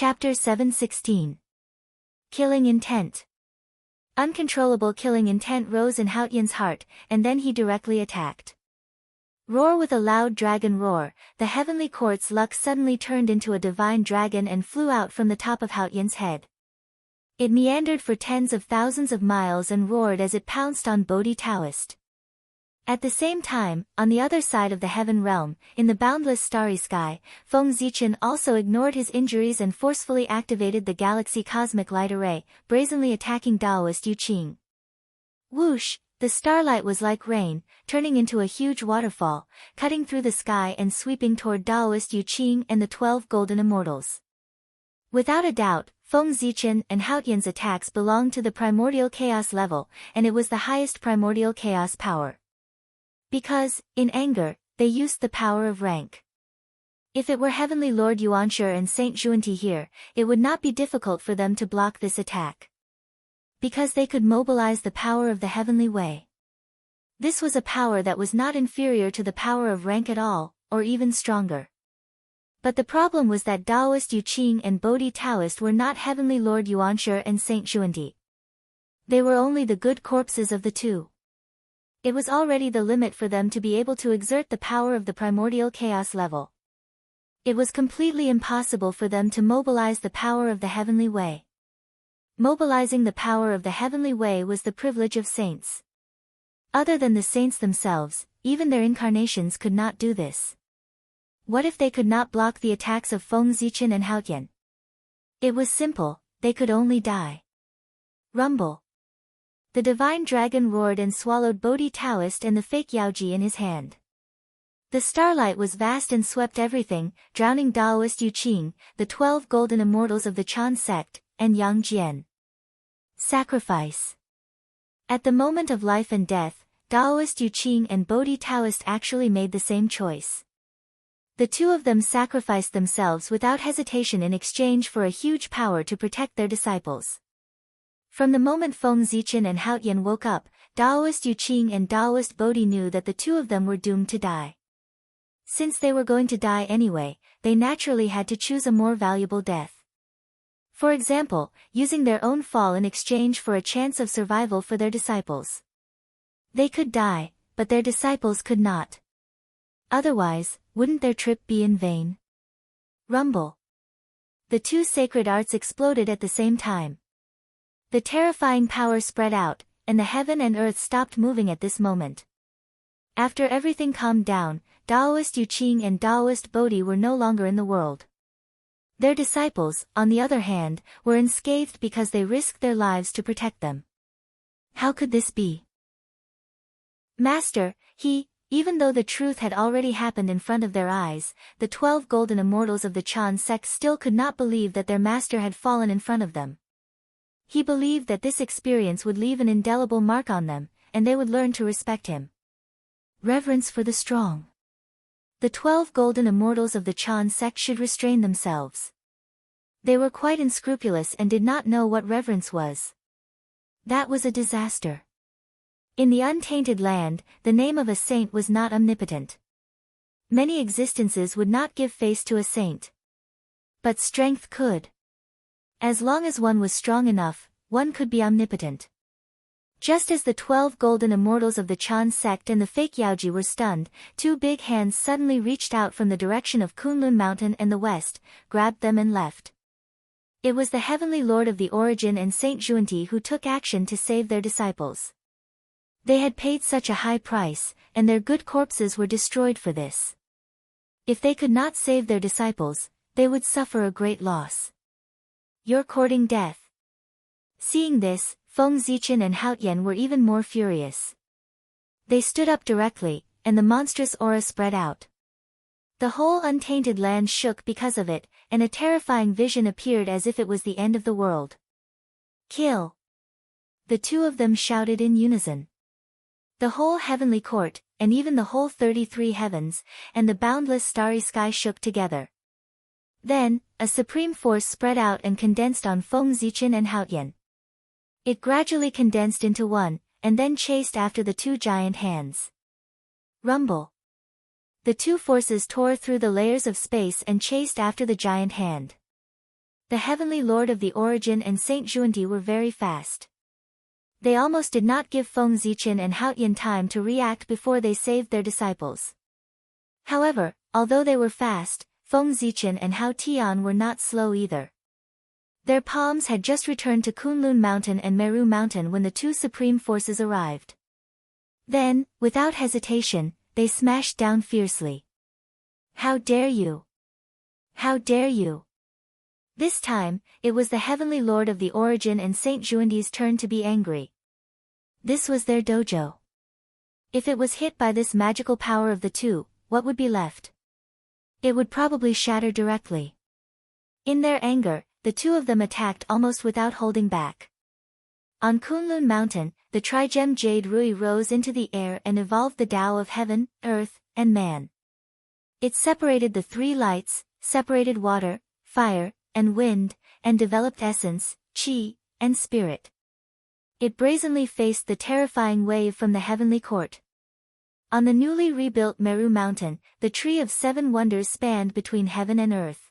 Chapter 716. Killing Intent. Uncontrollable killing intent rose in Haotian's heart, and then he directly attacked. Roar with a loud dragon roar, the heavenly quartz luck suddenly turned into a divine dragon and flew out from the top of Haotian's head. It meandered for tens of thousands of miles and roared as it pounced on Bodhi Taoist. At the same time, on the other side of the heaven realm, in the boundless starry sky, Feng Zichen also ignored his injuries and forcefully activated the galaxy cosmic light array, brazenly attacking Taoist Yu Qing. Whoosh! The starlight was like rain, turning into a huge waterfall, cutting through the sky and sweeping toward Taoist Yu Qing and the 12 golden immortals. Without a doubt, Feng Zichen and Haotian's attacks belonged to the primordial chaos level, and it was the highest primordial chaos power. Because, in anger, they used the power of rank. If it were Heavenly Lord Yuanshi and Saint Xuanti here, it would not be difficult for them to block this attack. Because they could mobilize the power of the heavenly way. This was a power that was not inferior to the power of rank at all, or even stronger. But the problem was that Taoist Yu Qing and Bodhi Taoist were not Heavenly Lord Yuanshi and Saint Xuanti. They were only the good corpses of the two. It was already the limit for them to be able to exert the power of the primordial chaos level. It was completely impossible for them to mobilize the power of the heavenly way. Mobilizing the power of the heavenly way was the privilege of saints. Other than the saints themselves, even their incarnations could not do this. What if they could not block the attacks of Feng Zichen and Haotian? It was simple, they could only die. Rumble. The divine dragon roared and swallowed Bodhi Taoist and the fake Yaoji in his hand. The starlight was vast and swept everything, drowning Taoist Yu Qing, the 12 golden immortals of the Chan sect, and Yang Jian. Sacrifice. At the moment of life and death, Taoist Yu Qing and Bodhi Taoist actually made the same choice. The two of them sacrificed themselves without hesitation in exchange for a huge power to protect their disciples. From the moment Feng Zichen and Haotian woke up, Taoist Yu Qing and Taoist Bodhi knew that the two of them were doomed to die. Since they were going to die anyway, they naturally had to choose a more valuable death. For example, using their own fall in exchange for a chance of survival for their disciples. They could die, but their disciples could not. Otherwise, wouldn't their trip be in vain? Rumble. The two sacred arts exploded at the same time. The terrifying power spread out, and the heaven and earth stopped moving at this moment. After everything calmed down, Taoist Yu Qing and Taoist Bodhi were no longer in the world. Their disciples, on the other hand, were unscathed because they risked their lives to protect them. How could this be? Master, even though the truth had already happened in front of their eyes, the 12 golden immortals of the Chan sect still could not believe that their master had fallen in front of them. He believed that this experience would leave an indelible mark on them, and they would learn to respect him. Reverence for the strong. The 12 golden immortals of the Chan sect should restrain themselves. They were quite unscrupulous and did not know what reverence was. That was a disaster. In the untainted land, the name of a saint was not omnipotent. Many existences would not give face to a saint. But strength could. As long as one was strong enough, one could be omnipotent. Just as the 12 golden immortals of the Chan sect and the fake Yaoji were stunned, two big hands suddenly reached out from the direction of Kunlun Mountain and the west, grabbed them and left. It was the Heavenly Lord of the Origin and Saint Xuanti who took action to save their disciples. They had paid such a high price, and their good corpses were destroyed for this. If they could not save their disciples, they would suffer a great loss. You're courting death. Seeing this, Feng Zichen and Haotian were even more furious. They stood up directly, and the monstrous aura spread out. The whole untainted land shook because of it, and a terrifying vision appeared as if it was the end of the world. Kill! The two of them shouted in unison. The whole heavenly court, and even the whole 33 heavens, and the boundless starry sky shook together. Then, a supreme force spread out and condensed on Feng Zichen and Haotian. It gradually condensed into one, and then chased after the two giant hands. Rumble. The two forces tore through the layers of space and chased after the giant hand. The Heavenly Lord of the Origin and Saint Xuanti were very fast. They almost did not give Feng Zichen and Haoyan time to react before they saved their disciples. However, although they were fast, Feng Zichen and Hao Tian were not slow either. Their palms had just returned to Kunlun Mountain and Meru Mountain when the two supreme forces arrived. Then, without hesitation, they smashed down fiercely. How dare you! How dare you! This time, it was the Heavenly Lord of the Origin and Saint Xuanti's turn to be angry. This was their dojo. If it was hit by this magical power of the two, what would be left? It would probably shatter directly. In their anger, the two of them attacked almost without holding back. On Kunlun Mountain, the Trigem Jade Rui rose into the air and evolved the Tao of heaven, earth, and man. It separated the three lights, separated water, fire, and wind, and developed essence, qi, and spirit. It brazenly faced the terrifying wave from the heavenly court. On the newly rebuilt Meru Mountain, the Tree of Seven Wonders spanned between heaven and earth.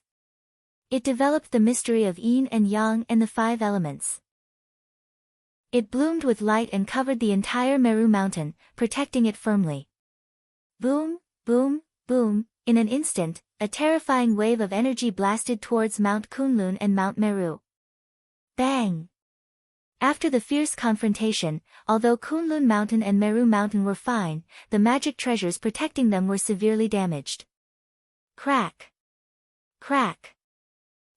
It developed the mystery of yin and yang and the five elements. It bloomed with light and covered the entire Meru Mountain, protecting it firmly. Boom, boom, boom, in an instant, a terrifying wave of energy blasted towards Mount Kunlun and Mount Meru. Bang! After the fierce confrontation, although Kunlun Mountain and Meru Mountain were fine, the magic treasures protecting them were severely damaged. Crack! Crack!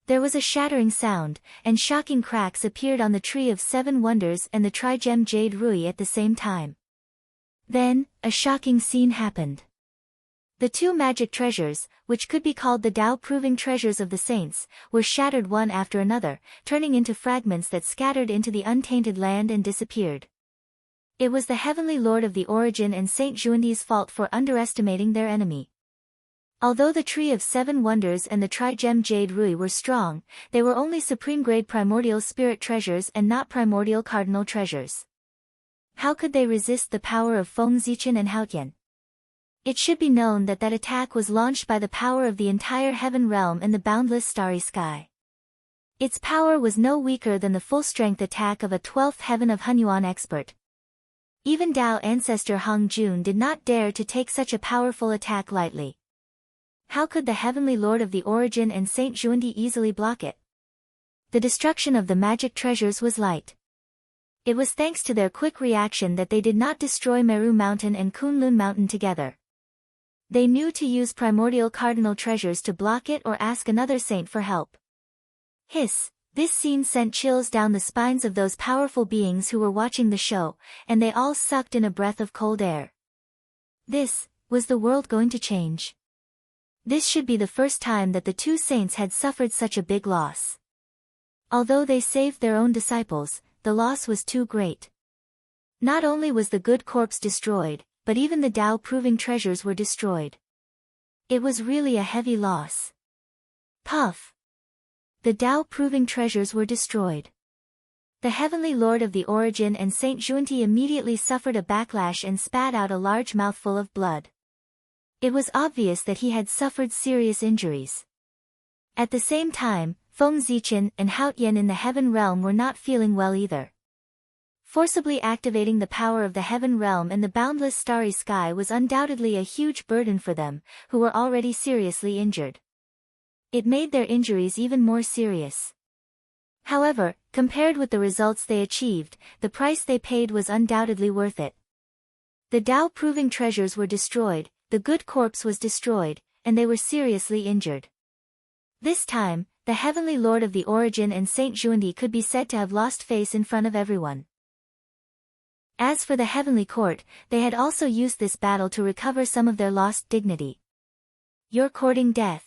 There was a shattering sound, and shocking cracks appeared on the Tree of Seven Wonders and the Trigem Jade Rui at the same time. Then, a shocking scene happened. The two magic treasures, which could be called the Tao-proving treasures of the saints, were shattered one after another, turning into fragments that scattered into the untainted land and disappeared. It was the Heavenly Lord of the Origin and Saint Xuanti's fault for underestimating their enemy. Although the Tree of Seven Wonders and the Trigem Jade Rui were strong, they were only supreme-grade primordial spirit treasures and not primordial cardinal treasures. How could they resist the power of Feng Zichen and Haoyan? It should be known that that attack was launched by the power of the entire heaven realm and the boundless starry sky. Its power was no weaker than the full-strength attack of a 12th heaven of Hunyuan expert. Even Tao ancestor Hong Jun did not dare to take such a powerful attack lightly. How could the Heavenly Lord of the Origin and Saint Xuanti easily block it? The destruction of the magic treasures was light. It was thanks to their quick reaction that they did not destroy Meru Mountain and Kunlun Mountain together. They knew to use primordial cardinal treasures to block it or ask another saint for help. Hiss! This scene sent chills down the spines of those powerful beings who were watching the show, and they all sucked in a breath of cold air. Was the world going to change? This should be the first time that the two saints had suffered such a big loss. Although they saved their own disciples, the loss was too great. Not only was the good corpse destroyed, but even the Tao-proving treasures were destroyed. It was really a heavy loss. Puff! The Tao-proving treasures were destroyed. The Heavenly Lord of the Origin and Saint Xuanti immediately suffered a backlash and spat out a large mouthful of blood. It was obvious that he had suffered serious injuries. At the same time, Feng Zichen and Haoyan in the heaven realm were not feeling well either. Forcibly activating the power of the heaven realm and the boundless starry sky was undoubtedly a huge burden for them, who were already seriously injured. It made their injuries even more serious. However, compared with the results they achieved, the price they paid was undoubtedly worth it. The Tao-proving treasures were destroyed, the good corpse was destroyed, and they were seriously injured. This time, the Heavenly Lord of the Origin and Saint Xuanti could be said to have lost face in front of everyone. As for the Heavenly Court, they had also used this battle to recover some of their lost dignity. You're courting death.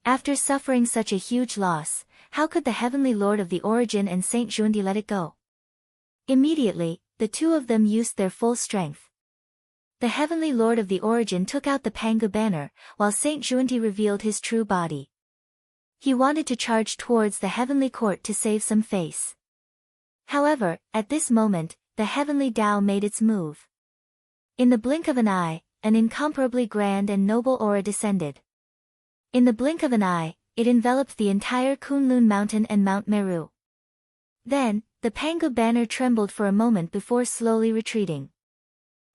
After suffering such a huge loss, how could the Heavenly Lord of the Origin and Saint Xuanti let it go? Immediately, the two of them used their full strength. The Heavenly Lord of the Origin took out the Pangu banner, while Saint Xuanti revealed his true body. He wanted to charge towards the Heavenly Court to save some face. However, at this moment, the Heavenly Tao made its move. In the blink of an eye, an incomparably grand and noble aura descended. In the blink of an eye, it enveloped the entire Kunlun mountain and Mount Meru. Then, the Pangu banner trembled for a moment before slowly retreating.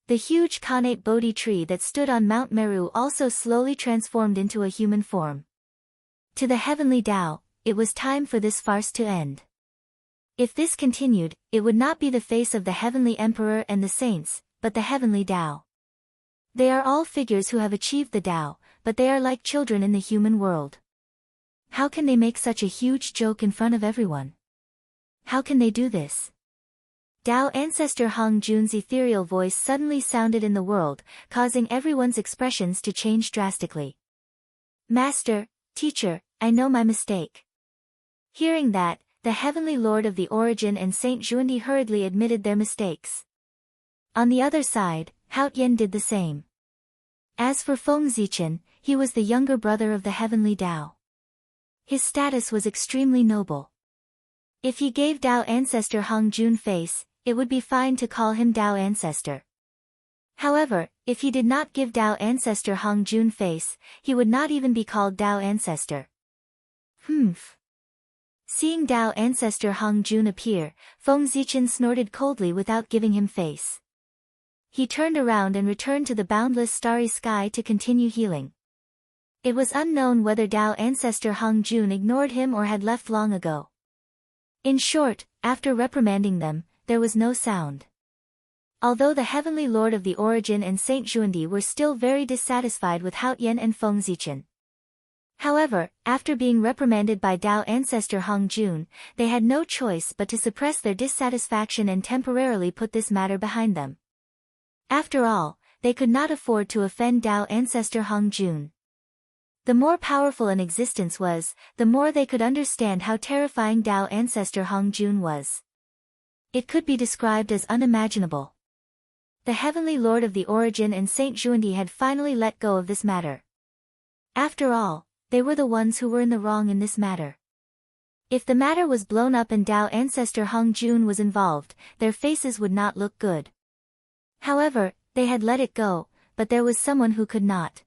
The huge connate Bodhi tree that stood on Mount Meru also slowly transformed into a human form. To the heavenly Tao, it was time for this farce to end. If this continued, it would not be the face of the heavenly emperor and the saints, but the heavenly Tao. They are all figures who have achieved the Tao, but they are like children in the human world. How can they make such a huge joke in front of everyone? How can they do this? Tao Ancestor Hong Jun's ethereal voice suddenly sounded in the world, causing everyone's expressions to change drastically. Master, teacher, I know my mistake. Hearing that, the heavenly lord of the origin and Saint Xuandi hurriedly admitted their mistakes. On the other side, Haotian did the same. As for Feng Zichen, he was the younger brother of the heavenly Tao. His status was extremely noble. If he gave Tao Ancestor Hong Jun face, it would be fine to call him Tao Ancestor. However, if he did not give Tao Ancestor Hong Jun face, he would not even be called Tao Ancestor. Humph. Seeing Tao Ancestor Hong Jun appear, Feng Zichen snorted coldly without giving him face. He turned around and returned to the boundless starry sky to continue healing. It was unknown whether Tao Ancestor Hong Jun ignored him or had left long ago. In short, after reprimanding them, there was no sound. Although the heavenly lord of the origin and Saint Xuandi were still very dissatisfied with Haotian and Feng Zichen. However, after being reprimanded by Tao Ancestor Hong Jun, they had no choice but to suppress their dissatisfaction and temporarily put this matter behind them. After all, they could not afford to offend Tao Ancestor Hong Jun. The more powerful an existence was, the more they could understand how terrifying Tao Ancestor Hong Jun was. It could be described as unimaginable. The heavenly lord of the origin and Saint Xuandi had finally let go of this matter. After all, they were the ones who were in the wrong in this matter. If the matter was blown up and Tao Ancestor Hong Jun was involved, their faces would not look good. However, they had let it go, but there was someone who could not.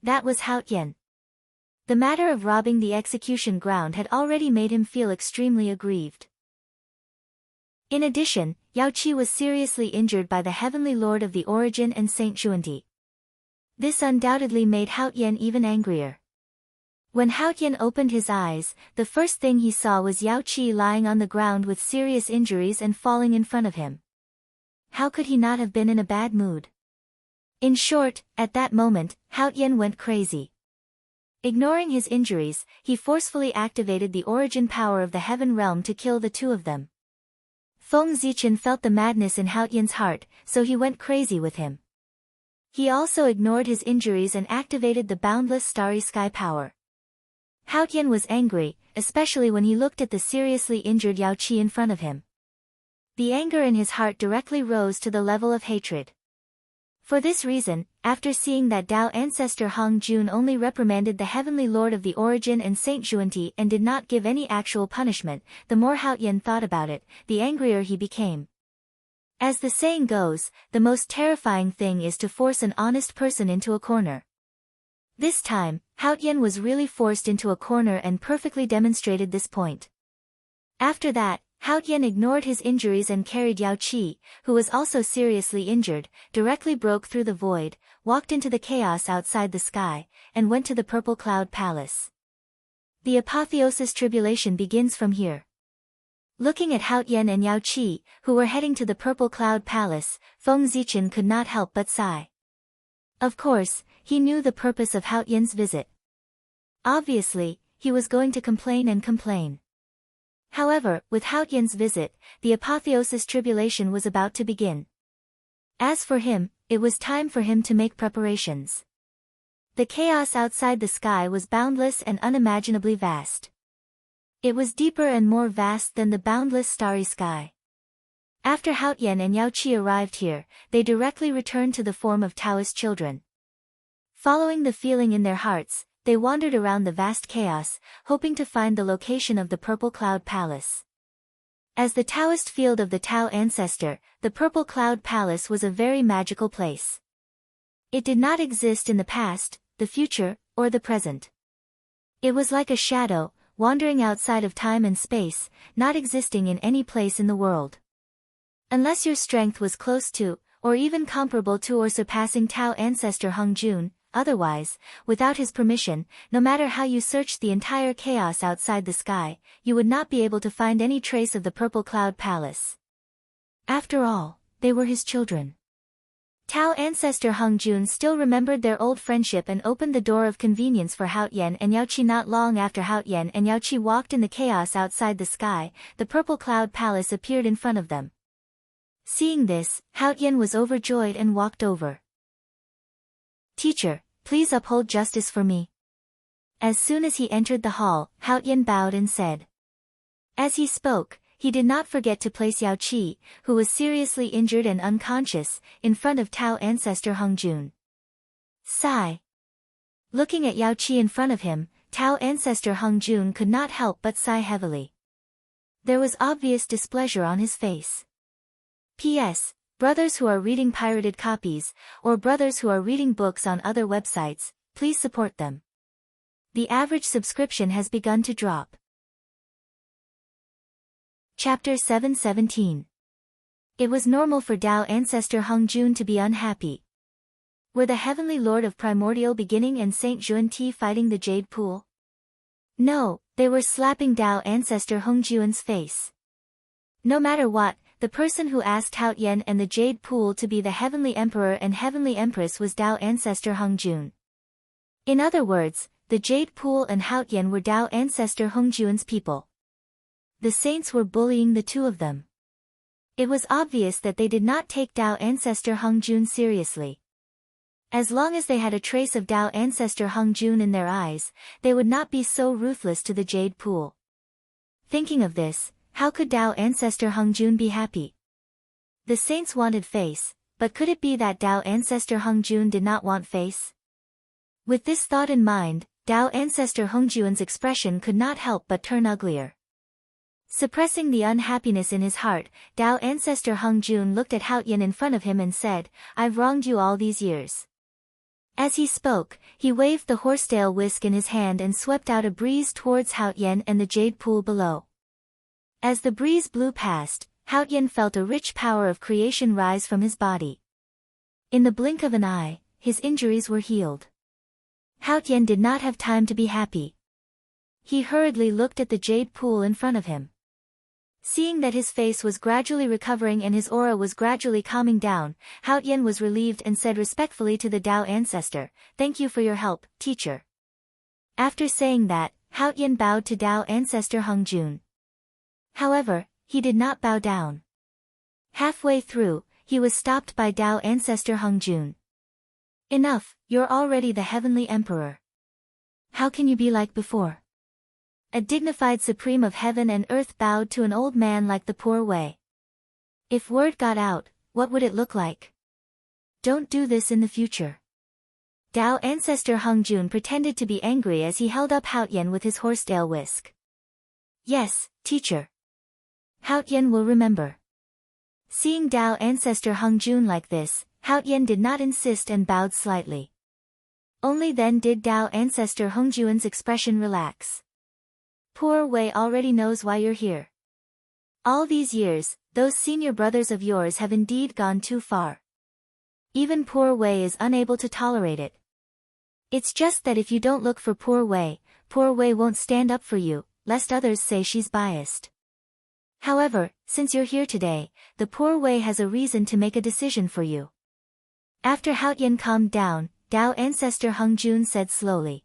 That was Haotian. The matter of robbing the execution ground had already made him feel extremely aggrieved. In addition, Yao Qi was seriously injured by the heavenly lord of the origin and Saint Xuandi. This undoubtedly made Haotian even angrier. When Haotian opened his eyes, the first thing he saw was Yao Qi lying on the ground with serious injuries and falling in front of him. How could he not have been in a bad mood? In short, at that moment, Haotian went crazy. Ignoring his injuries, he forcefully activated the origin power of the heaven realm to kill the two of them. Feng Zichen felt the madness in Haotian's heart, so he went crazy with him. He also ignored his injuries and activated the boundless starry sky power. Haotian was angry, especially when he looked at the seriously injured Yao Qi in front of him. The anger in his heart directly rose to the level of hatred. For this reason, after seeing that Tao Ancestor Hong Jun only reprimanded the heavenly lord of the origin and Saint Xuandi and did not give any actual punishment, the more Haotian thought about it, the angrier he became. As the saying goes, the most terrifying thing is to force an honest person into a corner. This time, Haotian was really forced into a corner and perfectly demonstrated this point. After that, Haotian ignored his injuries and carried Yao Qi, who was also seriously injured, directly broke through the void, walked into the chaos outside the sky, and went to the Purple Cloud Palace. The apotheosis tribulation begins from here. Looking at Haotian and Yao Qi, who were heading to the Purple Cloud Palace, Feng Zichen could not help but sigh. Of course, he knew the purpose of Haotian's visit. Obviously, he was going to complain and complain. However, with Haotian's visit, the apotheosis tribulation was about to begin. As for him, it was time for him to make preparations. The chaos outside the sky was boundless and unimaginably vast. It was deeper and more vast than the boundless starry sky. After Haotian and Yao Qi arrived here, they directly returned to the form of Taoist children. Following the feeling in their hearts, they wandered around the vast chaos, hoping to find the location of the Purple Cloud Palace. As the Taoist field of the Tao ancestor, the Purple Cloud Palace was a very magical place. It did not exist in the past, the future, or the present. It was like a shadow, wandering outside of time and space, not existing in any place in the world. Unless your strength was close to, or even comparable to or surpassing Tao ancestor Hung Jun, otherwise, without his permission, no matter how you searched the entire chaos outside the sky, you would not be able to find any trace of the Purple Cloud Palace. After all, they were his children. Tao ancestor Hung Jun still remembered their old friendship and opened the door of convenience for Haotian and Yaoqi. Not long after Haotian and Yaoqi walked in the chaos outside the sky, the Purple Cloud Palace appeared in front of them. Seeing this, Haotian was overjoyed and walked over. "Teacher, please uphold justice for me." As soon as he entered the hall, Haotian bowed and said. As he spoke, he did not forget to place Yaoqi, who was seriously injured and unconscious, in front of Tao ancestor Hung Jun. Sigh. Looking at Yaoqi in front of him, Tao ancestor Hung Jun could not help but sigh heavily. There was obvious displeasure on his face. P.S. Brothers who are reading pirated copies, or brothers who are reading books on other websites, please support them. The average subscription has begun to drop. Chapter 717. It was normal for Tao ancestor Hung Jun to be unhappy. Were the Heavenly Lord of Primordial Beginning and Saint Junti fighting the Jade Pool? No, they were slapping Tao ancestor Hung Jun's face. No matter what, the person who asked Haotian and the Jade Pool to be the Heavenly Emperor and Heavenly Empress was Tao ancestor Hung Jun. In other words, the Jade Pool and Haotian were Tao ancestor Hung Jun's people. The saints were bullying the two of them. It was obvious that they did not take Tao ancestor Hung Jun seriously. As long as they had a trace of Tao ancestor Hung Jun in their eyes, they would not be so ruthless to the Jade Pool. Thinking of this, how could Tao ancestor Hung Jun be happy? The saints wanted face, but could it be that Tao ancestor Hung Jun did not want face? With this thought in mind, Tao ancestor Hung Jun's expression could not help but turn uglier. Suppressing the unhappiness in his heart, Tao ancestor Hung Jun looked at Haotian in front of him and said, "I've wronged you all these years." As he spoke, he waved the horsetail whisk in his hand and swept out a breeze towards Haotian and the Jade Pool below. As the breeze blew past, Haotian felt a rich power of creation rise from his body. In the blink of an eye, his injuries were healed. Haotian did not have time to be happy. He hurriedly looked at the Jade Pool in front of him. Seeing that his face was gradually recovering and his aura was gradually calming down, Haotian was relieved and said respectfully to the Tao ancestor, "Thank you for your help, teacher." After saying that, Haotian bowed to Tao ancestor Hung Jun. However, he did not bow down. Halfway through, he was stopped by Tao ancestor Hung Jun. "Enough, you're already the Heavenly Emperor. How can you be like before?" A dignified supreme of heaven and earth bowed to an old man like the poor Wei. If word got out, what would it look like? Don't do this in the future. Tao ancestor Hung Jun pretended to be angry as he held up Haotian with his horsetail whisk. "Yes, teacher. Haotian will remember." Seeing Tao ancestor Hung Jun like this, Haotian did not insist and bowed slightly. Only then did Tao ancestor Hung Jun's expression relax. "Poor Wei already knows why you're here. All these years, those senior brothers of yours have indeed gone too far. Even poor Wei is unable to tolerate it. It's just that if you don't look for poor Wei won't stand up for you, lest others say she's biased. However, since you're here today, the poor Wei has a reason to make a decision for you." After Haotian calmed down, Tao ancestor Hung Jun said slowly.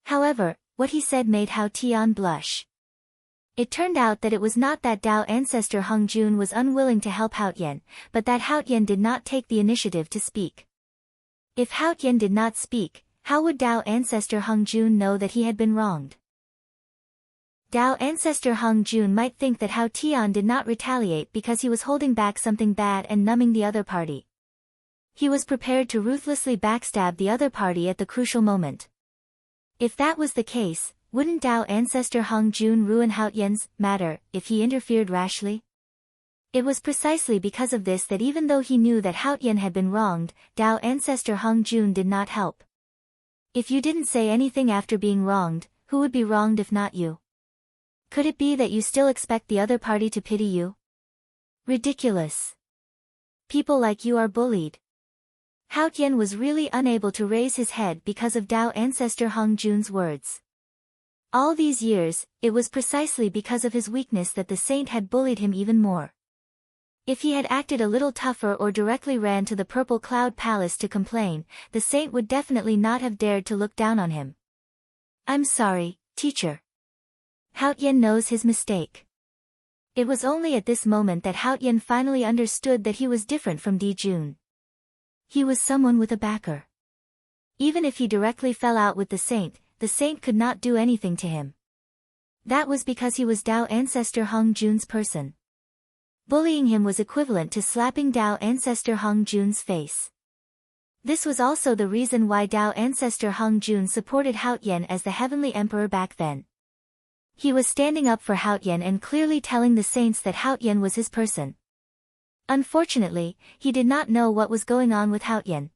However, what he said made Haotian blush. It turned out that it was not that Tao ancestor Hung Jun was unwilling to help Haotian, but that Haotian did not take the initiative to speak. If Haotian did not speak, how would Tao ancestor Hung Jun know that he had been wronged? Tao ancestor Hung Jun might think that Haotian did not retaliate because he was holding back something bad and numbing the other party. He was prepared to ruthlessly backstab the other party at the crucial moment. If that was the case, wouldn't Tao ancestor Hung Jun ruin Haotian's matter if he interfered rashly? It was precisely because of this that even though he knew that Haotian had been wronged, Tao ancestor Hung Jun did not help. "If you didn't say anything after being wronged, who would be wronged if not you? Could it be that you still expect the other party to pity you? Ridiculous. People like you are bullied. Hao Tian was really unable to raise his head because of Tao ancestor Hong Jun's words. All these years, it was precisely because of his weakness that the saint had bullied him even more. If he had acted a little tougher or directly ran to the Purple Cloud Palace to complain, the saint would definitely not have dared to look down on him. I'm sorry, teacher. Hao Tian knows his mistake. It was only at this moment that Hao Tian finally understood that he was different from Di Jun. He was someone with a backer. Even if he directly fell out with the saint could not do anything to him. That was because he was Tao ancestor Hong Jun's person. Bullying him was equivalent to slapping Tao ancestor Hong Jun's face. This was also the reason why Tao ancestor Hong Jun supported Hao Tian as the heavenly emperor back then. He was standing up for Hao Tian and clearly telling the saints that Hao Tian was his person. Unfortunately, he did not know what was going on with Hao Tian.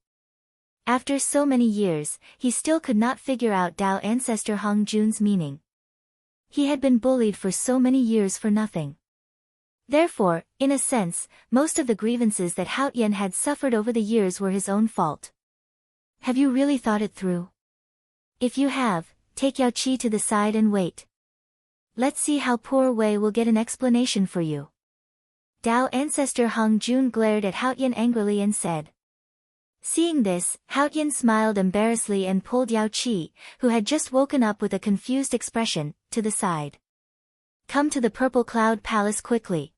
After so many years, he still could not figure out Tao ancestor Hong Jun's meaning. He had been bullied for so many years for nothing. Therefore, in a sense, most of the grievances that Hao Tian had suffered over the years were his own fault. Have you really thought it through? If you have, take Yao Qi to the side and wait. Let's see how poor Wei will get an explanation for you. Tao ancestor Hong Jun glared at Hao Tian angrily and said. Seeing this, Hao Tian smiled embarrassedly and pulled Yao Qi, who had just woken up with a confused expression, to the side. Come to the Purple Cloud Palace quickly.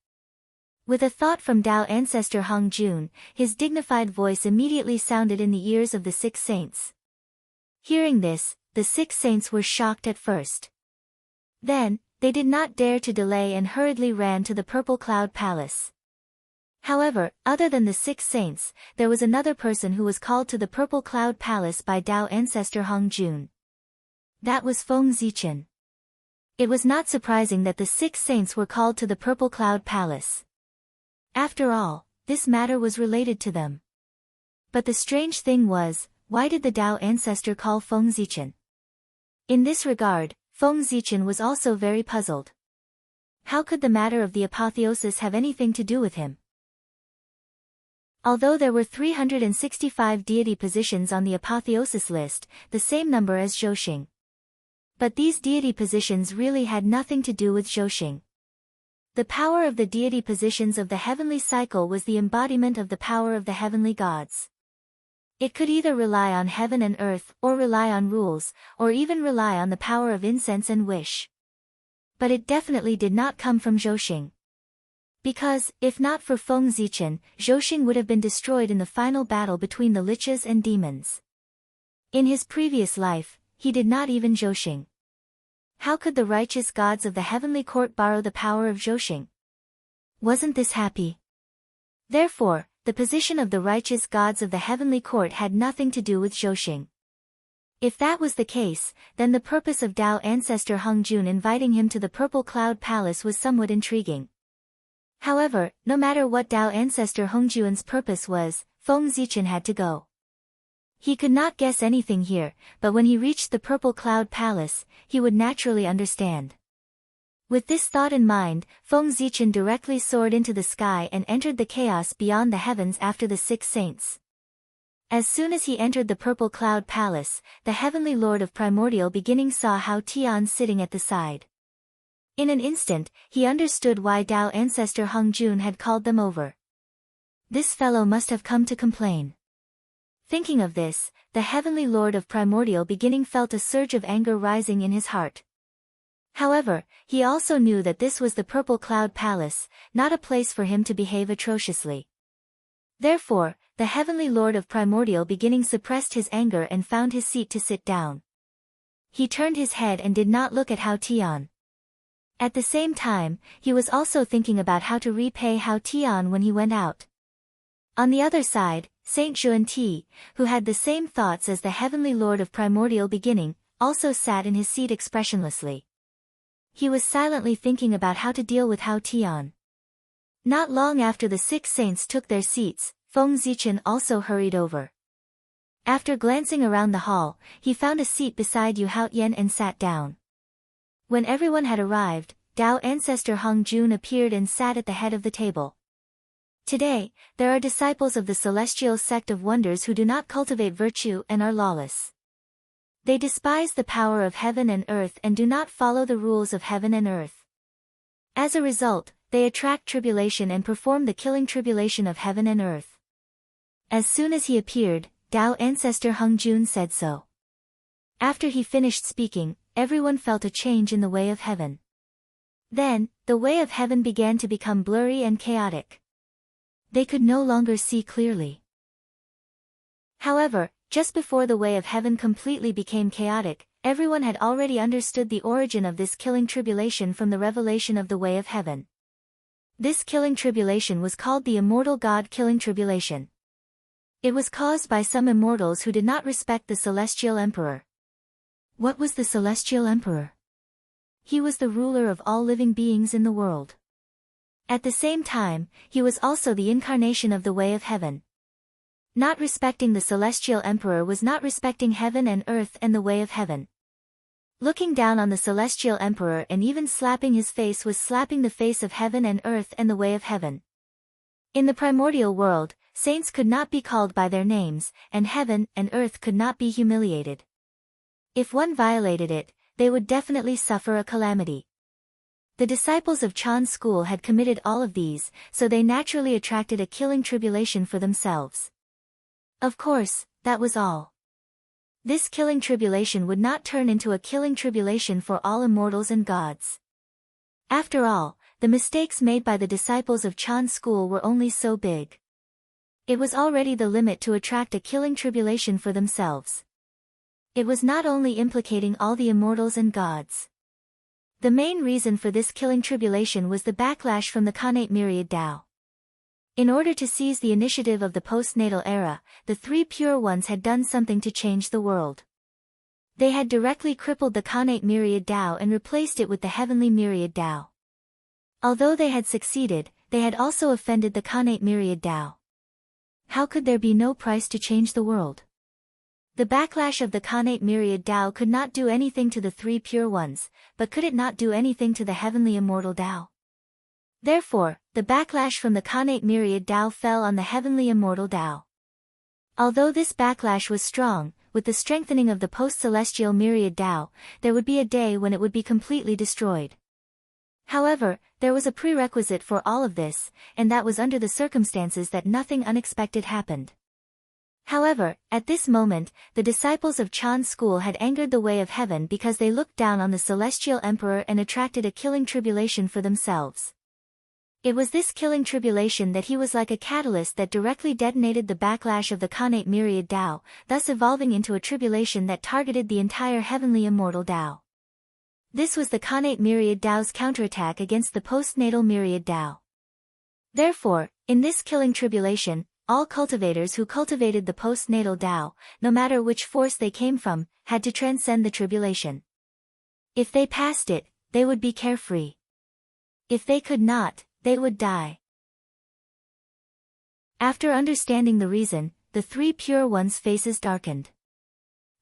With a thought from Tao ancestor Hong Jun, his dignified voice immediately sounded in the ears of the 6 saints. Hearing this, the 6 saints were shocked at first. Then, they did not dare to delay and hurriedly ran to the Purple Cloud Palace. However, other than the 6 saints, there was another person who was called to the Purple Cloud Palace by Tao ancestor Hong Jun. That was Feng Zichen. It was not surprising that the 6 saints were called to the Purple Cloud Palace. After all, this matter was related to them. But the strange thing was, why did the Tao ancestor call Feng Zichen? In this regard, Feng Zichen was also very puzzled. How could the matter of the apotheosis have anything to do with him? Although there were 365 deity positions on the apotheosis list, the same number as Zhouxing. But these deity positions really had nothing to do with Zhouxing. The power of the deity positions of the heavenly cycle was the embodiment of the power of the heavenly gods. It could either rely on heaven and earth, or rely on rules, or even rely on the power of incense and wish. But it definitely did not come from Zhouxing. Because, if not for Feng Zichen, Zhouxing would have been destroyed in the final battle between the liches and demons. In his previous life, he did not even Zhouxing. How could the righteous gods of the heavenly court borrow the power of Zhouxing? Wasn't this happy? Therefore, the position of the righteous gods of the heavenly court had nothing to do with Zhouxing. If that was the case, then the purpose of Tao ancestor Hong Jun inviting him to the Purple Cloud Palace was somewhat intriguing. However, no matter what Tao ancestor Hong Jun's purpose was, Feng Zichen had to go. He could not guess anything here, but when he reached the Purple Cloud Palace, he would naturally understand. With this thought in mind, Feng Zichen directly soared into the sky and entered the chaos beyond the heavens after the 6 saints. As soon as he entered the Purple Cloud Palace, the heavenly lord of primordial beginning saw Hao Tian sitting at the side. In an instant, he understood why Tao ancestor Hong Jun had called them over. This fellow must have come to complain. Thinking of this, the heavenly lord of primordial beginning felt a surge of anger rising in his heart. However, he also knew that this was the Purple Cloud Palace, not a place for him to behave atrociously. Therefore, the heavenly lord of primordial beginning suppressed his anger and found his seat to sit down. He turned his head and did not look at Hao Tian. At the same time, he was also thinking about how to repay Hao Tian when he went out. On the other side, Saint Xuanti, who had the same thoughts as the heavenly lord of primordial beginning, also sat in his seat expressionlessly. He was silently thinking about how to deal with Hao Tian. Not long after the 6 saints took their seats, Feng Zichen also hurried over. After glancing around the hall, he found a seat beside Yu Haotian and sat down. When everyone had arrived, Tao ancestor Hung Jun appeared and sat at the head of the table. Today, there are disciples of the celestial sect of wonders who do not cultivate virtue and are lawless. They despise the power of heaven and earth and do not follow the rules of heaven and earth. As a result, they attract tribulation and perform the killing tribulation of heaven and earth. As soon as he appeared, Tao ancestor Hung Jun said so. After he finished speaking, everyone felt a change in the way of heaven. Then, the way of heaven began to become blurry and chaotic. They could no longer see clearly. However, just before the way of heaven completely became chaotic, everyone had already understood the origin of this killing tribulation from the revelation of the way of heaven. This killing tribulation was called the immortal God killing tribulation. It was caused by some immortals who did not respect the celestial emperor. What was the celestial emperor? He was the ruler of all living beings in the world. At the same time, he was also the incarnation of the way of heaven. Not respecting the celestial emperor was not respecting heaven and earth and the way of heaven. Looking down on the celestial emperor and even slapping his face was slapping the face of heaven and earth and the way of heaven. In the primordial world, saints could not be called by their names, and heaven and earth could not be humiliated. If one violated it, they would definitely suffer a calamity. The disciples of Chan's school had committed all of these, so they naturally attracted a killing tribulation for themselves. Of course, that was all. This killing tribulation would not turn into a killing tribulation for all immortals and gods. After all, the mistakes made by the disciples of Chan's school were only so big. It was already the limit to attract a killing tribulation for themselves. It was not only implicating all the immortals and gods. The main reason for this killing tribulation was the backlash from the Khanate myriad Tao. In order to seize the initiative of the postnatal era, the three pure ones had done something to change the world. They had directly crippled the Khanate myriad Tao and replaced it with the heavenly myriad Tao. Although they had succeeded, they had also offended the Khanate myriad Tao. How could there be no price to change the world? The backlash of the Khanate myriad Tao could not do anything to the three pure ones, but could it not do anything to the heavenly immortal Tao? Therefore, the backlash from the Khanate myriad Tao fell on the heavenly immortal Tao. Although this backlash was strong, with the strengthening of the post-celestial myriad Tao, there would be a day when it would be completely destroyed. However, there was a prerequisite for all of this, and that was under the circumstances that nothing unexpected happened. However, at this moment, the disciples of Chan's school had angered the way of heaven because they looked down on the celestial emperor and attracted a killing tribulation for themselves. It was this killing tribulation that he was like a catalyst that directly detonated the backlash of the Khanate myriad Tao, thus evolving into a tribulation that targeted the entire heavenly immortal Tao. This was the Khanate myriad Tao's counterattack against the postnatal myriad Tao. Therefore, in this killing tribulation, all cultivators who cultivated the postnatal Tao, no matter which force they came from, had to transcend the tribulation. If they passed it, they would be carefree. If they could not, they would die. After understanding the reason, the three pure ones' faces darkened.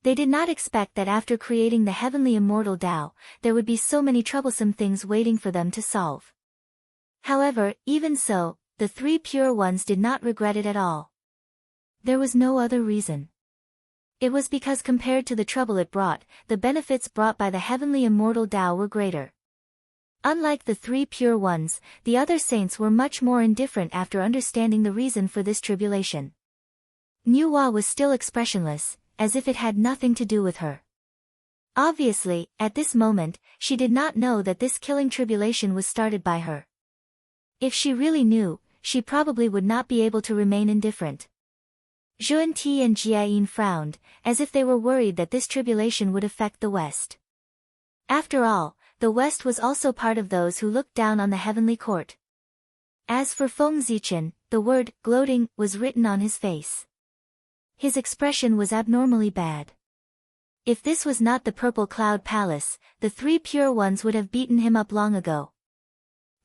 They did not expect that after creating the heavenly immortal Tao, there would be so many troublesome things waiting for them to solve. However, even so, the three pure ones did not regret it at all. There was no other reason. It was because compared to the trouble it brought, the benefits brought by the heavenly immortal Tao were greater. Unlike the three pure ones, the other saints were much more indifferent after understanding the reason for this tribulation. Nuwa was still expressionless, as if it had nothing to do with her. Obviously, at this moment, she did not know that this killing tribulation was started by her. If she really knew, she probably would not be able to remain indifferent. Zhuan Ti and Jiayin frowned, as if they were worried that this tribulation would affect the West. After all, the West was also part of those who looked down on the heavenly court. As for Feng Zichen, the word, gloating, was written on his face. His expression was abnormally bad. If this was not the Purple Cloud Palace, the three pure ones would have beaten him up long ago.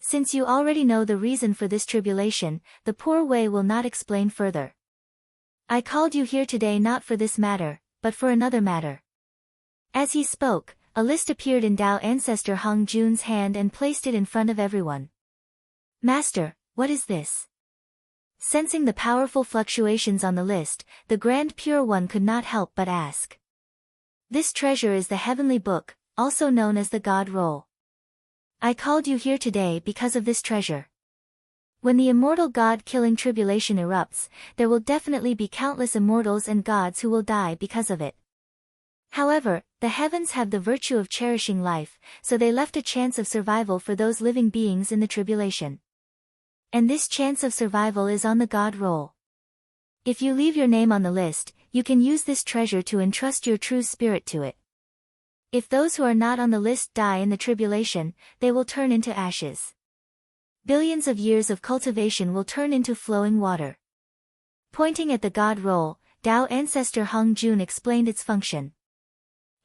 Since you already know the reason for this tribulation, the poor Wei will not explain further. I called you here today not for this matter, but for another matter. As he spoke, a list appeared in Tao Ancestor Hong Jun's hand and placed it in front of everyone. Master, what is this? Sensing the powerful fluctuations on the list, the Grand Pure One could not help but ask. This treasure is the Heavenly Book, also known as the God Roll. I called you here today because of this treasure. When the immortal God-killing tribulation erupts, there will definitely be countless immortals and gods who will die because of it. However, the heavens have the virtue of cherishing life, so they left a chance of survival for those living beings in the tribulation. And this chance of survival is on the God Roll. If you leave your name on the list, you can use this treasure to entrust your true spirit to it. If those who are not on the list die in the tribulation, they will turn into ashes. Billions of years of cultivation will turn into flowing water. Pointing at the God Roll, Tao Ancestor Hong Jun explained its function.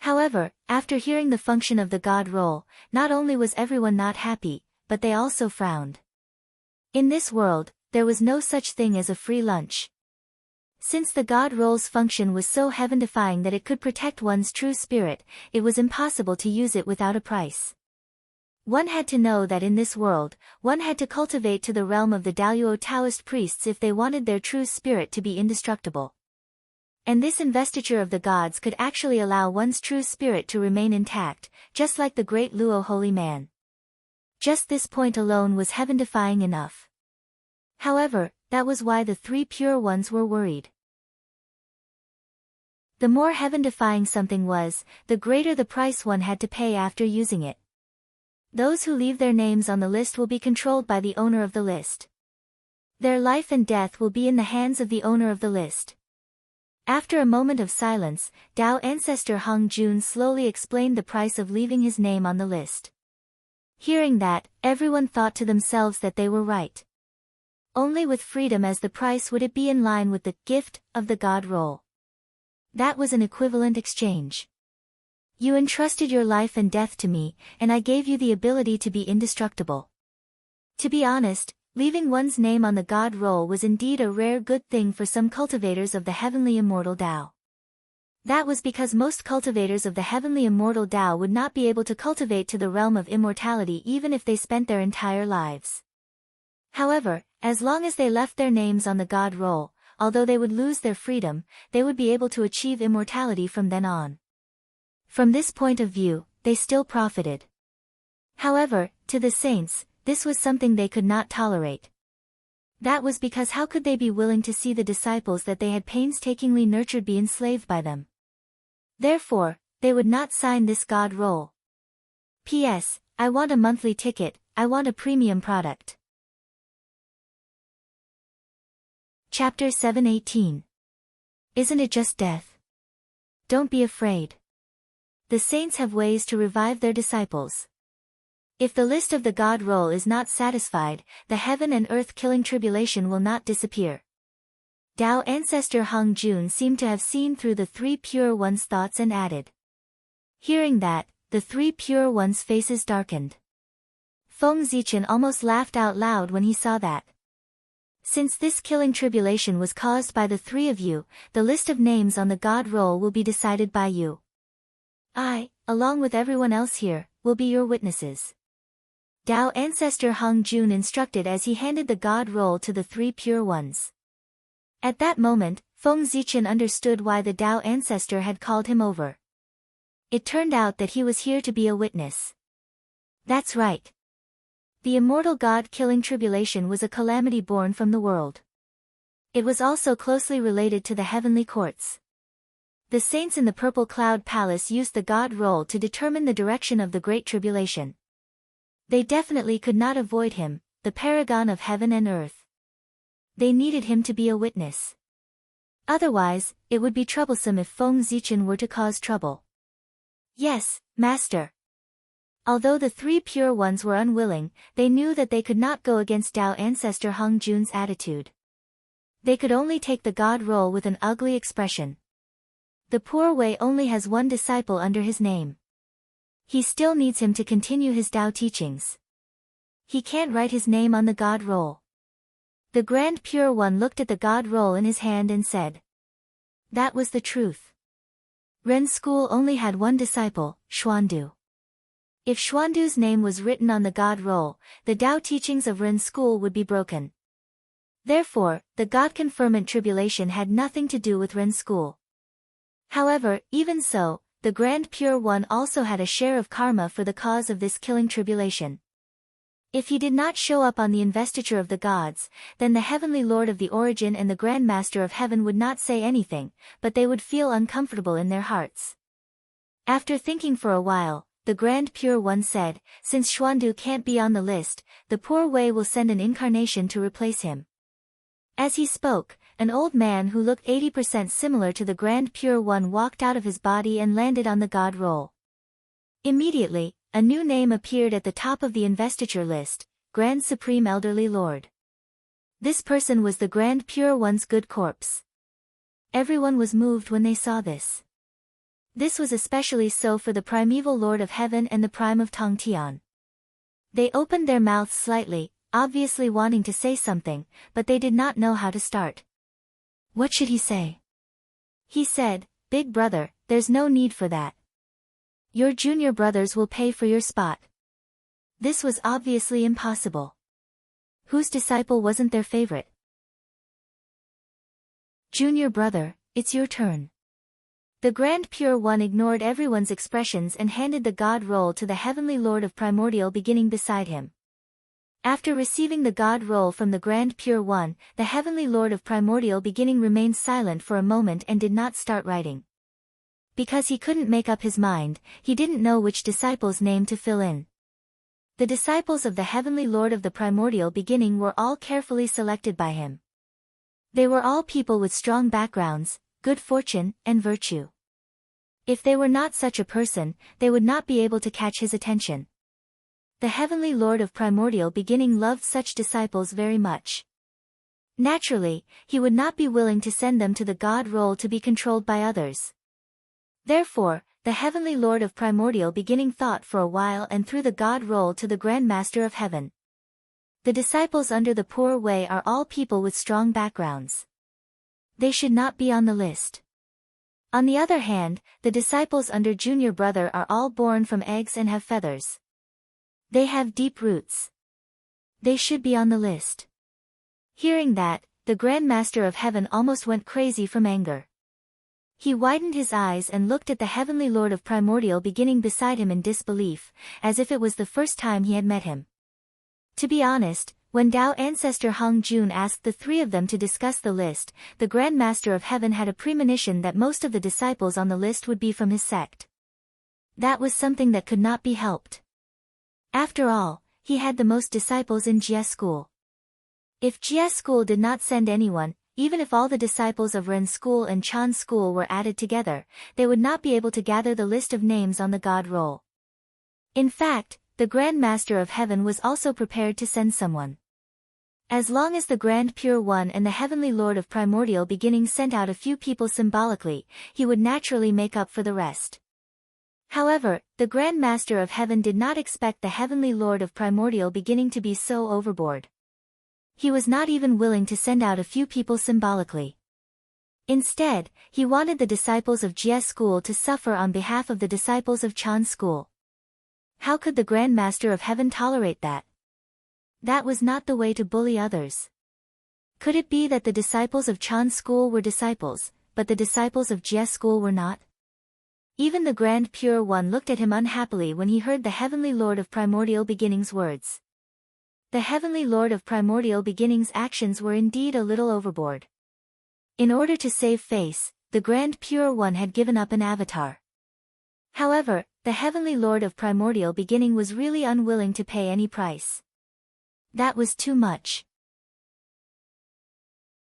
However, after hearing the function of the God Roll, not only was everyone not happy, but they also frowned. In this world, there was no such thing as a free lunch. Since the God Roll's function was so heaven-defying that it could protect one's true spirit, it was impossible to use it without a price. One had to know that in this world, one had to cultivate to the realm of the Daluo Taoist priests if they wanted their true spirit to be indestructible. And this investiture of the gods could actually allow one's true spirit to remain intact, just like the great Luo holy man. Just this point alone was heaven-defying enough. However, that was why the three pure ones were worried. The more heaven-defying something was, the greater the price one had to pay after using it. Those who leave their names on the list will be controlled by the owner of the list. Their life and death will be in the hands of the owner of the list. After a moment of silence, Tao Ancestor Hong Jun slowly explained the price of leaving his name on the list. Hearing that, everyone thought to themselves that they were right. Only with freedom as the price would it be in line with the gift of the God Roll. That was an equivalent exchange. You entrusted your life and death to me, and I gave you the ability to be indestructible. To be honest, leaving one's name on the God Roll was indeed a rare good thing for some cultivators of the heavenly immortal Tao. That was because most cultivators of the heavenly immortal Tao would not be able to cultivate to the realm of immortality even if they spent their entire lives. However, as long as they left their names on the God Roll, although they would lose their freedom, they would be able to achieve immortality from then on. From this point of view, they still profited. However, to the saints, this was something they could not tolerate. That was because how could they be willing to see the disciples that they had painstakingly nurtured be enslaved by them? Therefore, they would not sign this God Roll. P.S. I want a monthly ticket, I want a premium product. Chapter 718. Isn't it just death? Don't be afraid. The saints have ways to revive their disciples. If the list of the God Roll is not satisfied, the heaven and earth killing tribulation will not disappear. Tao Ancestor Hong Jun seemed to have seen through the three pure ones' thoughts and added. Hearing that, the three pure ones' faces darkened. Feng Zichen almost laughed out loud when he saw that. Since this killing tribulation was caused by the three of you, the list of names on the God Roll will be decided by you. I, along with everyone else here, will be your witnesses. Tao Ancestor Hong Jun instructed as he handed the God Roll to the three pure ones. At that moment, Feng Zichen understood why the Tao Ancestor had called him over. It turned out that he was here to be a witness. That's right. The immortal God-killing tribulation was a calamity born from the world. It was also closely related to the heavenly courts. The saints in the Purple Cloud Palace used the God Roll to determine the direction of the Great Tribulation. They definitely could not avoid him, the paragon of heaven and earth. They needed him to be a witness. Otherwise, it would be troublesome if Feng Zichen were to cause trouble. Yes, Master. Although the three pure ones were unwilling, they knew that they could not go against Tao Ancestor Hong Jun's attitude. They could only take the God Roll with an ugly expression. The poor Wei only has one disciple under his name. He still needs him to continue his Tao teachings. He can't write his name on the God Roll. The Grand Pure One looked at the God Roll in his hand and said. That was the truth. Ren's school only had one disciple, Xuandu. If Xuandu's name was written on the God roll, the Tao teachings of Ren's school would be broken. Therefore, the God conferment tribulation had nothing to do with Ren's school. However, even so, the Grand Pure One also had a share of karma for the cause of this killing tribulation. If he did not show up on the investiture of the gods, then the Heavenly Lord of the Origin and the Grand Master of Heaven would not say anything, but they would feel uncomfortable in their hearts. After thinking for a while, the Grand Pure One said, "Since Xuandu can't be on the list, the Poor Way will send an incarnation to replace him." As he spoke, an old man who looked 80% similar to the Grand Pure One walked out of his body and landed on the God roll. Immediately, a new name appeared at the top of the investiture list, Grand Supreme Elderly Lord. This person was the Grand Pure One's good corpse. Everyone was moved when they saw this. This was especially so for the primeval Lord of Heaven and the Prime of Tongtian. They opened their mouths slightly, obviously wanting to say something, but they did not know how to start. What should he say? He said, "Big brother, there's no need for that. Your junior brothers will pay for your spot." This was obviously impossible. Whose disciple wasn't their favorite? "Junior brother, it's your turn." The Grand Pure One ignored everyone's expressions and handed the God roll to the Heavenly Lord of Primordial Beginning beside him. After receiving the God roll from the Grand Pure One, the Heavenly Lord of Primordial Beginning remained silent for a moment and did not start writing. Because he couldn't make up his mind, he didn't know which disciple's name to fill in. The disciples of the Heavenly Lord of the Primordial Beginning were all carefully selected by him. They were all people with strong backgrounds, good fortune, and virtue. If they were not such a person, they would not be able to catch his attention. The Heavenly Lord of Primordial Beginning loved such disciples very much. Naturally, he would not be willing to send them to the God roll to be controlled by others. Therefore, the Heavenly Lord of Primordial Beginning thought for a while and threw the God roll to the Grand Master of Heaven. The disciples under the Poor Way are all people with strong backgrounds. They should not be on the list. On the other hand, the disciples under Junior Brother are all born from eggs and have feathers. They have deep roots. They should be on the list. Hearing that, the Grand Master of Heaven almost went crazy from anger. He widened his eyes and looked at the Heavenly Lord of Primordial Beginning beside him in disbelief, as if it was the first time he had met him. To be honest, when Tao ancestor Hung Jun asked the three of them to discuss the list, the Grand Master of Heaven had a premonition that most of the disciples on the list would be from his sect. That was something that could not be helped. After all, he had the most disciples in Jie's school. If Jie's school did not send anyone, even if all the disciples of Ren's school and Chan's school were added together, they would not be able to gather the list of names on the God roll. In fact, the Grand Master of Heaven was also prepared to send someone. As long as the Grand Pure One and the Heavenly Lord of Primordial Beginning sent out a few people symbolically, he would naturally make up for the rest. However, the Grand Master of Heaven did not expect the Heavenly Lord of Primordial Beginning to be so overboard. He was not even willing to send out a few people symbolically. Instead, he wanted the disciples of Jie's school to suffer on behalf of the disciples of Chan's school. How could the Grand Master of Heaven tolerate that? That was not the way to bully others. Could it be that the disciples of Chan's school were disciples, but the disciples of Jie's school were not? Even the Grand Pure One looked at him unhappily when he heard the Heavenly Lord of Primordial Beginning's words. The Heavenly Lord of Primordial Beginning's actions were indeed a little overboard. In order to save face, the Grand Pure One had given up an avatar. However, the Heavenly Lord of Primordial Beginning was really unwilling to pay any price. That was too much.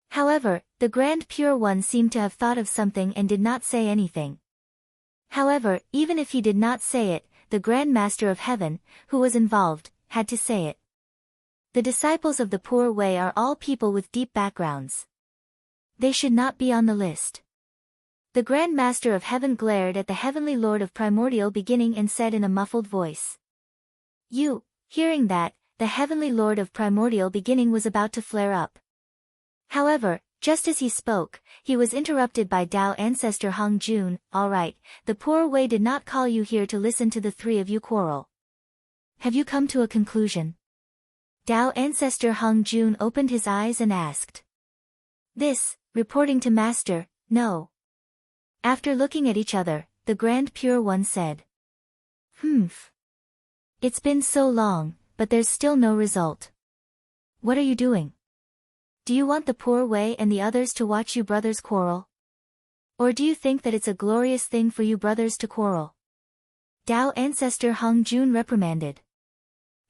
However, the Grand Pure One seemed to have thought of something and did not say anything. However, even if he did not say it, the Grand Master of Heaven, who was involved, had to say it. The disciples of the Poor Way are all people with deep backgrounds. They should not be on the list. The Grand Master of Heaven glared at the Heavenly Lord of Primordial Beginning and said in a muffled voice. "You." Hearing that, the Heavenly Lord of Primordial Beginning was about to flare up. However, Just as he spoke, he was interrupted by Tao ancestor Hung Jun. All right, the poor Wei did not call you here to listen to the three of you quarrel. Have you come to a conclusion? Tao ancestor Hung Jun opened his eyes and asked. This, reporting to master, no. After looking at each other, the Grand Pure One said. It's been so long, but there's still no result. What are you doing? Do you want the poor Wei and the others to watch you brothers quarrel? Or do you think that it's a glorious thing for you brothers to quarrel? Tao ancestor Hung Jun reprimanded.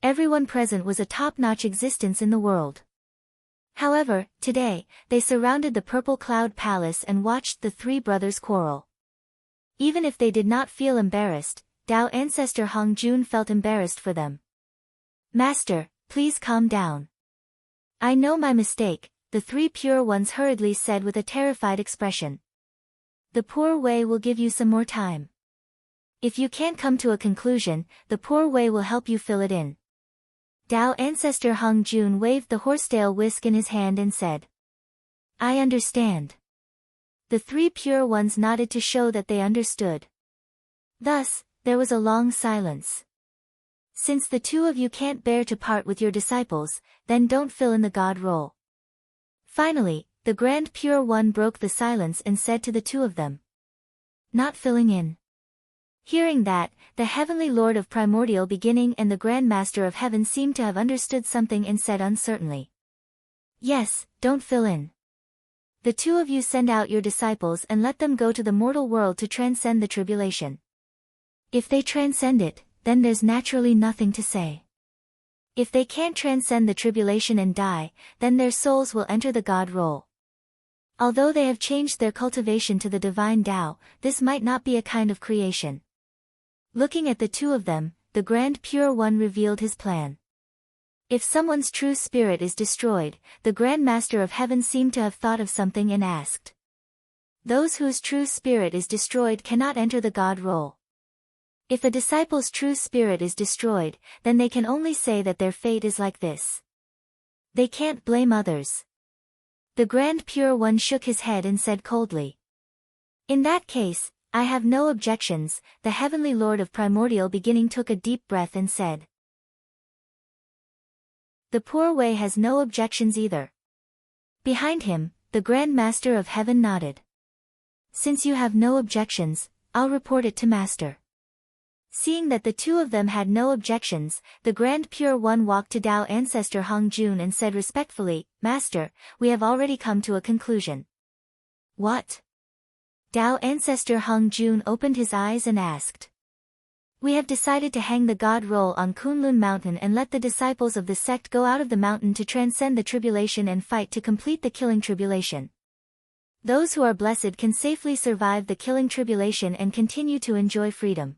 Everyone present was a top-notch existence in the world. However, today, they surrounded the Purple Cloud Palace and watched the three brothers quarrel. Even if they did not feel embarrassed, Tao ancestor Hung Jun felt embarrassed for them. Master, please calm down. I know my mistake, the three pure ones hurriedly said with a terrified expression. The poor Wei will give you some more time. If you can't come to a conclusion, the poor Wei will help you fill it in. Tao ancestor Hung Jun waved the horsetail whisk in his hand and said. I understand. The three pure ones nodded to show that they understood. Thus, there was a long silence. Since the two of you can't bear to part with your disciples, then don't fill in the God role. Finally, the Grand Pure One broke the silence and said to the two of them. Not filling in. Hearing that, the Heavenly Lord of Primordial Beginning and the Grand Master of Heaven seemed to have understood something and said uncertainly. Yes, don't fill in. The two of you send out your disciples and let them go to the mortal world to transcend the tribulation. If they transcend it, then there's naturally nothing to say. If they can't transcend the tribulation and die, then their souls will enter the God role. Although they have changed their cultivation to the divine Tao, this might not be a kind of creation. Looking at the two of them, the Grand Pure One revealed his plan. If someone's true spirit is destroyed, the Grand Master of Heaven seemed to have thought of something and asked. Those whose true spirit is destroyed cannot enter the God role. If a disciple's true spirit is destroyed, then they can only say that their fate is like this. They can't blame others. The Grand Pure One shook his head and said coldly. In that case, I have no objections. The Heavenly Lord of Primordial Beginning took a deep breath and said. The poor Wei has no objections either. Behind him, the Grand Master of Heaven nodded. Since you have no objections, I'll report it to Master. Seeing that the two of them had no objections, the Grand Pure One walked to Tao ancestor Hung Jun and said respectfully, Master, we have already come to a conclusion. What? Tao ancestor Hung Jun opened his eyes and asked. We have decided to hang the God role on Kunlun Mountain and let the disciples of the sect go out of the mountain to transcend the tribulation and fight to complete the killing tribulation. Those who are blessed can safely survive the killing tribulation and continue to enjoy freedom.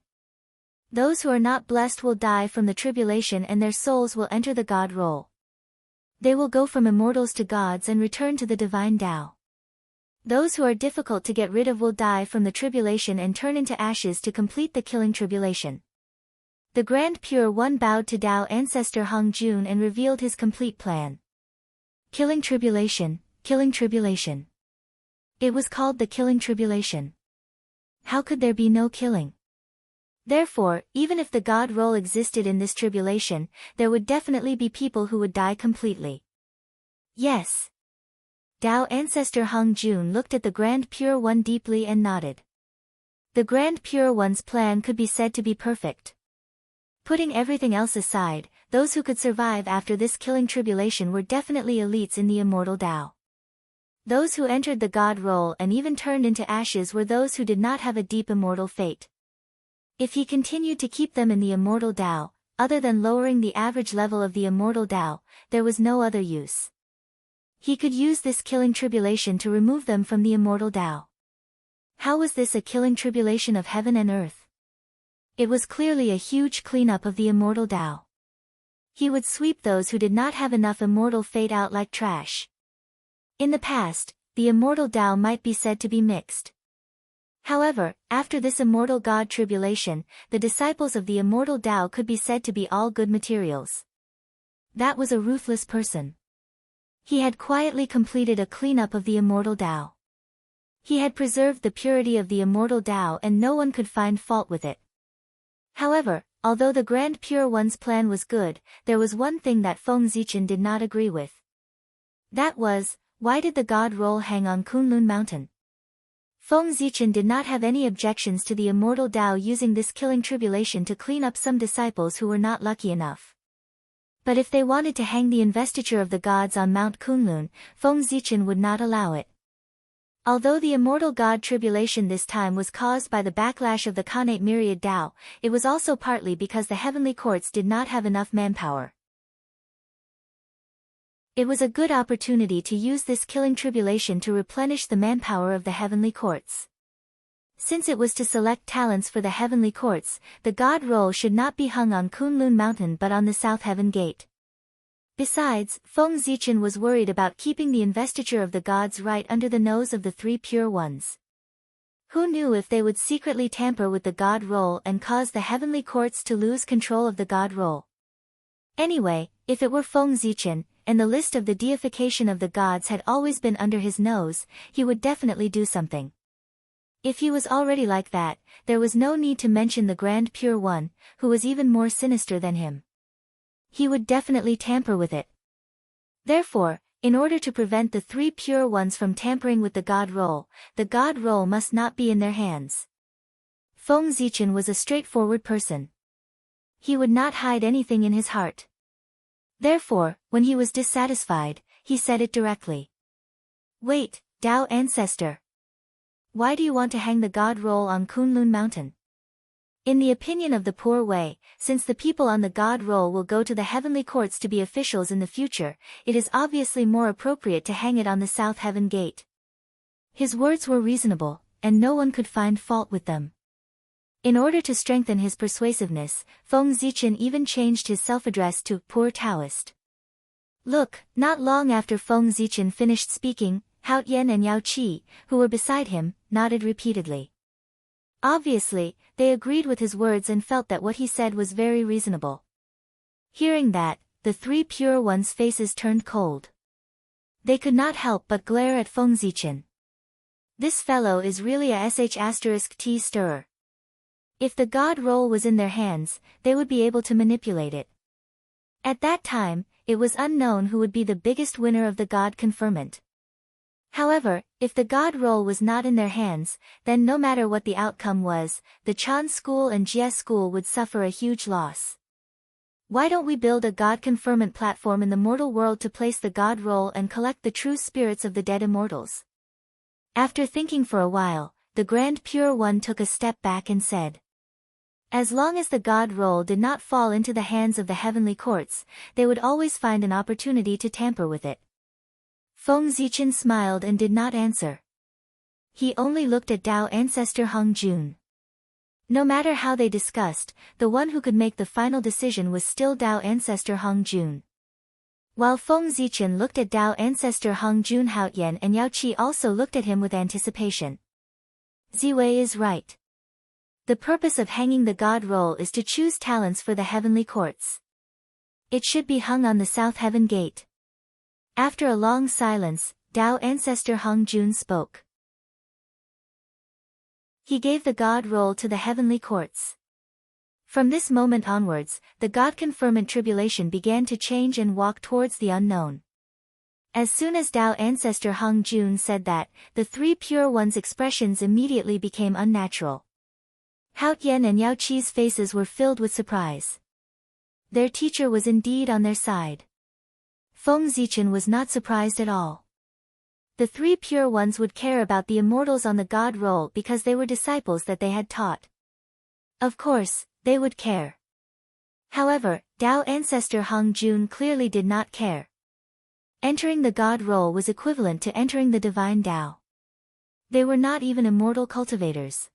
Those who are not blessed will die from the tribulation and their souls will enter the God role. They will go from immortals to gods and return to the divine Tao. Those who are difficult to get rid of will die from the tribulation and turn into ashes to complete the killing tribulation. The Grand Pure One bowed to Tao ancestor Hung Jun and revealed his complete plan. Killing tribulation, killing tribulation. It was called the killing tribulation. How could there be no killing? Therefore, even if the God role existed in this tribulation, there would definitely be people who would die completely. Yes. Tao ancestor Hung Jun looked at the Grand Pure One deeply and nodded. The Grand Pure One's plan could be said to be perfect. Putting everything else aside, those who could survive after this killing tribulation were definitely elites in the immortal Tao. Those who entered the God role and even turned into ashes were those who did not have a deep immortal fate. If he continued to keep them in the immortal Tao, other than lowering the average level of the immortal Tao, there was no other use. He could use this killing tribulation to remove them from the immortal Tao. How was this a killing tribulation of heaven and earth? It was clearly a huge cleanup of the immortal Tao. He would sweep those who did not have enough immortal fate out like trash. In the past, the immortal Tao might be said to be mixed. However, after this immortal God tribulation, the disciples of the immortal Tao could be said to be all good materials. That was a ruthless person. He had quietly completed a cleanup of the immortal Tao. He had preserved the purity of the immortal Tao and no one could find fault with it. However, although the Grand Pure One's plan was good, there was one thing that Feng Zichen did not agree with. That was, why did the God roll hang on Kunlun Mountain? Feng Zichen did not have any objections to the immortal Tao using this killing tribulation to clean up some disciples who were not lucky enough. But if they wanted to hang the investiture of the gods on Mount Kunlun, Feng Zichen would not allow it. Although the immortal god tribulation this time was caused by the backlash of the Khanate myriad Tao, it was also partly because the heavenly courts did not have enough manpower. It was a good opportunity to use this killing tribulation to replenish the manpower of the heavenly courts. Since it was to select talents for the heavenly courts, the god roll should not be hung on Kunlun Mountain but on the South Heaven Gate. Besides, Feng Zichen was worried about keeping the investiture of the gods right under the nose of the three pure ones. Who knew if they would secretly tamper with the god roll and cause the heavenly courts to lose control of the god roll? Anyway, if it were Feng Zichen, and the list of the deification of the gods had always been under his nose, he would definitely do something. If he was already like that, there was no need to mention the Grand Pure One, who was even more sinister than him. He would definitely tamper with it. Therefore, in order to prevent the three pure ones from tampering with the god roll must not be in their hands. Feng Zichen was a straightforward person. He would not hide anything in his heart. Therefore, when he was dissatisfied, he said it directly. Wait, Tao Ancestor. Why do you want to hang the god roll on Kunlun Mountain? In the opinion of the Poor Way, since the people on the god roll will go to the heavenly courts to be officials in the future, it is obviously more appropriate to hang it on the South Heaven Gate. His words were reasonable, and no one could find fault with them. In order to strengthen his persuasiveness, Feng Zichen even changed his self-address to Poor Taoist. Look, not long after Feng Zichen finished speaking, Hao Yan and Yao Qi, who were beside him, nodded repeatedly. Obviously, they agreed with his words and felt that what he said was very reasonable. Hearing that, the three pure ones' faces turned cold. They could not help but glare at Feng Zichen. This fellow is really a sh*t stirrer. If the god roll was in their hands, they would be able to manipulate it. At that time, it was unknown who would be the biggest winner of the god conferment. However, if the god roll was not in their hands, then no matter what the outcome was, the Chan school and Jie school would suffer a huge loss. Why don't we build a god conferment platform in the mortal world to place the god roll and collect the true spirits of the dead immortals? After thinking for a while, the Grand Pure One took a step back and said, as long as the god roll did not fall into the hands of the heavenly courts, they would always find an opportunity to tamper with it. Feng Zichen smiled and did not answer. He only looked at Tao Ancestor Hong Jun. No matter how they discussed, the one who could make the final decision was still Tao Ancestor Hong Jun. While Feng Zichen looked at Tao Ancestor Hong Jun, Hao Yan and Yao Qi also looked at him with anticipation. Ziwei is right. The purpose of hanging the god roll is to choose talents for the heavenly courts. It should be hung on the South Heaven Gate. After a long silence, Tao Ancestor Hong Jun spoke. He gave the god roll to the heavenly courts. From this moment onwards, the god conferment tribulation began to change and walk towards the unknown. As soon as Tao Ancestor Hong Jun said that, the three pure ones' expressions immediately became unnatural. Hao Yan and Yao Qi's faces were filled with surprise. Their teacher was indeed on their side. Feng Zichen was not surprised at all. The three pure ones would care about the immortals on the god roll because they were disciples that they had taught. Of course, they would care. However, Tao Ancestor Hong Jun clearly did not care. Entering the god roll was equivalent to entering the divine Tao. They were not even immortal cultivators.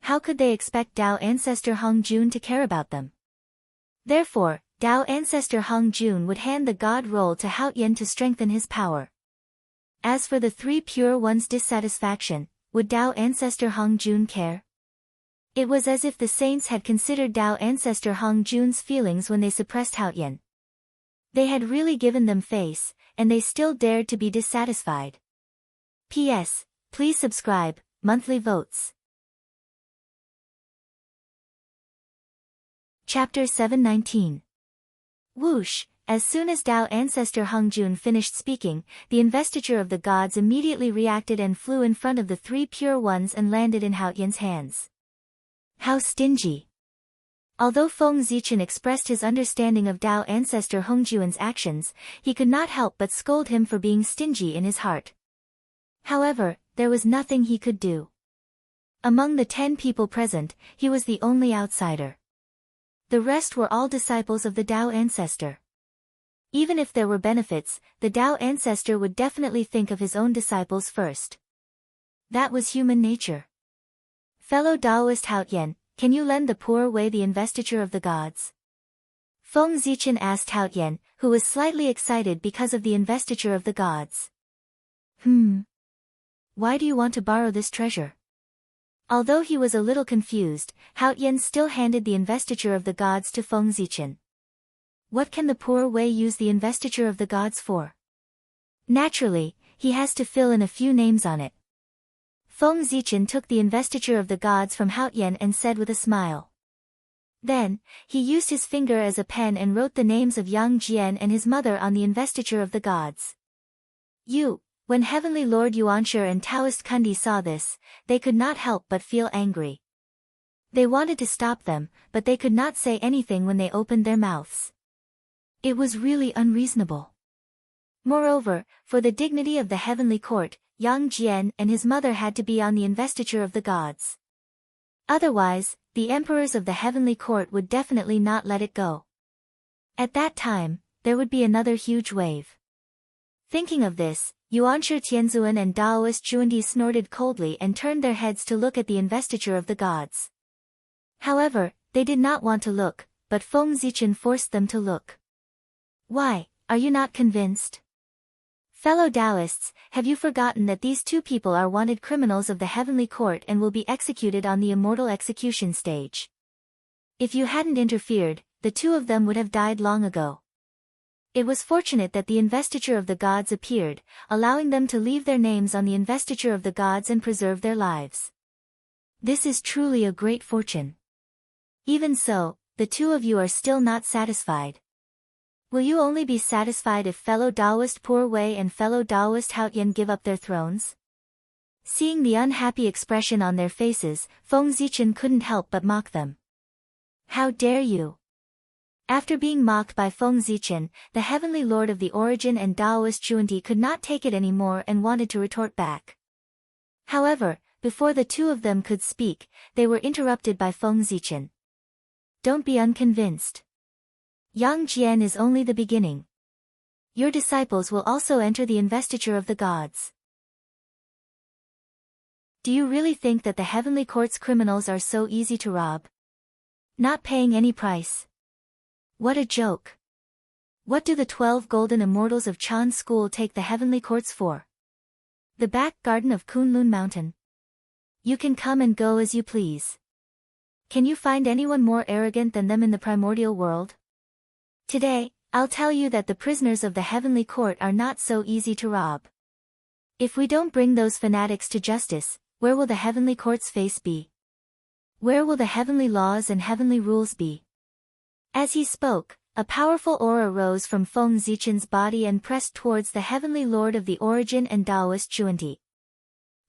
How could they expect Tao Ancestor Hong Jun to care about them? Therefore, Tao Ancestor Hong Jun would hand the god roll to Hao Yan to strengthen his power. As for the three pure ones' dissatisfaction, would Tao Ancestor Hong Jun care? It was as if the saints had considered Tao Ancestor Hong Jun's feelings when they suppressed Hao Yan. They had really given them face, and they still dared to be dissatisfied. P.S. Please subscribe, monthly votes. Chapter 719. Whoosh! As soon as Tao ancestor Hengjun finished speaking, the investiture of the gods immediately reacted and flew in front of the three pure ones and landed in Haotian's hands. How stingy! Although Feng Zichen expressed his understanding of Tao ancestor Hongjuan's actions, he could not help but scold him for being stingy in his heart. However, there was nothing he could do. Among the 10 people present, he was the only outsider. The rest were all disciples of the Tao ancestor. Even if there were benefits, the Tao ancestor would definitely think of his own disciples first. That was human nature. Fellow Taoist Haotian, can you lend the poor Wei the investiture of the gods? Feng Zichen asked Haotian, who was slightly excited because of the investiture of the gods. Why do you want to borrow this treasure? Although he was a little confused, Haotian still handed the investiture of the gods to Feng Zichen. What can the poor Wei use the investiture of the gods for? Naturally, he has to fill in a few names on it. Feng Zichen took the investiture of the gods from Haotian and said with a smile. Then, he used his finger as a pen and wrote the names of Yang Jian and his mother on the investiture of the gods. When Heavenly Lord Yuanshi and Taoist Kundi saw this, they could not help but feel angry. They wanted to stop them, but they could not say anything when they opened their mouths. It was really unreasonable. Moreover, for the dignity of the heavenly court, Yang Jian and his mother had to be on the investiture of the gods. Otherwise, the emperors of the heavenly court would definitely not let it go. At that time, there would be another huge wave. Thinking of this, Yuanshi Tianzuan and Daoist Juandi snorted coldly and turned their heads to look at the investiture of the gods. However, they did not want to look, but Feng Zichen forced them to look. Why, are you not convinced? Fellow Taoists, have you forgotten that these two people are wanted criminals of the heavenly court and will be executed on the immortal execution stage? If you hadn't interfered, the two of them would have died long ago. It was fortunate that the investiture of the gods appeared, allowing them to leave their names on the investiture of the gods and preserve their lives. This is truly a great fortune. Even so, the two of you are still not satisfied. Will you only be satisfied if fellow Taoist Poor Wei and fellow Taoist Haotian give up their thrones? Seeing the unhappy expression on their faces, Feng Zichen couldn't help but mock them. How dare you! After being mocked by Feng Zichen, the heavenly lord of the origin and Taoist Juandi could not take it anymore and wanted to retort back. However, before the two of them could speak, they were interrupted by Feng Zichen. Don't be unconvinced. Yang Jian is only the beginning. Your disciples will also enter the investiture of the gods. Do you really think that the heavenly court's criminals are so easy to rob? Not paying any price. What a joke. What do the 12 golden immortals of Chan School take the heavenly courts for? The back garden of Kunlun Mountain. You can come and go as you please. Can you find anyone more arrogant than them in the primordial world? Today, I'll tell you that the prisoners of the heavenly court are not so easy to rob. If we don't bring those fanatics to justice, where will the heavenly court's face be? Where will the heavenly laws and heavenly rules be? As he spoke, a powerful aura rose from Feng Zichen's body and pressed towards the heavenly lord of the origin and Taoist Juandi.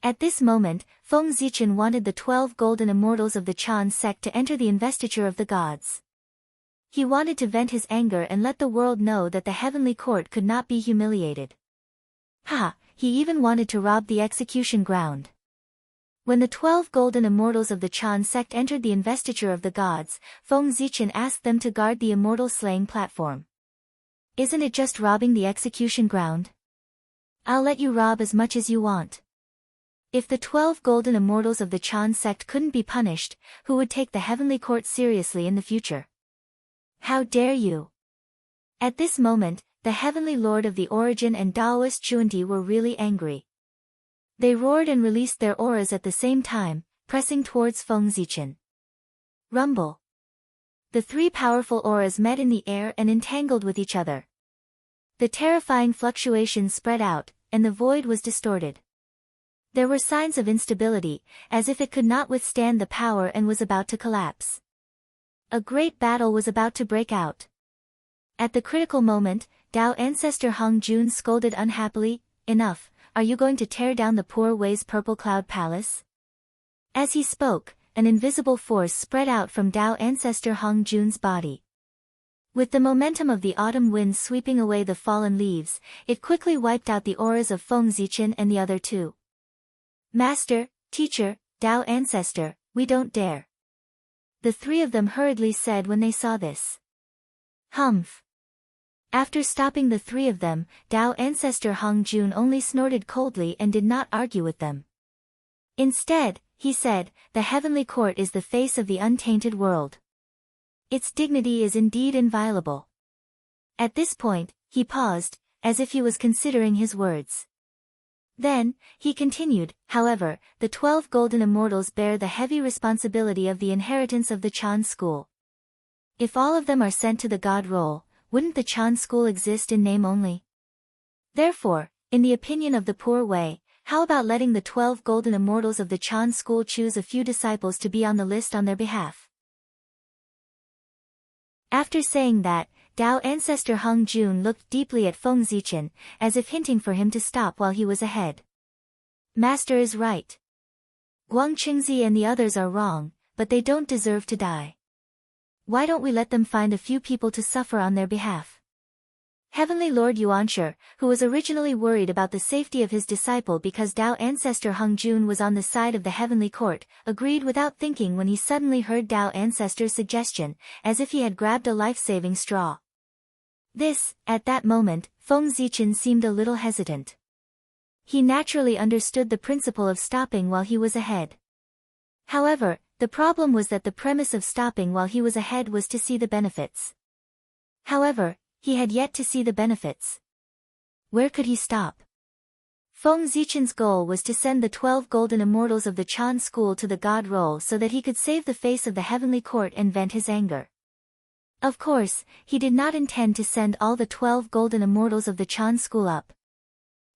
At this moment, Feng Zichen wanted the 12 golden immortals of the Chan sect to enter the investiture of the gods. He wanted to vent his anger and let the world know that the heavenly court could not be humiliated. He even wanted to rob the execution ground. When the 12 golden immortals of the Chan sect entered the investiture of the gods, Feng Zichen asked them to guard the immortal slaying platform. Isn't it just robbing the execution ground? I'll let you rob as much as you want. If the 12 golden immortals of the Chan sect couldn't be punished, who would take the heavenly court seriously in the future? How dare you! At this moment, the heavenly lord of the origin and Taoist Juandi were really angry. They roared and released their auras at the same time, pressing towards Feng Zichen. Rumble! The three powerful auras met in the air and entangled with each other. The terrifying fluctuations spread out, and the void was distorted. There were signs of instability, as if it could not withstand the power and was about to collapse. A great battle was about to break out. At the critical moment, Tao ancestor Hong Jun scolded unhappily, "Enough, are you going to tear down the poor Wei's purple cloud palace?" As he spoke, an invisible force spread out from Tao ancestor Hong Jun's body. With the momentum of the autumn wind sweeping away the fallen leaves, it quickly wiped out the auras of Feng Zichen and the other two. "Master, teacher, Tao ancestor, we don't dare," the three of them hurriedly said when they saw this. "Humph." After stopping the three of them, Tao ancestor Hong Jun only snorted coldly and did not argue with them. Instead, he said, "The heavenly court is the face of the untainted world. Its dignity is indeed inviolable." At this point, he paused, as if he was considering his words. Then, he continued, "However, the 12 golden immortals bear the heavy responsibility of the inheritance of the Chan school. If all of them are sent to the god role, wouldn't the Chan school exist in name only? Therefore, in the opinion of the poor Wei, how about letting the 12 golden immortals of the Chan school choose a few disciples to be on the list on their behalf?" After saying that, Tao ancestor Hong Jun looked deeply at Feng Zichen, as if hinting for him to stop while he was ahead. "Master is right. Guang Qingzi and the others are wrong, but they don't deserve to die. Why don't we let them find a few people to suffer on their behalf?" Heavenly Lord Yuanshe, who was originally worried about the safety of his disciple because Tao ancestor Hong Jun was on the side of the heavenly court, agreed without thinking when he suddenly heard Tao ancestor's suggestion, as if he had grabbed a life-saving straw. At that moment, Feng Zichen seemed a little hesitant. He naturally understood the principle of stopping while he was ahead. However, the problem was that the premise of stopping while he was ahead was to see the benefits. However, he had yet to see the benefits. Where could he stop? Feng Zichen's goal was to send the 12 golden immortals of the Chan school to the god role so that he could save the face of the heavenly court and vent his anger. Of course, he did not intend to send all the 12 golden immortals of the Chan school up.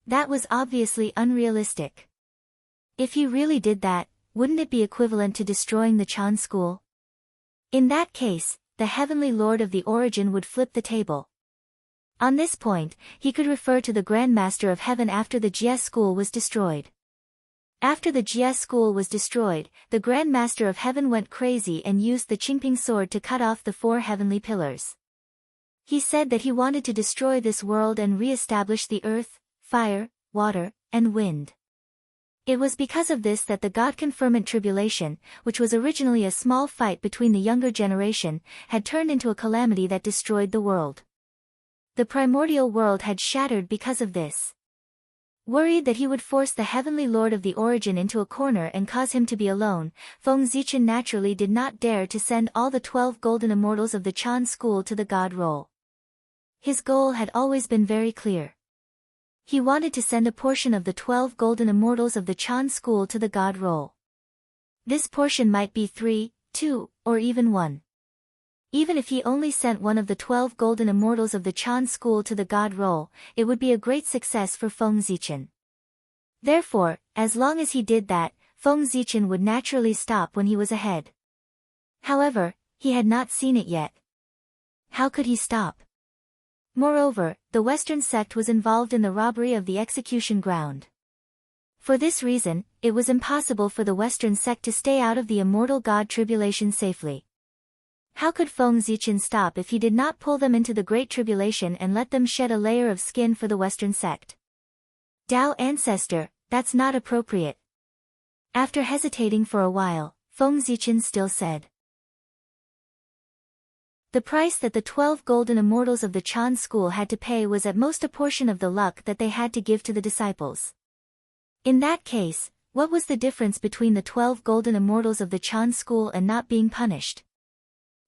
That was obviously unrealistic. If he really did that, wouldn't it be equivalent to destroying the Chan school? In that case, the heavenly lord of the origin would flip the table. On this point, he could refer to the Grand Master of Heaven after the Jie school was destroyed. After the Jie school was destroyed, the Grand Master of Heaven went crazy and used the Qingping sword to cut off the 4 heavenly pillars. He said that he wanted to destroy this world and re-establish the earth, fire, water, and wind. It was because of this that the God-confirmant tribulation, which was originally a small fight between the younger generation, had turned into a calamity that destroyed the world. The primordial world had shattered because of this. Worried that he would force the heavenly lord of the origin into a corner and cause him to be alone, Feng Zichen naturally did not dare to send all the 12 golden immortals of the Chan school to the god role. His goal had always been very clear. He wanted to send a portion of the 12 golden immortals of the Chan school to the god role. This portion might be 3, 2, or even 1. Even if he only sent one of the 12 golden immortals of the Chan school to the god role, it would be a great success for Feng Zichen. Therefore, as long as he did that, Feng Zichen would naturally stop when he was ahead. However, he had not seen it yet. How could he stop? Moreover, the Western sect was involved in the robbery of the execution ground. For this reason, it was impossible for the Western sect to stay out of the immortal god tribulation safely. How could Feng Zichen stop if he did not pull them into the Great Tribulation and let them shed a layer of skin for the Western sect? Tao ancestor, that's not appropriate. After hesitating for a while, Feng Zichen still said. The price that the 12 golden immortals of the Chan school had to pay was at most a portion of the luck that they had to give to the disciples. In that case, what was the difference between the 12 golden immortals of the Chan school and not being punished?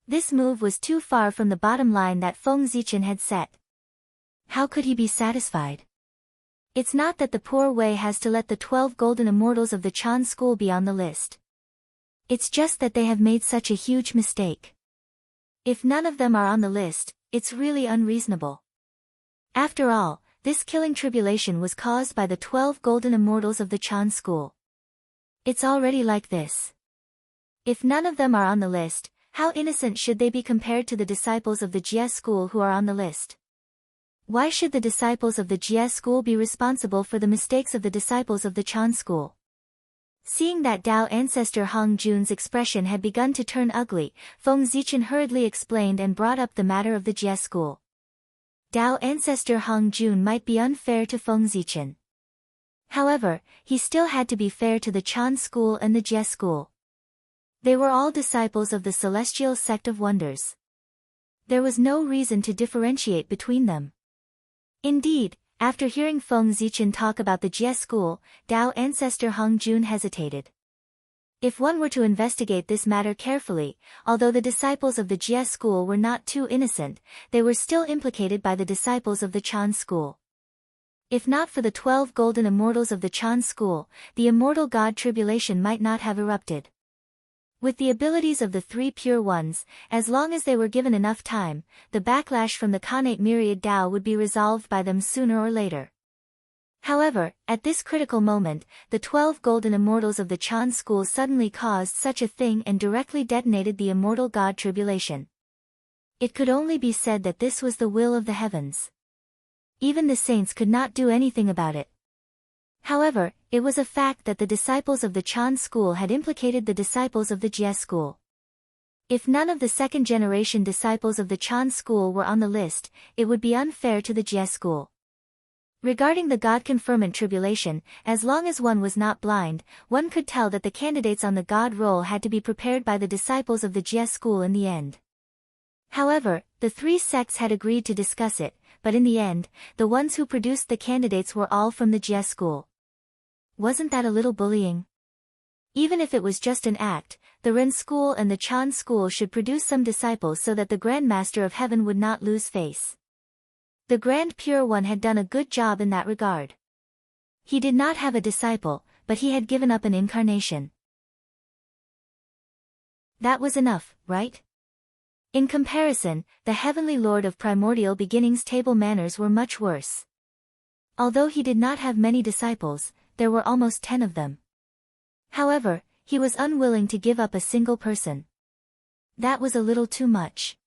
This move was too far from the bottom line that Feng Zichen had set. How could he be satisfied? It's not that the poor Wei has to let the 12 golden immortals of the Chan school be on the list. It's just that they have made such a huge mistake. If none of them are on the list, it's really unreasonable. After all, this killing tribulation was caused by the 12 golden immortals of the Chan school. It's already like this. If none of them are on the list, how innocent should they be compared to the disciples of the Jie school who are on the list? Why should the disciples of the Jie school be responsible for the mistakes of the disciples of the Chan school? Seeing that Dao ancestor Hong Jun's expression had begun to turn ugly, Feng Zichen hurriedly explained and brought up the matter of the Jie school. Dao ancestor Hong Jun might be unfair to Feng Zichen. However, he still had to be fair to the Chan school and the Jie school. They were all disciples of the celestial sect of wonders. There was no reason to differentiate between them. Indeed, after hearing Feng Zichen talk about the Jie school, Dao ancestor Hong Jun hesitated. If one were to investigate this matter carefully, although the disciples of the Jie school were not too innocent, they were still implicated by the disciples of the Chan school. If not for the 12 golden immortals of the Chan school, the immortal god tribulation might not have erupted. With the abilities of the three pure ones, as long as they were given enough time, the backlash from the Khanate myriad Dao would be resolved by them sooner or later. However, at this critical moment, the 12 golden immortals of the Chan school suddenly caused such a thing and directly detonated the immortal god tribulation. It could only be said that this was the will of the heavens. Even the saints could not do anything about it. However, it was a fact that the disciples of the Chan school had implicated the disciples of the Jie school. If none of the second-generation disciples of the Chan school were on the list, it would be unfair to the Jie school. Regarding the God conferment tribulation, as long as one was not blind, one could tell that the candidates on the God roll had to be prepared by the disciples of the Jie school in the end. However, the three sects had agreed to discuss it, but in the end, the ones who produced the candidates were all from the Jie school. Wasn't that a little bullying? Even if it was just an act, the Ren school and the Chan school should produce some disciples so that the Grand Master of Heaven would not lose face. The Grand Pure One had done a good job in that regard. He did not have a disciple, but he had given up an incarnation. That was enough, right? In comparison, the Heavenly Lord of Primordial Beginnings' table manners were much worse. Although he did not have many disciples, there were almost 10 of them. However, he was unwilling to give up a single person. That was a little too much.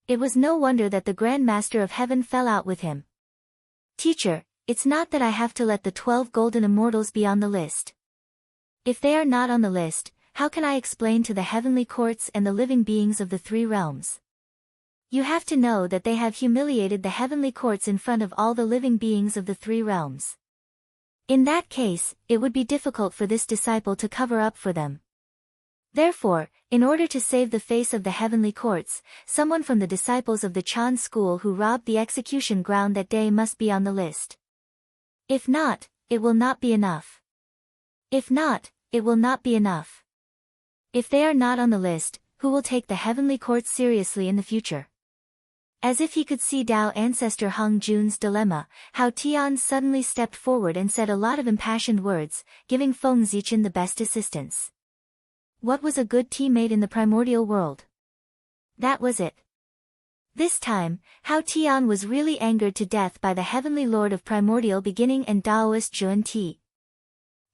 It was no wonder that the Grand Master of Heaven fell out with him. Teacher, it's not that I have to let the 12 golden immortals be on the list. If they are not on the list, how can I explain to the heavenly courts and the living beings of the three realms? You have to know that they have humiliated the heavenly courts in front of all the living beings of the three realms. In that case, it would be difficult for this disciple to cover up for them. Therefore, in order to save the face of the heavenly courts, someone from the disciples of the Chan school who robbed the execution ground that day must be on the list. If not, it will not be enough. If not, it will not be enough. If they are not on the list, who will take the heavenly courts seriously in the future? As if he could see Dao ancestor Hong Jun's dilemma, Hao Tian suddenly stepped forward and said a lot of impassioned words, giving Feng Zichen the best assistance. What was a good teammate in the primordial world? That was it. This time, Hao Tian was really angered to death by the Heavenly Lord of Primordial Beginning and Daoist Zhuan Ti.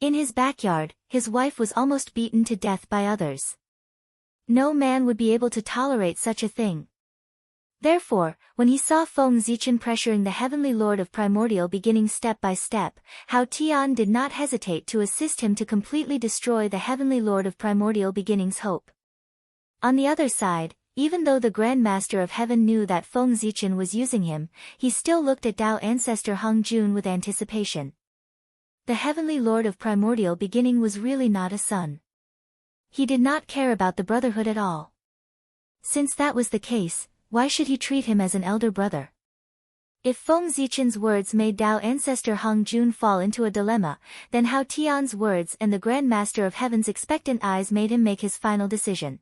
In his backyard, his wife was almost beaten to death by others. No man would be able to tolerate such a thing. Therefore, when he saw Feng Zichen pressuring the Heavenly Lord of Primordial Beginning step by step, Hao Tian did not hesitate to assist him to completely destroy the Heavenly Lord of Primordial Beginning's hope. On the other side, even though the Grand Master of Heaven knew that Feng Zichen was using him, he still looked at Dao ancestor Hong Jun with anticipation. The Heavenly Lord of Primordial Beginning was really not a son. He did not care about the brotherhood at all. Since that was the case, why should he treat him as an elder brother? If Feng Zichen's words made Dao ancestor Hong Jun fall into a dilemma, then Hao Tian's words and the Grand Master of Heaven's expectant eyes made him make his final decision.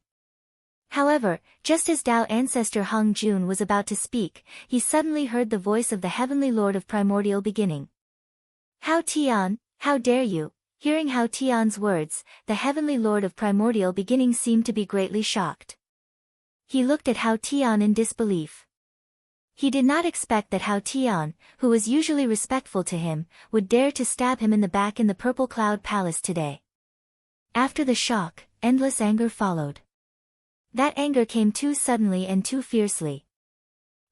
However, just as Dao ancestor Hong Jun was about to speak, he suddenly heard the voice of the Heavenly Lord of Primordial Beginning. Hao Tian, how dare you? Hearing Hao Tian's words, the Heavenly Lord of Primordial Beginning seemed to be greatly shocked. He looked at Hao Tian in disbelief. He did not expect that Hao Tian, who was usually respectful to him, would dare to stab him in the back in the Purple Cloud Palace today. After the shock, endless anger followed. That anger came too suddenly and too fiercely.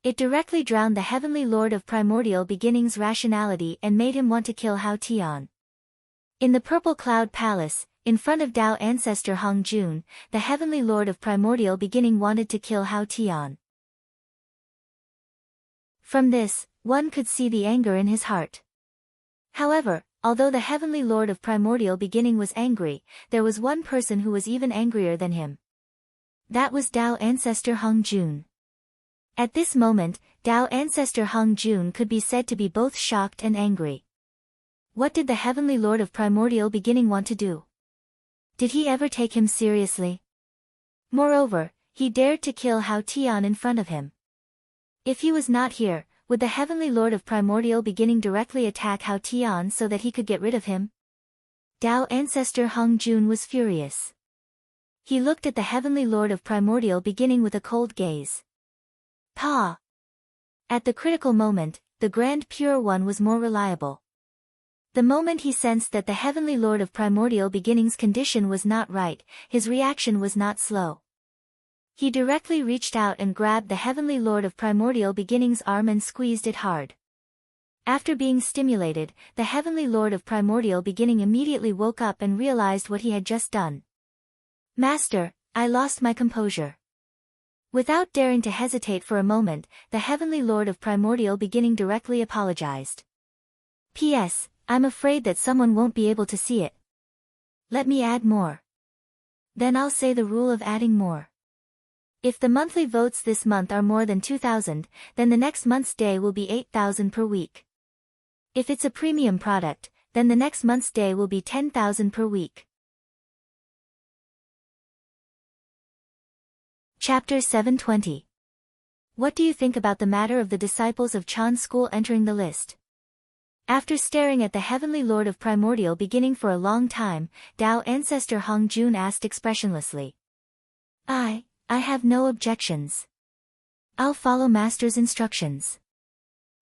It directly drowned the Heavenly Lord of Primordial Beginning's rationality and made him want to kill Hao Tian. In the Purple Cloud Palace, in front of Tao ancestor Hong Jun, the Heavenly Lord of Primordial Beginning wanted to kill Hao Tian. From this, one could see the anger in his heart. However, although the Heavenly Lord of Primordial Beginning was angry, there was one person who was even angrier than him. That was Tao ancestor Hong Jun. At this moment, Tao ancestor Hong Jun could be said to be both shocked and angry. What did the Heavenly Lord of Primordial Beginning want to do? Did he ever take him seriously? Moreover, he dared to kill Hao Tian in front of him. If he was not here, would the Heavenly Lord of Primordial Beginning directly attack Hao Tian so that he could get rid of him? Tao ancestor Hong Jun was furious. He looked at the Heavenly Lord of Primordial Beginning with a cold gaze. Pa! At the critical moment, the Grand Pure One was more reliable. The moment he sensed that the Heavenly Lord of Primordial Beginning's condition was not right, his reaction was not slow. He directly reached out and grabbed the Heavenly Lord of Primordial Beginning's arm and squeezed it hard. After being stimulated, the Heavenly Lord of Primordial Beginning immediately woke up and realized what he had just done. Master, I lost my composure. Without daring to hesitate for a moment, the Heavenly Lord of Primordial Beginning directly apologized. P.S. I'm afraid that someone won't be able to see it. Let me add more. Then I'll say the rule of adding more. If the monthly votes this month are more than 2,000, then the next month's day will be 8,000 per week. If it's a premium product, then the next month's day will be 10,000 per week. Chapter 720. What do you think about the matter of the disciples of Chan's school entering the list? After staring at the Heavenly Lord of Primordial Beginning for a long time, Tao ancestor Hong Jun asked expressionlessly. I have no objections. I'll follow Master's instructions.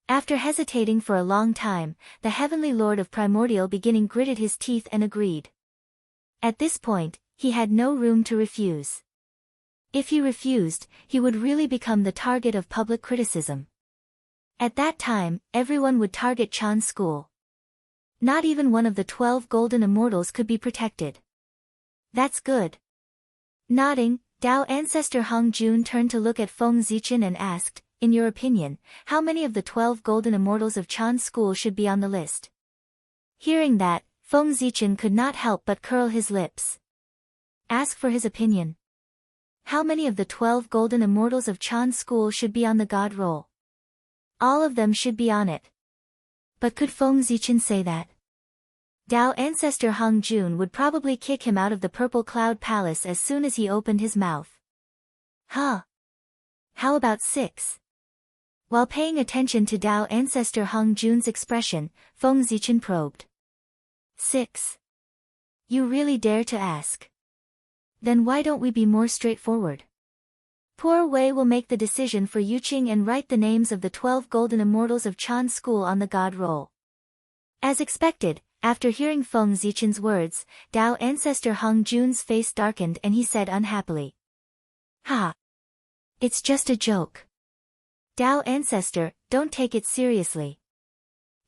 After hesitating for a long time, the Heavenly Lord of Primordial Beginning gritted his teeth and agreed. At this point, he had no room to refuse. If he refused, he would really become the target of public criticism. At that time, everyone would target Chan's school. Not even one of the 12 golden immortals could be protected. That's good. Nodding, Tao ancestor Hong Jun turned to look at Feng Zichen and asked, in your opinion, how many of the 12 golden immortals of Chan's school should be on the list? Hearing that, Feng Zichen could not help but curl his lips. Ask for his opinion. How many of the 12 golden immortals of Chan's school should be on the god roll? All of them should be on it. But could Feng Zichen say that? Tao ancestor Hong Jun would probably kick him out of the Purple Cloud Palace as soon as he opened his mouth. Huh? How about 6? While paying attention to Tao ancestor Hong Jun's expression, Feng Zichen probed. 6? You really dare to ask? Then why don't we be more straightforward? Poor Wei will make the decision for Yuqing and write the names of the 12 golden immortals of Chan's school on the god roll. As expected, after hearing Feng Zichen's words, Tao ancestor Hong Jun's face darkened and he said unhappily. Ha! It's just a joke. Tao ancestor, don't take it seriously.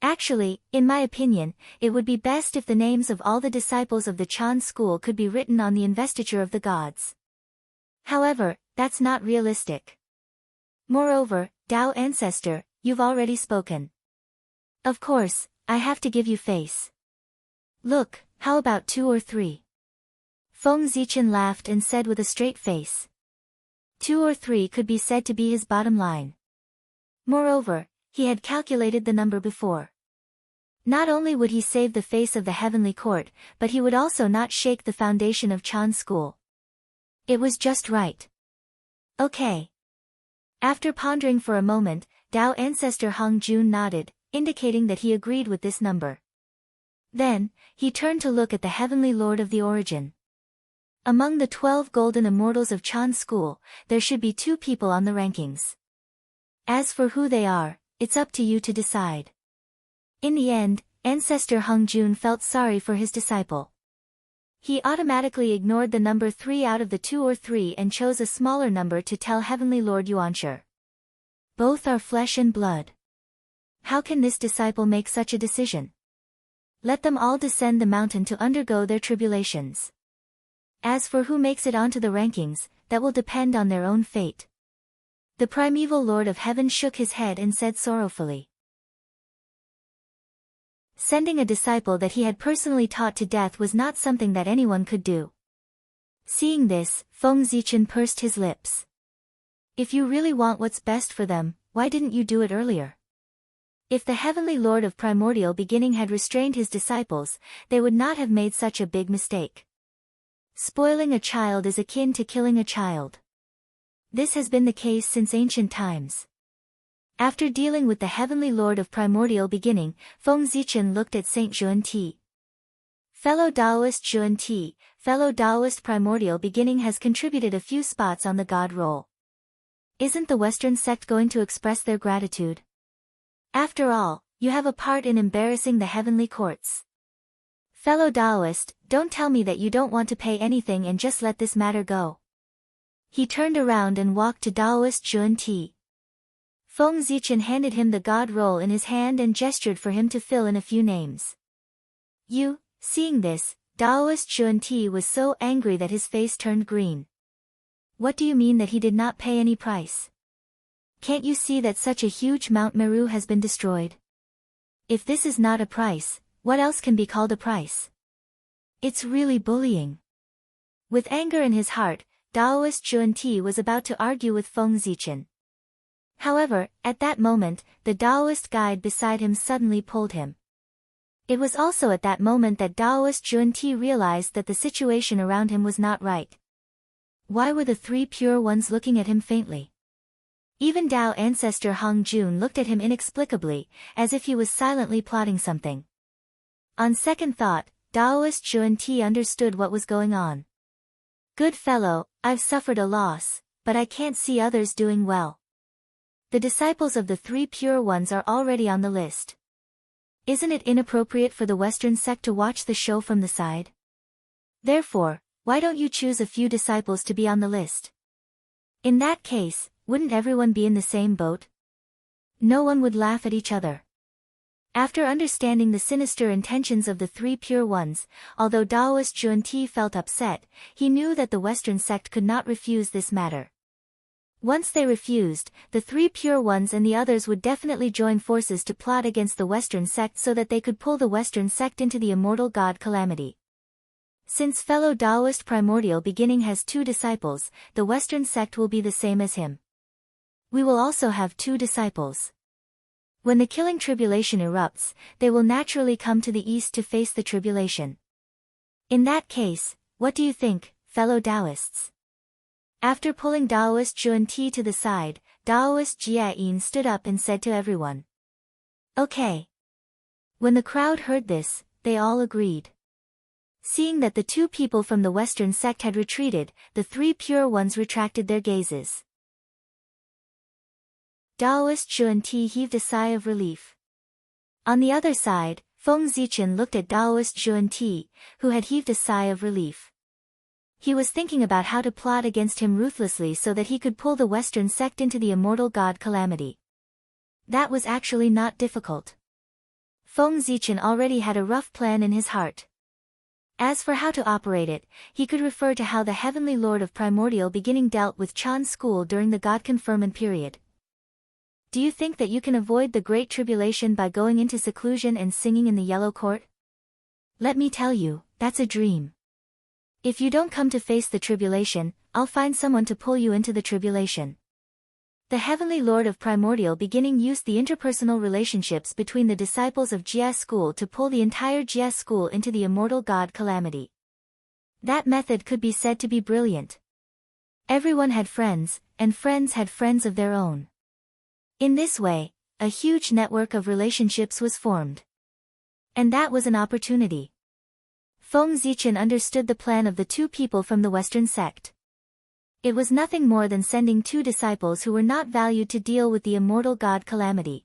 Actually, in my opinion, it would be best if the names of all the disciples of the Chan school could be written on the investiture of the gods. However, that's not realistic. Moreover, Tao ancestor, you've already spoken. Of course, I have to give you face. Look, how about 2 or 3? Feng Zichen laughed and said with a straight face. 2 or 3 could be said to be his bottom line. Moreover, he had calculated the number before. Not only would he save the face of the heavenly court, but he would also not shake the foundation of Chan school. It was just right. Okay. After pondering for a moment, Tao ancestor Hong Jun nodded, indicating that he agreed with this number. Then, he turned to look at the Heavenly Lord of the Origin. Among the 12 golden immortals of Chan school, there should be 2 people on the rankings. As for who they are, it's up to you to decide. In the end, Ancestor Hung Jun felt sorry for his disciple. He automatically ignored the number 3 out of the 2 or 3 and chose a smaller number to tell Heavenly Lord Yuanshi. Both are flesh and blood. How can this disciple make such a decision? Let them all descend the mountain to undergo their tribulations. As for who makes it onto the rankings, that will depend on their own fate. The primeval Lord of Heaven shook his head and said sorrowfully. Sending a disciple that he had personally taught to death was not something that anyone could do. Seeing this, Feng Zichen pursed his lips. If you really want what's best for them, why didn't you do it earlier? If the Heavenly Lord of Primordial Beginning had restrained his disciples, they would not have made such a big mistake. Spoiling a child is akin to killing a child. This has been the case since ancient times. After dealing with the Heavenly Lord of Primordial Beginning, Feng Zichen looked at Saint Zhuan Ti. Fellow Taoist Zhuan Ti, fellow Taoist Primordial Beginning has contributed a few spots on the God roll. Isn't the Western sect going to express their gratitude? After all, you have a part in embarrassing the heavenly courts. Fellow Taoist, don't tell me that you don't want to pay anything and just let this matter go. He turned around and walked to Taoist Zhuan Ti. Feng Zichen handed him the God roll in his hand and gestured for him to fill in a few names. Seeing this, Taoist Zhuan Ti was so angry that his face turned green. What do you mean that he did not pay any price? Can't you see that such a huge Mount Meru has been destroyed? If this is not a price, what else can be called a price? It's really bullying. With anger in his heart, Taoist Zhuan Ti was about to argue with Feng Zichen. However, at that moment, the Taoist guide beside him suddenly pulled him. It was also at that moment that Taoist Zhuan Ti realized that the situation around him was not right. Why were the 3 pure ones looking at him faintly? Even Tao Ancestor Hung Jun looked at him inexplicably, as if he was silently plotting something. On second thought, Taoist Zhuan Ti understood what was going on. Good fellow, I've suffered a loss, but I can't see others doing well. The disciples of the 3 pure ones are already on the list. Isn't it inappropriate for the Western sect to watch the show from the side? Therefore, why don't you choose a few disciples to be on the list? In that case, wouldn't everyone be in the same boat? No one would laugh at each other. After understanding the sinister intentions of the 3 pure ones, although Taoist Zhuan Ti felt upset, he knew that the Western sect could not refuse this matter. Once they refused, the 3 pure ones and the others would definitely join forces to plot against the Western sect so that they could pull the Western sect into the immortal god calamity. Since fellow Taoist Primordial Beginning has 2 disciples, the Western sect will be the same as him. We will also have 2 disciples. When the killing tribulation erupts, they will naturally come to the east to face the tribulation. In that case, what do you think, fellow Taoists? After pulling Taoist Zhuan Ti to the side, Taoist Jia Yin stood up and said to everyone. Okay. When the crowd heard this, they all agreed. Seeing that the 2 people from the Western sect had retreated, the 3 pure ones retracted their gazes. Taoist Zhuan Ti heaved a sigh of relief. On the other side, Feng Zichen looked at Taoist Zhuan Ti, who had heaved a sigh of relief. He was thinking about how to plot against him ruthlessly so that he could pull the Western sect into the immortal god calamity. That was actually not difficult. Feng Zichen already had a rough plan in his heart. As for how to operate it, he could refer to how the Heavenly Lord of Primordial Beginning dealt with Chan's school during the God Conferment period. Do you think that you can avoid the Great Tribulation by going into seclusion and singing in the Yellow Court? Let me tell you, that's a dream. If you don't come to face the tribulation, I'll find someone to pull you into the tribulation. The Heavenly Lord of Primordial Beginning used the interpersonal relationships between the disciples of Jia school to pull the entire Jia school into the immortal god calamity. That method could be said to be brilliant. Everyone had friends, and friends had friends of their own. In this way, a huge network of relationships was formed. And that was an opportunity. Feng Zichen understood the plan of the 2 people from the Western sect. It was nothing more than sending 2 disciples who were not valued to deal with the immortal god Calamity.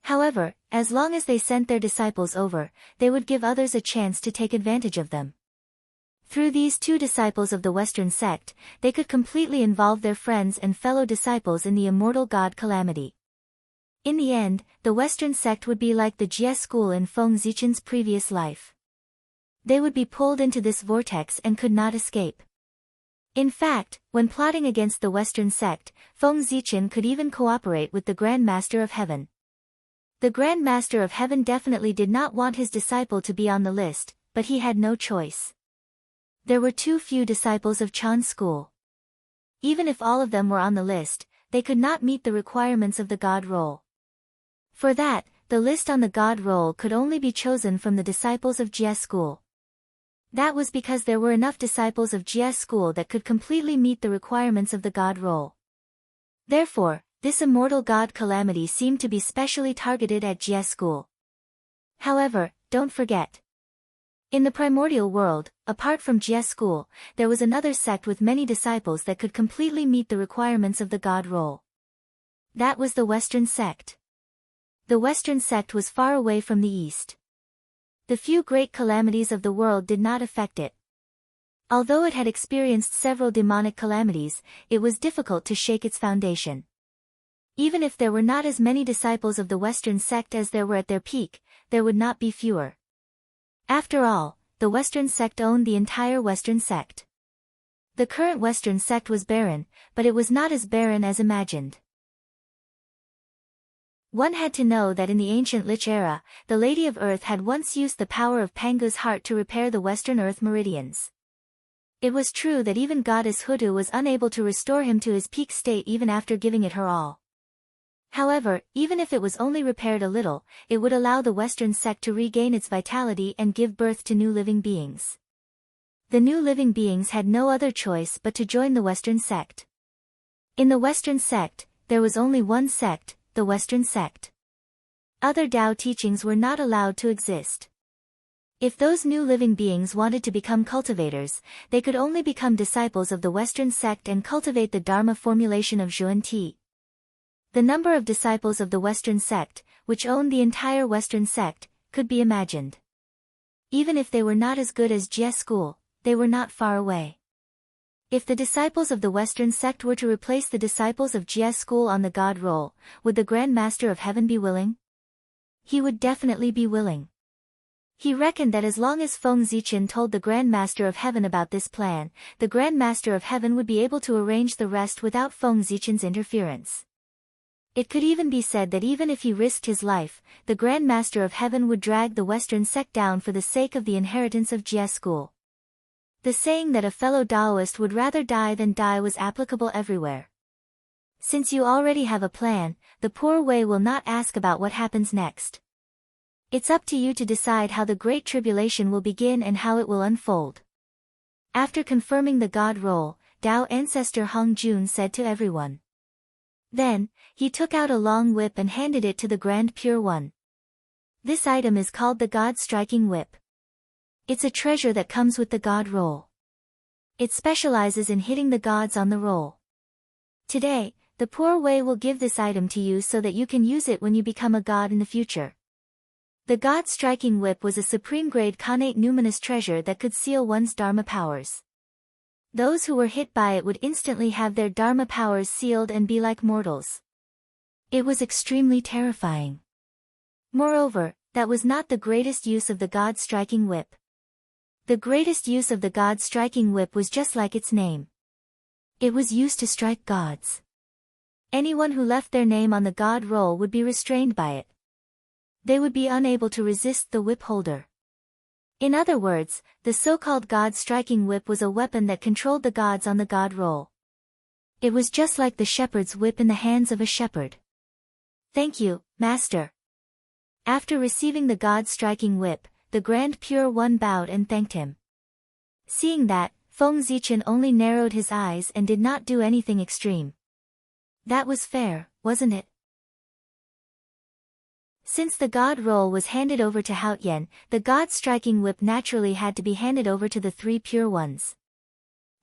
However, as long as they sent their disciples over, they would give others a chance to take advantage of them. Through these 2 disciples of the Western sect, they could completely involve their friends and fellow disciples in the immortal god Calamity. In the end, the Western sect would be like the Jie school in Feng Zichen's previous life. They would be pulled into this vortex and could not escape. In fact, when plotting against the Western sect, Feng Zichen could even cooperate with the Grand Master of Heaven. The Grand Master of Heaven definitely did not want his disciple to be on the list, but he had no choice. There were too few disciples of Chan's school. Even if all of them were on the list, they could not meet the requirements of the God roll. For that, the list on the God roll could only be chosen from the disciples of Jie school. That was because there were enough disciples of Jie school that could completely meet the requirements of the God roll. Therefore, this immortal god Calamity seemed to be specially targeted at Jie school. However, don't forget. In the primordial world, apart from Jie school, there was another sect with many disciples that could completely meet the requirements of the god roll. That was the Western sect. The Western sect was far away from the East. The few great calamities of the world did not affect it. Although it had experienced several demonic calamities, it was difficult to shake its foundation. Even if there were not as many disciples of the Western sect as there were at their peak, there would not be fewer. After all, the Western sect owned the entire Western sect. The current Western sect was barren, but it was not as barren as imagined. One had to know that in the ancient Lich era, the Lady of Earth had once used the power of Pangu's heart to repair the Western Earth meridians. It was true that even Goddess Hutu was unable to restore him to his peak state even after giving it her all. However, even if it was only repaired a little, it would allow the Western sect to regain its vitality and give birth to new living beings. The new living beings had no other choice but to join the Western sect. In the Western sect, there was only one sect, the Western sect. Other Tao teachings were not allowed to exist. If those new living beings wanted to become cultivators, they could only become disciples of the Western sect and cultivate the Dharma formulation of Zhuan Ti. The number of disciples of the Western sect, which owned the entire Western sect, could be imagined. Even if they were not as good as Jie school, they were not far away. If the disciples of the Western sect were to replace the disciples of Jie school on the God roll, would the Grand Master of Heaven be willing? He would definitely be willing. He reckoned that as long as Feng Zichen told the Grand Master of Heaven about this plan, the Grand Master of Heaven would be able to arrange the rest without Feng Zichen's interference. It could even be said that even if he risked his life, the Grand Master of Heaven would drag the Western sect down for the sake of the inheritance of Jie school. The saying that a fellow Taoist would rather die than die was applicable everywhere. Since you already have a plan, the poor way will not ask about what happens next. It's up to you to decide how the Great Tribulation will begin and how it will unfold. After confirming the God roll, Tao ancestor Hong Jun said to everyone. Then, he took out a long whip and handed it to the Grand Pure One. This item is called the God Striking Whip. It's a treasure that comes with the God roll. It specializes in hitting the gods on the roll. Today, the poor way will give this item to you so that you can use it when you become a god in the future. The God Striking Whip was a supreme-grade connate numinous treasure that could seal one's Dharma powers. Those who were hit by it would instantly have their Dharma powers sealed and be like mortals. It was extremely terrifying. Moreover, that was not the greatest use of the God Striking Whip. The greatest use of the God Striking Whip was just like its name. It was used to strike gods. Anyone who left their name on the God roll would be restrained by it. They would be unable to resist the whip holder. In other words, the so-called God Striking Whip was a weapon that controlled the gods on the God roll. It was just like the shepherd's whip in the hands of a shepherd. Thank you, Master. After receiving the God Striking Whip, the Grand Pure One bowed and thanked him. Seeing that, Feng Zichen only narrowed his eyes and did not do anything extreme. That was fair, wasn't it? Since the God roll was handed over to Haotian, the God Striking Whip naturally had to be handed over to the 3 Pure Ones.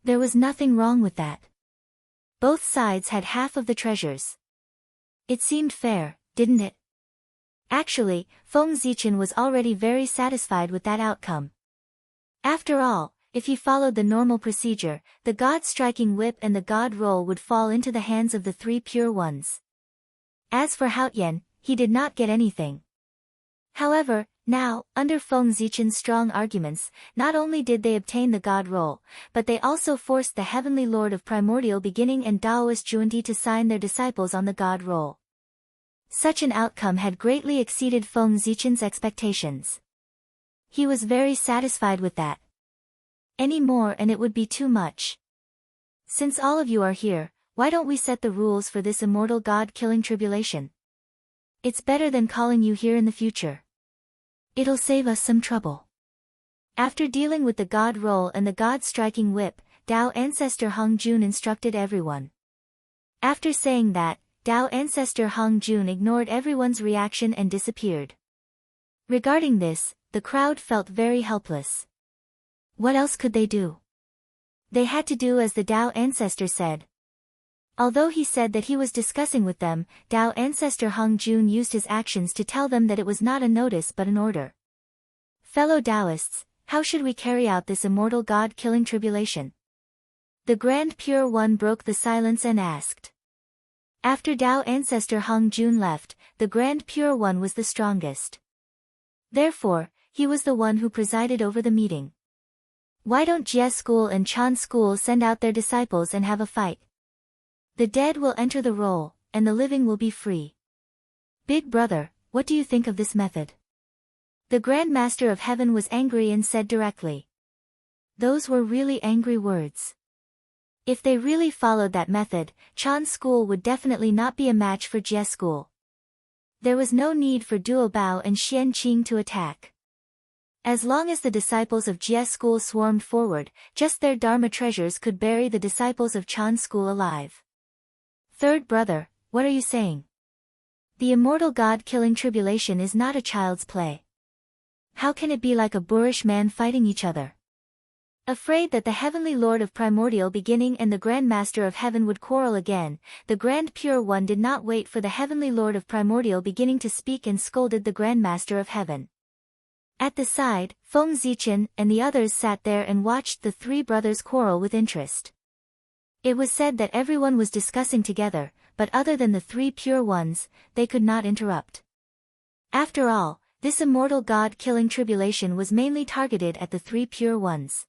There was nothing wrong with that. Both sides had half of the treasures. It seemed fair, didn't it? Actually, Feng Zichen was already very satisfied with that outcome. After all, if he followed the normal procedure, the god-striking whip and the god roll would fall into the hands of the three pure ones. As for Haotian, he did not get anything. However, now, under Feng Zichen's strong arguments, not only did they obtain the god roll, but they also forced the Heavenly Lord of Primordial Beginning and Daoist Junti to sign their disciples on the god roll. Such an outcome had greatly exceeded Feng Zichen's expectations. He was very satisfied with that. Any more and it would be too much. Since all of you are here, why don't we set the rules for this immortal god-killing tribulation? It's better than calling you here in the future. It'll save us some trouble. After dealing with the god roll and the god-striking whip, Dao Ancestor Hong Jun instructed everyone. After saying that, Dao Ancestor Hong Jun ignored everyone's reaction and disappeared. Regarding this, the crowd felt very helpless. What else could they do? They had to do as the Dao Ancestor said. Although he said that he was discussing with them, Dao Ancestor Hong Jun used his actions to tell them that it was not a notice but an order. Fellow Taoists, how should we carry out this immortal god-killing tribulation? The Grand Pure One broke the silence and asked. After Dao Ancestor Hong Jun left, the Grand Pure One was the strongest. Therefore, he was the one who presided over the meeting. Why don't Jie School and Chan School send out their disciples and have a fight? The dead will enter the roll, and the living will be free. Big brother, what do you think of this method? The Grand Master of Heaven was angry and said directly. Those were really angry words. If they really followed that method, Chan School would definitely not be a match for Jie School. There was no need for Duo Bao and Xian Qing to attack. As long as the disciples of Jie School swarmed forward, just their Dharma treasures could bury the disciples of Chan School alive. Third brother, what are you saying? The immortal god-killing tribulation is not a child's play. How can it be like a boorish man fighting each other? Afraid that the Heavenly Lord of Primordial Beginning and the Grand Master of Heaven would quarrel again, the Grand Pure One did not wait for the Heavenly Lord of Primordial Beginning to speak and scolded the Grand Master of Heaven. At the side, Feng Zichen and the others sat there and watched the three brothers quarrel with interest. It was said that everyone was discussing together, but other than the three pure ones, they could not interrupt. After all, this immortal god-killing tribulation was mainly targeted at the three pure ones.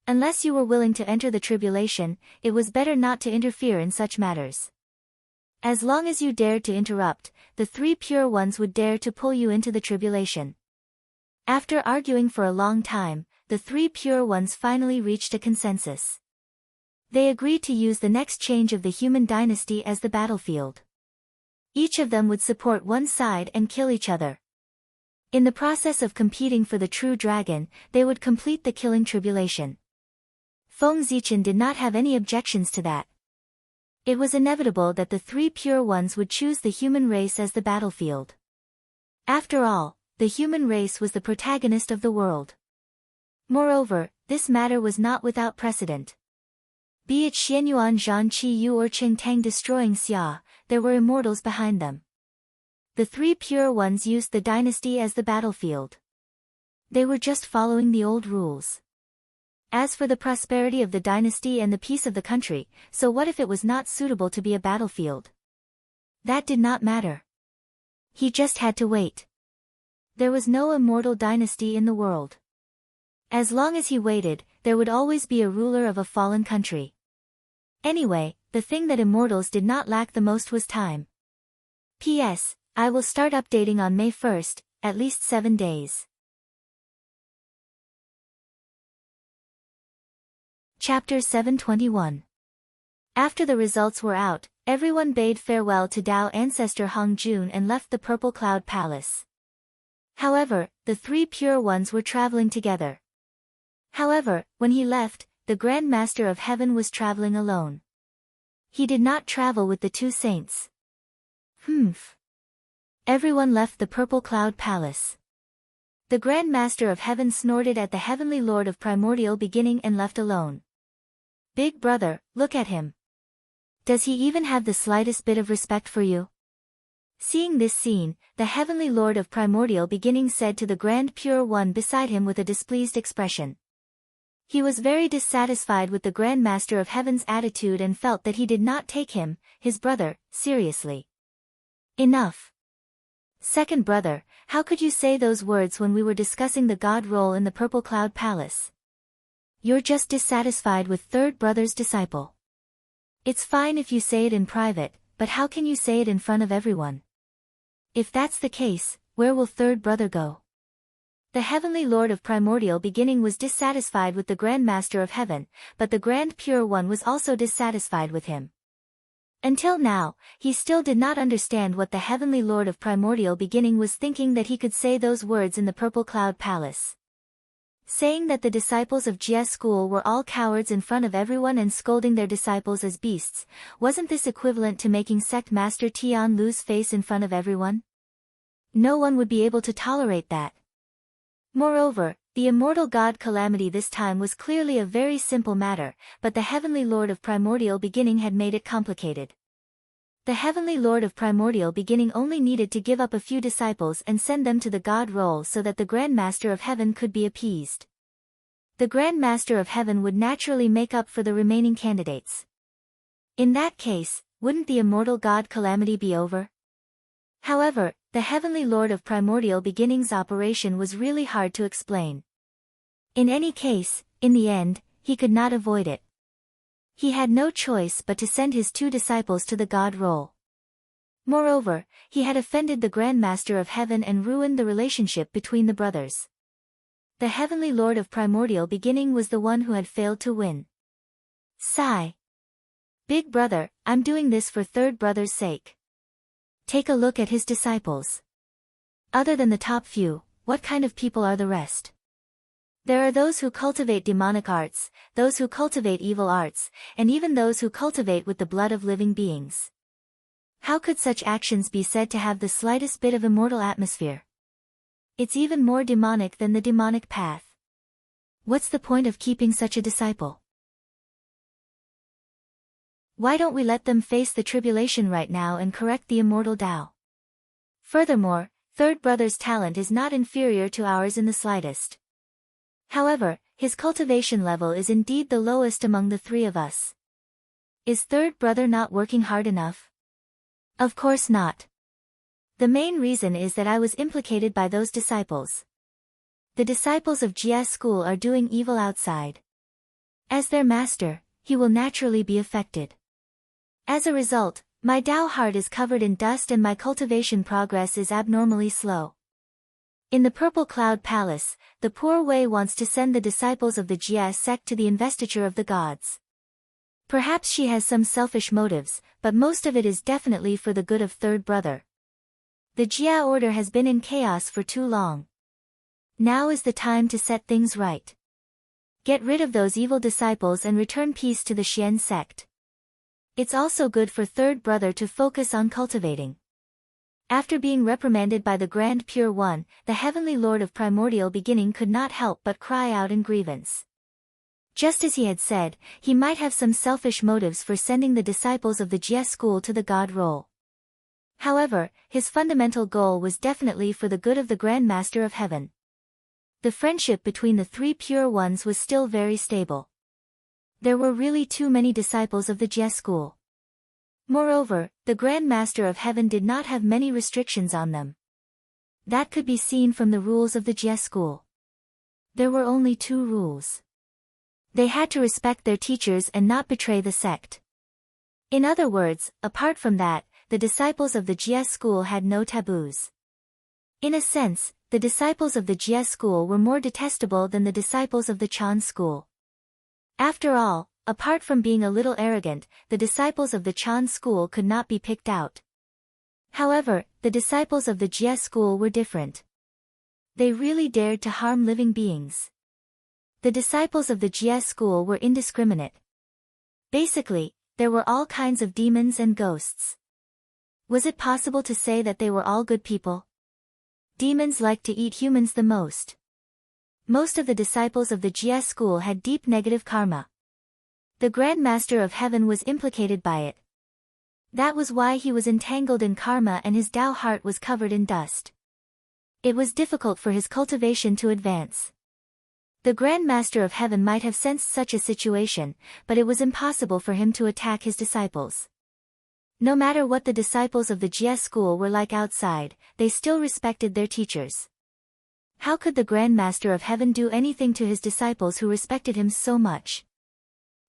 Unless you were willing to enter the tribulation, it was better not to interfere in such matters. As long as you dared to interrupt, the three pure ones would dare to pull you into the tribulation. After arguing for a long time, the three pure ones finally reached a consensus. They agreed to use the next change of the human dynasty as the battlefield. Each of them would support one side and kill each other. In the process of competing for the true dragon, they would complete the killing tribulation. Feng Zichen did not have any objections to that. It was inevitable that the three pure ones would choose the human race as the battlefield. After all, the human race was the protagonist of the world. Moreover, this matter was not without precedent. Be it Xianyuan Zhan Qi Yu or Qing Tang destroying Xia, there were immortals behind them. The three pure ones used the dynasty as the battlefield. They were just following the old rules. As for the prosperity of the dynasty and the peace of the country, so what if it was not suitable to be a battlefield? That did not matter. He just had to wait. There was no immortal dynasty in the world. As long as he waited, there would always be a ruler of a fallen country. Anyway, the thing that immortals did not lack the most was time. P.S. I will start updating on May 1st, at least 7 days. Chapter 721. After the results were out, everyone bade farewell to Dao Ancestor Hong Jun and left the Purple Cloud Palace. However, the three pure ones were traveling together. However, when he left, the Grand Master of Heaven was traveling alone. He did not travel with the two saints. Everyone left the Purple Cloud Palace. The Grand Master of Heaven snorted at the Heavenly Lord of Primordial Beginning and left alone. Big brother, look at him. Does he even have the slightest bit of respect for you? Seeing this scene, the Heavenly Lord of Primordial Beginning said to the Grand Pure One beside him with a displeased expression. He was very dissatisfied with the Grand Master of Heaven's attitude and felt that he did not take him, his brother, seriously. Enough. Second brother, how could you say those words when we were discussing the God role in the Purple Cloud Palace? You're just dissatisfied with third brother's disciple. It's fine if you say it in private, but how can you say it in front of everyone? If that's the case, where will third brother go? The Heavenly Lord of Primordial Beginning was dissatisfied with the Grand Master of Heaven, but the Grand Pure One was also dissatisfied with him. Until now, he still did not understand what the Heavenly Lord of Primordial Beginning was thinking that he could say those words in the Purple Cloud Palace. Saying that the disciples of Jia's school were all cowards in front of everyone and scolding their disciples as beasts, wasn't this equivalent to making Sect Master Tian lose face in front of everyone? No one would be able to tolerate that. Moreover, the immortal god Calamity this time was clearly a very simple matter, but the Heavenly Lord of Primordial Beginning had made it complicated. The Heavenly Lord of Primordial Beginning only needed to give up a few disciples and send them to the God role so that the Grand Master of Heaven could be appeased. The Grand Master of Heaven would naturally make up for the remaining candidates. In that case, wouldn't the immortal god Calamity be over? However, the Heavenly Lord of Primordial Beginning's operation was really hard to explain. In any case, in the end, he could not avoid it. He had no choice but to send his two disciples to the God role. Moreover, he had offended the Grand Master of Heaven and ruined the relationship between the brothers. The Heavenly Lord of Primordial Beginning was the one who had failed to win. Sigh. Big brother, I'm doing this for third brother's sake. Take a look at his disciples. Other than the top few, what kind of people are the rest? There are those who cultivate demonic arts, those who cultivate evil arts, and even those who cultivate with the blood of living beings. How could such actions be said to have the slightest bit of immortal atmosphere? It's even more demonic than the demonic path. What's the point of keeping such a disciple? Why don't we let them face the tribulation right now and correct the immortal Tao? Furthermore, third brother's talent is not inferior to ours in the slightest. However, his cultivation level is indeed the lowest among the three of us. Is third brother not working hard enough? Of course not. The main reason is that I was implicated by those disciples. The disciples of Jia's school are doing evil outside. As their master, he will naturally be affected. As a result, my Tao heart is covered in dust and my cultivation progress is abnormally slow. In the Purple Cloud Palace, the poor Wei wants to send the disciples of the Jia sect to the investiture of the gods. Perhaps she has some selfish motives, but most of it is definitely for the good of third brother. The Jia order has been in chaos for too long. Now is the time to set things right. Get rid of those evil disciples and return peace to the Xian sect. It's also good for third brother to focus on cultivating. After being reprimanded by the Grand Pure One, the Heavenly Lord of Primordial Beginning could not help but cry out in grievance. Just as he had said, he might have some selfish motives for sending the disciples of the Jia school to the God role. However, his fundamental goal was definitely for the good of the Grand Master of Heaven. The friendship between the three pure ones was still very stable. There were really too many disciples of the Jia school. Moreover, the Grand Master of Heaven did not have many restrictions on them. That could be seen from the rules of the Jia school. There were only 2 rules. They had to respect their teachers and not betray the sect. In other words, apart from that, the disciples of the Jia school had no taboos. In a sense, the disciples of the Jia school were more detestable than the disciples of the Chan school. After all, apart from being a little arrogant, the disciples of the Chan school could not be picked out. However, the disciples of the Jia school were different. They really dared to harm living beings. The disciples of the Jia school were indiscriminate. Basically, there were all kinds of demons and ghosts. Was it possible to say that they were all good people? Demons liked to eat humans the most. Most of the disciples of the Jia school had deep negative karma. The Grand Master of Heaven was implicated by it. That was why he was entangled in karma and his Tao heart was covered in dust. It was difficult for his cultivation to advance. The Grand Master of Heaven might have sensed such a situation, but it was impossible for him to attack his disciples. No matter what the disciples of the Jie school were like outside, they still respected their teachers. How could the Grand Master of Heaven do anything to his disciples who respected him so much?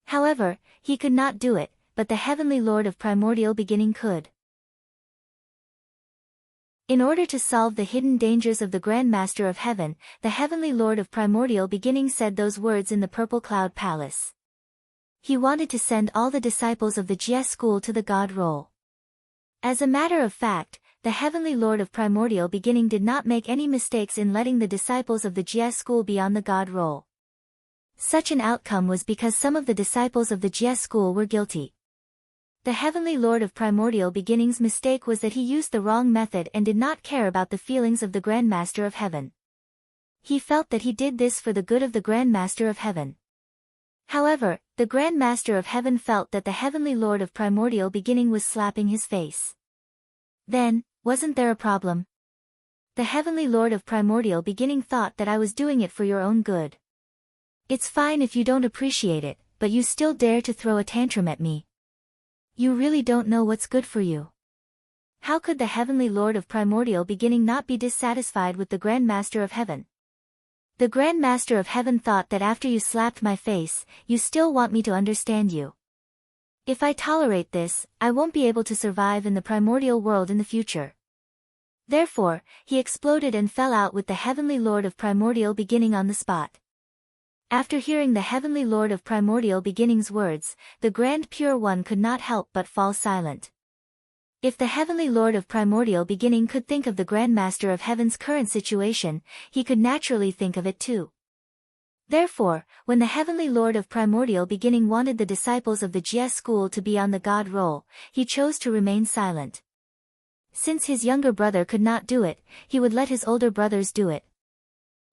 However, he could not do it, but the Heavenly Lord of Primordial Beginning could. In order to solve the hidden dangers of the Grand Master of Heaven, the Heavenly Lord of Primordial Beginning said those words in the Purple Cloud Palace. He wanted to send all the disciples of the Jie school to the God role. As a matter of fact, the Heavenly Lord of Primordial Beginning did not make any mistakes in letting the disciples of the Jie school be on the God role. Such an outcome was because some of the disciples of the Jie school were guilty. The Heavenly Lord of Primordial Beginning's mistake was that he used the wrong method and did not care about the feelings of the Grand Master of Heaven. He felt that he did this for the good of the Grand Master of Heaven. However, the Grand Master of Heaven felt that the Heavenly Lord of Primordial Beginning was slapping his face. Then, wasn't there a problem? The Heavenly Lord of Primordial Beginning thought that I was doing it for your own good. It's fine if you don't appreciate it, but you still dare to throw a tantrum at me. You really don't know what's good for you. How could the Heavenly Lord of Primordial Beginning not be dissatisfied with the Grand Master of Heaven? The Grand Master of Heaven thought that after you slapped my face, you still want me to understand you. If I tolerate this, I won't be able to survive in the primordial world in the future. Therefore, he exploded and fell out with the Heavenly Lord of Primordial Beginning on the spot. After hearing the Heavenly Lord of Primordial Beginning's words, the Grand Pure One could not help but fall silent. If the Heavenly Lord of Primordial Beginning could think of the Grand Master of Heaven's current situation, he could naturally think of it too. Therefore, when the Heavenly Lord of Primordial Beginning wanted the disciples of the Jie school to be on the God role, he chose to remain silent. Since his younger brother could not do it, he would let his older brothers do it.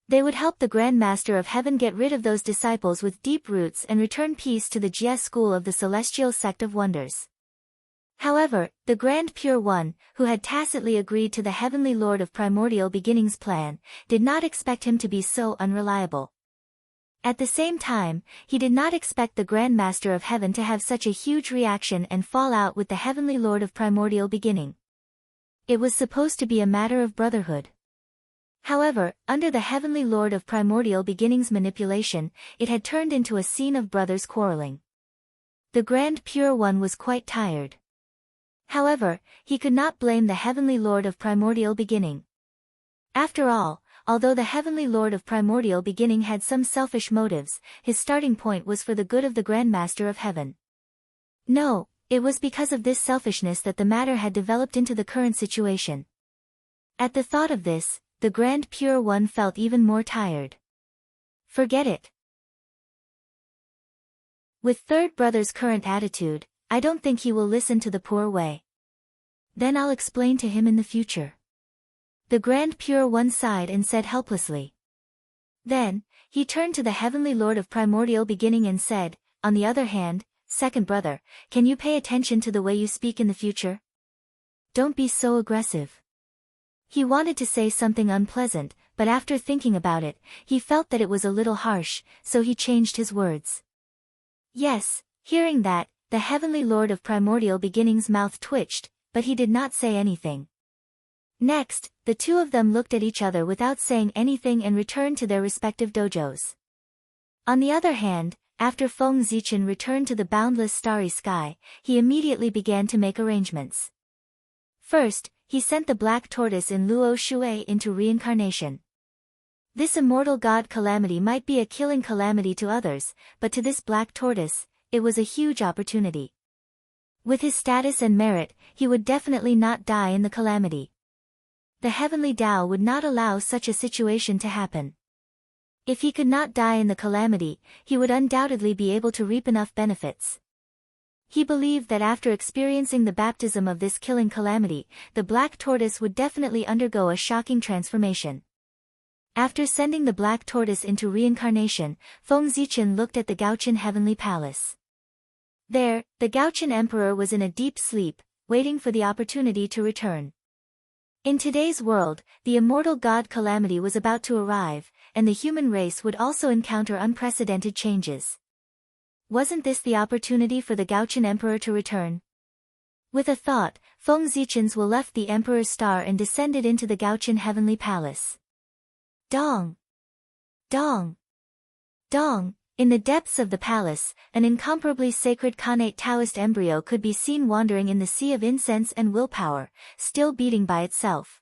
They would help the Grand Master of Heaven get rid of those disciples with deep roots and return peace to the Jie school of the Celestial Sect of Wonders. However, the Grand Pure One, who had tacitly agreed to the Heavenly Lord of Primordial Beginning's plan, did not expect him to be so unreliable. At the same time, he did not expect the Grand Master of Heaven to have such a huge reaction and fall out with the Heavenly Lord of Primordial Beginning. It was supposed to be a matter of brotherhood. However, under the Heavenly Lord of Primordial Beginning's manipulation, it had turned into a scene of brothers quarreling. The Grand Pure One was quite tired. However, he could not blame the Heavenly Lord of Primordial Beginning. After all, although the Heavenly Lord of Primordial Beginning had some selfish motives, his starting point was for the good of the Grand Master of Heaven. No, it was because of this selfishness that the matter had developed into the current situation. At the thought of this, the Grand Pure One felt even more tired. Forget it. With third brother's current attitude, I don't think he will listen to the poor way. Then I'll explain to him in the future. The Grand Pure One sighed and said helplessly. Then, he turned to the Heavenly Lord of Primordial Beginning and said, on the other hand, second brother, can you pay attention to the way you speak in the future? Don't be so aggressive. He wanted to say something unpleasant, but after thinking about it, he felt that it was a little harsh, so he changed his words. Yes, hearing that, the Heavenly Lord of Primordial Beginning's mouth twitched, but he did not say anything. Next, the two of them looked at each other without saying anything and returned to their respective dojos. On the other hand, after Feng Zichen returned to the boundless starry sky, he immediately began to make arrangements. First, he sent the black tortoise in Luo Shui into reincarnation. This immortal god calamity might be a killing calamity to others, but to this black tortoise, it was a huge opportunity. With his status and merit, he would definitely not die in the calamity. The heavenly Tao would not allow such a situation to happen. If he could not die in the calamity, he would undoubtedly be able to reap enough benefits. He believed that after experiencing the baptism of this killing calamity, the black tortoise would definitely undergo a shocking transformation. After sending the black tortoise into reincarnation, Feng Zichen looked at the Gaochen Heavenly Palace. There, the Gaochen Emperor was in a deep sleep, waiting for the opportunity to return. In today's world, the immortal god Calamity was about to arrive, and the human race would also encounter unprecedented changes. Wasn't this the opportunity for the Gaochen Emperor to return? With a thought, Feng Zichen's will left the Emperor's star and descended into the Gaochen Heavenly Palace. Dong! Dong! Dong! In the depths of the palace, an incomparably sacred Khanate Taoist embryo could be seen wandering in the sea of incense and willpower, still beating by itself.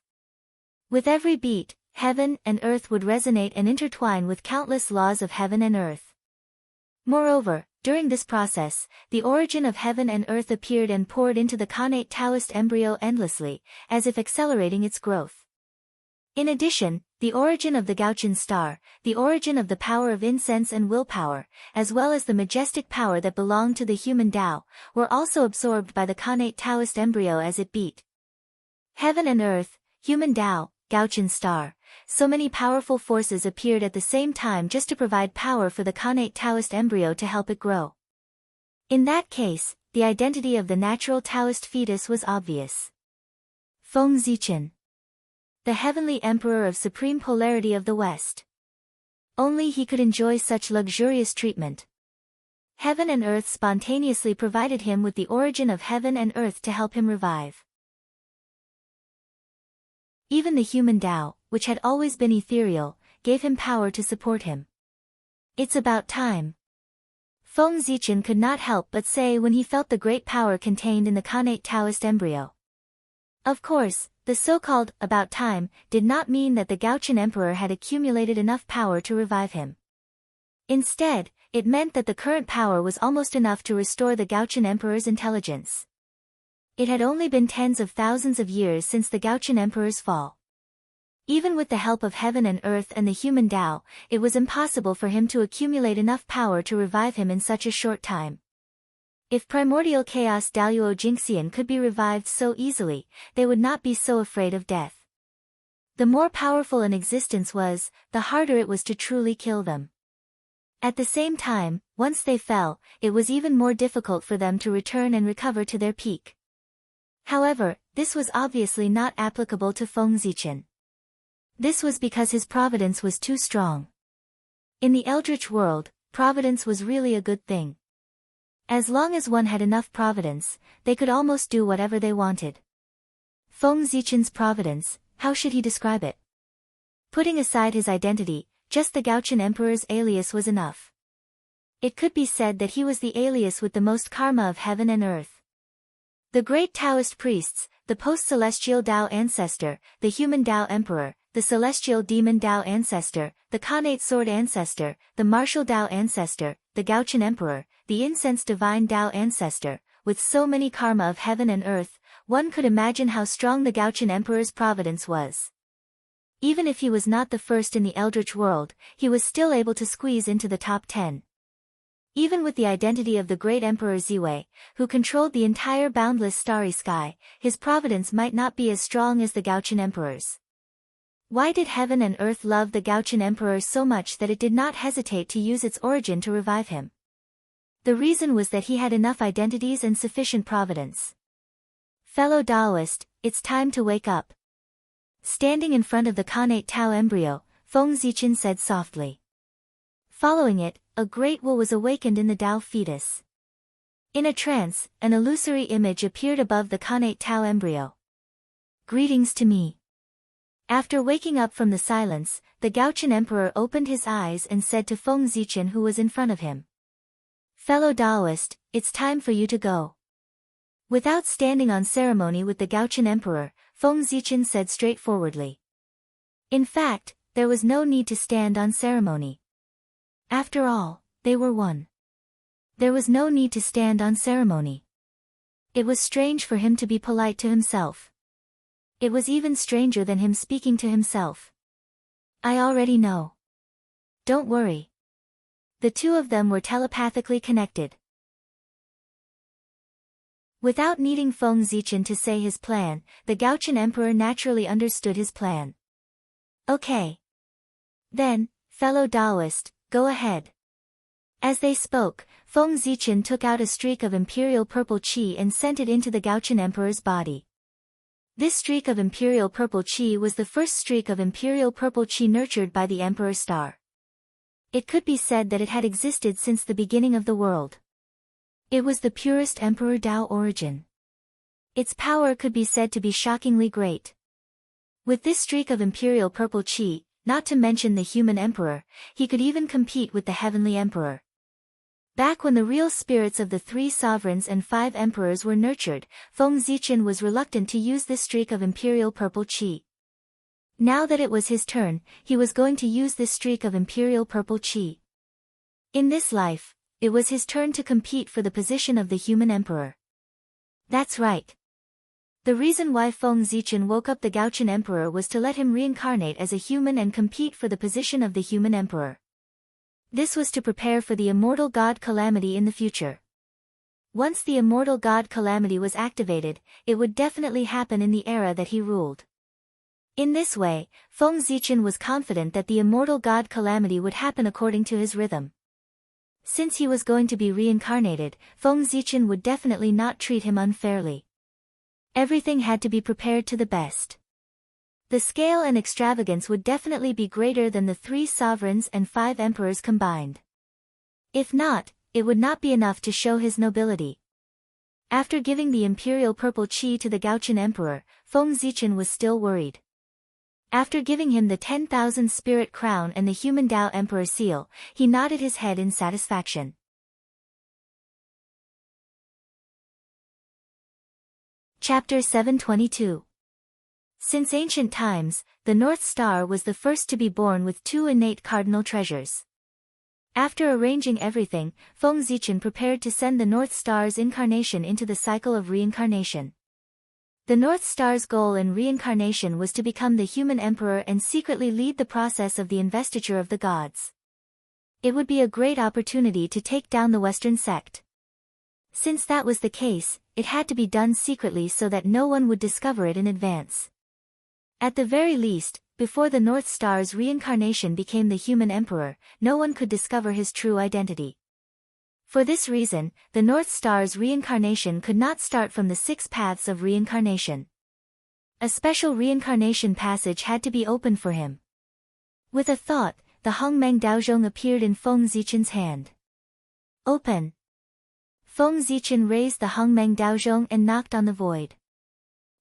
With every beat, heaven and earth would resonate and intertwine with countless laws of heaven and earth. Moreover, during this process, the origin of heaven and earth appeared and poured into the Khanate Taoist embryo endlessly, as if accelerating its growth. In addition, the origin of the Gaochen star, the origin of the power of incense and willpower, as well as the majestic power that belonged to the human Tao, were also absorbed by the Khanate Taoist embryo as it beat. Heaven and earth, human Tao, Gaochen star, so many powerful forces appeared at the same time just to provide power for the Khanate Taoist embryo to help it grow. In that case, the identity of the natural Taoist fetus was obvious. Feng Zichen, the heavenly emperor of supreme polarity of the West. Only he could enjoy such luxurious treatment. Heaven and earth spontaneously provided him with the origin of heaven and earth to help him revive. Even the human Tao, which had always been ethereal, gave him power to support him. It's about time. Feng Zichen could not help but say when he felt the great power contained in the Khanate Taoist embryo. Of course, the so-called about time did not mean that the Gaochen Emperor had accumulated enough power to revive him. Instead, it meant that the current power was almost enough to restore the Gaochen Emperor's intelligence. It had only been tens of thousands of years since the Gaochen Emperor's fall. Even with the help of heaven and earth and the human Tao, it was impossible for him to accumulate enough power to revive him in such a short time. If primordial chaos Daluo Jingxian could be revived so easily, they would not be so afraid of death. The more powerful an existence was, the harder it was to truly kill them. At the same time, once they fell, it was even more difficult for them to return and recover to their peak. However, this was obviously not applicable to Feng Zichen. This was because his providence was too strong. In the Eldritch world, providence was really a good thing. As long as one had enough providence, they could almost do whatever they wanted. Feng Zichen's providence, how should he describe it? Putting aside his identity, just the Gaochen Emperor's alias was enough. It could be said that he was the alias with the most karma of heaven and earth. The great Taoist priests, the post-celestial Tao ancestor, the human Tao emperor, the celestial demon Tao ancestor, the Khanate sword ancestor, the martial Tao ancestor, the Gaochen emperor, the incense divine Tao ancestor, with so many karma of heaven and earth, one could imagine how strong the Gaochen emperor's providence was. Even if he was not the first in the Eldritch world, he was still able to squeeze into the top 10. Even with the identity of the great Emperor Ziwei, who controlled the entire boundless starry sky, his providence might not be as strong as the Gaochen Emperor's. Why did heaven and earth love the Gaochen Emperor so much that it did not hesitate to use its origin to revive him? The reason was that he had enough identities and sufficient providence. Fellow Taoist, it's time to wake up. Standing in front of the Khanate Tao embryo, Feng Zichen said softly. Following it, a great will was awakened in the Tao fetus. In a trance, an illusory image appeared above the Khanate Tao embryo. Greetings to me. After waking up from the silence, the Gaochen Emperor opened his eyes and said to Feng Zichen who was in front of him. Fellow Taoist, it's time for you to go. Without standing on ceremony with the Gaochen Emperor, Feng Zichen said straightforwardly. In fact, there was no need to stand on ceremony. After all, they were one. There was no need to stand on ceremony. It was strange for him to be polite to himself. It was even stranger than him speaking to himself. I already know. Don't worry. The two of them were telepathically connected. Without needing Feng Zichen to say his plan, the Gaochen Emperor naturally understood his plan. Okay. Then, fellow Taoist, go ahead. As they spoke, Feng Zichen took out a streak of imperial purple qi and sent it into the Gaochen Emperor's body. This streak of imperial purple qi was the first streak of imperial purple qi nurtured by the Emperor's star. It could be said that it had existed since the beginning of the world. It was the purest Emperor Dao origin. Its power could be said to be shockingly great. With this streak of imperial purple qi, not to mention the human emperor, he could even compete with the heavenly emperor. Back when the real spirits of the 3 sovereigns and 5 emperors were nurtured, Feng Zichen was reluctant to use this streak of imperial purple qi. Now that it was his turn, he was going to use this streak of imperial purple qi. In this life, it was his turn to compete for the position of the human emperor. That's right. The reason why Feng Zichen woke up the Gaochen Emperor was to let him reincarnate as a human and compete for the position of the human emperor. This was to prepare for the immortal god calamity in the future. Once the immortal god calamity was activated, it would definitely happen in the era that he ruled. In this way, Feng Zichen was confident that the immortal god calamity would happen according to his rhythm. Since he was going to be reincarnated, Feng Zichen would definitely not treat him unfairly. Everything had to be prepared to the best. The scale and extravagance would definitely be greater than the 3 sovereigns and 5 emperors combined. If not, it would not be enough to show his nobility. After giving the imperial purple qi to the Gaochen Emperor, Feng Zichen was still worried. After giving him the 10,000 spirit crown and the human Dao Emperor seal, he nodded his head in satisfaction. Chapter 722. Since ancient times, the North Star was the first to be born with 2 innate cardinal treasures. After arranging everything, Feng Zichen prepared to send the North Star's incarnation into the cycle of reincarnation. The North Star's goal in reincarnation was to become the human emperor and secretly lead the process of the investiture of the gods. It would be a great opportunity to take down the Western sect. Since that was the case, it had to be done secretly so that no one would discover it in advance. At the very least, before the North Star's reincarnation became the human emperor, no one could discover his true identity. For this reason, the North Star's reincarnation could not start from the 6 paths of reincarnation. A special reincarnation passage had to be opened for him. With a thought, the Hongmeng Daozhong appeared in Feng Zichen's hand. Open! Feng Zichen raised the Hongmeng Daozhong and knocked on the void.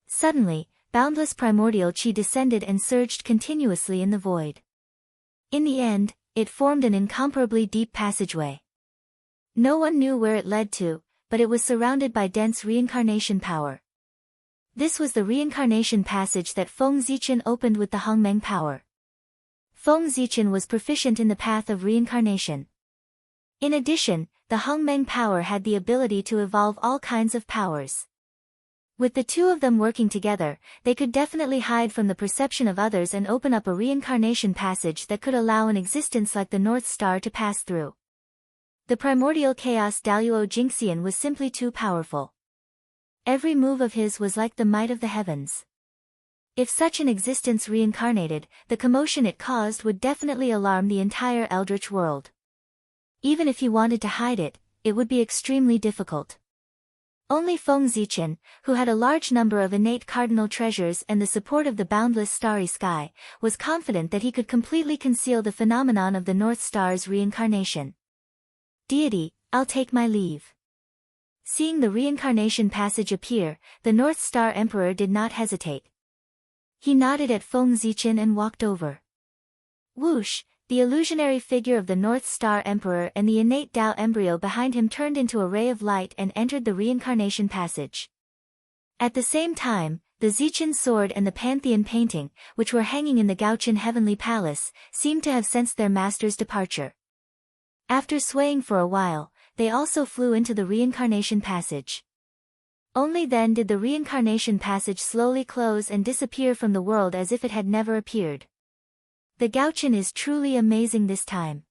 Suddenly, boundless primordial qi descended and surged continuously in the void. In the end, it formed an incomparably deep passageway. No one knew where it led to, but it was surrounded by dense reincarnation power. This was the reincarnation passage that Feng Zichen opened with the Hongmeng power. Feng Zichen was proficient in the path of reincarnation. In addition, the Hongmeng power had the ability to evolve all kinds of powers. With the 2 of them working together, they could definitely hide from the perception of others and open up a reincarnation passage that could allow an existence like the North Star to pass through. The primordial chaos Daluo Jingxian was simply too powerful. Every move of his was like the might of the heavens. If such an existence reincarnated, the commotion it caused would definitely alarm the entire eldritch world. Even if he wanted to hide it, it would be extremely difficult. Only Feng Zichen, who had a large number of innate cardinal treasures and the support of the boundless starry sky, was confident that he could completely conceal the phenomenon of the North Star's reincarnation. Deity, I'll take my leave. Seeing the reincarnation passage appear, the North Star Emperor did not hesitate. He nodded at Feng Zichen and walked over. Whoosh! The illusionary figure of the North Star Emperor and the innate Dao embryo behind him turned into a ray of light and entered the reincarnation passage. At the same time, the Zichen sword and the Pantheon painting, which were hanging in the Gaochen Heavenly Palace, seemed to have sensed their master's departure. After swaying for a while, they also flew into the reincarnation passage. Only then did the reincarnation passage slowly close and disappear from the world as if it had never appeared. The Gaochen is truly amazing this time.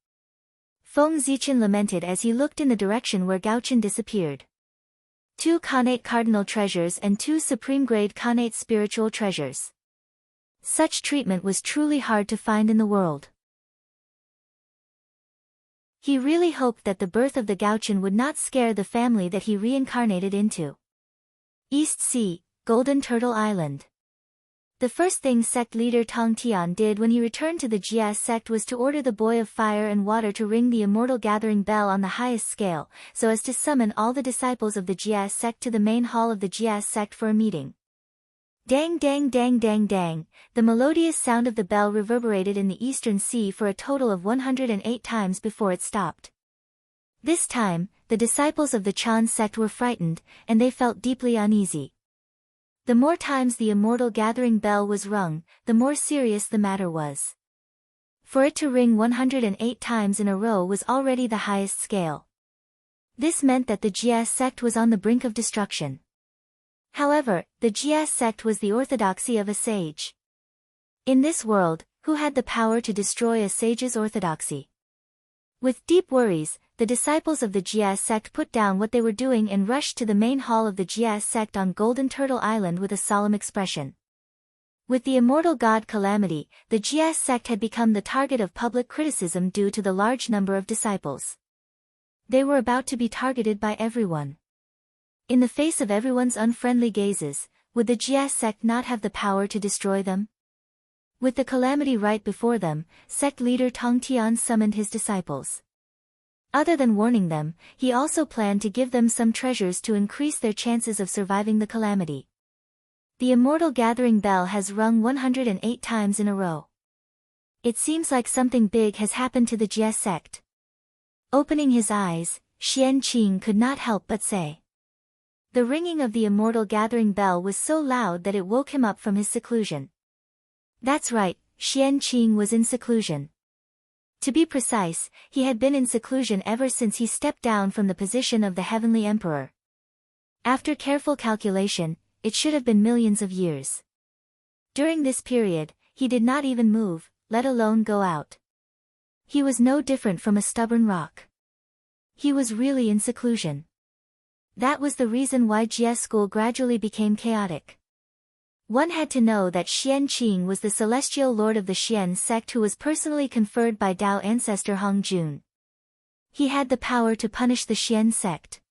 Feng Zichen lamented as he looked in the direction where Gaochen disappeared. 2 connate cardinal treasures and 2 supreme-grade connate spiritual treasures. Such treatment was truly hard to find in the world. He really hoped that the birth of the Gaochen would not scare the family that he reincarnated into. East Sea, Golden Turtle Island. The first thing sect leader Tong Tian did when he returned to the Jia sect was to order the boy of fire and water to ring the immortal gathering bell on the highest scale, so as to summon all the disciples of the Jia sect to the main hall of the Jia sect for a meeting. Dang dang dang dang dang, the melodious sound of the bell reverberated in the eastern sea for a total of 108 times before it stopped. This time, the disciples of the Chan sect were frightened, and they felt deeply uneasy. The more times the immortal gathering bell was rung, the more serious the matter was. For it to ring 108 times in a row was already the highest scale. This meant that the Jia sect was on the brink of destruction. However, the Jia sect was the orthodoxy of a sage. In this world, who had the power to destroy a sage's orthodoxy? With deep worries, the disciples of the Jia sect put down what they were doing and rushed to the main hall of the Jia sect on Golden Turtle Island with a solemn expression. With the immortal god Calamity, the Jia sect had become the target of public criticism due to the large number of disciples. They were about to be targeted by everyone. In the face of everyone's unfriendly gazes, would the Jia sect not have the power to destroy them? With the calamity right before them, sect leader Tong Tian summoned his disciples. Other than warning them, he also planned to give them some treasures to increase their chances of surviving the calamity. The immortal gathering bell has rung 108 times in a row. It seems like something big has happened to the Jia sect. Opening his eyes, Xian Qing could not help but say. The ringing of the immortal gathering bell was so loud that it woke him up from his seclusion. That's right, Xian Qing was in seclusion. To be precise, he had been in seclusion ever since he stepped down from the position of the Heavenly Emperor. After careful calculation, it should have been millions of years. During this period, he did not even move, let alone go out. He was no different from a stubborn rock. He was really in seclusion. That was the reason why Jia school gradually became chaotic. One had to know that Xian Qing was the celestial lord of the Xian sect who was personally conferred by Dao ancestor Hong Jun. He had the power to punish the Xian sect.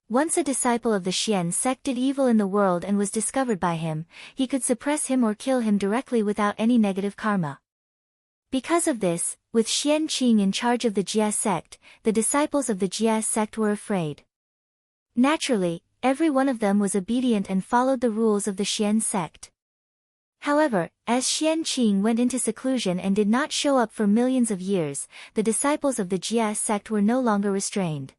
Once a disciple of the Xian sect did evil in the world and was discovered by him, he could suppress him or kill him directly without any negative karma. Because of this, with Xian Qing in charge of the Jia sect, the disciples of the Jia sect were afraid. Naturally, every one of them was obedient and followed the rules of the Xian sect. However, as Xian Qing went into seclusion and did not show up for millions of years, the disciples of the Jia sect were no longer restrained.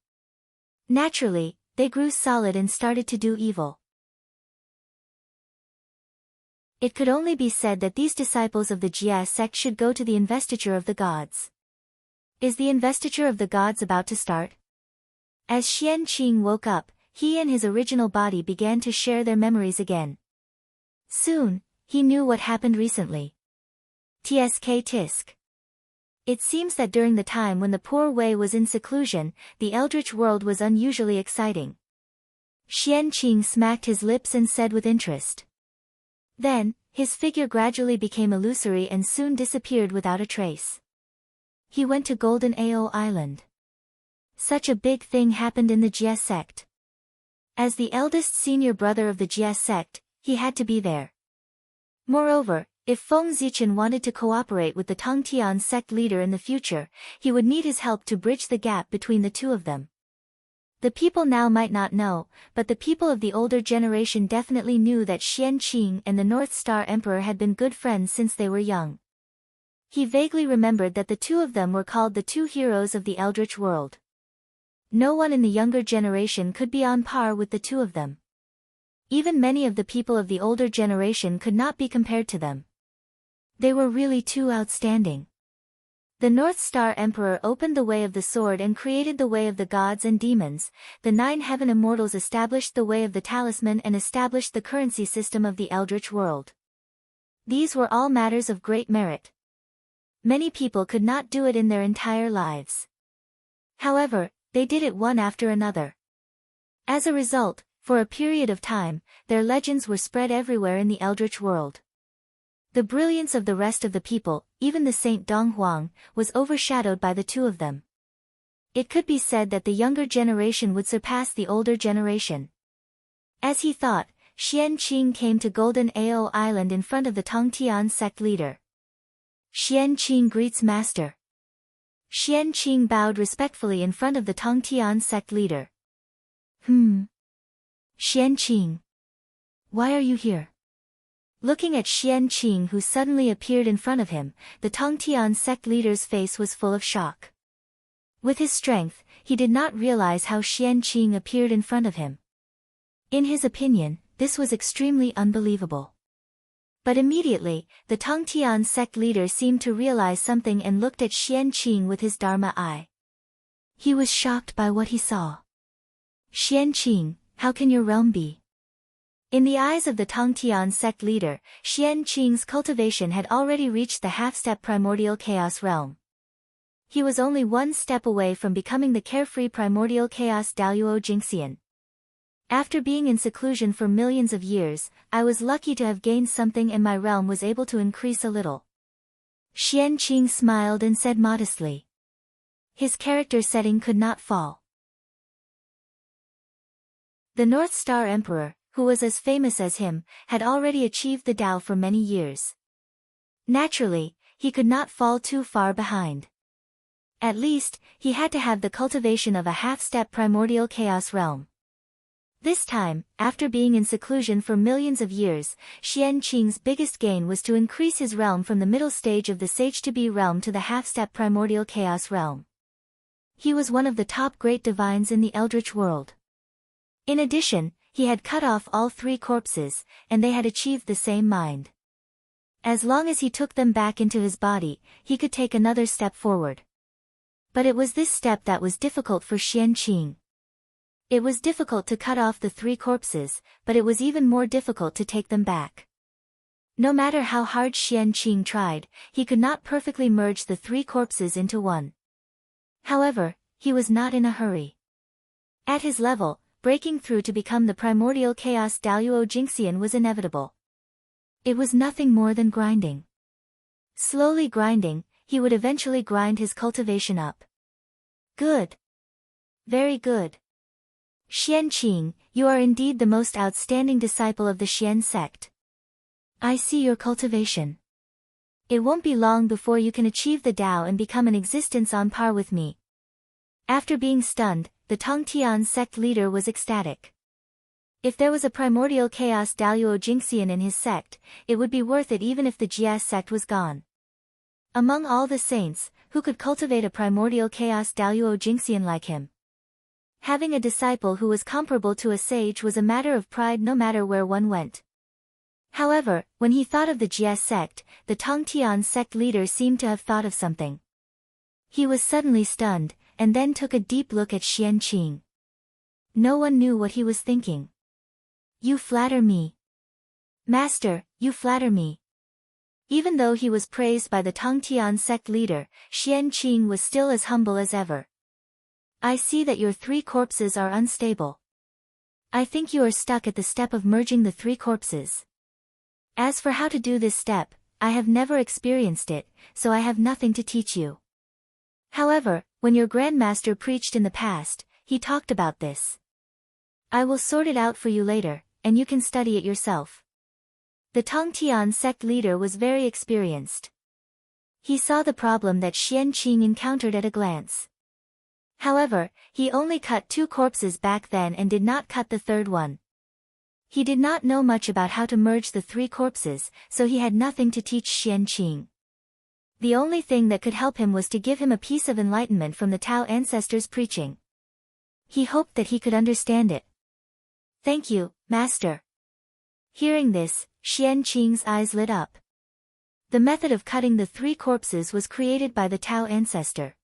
Naturally, they grew solid and started to do evil. It could only be said that these disciples of the Jia sect should go to the investiture of the gods. Is the investiture of the gods about to start? As Xian Qing woke up, he and his original body began to share their memories again. Soon, he knew what happened recently. Tisk. It seems that during the time when the poor Wei was in seclusion, the eldritch world was unusually exciting. Xian Qing smacked his lips and said with interest. Then, his figure gradually became illusory and soon disappeared without a trace. He went to Golden Ao Island. Such a big thing happened in the Jia sect. As the eldest senior brother of the Jia sect, he had to be there. Moreover, if Feng Zichen wanted to cooperate with the Tongtian sect leader in the future, he would need his help to bridge the gap between the two of them. The people now might not know, but the people of the older generation definitely knew that Xian Qing and the North Star Emperor had been good friends since they were young. He vaguely remembered that the two of them were called the two heroes of the Eldritch world. No one in the younger generation could be on par with the two of them. Even many of the people of the older generation could not be compared to them. They were really too outstanding. The North Star Emperor opened the way of the sword and created the way of the gods and demons. The 9 heaven immortals established the way of the talisman and established the currency system of the Eldritch world. These were all matters of great merit. Many people could not do it in their entire lives. However, they did it one after another. As a result, for a period of time, their legends were spread everywhere in the Eldritch world. The brilliance of the rest of the people, even the Saint Dong Huang, was overshadowed by the two of them. It could be said that the younger generation would surpass the older generation. As he thought, Xian Qing came to Golden Ao Island in front of the Tongtian sect leader. Xian Qing greets master. Xian Qing bowed respectfully in front of the Tongtian sect leader. Xian Qing. Why are you here? Looking at Xian Qing, who suddenly appeared in front of him, the Tongtian sect leader's face was full of shock. With his strength, he did not realize how Xian Qing appeared in front of him. In his opinion, this was extremely unbelievable. But immediately, the Tongtian sect leader seemed to realize something and looked at Xian Qing with his Dharma eye. He was shocked by what he saw. Xian Qing, how can your realm be? In the eyes of the Tongtian sect leader, Xian Qing's cultivation had already reached the half-step primordial chaos realm. He was only one step away from becoming the carefree primordial chaos Daluo Jingxian. After being in seclusion for millions of years, I was lucky to have gained something and my realm was able to increase a little. Xian Qing smiled and said modestly. His character setting could not fall. The North Star Emperor, who was as famous as him, had already achieved the Tao for many years. Naturally, he could not fall too far behind. At least, he had to have the cultivation of a half-step primordial chaos realm. This time, after being in seclusion for millions of years, Xian Qing's biggest gain was to increase his realm from the middle stage of the Sage-to-Be realm to the half-step primordial chaos realm. He was one of the top great divines in the Eldritch world. In addition, he had cut off all 3 corpses, and they had achieved the same mind. As long as he took them back into his body, he could take another step forward. But it was this step that was difficult for Xian Qing. It was difficult to cut off the 3 corpses, but it was even more difficult to take them back. No matter how hard Xian Qing tried, he could not perfectly merge the 3 corpses into one. However, he was not in a hurry. At his level, breaking through to become the primordial chaos Daluo Jingxian was inevitable. It was nothing more than grinding. Slowly grinding, he would eventually grind his cultivation up. Good. Very good. Xian Qing, you are indeed the most outstanding disciple of the Xian sect. I see your cultivation. It won't be long before you can achieve the Tao and become an existence on par with me. After being stunned, the Tongtian sect leader was ecstatic. If there was a primordial chaos Daluo Jingxian in his sect, it would be worth it even if the Jia sect was gone. Among all the saints, who could cultivate a primordial chaos Daluo Jingxian like him? Having a disciple who was comparable to a sage was a matter of pride no matter where one went. However, when he thought of the Jia sect, the Tongtian sect leader seemed to have thought of something. He was suddenly stunned, and then took a deep look at Xian Qing. No one knew what he was thinking. You flatter me. Master, you flatter me. Even though he was praised by the Tongtian sect leader, Xian Qing was still as humble as ever. I see that your 3 corpses are unstable. I think you are stuck at the step of merging the 3 corpses. As for how to do this step, I have never experienced it, so I have nothing to teach you. However, when your grandmaster preached in the past, he talked about this. I will sort it out for you later, and you can study it yourself. The Tongtian sect leader was very experienced. He saw the problem that Xian Qing encountered at a glance. However, he only cut 2 corpses back then and did not cut the 3rd one. He did not know much about how to merge the 3 corpses, so he had nothing to teach Xian Qing. The only thing that could help him was to give him a piece of enlightenment from the Tao ancestors' preaching. He hoped that he could understand it. Thank you, Master. Hearing this, Xian Qing's eyes lit up. The method of cutting the 3 corpses was created by the Tao ancestor.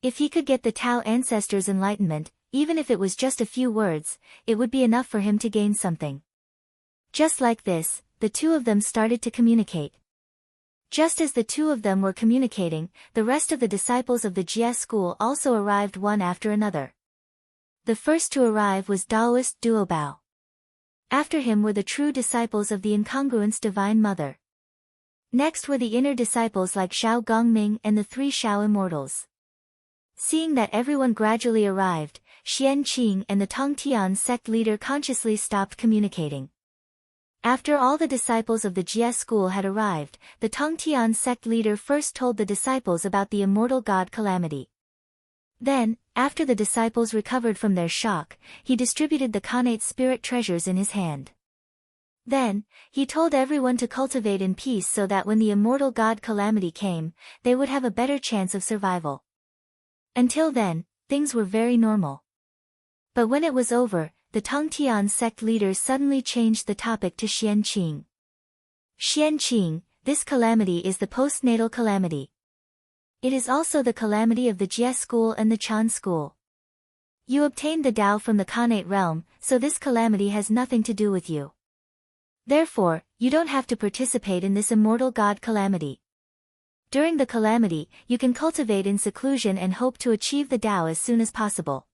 If he could get the Tao ancestors' enlightenment, even if it was just a few words, it would be enough for him to gain something. Just like this, the 2 of them started to communicate. Just as the 2 of them were communicating, the rest of the disciples of the Jia school also arrived one after another. The first to arrive was Taoist Duobao. After him were the true disciples of the incongruence Divine Mother. Next were the inner disciples like Xiao Gongming and the three Xiao immortals. Seeing that everyone gradually arrived, Xian Qing and the Tongtian sect leader consciously stopped communicating. After all the disciples of the Jie school had arrived, the Tongtian sect leader first told the disciples about the immortal god Calamity. Then, after the disciples recovered from their shock, he distributed the Khanate spirit treasures in his hand. Then, he told everyone to cultivate in peace so that when the immortal god Calamity came, they would have a better chance of survival. Until then, things were very normal. But when it was over, the Tongtian sect leader suddenly changed the topic to Xian Qing. Xian Qing, this calamity is the postnatal calamity. It is also the calamity of the Jie school and the Chan school. You obtained the Tao from the Khanate realm, so this calamity has nothing to do with you. Therefore, you don't have to participate in this immortal god calamity. During the calamity, you can cultivate in seclusion and hope to achieve the Tao as soon as possible.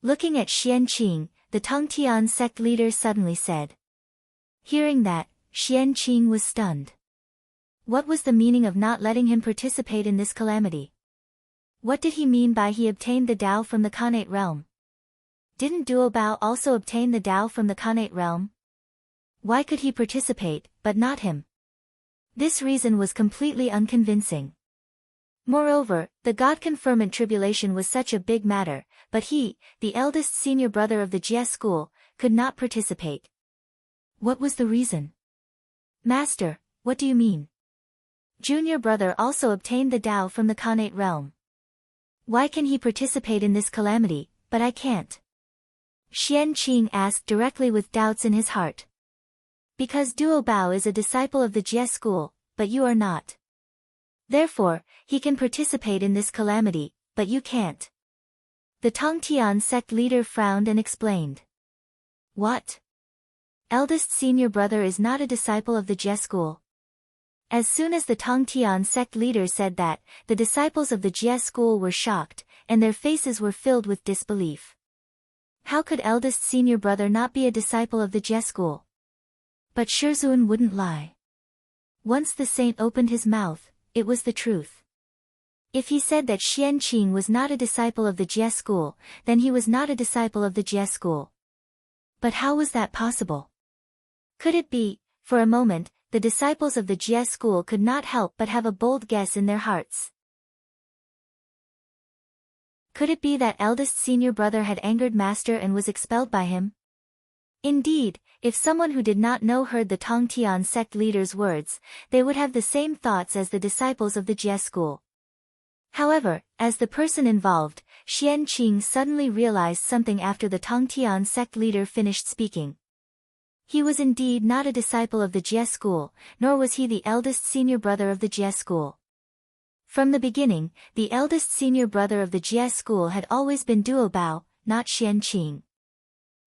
Looking at Xian Qing, the Tongtian sect leader suddenly said. Hearing that, Xian Qing was stunned. What was the meaning of not letting him participate in this calamity? What did he mean by he obtained the Tao from the Khanate realm? Didn't Duobao also obtain the Tao from the Khanate realm? Why could he participate, but not him? This reason was completely unconvincing. Moreover, the God conferment tribulation was such a big matter, but he, the eldest senior brother of the Jie school, could not participate. What was the reason? Master, what do you mean? Junior brother also obtained the Tao from the Khanate realm. Why can he participate in this calamity, but I can't? Xian Qing asked directly with doubts in his heart. Because Duo Bao is a disciple of the Jie school, but you are not. Therefore, he can participate in this calamity, but you can't. The Tongtian sect leader frowned and explained. What? Eldest senior brother is not a disciple of the Jie school. As soon as the Tongtian sect leader said that, the disciples of the Jie school were shocked, and their faces were filled with disbelief. How could eldest senior brother not be a disciple of the Jie school? But Shizun wouldn't lie. Once the saint opened his mouth, it was the truth. If he said that Xian Qing was not a disciple of the Jie school, then he was not a disciple of the Jie school. But how was that possible? Could it be, for a moment, the disciples of the Jie school could not help but have a bold guess in their hearts? Could it be that eldest senior brother had angered master and was expelled by him? Indeed, if someone who did not know heard the Tongtian sect leader's words, they would have the same thoughts as the disciples of the Jie school. However, as the person involved, Xian Qing suddenly realized something after the Tongtian sect leader finished speaking. He was indeed not a disciple of the Jie school, nor was he the eldest senior brother of the Jie school. From the beginning, the eldest senior brother of the Jie school had always been Duo Bao, not Xian Qing.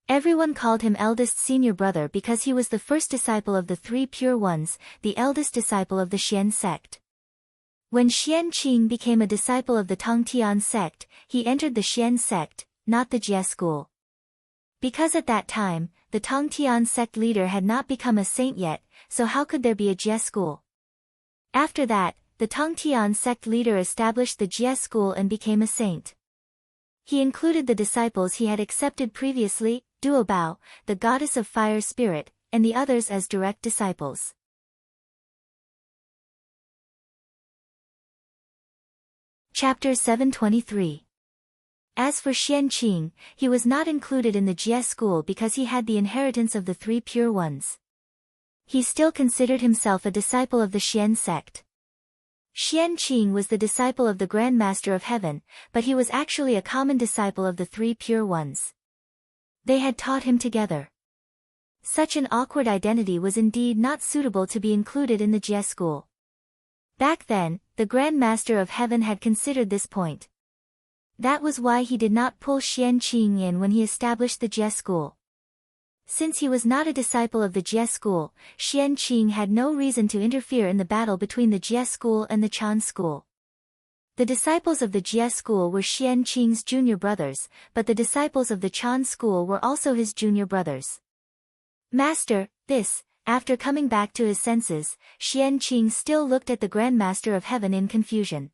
Everyone called him eldest senior brother because he was the first disciple of the three pure ones, the eldest disciple of the Xian sect. When Xian Qing became a disciple of the Tongtian sect, he entered the Xian sect, not the Jie school. Because at that time, the Tongtian sect leader had not become a saint yet, so how could there be a Jie school? After that, the Tongtian sect leader established the Jie school and became a saint. He included the disciples he had accepted previously, Duo Bao, the goddess of fire spirit, and the others as direct disciples. Chapter 723. As for Xian Qing, he was not included in the Jie school because he had the inheritance of the three pure ones. He still considered himself a disciple of the Xian sect. Xian Qing was the disciple of the Grand Master of Heaven, but he was actually a common disciple of the three pure ones. They had taught him together. Such an awkward identity was indeed not suitable to be included in the Jie school. Back then, the Grand Master of Heaven had considered this point. That was why he did not pull Xian Qing in when he established the Jie school. Since he was not a disciple of the Jie school, Xian Qing had no reason to interfere in the battle between the Jie school and the Chan school. The disciples of the Jie school were Xian Qing's junior brothers, but the disciples of the Chan school were also his junior brothers. Master, this, After coming back to his senses, Xianqing still looked at the Grand Master of Heaven in confusion.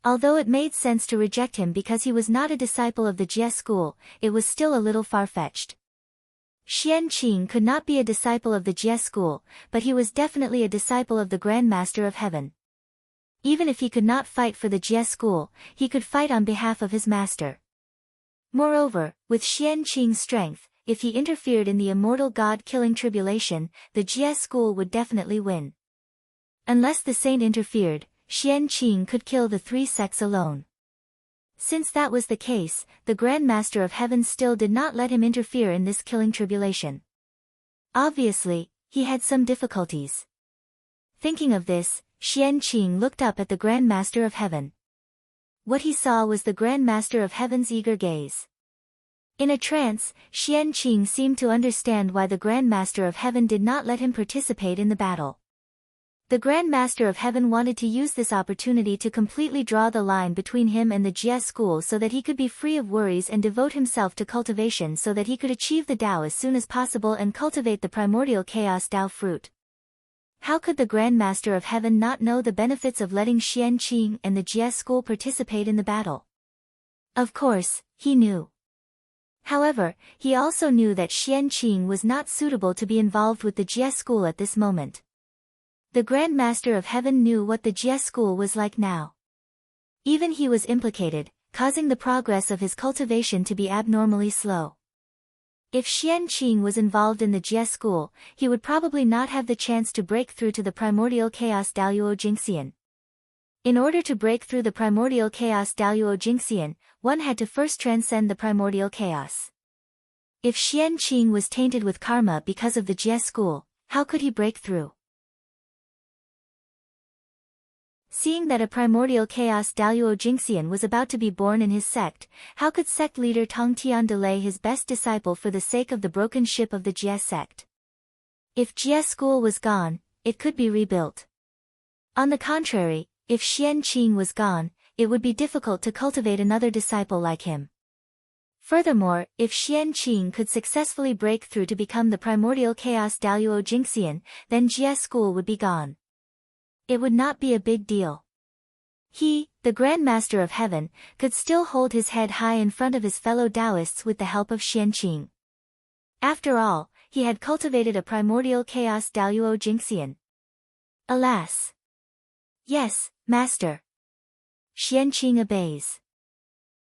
Although it made sense to reject him because he was not a disciple of the Jie school, it was still a little far-fetched. Xianqing could not be a disciple of the Jie school, but he was definitely a disciple of the Grand Master of Heaven. Even if he could not fight for the Jie school, he could fight on behalf of his master. Moreover, with Xianqing's strength, if he interfered in the immortal god-killing tribulation, the Jie school would definitely win. Unless the saint interfered, Xianqing could kill the three sects alone. Since that was the case, the Grand Master of Heaven still did not let him interfere in this killing tribulation. Obviously, he had some difficulties. Thinking of this, Xianqing looked up at the Grand Master of Heaven. What he saw was the Grand Master of Heaven's eager gaze. In a trance, Xianqing seemed to understand why the Grand Master of Heaven did not let him participate in the battle. The Grand Master of Heaven wanted to use this opportunity to completely draw the line between him and the Jie school so that he could be free of worries and devote himself to cultivation so that he could achieve the Tao as soon as possible and cultivate the primordial chaos Tao fruit. How could the Grand Master of Heaven not know the benefits of letting Xianqing and the Jie school participate in the battle? Of course, he knew. However, he also knew that Xianqing was not suitable to be involved with the Jie school at this moment. The Grand Master of Heaven knew what the Jie school was like now. Even he was implicated, causing the progress of his cultivation to be abnormally slow. If Xianqing was involved in the Jie school, he would probably not have the chance to break through to the primordial chaos Daluo Jingxian. In order to break through the primordial chaos Daluo Jingxian, one had to first transcend the primordial chaos. If Xianqing was tainted with karma because of the Jie school, how could he break through? Seeing that a primordial chaos Daluo Jingxian was about to be born in his sect, how could sect leader Tong Tian delay his best disciple for the sake of the broken ship of the Jie sect? If Jie school was gone, it could be rebuilt. On the contrary, if Xianqing was gone, it would be difficult to cultivate another disciple like him. Furthermore, if Xianqing could successfully break through to become the primordial chaos Daluo Jingxian, then Jie school would be gone. It would not be a big deal. He, the Grand Master of Heaven, could still hold his head high in front of his fellow Taoists with the help of Xianqing. After all, he had cultivated a primordial chaos Daluo Jingxian. Alas! Yes, Master. Xianqing obeys.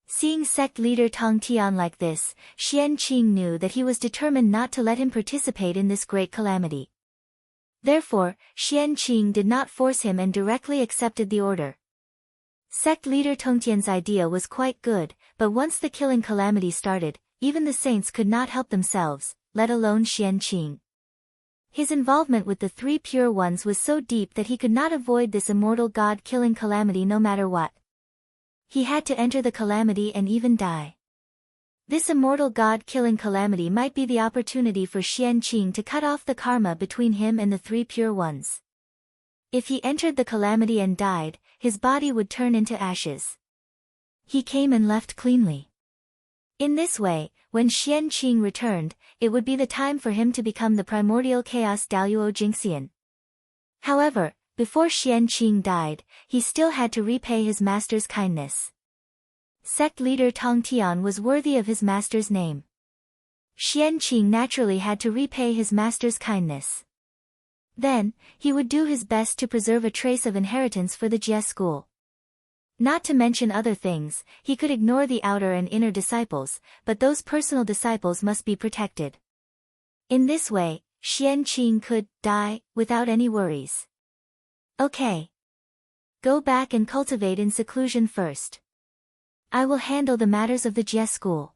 Seeing sect leader Tong Tian like this, Xianqing knew that he was determined not to let him participate in this great calamity. Therefore, Xianqing did not force him and directly accepted the order. Sect leader Tongtian's idea was quite good, but once the killing calamity started, even the saints could not help themselves, let alone Xianqing. His involvement with the three pure ones was so deep that he could not avoid this immortal god-killing calamity no matter what. He had to enter the calamity and even die. This immortal god-killing calamity might be the opportunity for Xianqing to cut off the karma between him and the three pure ones. If he entered the calamity and died, his body would turn into ashes. He came and left cleanly. In this way, when Xianqing returned, it would be the time for him to become the primordial chaos Daluo Jingxian. However, before Xianqing died, he still had to repay his master's kindness. Sect leader Tong Tian was worthy of his master's name. Xianqing naturally had to repay his master's kindness. Then, he would do his best to preserve a trace of inheritance for the Jie school. Not to mention other things, he could ignore the outer and inner disciples, but those personal disciples must be protected. In this way, Xianqing could die without any worries. Okay. Go back and cultivate in seclusion first. I will handle the matters of the Jie school.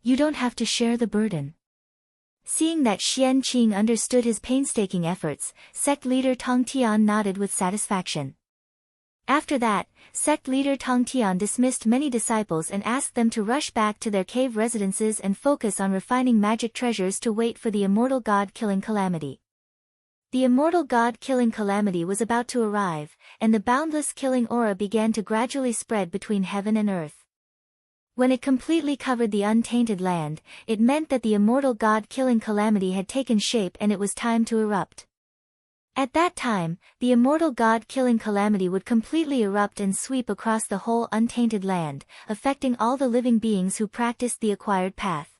You don't have to share the burden. Seeing that Xianqing understood his painstaking efforts, sect leader Tong Tian nodded with satisfaction. After that, sect leader Tong Tian dismissed many disciples and asked them to rush back to their cave residences and focus on refining magic treasures to wait for the immortal god-killing calamity. The immortal god-killing calamity was about to arrive, and the boundless killing aura began to gradually spread between heaven and earth. When it completely covered the untainted land, it meant that the immortal god-killing calamity had taken shape and it was time to erupt. At that time, the immortal god-killing calamity would completely erupt and sweep across the whole untainted land, affecting all the living beings who practiced the acquired path.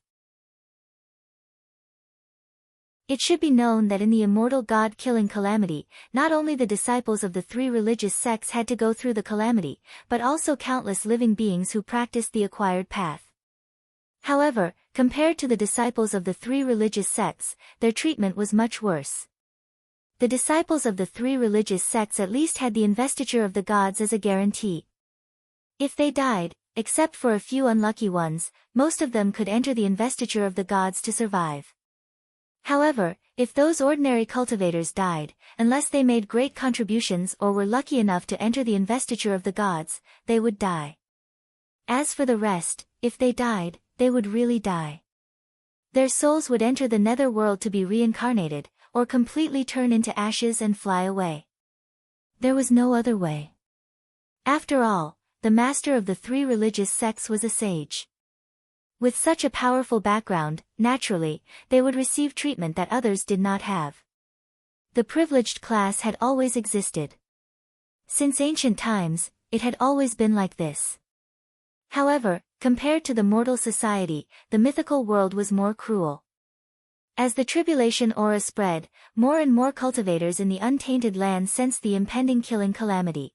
It should be known that in the immortal god-killing calamity, not only the disciples of the three religious sects had to go through the calamity, but also countless living beings who practiced the acquired path. However, compared to the disciples of the three religious sects, their treatment was much worse. The disciples of the three religious sects at least had the investiture of the gods as a guarantee. If they died, except for a few unlucky ones, most of them could enter the investiture of the gods to survive. However, if those ordinary cultivators died, unless they made great contributions or were lucky enough to enter the investiture of the gods, they would die. As for the rest, if they died, they would really die. Their souls would enter the nether world to be reincarnated, or completely turn into ashes and fly away. There was no other way. After all, the master of the three religious sects was a sage. With such a powerful background, naturally, they would receive treatment that others did not have. The privileged class had always existed. Since ancient times, it had always been like this. However, compared to the mortal society, the mythical world was more cruel. As the tribulation aura spread, more and more cultivators in the untainted land sensed the impending killing calamity.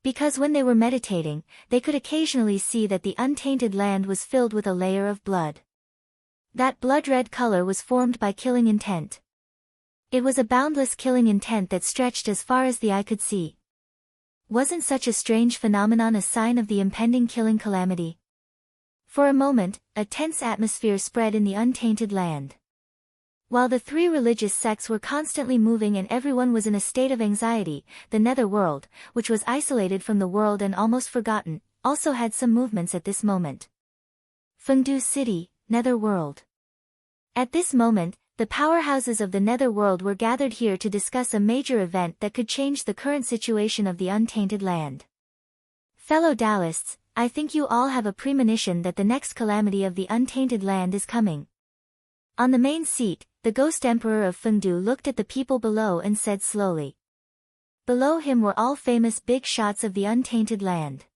Because when they were meditating, they could occasionally see that the untainted land was filled with a layer of blood. That blood-red color was formed by killing intent. It was a boundless killing intent that stretched as far as the eye could see. Wasn't such a strange phenomenon a sign of the impending killing calamity? For a moment, a tense atmosphere spread in the untainted land. While the three religious sects were constantly moving and everyone was in a state of anxiety, the nether world, which was isolated from the world and almost forgotten, also had some movements at this moment. Fengdu City, Nether World. At this moment, the powerhouses of the nether world were gathered here to discuss a major event that could change the current situation of the untainted land. Fellow Taoists, I think you all have a premonition that the next calamity of the untainted land is coming. On the main seat, the ghost emperor of Fengdu looked at the people below and said slowly. Below him were all famous big shots of the untainted land.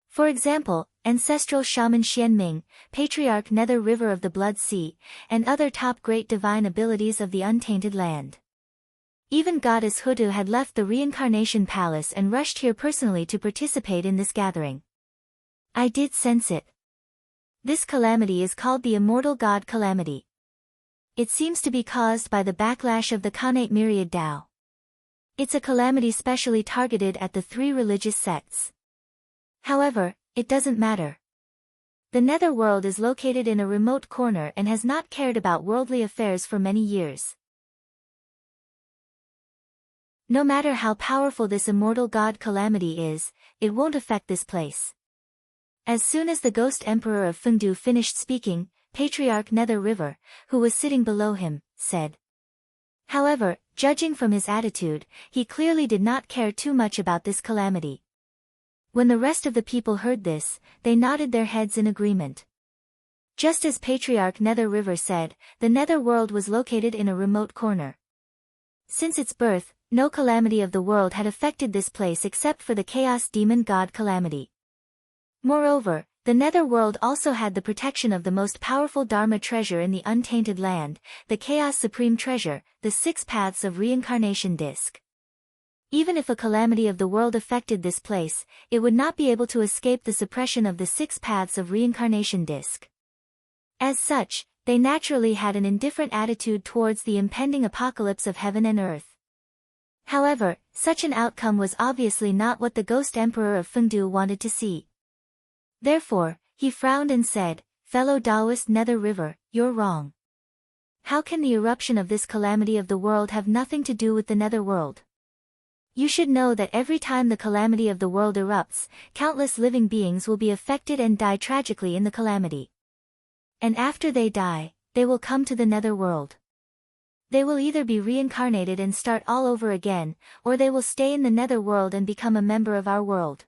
For example, ancestral shaman Xianming, patriarch Nether River of the Blood Sea, and other top great divine abilities of the untainted land. Even goddess Hutu had left the reincarnation palace and rushed here personally to participate in this gathering. I did sense it. This calamity is called the immortal god calamity. It seems to be caused by the backlash of the Khanate myriad Tao. It's a calamity specially targeted at the three religious sects. However, it doesn't matter. The nether world is located in a remote corner and has not cared about worldly affairs for many years. No matter how powerful this immortal god calamity is, it won't affect this place. As soon as the ghost emperor of Fengdu finished speaking, Patriarch Nether River, who was sitting below him, said. However, judging from his attitude, he clearly did not care too much about this calamity. When the rest of the people heard this, they nodded their heads in agreement. Just as Patriarch Nether River said, the nether world was located in a remote corner. Since its birth, no calamity of the world had affected this place except for the chaos demon god calamity. Moreover, the nether world also had the protection of the most powerful Dharma treasure in the untainted land, the Chaos Supreme Treasure, the 6 Paths of Reincarnation Disc. Even if a calamity of the world affected this place, it would not be able to escape the suppression of the 6 Paths of Reincarnation Disc. As such, they naturally had an indifferent attitude towards the impending apocalypse of heaven and earth. However, such an outcome was obviously not what the Ghost Emperor of Fengdu wanted to see. Therefore, he frowned and said, "Fellow Taoist Nether River, you're wrong. How can the eruption of this calamity of the world have nothing to do with the nether world? You should know that every time the calamity of the world erupts, countless living beings will be affected and die tragically in the calamity. And after they die, they will come to the nether world. They will either be reincarnated and start all over again, or they will stay in the nether world and become a member of our world.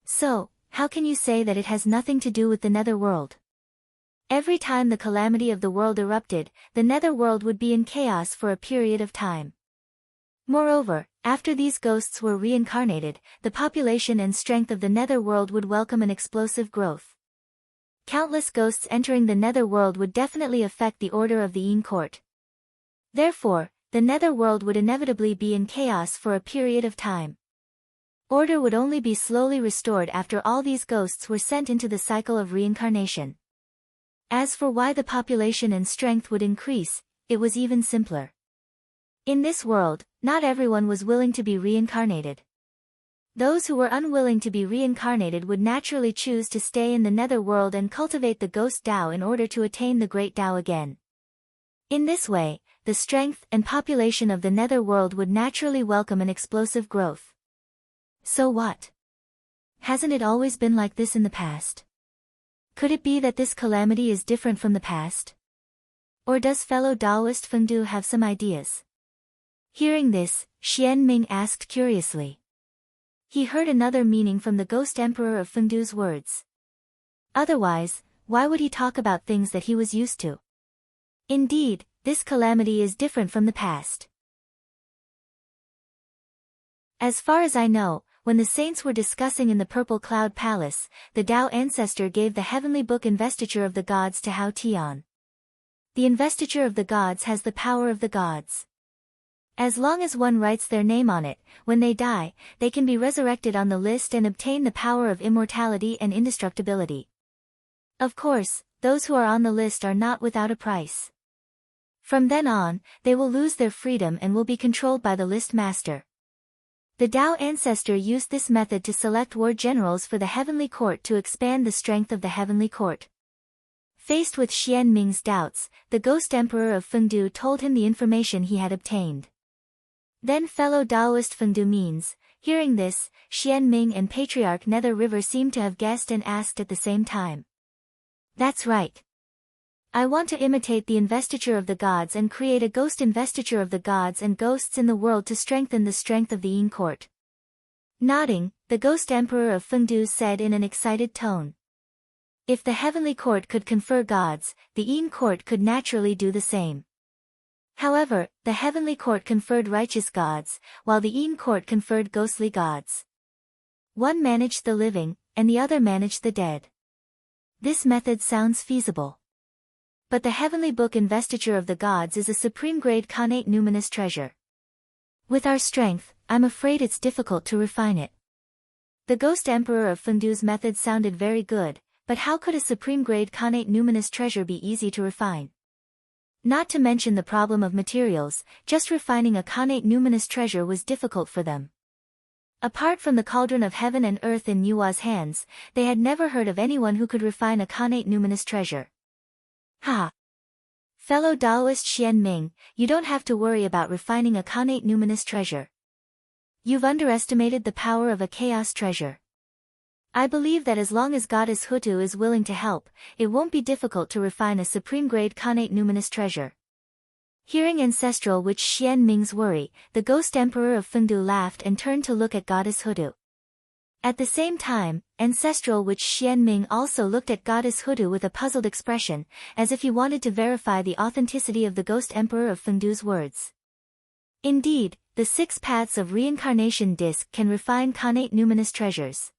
So, How can you say that it has nothing to do with the netherworld? Every time the calamity of the world erupted, the netherworld would be in chaos for a period of time. Moreover, after these ghosts were reincarnated, the population and strength of the netherworld would welcome an explosive growth. Countless ghosts entering the netherworld would definitely affect the order of the Yin court. Therefore, the netherworld would inevitably be in chaos for a period of time. Order would only be slowly restored after all these ghosts were sent into the cycle of reincarnation. As for why the population and strength would increase, it was even simpler. In this world, not everyone was willing to be reincarnated. Those who were unwilling to be reincarnated would naturally choose to stay in the netherworld and cultivate the ghost Tao in order to attain the great Tao again. In this way, the strength and population of the netherworld would naturally welcome an explosive growth. So what? Hasn't it always been like this in the past? Could it be that this calamity is different from the past? Or does fellow Taoist Fengdu have some ideas? Hearing this, Xian Ming asked curiously. He heard another meaning from the ghost emperor of Fengdu's words. Otherwise, why would he talk about things that he was used to? Indeed, this calamity is different from the past. As far as I know, when the saints were discussing in the Purple Cloud Palace, the Tao ancestor gave the heavenly book investiture of the gods to Hao Tian. The investiture of the gods has the power of the gods. As long as one writes their name on it, when they die, they can be resurrected on the list and obtain the power of immortality and indestructibility. Of course, those who are on the list are not without a price. From then on, they will lose their freedom and will be controlled by the list master. The Tao ancestor used this method to select war generals for the heavenly court to expand the strength of the heavenly court. Faced with Xian Ming's doubts, the ghost emperor of Fengdu told him the information he had obtained. Then fellow Taoist Fengdu means, hearing this, Xian Ming and Patriarch Nether River seemed to have guessed and asked at the same time. That's right. I want to imitate the investiture of the gods and create a ghost investiture of the gods and ghosts in the world to strengthen the strength of the Yin court. Nodding, the ghost emperor of Fengdu said in an excited tone. If the heavenly court could confer gods, the Yin court could naturally do the same. However, the heavenly court conferred righteous gods, while the Yin court conferred ghostly gods. One managed the living, and the other managed the dead. This method sounds feasible. But the heavenly book investiture of the gods is a supreme-grade Khanate numinous treasure. With our strength, I'm afraid it's difficult to refine it. The ghost emperor of Fengdu's method sounded very good, but how could a supreme-grade Khanate numinous treasure be easy to refine? Not to mention the problem of materials, just refining a Khanate numinous treasure was difficult for them. Apart from the cauldron of heaven and earth in Nua's hands, they had never heard of anyone who could refine a Khanate numinous treasure. Ha! Fellow Taoist Xian Ming, you don't have to worry about refining a Khanate numinous treasure. You've underestimated the power of a chaos treasure. I believe that as long as Goddess Hutu is willing to help, it won't be difficult to refine a supreme-grade Khanate numinous treasure. Hearing Ancestral Witch Xian Ming's worry, the ghost emperor of Fengdu laughed and turned to look at Goddess Hutu. At the same time, Ancestral Witch Xian Ming also looked at Goddess Hutu with a puzzled expression, as if he wanted to verify the authenticity of the ghost emperor of Fengdu's words. Indeed, the 6 paths of reincarnation disc can refine Khanate numinous treasures.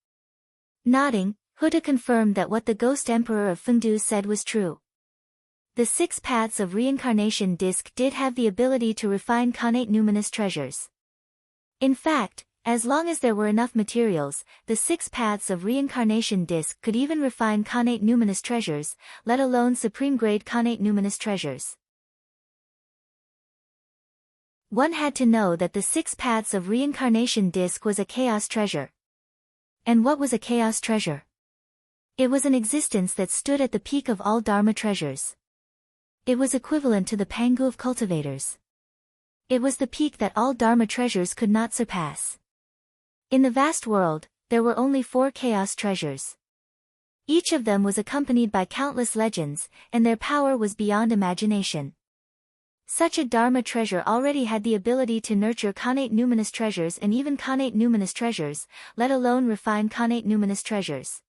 Nodding, Huda confirmed that what the ghost emperor of Fengdu said was true. The 6 paths of reincarnation disc did have the ability to refine Khanate numinous treasures. In fact, as long as there were enough materials, the 6 paths of reincarnation disc could even refine Khanate numinous treasures, let alone supreme-grade Khanate numinous treasures. One had to know that the 6 paths of reincarnation disc was a chaos treasure. And what was a chaos treasure? It was an existence that stood at the peak of all Dharma treasures. It was equivalent to the Pangu of cultivators. It was the peak that all Dharma treasures could not surpass. In the vast world, there were only 4 chaos treasures. Each of them was accompanied by countless legends, and their power was beyond imagination. Such a Dharma treasure already had the ability to nurture connate numinous treasures and even connate numinous treasures, let alone refine connate numinous treasures.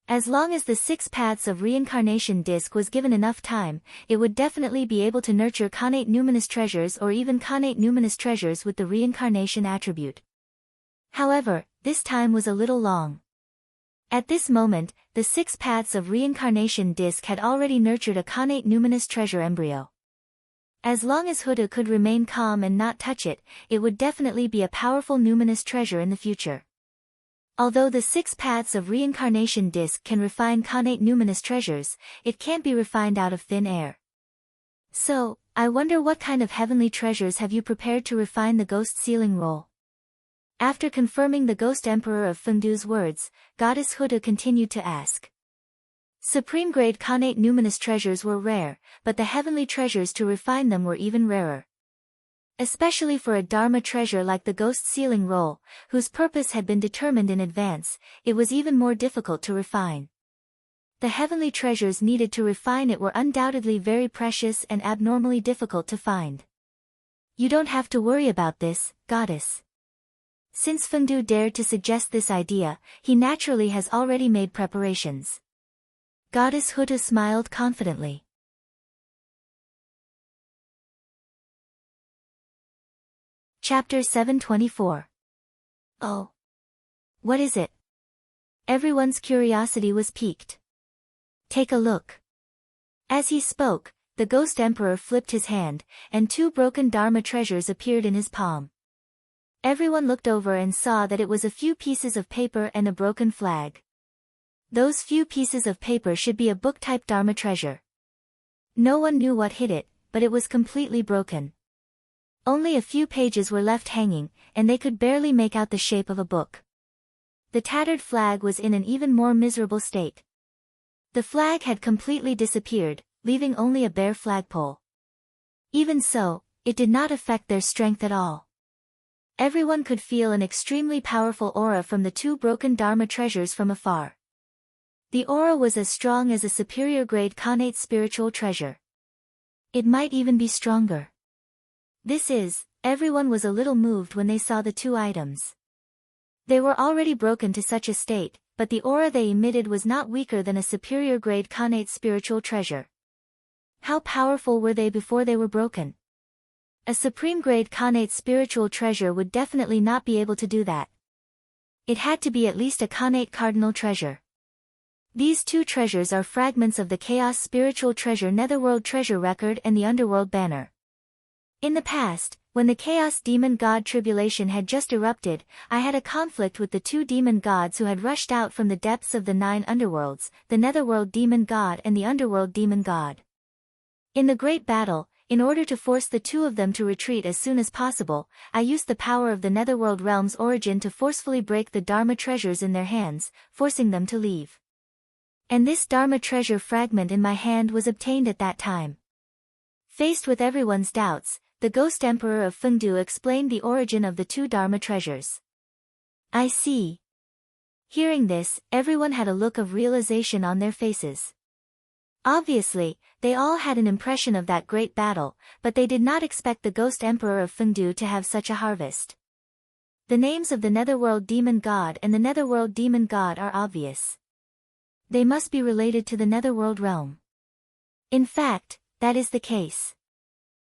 As long as the 6 paths of reincarnation disc was given enough time, it would definitely be able to nurture connate numinous treasures or even connate numinous treasures with the reincarnation attribute. However, this time was a little long. At this moment, the 6 paths of reincarnation disc had already nurtured a connate numinous treasure embryo. As long as Huda could remain calm and not touch it, it would definitely be a powerful numinous treasure in the future. Although the 6 paths of reincarnation disc can refine connate numinous treasures, it can't be refined out of thin air. So, I wonder what kind of heavenly treasures have you prepared to refine the ghost sealing roll? After confirming the ghost emperor of Fengdu's words, Goddess Huda continued to ask. Supreme-grade connate numinous treasures were rare, but the heavenly treasures to refine them were even rarer. Especially for a Dharma treasure like the ghost sealing roll, whose purpose had been determined in advance, it was even more difficult to refine. The heavenly treasures needed to refine it were undoubtedly very precious and abnormally difficult to find. You don't have to worry about this, Goddess. Since Fengdu dared to suggest this idea, he naturally has already made preparations. Goddess Huda smiled confidently. Chapter 724. Oh. What is it? Everyone's curiosity was piqued. Take a look. As he spoke, the ghost emperor flipped his hand, and 2 broken Dharma treasures appeared in his palm. Everyone looked over and saw that it was a few pieces of paper and a broken flag. Those few pieces of paper should be a book-type Dharma treasure. No one knew what hit it, but it was completely broken. Only a few pages were left hanging, and they could barely make out the shape of a book. The tattered flag was in an even more miserable state. The flag had completely disappeared, leaving only a bare flagpole. Even so, it did not affect their strength at all. Everyone could feel an extremely powerful aura from the 2 broken Dharma treasures from afar. The aura was as strong as a superior-grade connate spiritual treasure. It might even be stronger. Everyone was a little moved when they saw the 2 items. They were already broken to such a state, but the aura they emitted was not weaker than a superior-grade connate spiritual treasure. How powerful were they before they were broken? A supreme-grade connate spiritual treasure would definitely not be able to do that. It had to be at least a connate cardinal treasure. These 2 treasures are fragments of the Chaos Spiritual Treasure Netherworld Treasure Record and the Underworld Banner. In the past, when the Chaos Demon God tribulation had just erupted, I had a conflict with the 2 demon gods who had rushed out from the depths of the 9 underworlds, the Netherworld Demon God and the Underworld Demon God. In the great battle, in order to force the 2 of them to retreat as soon as possible, I used the power of the Netherworld Realm's origin to forcefully break the Dharma treasures in their hands, forcing them to leave. And this Dharma treasure fragment in my hand was obtained at that time. Faced with everyone's doubts, the Ghost Emperor of Fengdu explained the origin of the 2 Dharma treasures. I see. Hearing this, everyone had a look of realization on their faces. Obviously, they all had an impression of that great battle, but they did not expect the Ghost Emperor of Fengdu to have such a harvest. The names of the Netherworld Demon God and the Netherworld Demon God are obvious. They must be related to the Netherworld realm. In fact, that is the case.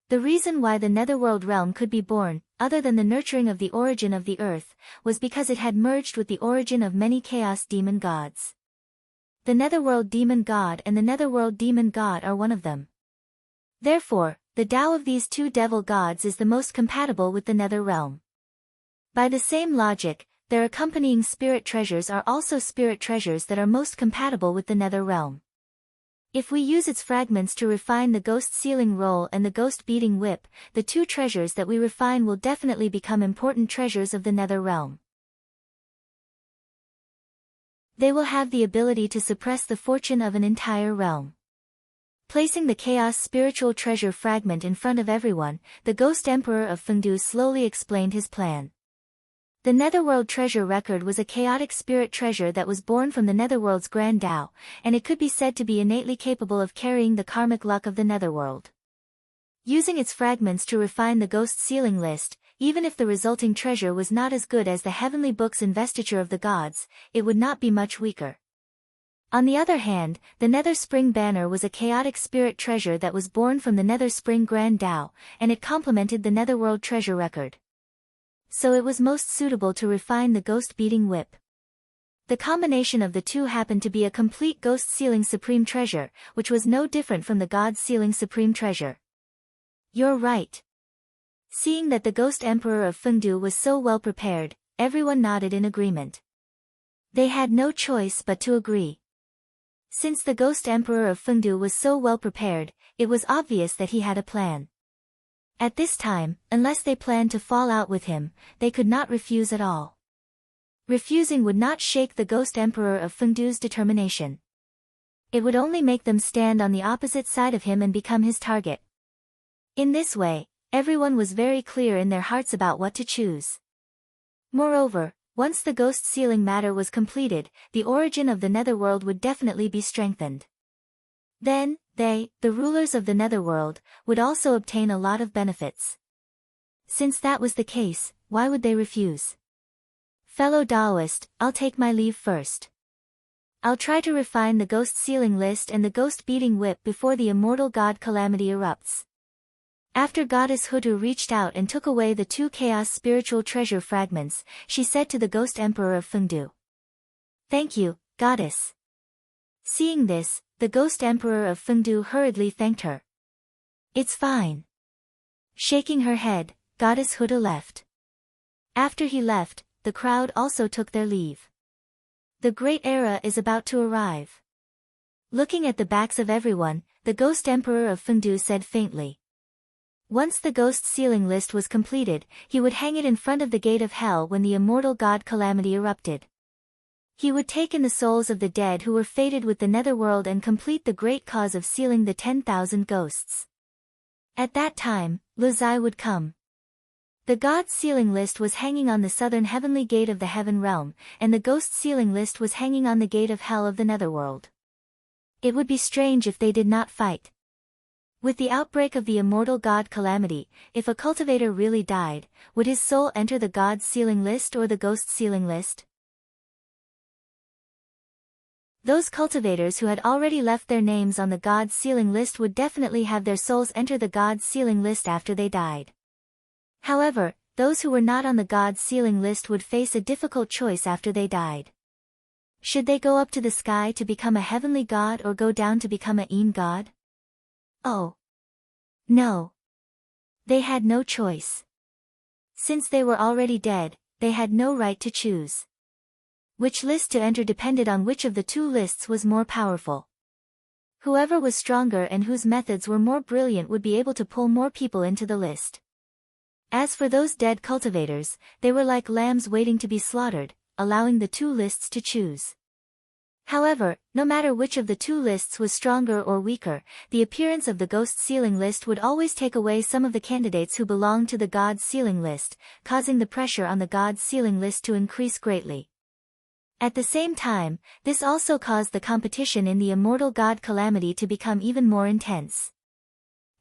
The reason why the Netherworld realm could be born, other than the nurturing of the origin of the earth, was because it had merged with the origin of many Chaos Demon Gods. The Netherworld Demon God and the Netherworld Demon God are one of them. Therefore, the Tao of these 2 devil gods is the most compatible with the Nether realm. By the same logic, their accompanying spirit treasures are also spirit treasures that are most compatible with the Nether realm. If we use its fragments to refine the ghost sealing roll and the ghost beating whip, the 2 treasures that we refine will definitely become important treasures of the Nether realm. They will have the ability to suppress the fortune of an entire realm. Placing the Chaos Spiritual Treasure fragment in front of everyone, the Ghost Emperor of Fengdu slowly explained his plan. The Netherworld Treasure Record was a chaotic spirit treasure that was born from the Netherworld's Grand Tao, and it could be said to be innately capable of carrying the karmic luck of the Netherworld. using its fragments to refine the ghost sealing list. Even if the resulting treasure was not as good as the heavenly book's investiture of the gods, it would not be much weaker. On the other hand, the Nether Spring Banner was a chaotic spirit treasure that was born from the Nether Spring Grand Tao, and it complemented the Netherworld treasure record. So it was most suitable to refine the ghost-beating whip. The combination of the two happened to be a complete ghost-sealing supreme treasure, which was no different from the god-sealing supreme treasure. You're right. Seeing that the Ghost Emperor of Fengdu was so well prepared, everyone nodded in agreement. They had no choice but to agree. Since the Ghost Emperor of Fengdu was so well prepared, it was obvious that he had a plan. At this time, unless they planned to fall out with him, they could not refuse at all. Refusing would not shake the Ghost Emperor of Fengdu's determination. It would only make them stand on the opposite side of him and become his target. In this way, everyone was very clear in their hearts about what to choose. Moreover, once the ghost sealing matter was completed, the origin of the Netherworld would definitely be strengthened. Then, they, the rulers of the Netherworld, would also obtain a lot of benefits. Since that was the case, why would they refuse? Fellow Taoist, I'll take my leave first. I'll try to refine the ghost sealing list and the ghost beating whip before the immortal god calamity erupts. After Goddess Hutu reached out and took away the 2 chaos spiritual treasure fragments, she said to the Ghost Emperor of Fengdu. Thank you, Goddess. Seeing this, the Ghost Emperor of Fengdu hurriedly thanked her. It's fine. Shaking her head, Goddess Hutu left. After he left, the crowd also took their leave. The great era is about to arrive. Looking at the backs of everyone, the Ghost Emperor of Fengdu said faintly. Once the ghost sealing list was completed, he would hang it in front of the gate of hell when the immortal god calamity erupted. He would take in the souls of the dead who were fated with the Netherworld and complete the great cause of sealing the 10,000 ghosts. At that time, Luzai would come. The god sealing list was hanging on the southern heavenly gate of the heaven realm, and the ghost sealing list was hanging on the gate of hell of the Netherworld. It would be strange if they did not fight. With the outbreak of the immortal god calamity, if a cultivator really died, would his soul enter the god sealing list or the ghost sealing list? Those cultivators who had already left their names on the god sealing list would definitely have their souls enter the god sealing list after they died. However, those who were not on the god sealing list would face a difficult choice after they died. Should they go up to the sky to become a heavenly god or go down to become a Een god? Oh. No. They had no choice. Since they were already dead, they had no right to choose. Which list to enter depended on which of the 2 lists was more powerful. Whoever was stronger and whose methods were more brilliant would be able to pull more people into the list. As for those dead cultivators, they were like lambs waiting to be slaughtered, allowing the 2 lists to choose. However, no matter which of the 2 lists was stronger or weaker, the appearance of the ghost sealing list would always take away some of the candidates who belonged to the god sealing list, causing the pressure on the god sealing list to increase greatly. At the same time, this also caused the competition in the immortal god calamity to become even more intense.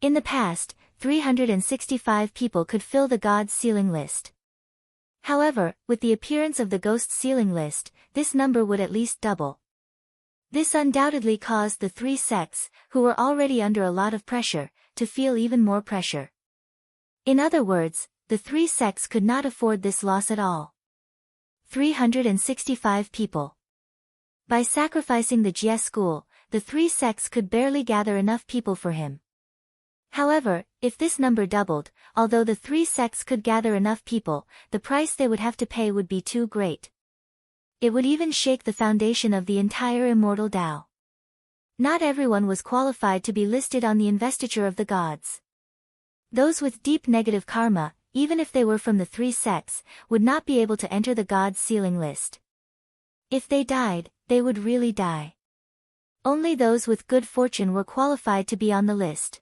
In the past, 365 people could fill the god sealing list. However, with the appearance of the ghost sealing list, this number would at least double. This undoubtedly caused the 3 sects, who were already under a lot of pressure, to feel even more pressure. In other words, the 3 sects could not afford this loss at all. 365 people. By sacrificing the Jie school, the 3 sects could barely gather enough people for him. However, if this number doubled, although the 3 sects could gather enough people, the price they would have to pay would be too great. It would even shake the foundation of the entire immortal Tao. Not everyone was qualified to be listed on the investiture of the gods. Those with deep negative karma, even if they were from the 3 sects, would not be able to enter the god sealing list. If they died, they would really die. Only those with good fortune were qualified to be on the list.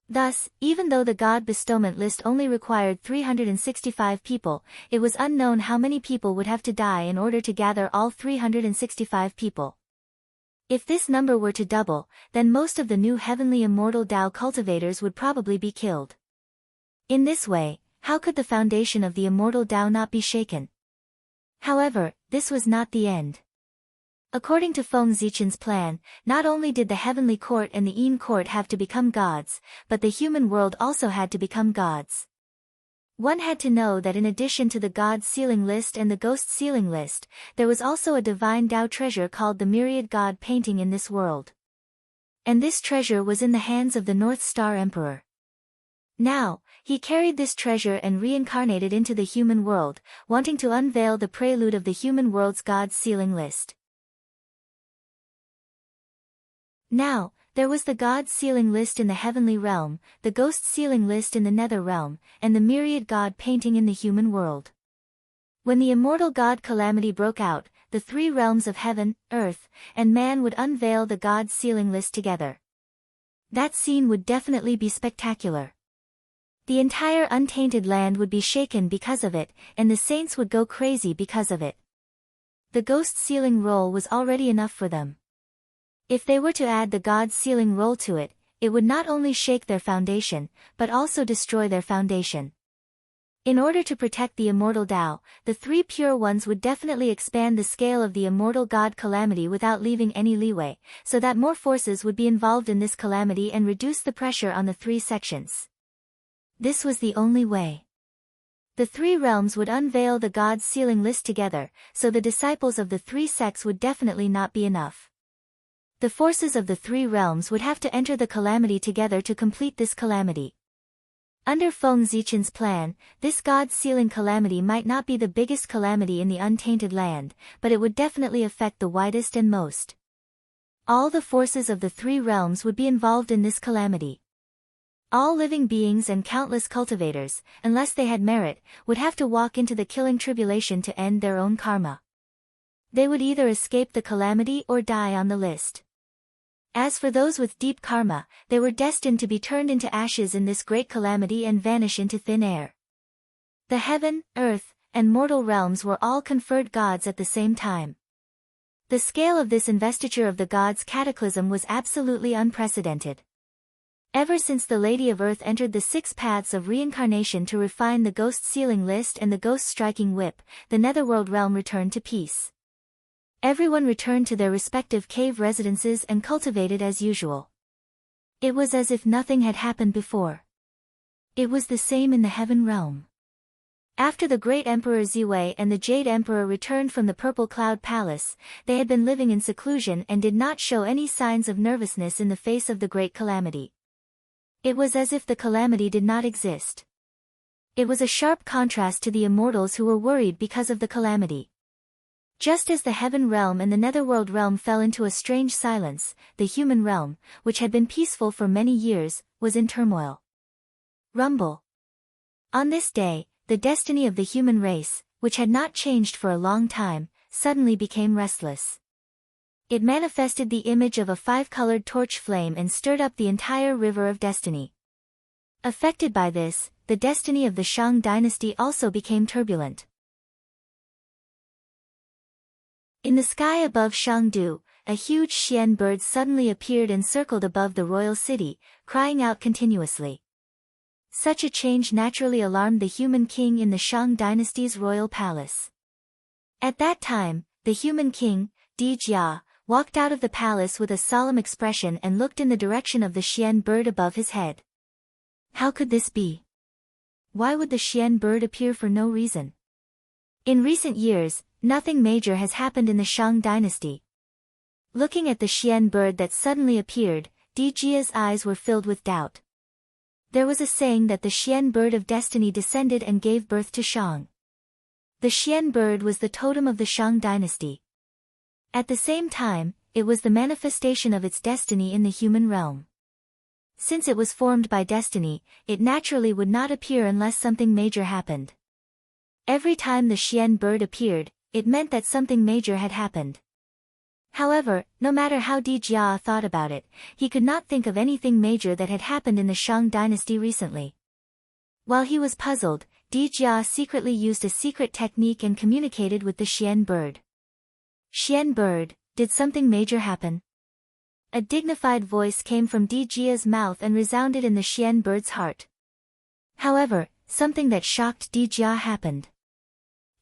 Thus, even though the god bestowment list only required 365 people, it was unknown how many people would have to die in order to gather all 365 people. If this number were to double, then most of the new heavenly immortal Tao cultivators would probably be killed. In this way, how could the foundation of the immortal Tao not be shaken? However, this was not the end. According to Feng Zichen's plan, not only did the heavenly court and the Yin court have to become gods, but the human world also had to become gods. One had to know that in addition to the God sealing list and the ghost sealing list, there was also a divine Tao treasure called the myriad God painting in this world. And this treasure was in the hands of the North Star Emperor. Now, he carried this treasure and reincarnated into the human world, wanting to unveil the prelude of the human world's God sealing list. Now, there was the God sealing list in the heavenly realm, the ghost sealing list in the nether realm, and the myriad God painting in the human world. When the immortal God calamity broke out, the three realms of heaven, earth, and man would unveil the God sealing list together. That scene would definitely be spectacular. The entire untainted land would be shaken because of it, and the saints would go crazy because of it. The ghost sealing roll was already enough for them. If they were to add the God sealing roll to it, it would not only shake their foundation, but also destroy their foundation. In order to protect the immortal Tao, the three pure ones would definitely expand the scale of the immortal God calamity without leaving any leeway, so that more forces would be involved in this calamity and reduce the pressure on the three sections. This was the only way. The three realms would unveil the God sealing list together, so the disciples of the three sects would definitely not be enough. The forces of the three realms would have to enter the calamity together to complete this calamity. Under Feng Zichen's plan, this God-sealing calamity might not be the biggest calamity in the untainted land, but it would definitely affect the widest and most. All the forces of the three realms would be involved in this calamity. All living beings and countless cultivators, unless they had merit, would have to walk into the killing tribulation to end their own karma. They would either escape the calamity or die on the list. As for those with deep karma, they were destined to be turned into ashes in this great calamity and vanish into thin air. The heaven, earth, and mortal realms were all conferred gods at the same time. The scale of this investiture of the gods' cataclysm was absolutely unprecedented. Ever since the Lady of Earth entered the 6 paths of reincarnation to refine the ghost sealing list and the ghost striking whip, the netherworld realm returned to peace. Everyone returned to their respective cave residences and cultivated as usual. It was as if nothing had happened before. It was the same in the heaven realm. After the great Emperor Ziwei and the Jade Emperor returned from the Purple Cloud Palace, they had been living in seclusion and did not show any signs of nervousness in the face of the great calamity. It was as if the calamity did not exist. It was a sharp contrast to the immortals who were worried because of the calamity. Just as the heaven realm and the netherworld realm fell into a strange silence, the human realm, which had been peaceful for many years, was in turmoil. Rumble. On this day, the destiny of the human race, which had not changed for a long time, suddenly became restless. It manifested the image of a 5-colored torch flame and stirred up the entire river of destiny. Affected by this, the destiny of the Shang dynasty also became turbulent. In the sky above Shangdu, a huge Xian bird suddenly appeared and circled above the royal city, crying out continuously. Such a change naturally alarmed the human king in the Shang dynasty's royal palace. At that time, the human king, Di Jia, walked out of the palace with a solemn expression and looked in the direction of the Xian bird above his head. How could this be? Why would the Xian bird appear for no reason? In recent years, nothing major has happened in the Shang dynasty. Looking at the Xian bird that suddenly appeared, Di Jia's eyes were filled with doubt. There was a saying that the Xian bird of destiny descended and gave birth to Shang. The Xian bird was the totem of the Shang dynasty. At the same time, it was the manifestation of its destiny in the human realm. Since it was formed by destiny, it naturally would not appear unless something major happened. Every time the Xian bird appeared, it meant that something major had happened. However, no matter how Di Jia thought about it, he could not think of anything major that had happened in the Shang dynasty recently. While he was puzzled, Di Jia secretly used a secret technique and communicated with the Xian bird. Xian bird, did something major happen? A dignified voice came from Di Jia's mouth and resounded in the Xian bird's heart. However, something that shocked Di Jia happened.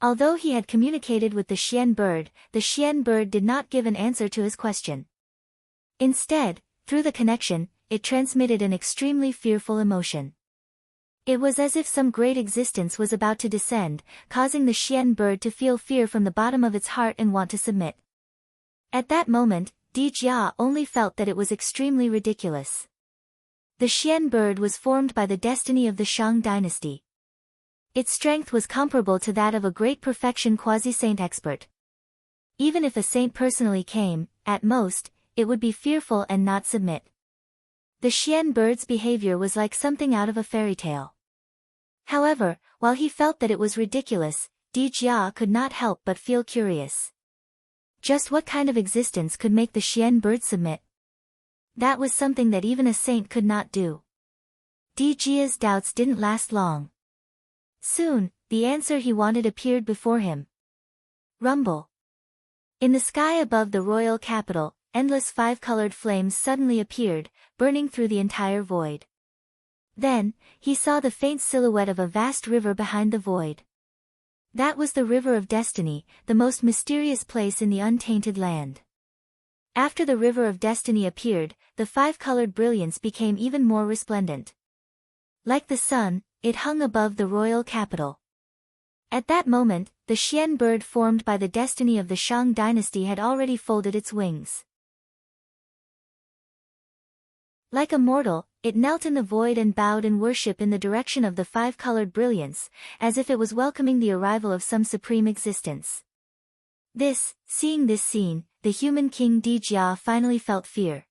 Although he had communicated with the Xian bird did not give an answer to his question. Instead, through the connection, it transmitted an extremely fearful emotion. It was as if some great existence was about to descend, causing the Xian bird to feel fear from the bottom of its heart and want to submit. At that moment, Di Jia only felt that it was extremely ridiculous. The Xian bird was formed by the destiny of the Shang dynasty. Its strength was comparable to that of a great perfection quasi-saint expert. Even if a saint personally came, at most, it would be fearful and not submit. The Xian bird's behavior was like something out of a fairy tale. However, while he felt that it was ridiculous, Di Jia could not help but feel curious. Just what kind of existence could make the Xian bird submit? That was something that even a saint could not do. Di Jia's doubts didn't last long. Soon, the answer he wanted appeared before him. Rumble. In the sky above the royal capital, endless five-colored flames suddenly appeared, burning through the entire void. Then, he saw the faint silhouette of a vast river behind the void. That was the River of Destiny, the most mysterious place in the untainted land. After the River of Destiny appeared, the five-colored brilliance became even more resplendent. Like the sun, it hung above the royal capital. At that moment, the Xian bird formed by the destiny of the Shang dynasty had already folded its wings. Like a mortal, it knelt in the void and bowed in worship in the direction of the five-colored brilliance, as if it was welcoming the arrival of some supreme existence. Seeing this scene, the human king Di Jia finally felt fear.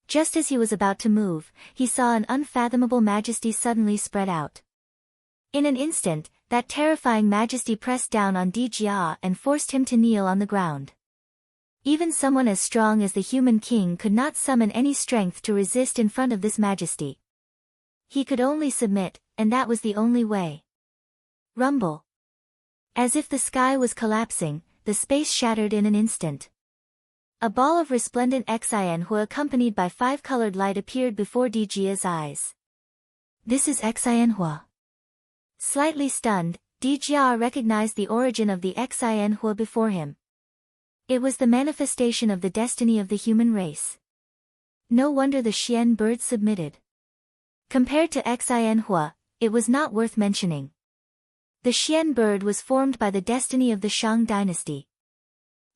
Just as he was about to move, he saw an unfathomable majesty suddenly spread out. In an instant, that terrifying majesty pressed down on Di Jia and forced him to kneel on the ground. Even someone as strong as the human king could not summon any strength to resist in front of this majesty. He could only submit, and that was the only way. Rumble. As if the sky was collapsing, the space shattered in an instant. A ball of resplendent Xianhua accompanied by five-colored light appeared before Di Jia's eyes. This is Xianhua. Slightly stunned, Di Jia recognized the origin of the Xianhua before him. It was the manifestation of the destiny of the human race. No wonder the Xian bird submitted. Compared to Xianhua, it was not worth mentioning. The Xian bird was formed by the destiny of the Shang dynasty.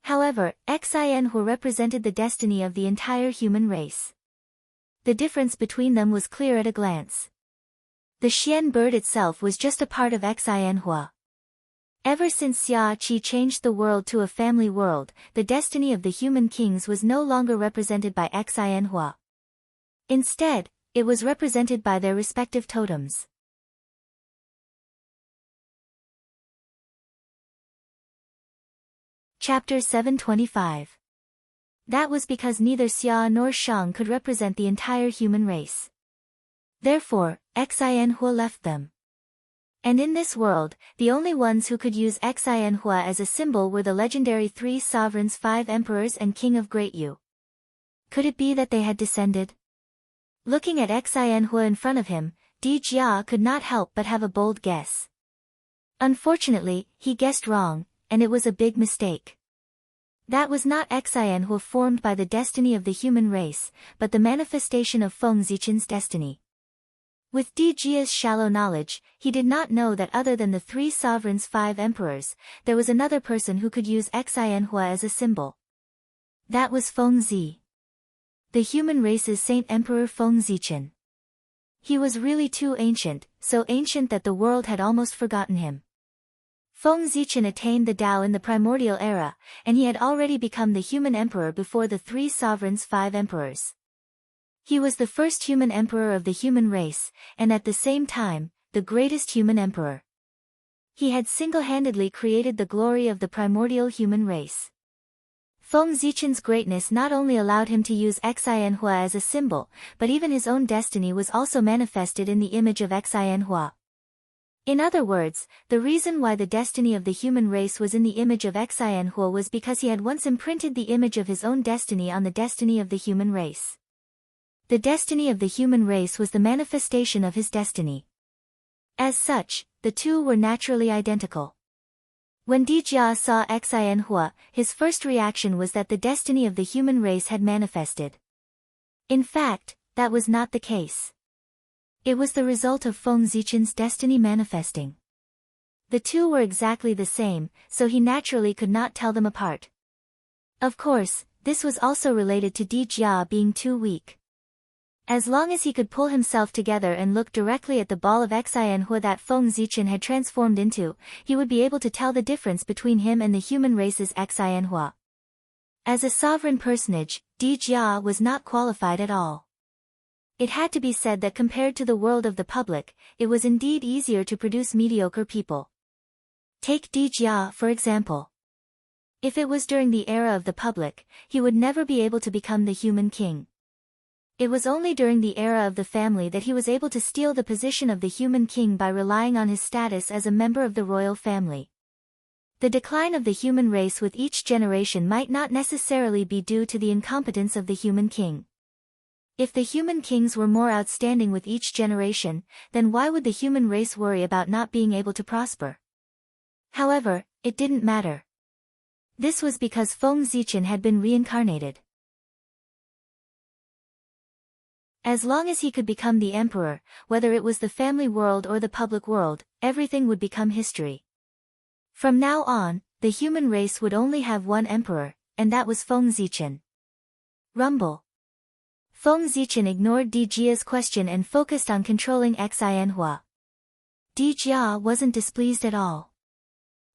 However, Xianhua represented the destiny of the entire human race. The difference between them was clear at a glance. The Xian bird itself was just a part of Xianhua. Ever since Xia Qi changed the world to a family world, the destiny of the human kings was no longer represented by Xianhua. Instead, it was represented by their respective totems. Chapter 725. That was because neither Xia nor Shang could represent the entire human race. Therefore, Xianhua left them. And in this world, the only ones who could use Xianhua as a symbol were the legendary three sovereigns, 5 emperors and King of Great Yu. Could it be that they had descended? Looking at Xianhua in front of him, Di Jia could not help but have a bold guess. Unfortunately, he guessed wrong, and it was a big mistake. That was not Xianhua formed by the destiny of the human race, but the manifestation of Feng Zichen's destiny. With Di Jia's shallow knowledge, he did not know that other than the 3 sovereigns, 5 emperors, there was another person who could use Xianhua as a symbol. That was Feng Zi. The human race's Saint Emperor Feng Zichen. He was really too ancient, so ancient that the world had almost forgotten him. Feng Zichen attained the Tao in the primordial era, and he had already become the human emperor before the 3 sovereigns, 5 emperors. He was the first human emperor of the human race, and at the same time, the greatest human emperor. He had single-handedly created the glory of the primordial human race. Feng Zichen's greatness not only allowed him to use Xianhua as a symbol, but even his own destiny was also manifested in the image of Xianhua. In other words, the reason why the destiny of the human race was in the image of Xianhua was because he had once imprinted the image of his own destiny on the destiny of the human race. The destiny of the human race was the manifestation of his destiny. As such, the two were naturally identical. When Dijia saw Xianhua, his first reaction was that the destiny of the human race had manifested. In fact, that was not the case. It was the result of Feng Zichen's destiny manifesting. The two were exactly the same, so he naturally could not tell them apart. Of course, this was also related to Dijia being too weak. As long as he could pull himself together and look directly at the ball of Xianhua that Feng Zichen had transformed into, he would be able to tell the difference between him and the human race's Xianhua. As a sovereign personage, Dijia was not qualified at all. It had to be said that compared to the world of the public, it was indeed easier to produce mediocre people. Take Dijia for example. If it was during the era of the public, he would never be able to become the human king. It was only during the era of the family that he was able to steal the position of the human king by relying on his status as a member of the royal family. The decline of the human race with each generation might not necessarily be due to the incompetence of the human king. If the human kings were more outstanding with each generation, then why would the human race worry about not being able to prosper? However, it didn't matter. This was because Feng Zichen had been reincarnated. As long as he could become the emperor, whether it was the family world or the public world, everything would become history. From now on, the human race would only have one emperor, and that was Feng Zichen. Rumble. Feng Zichen ignored Dijia's question and focused on controlling Xianhua. Dijia wasn't displeased at all.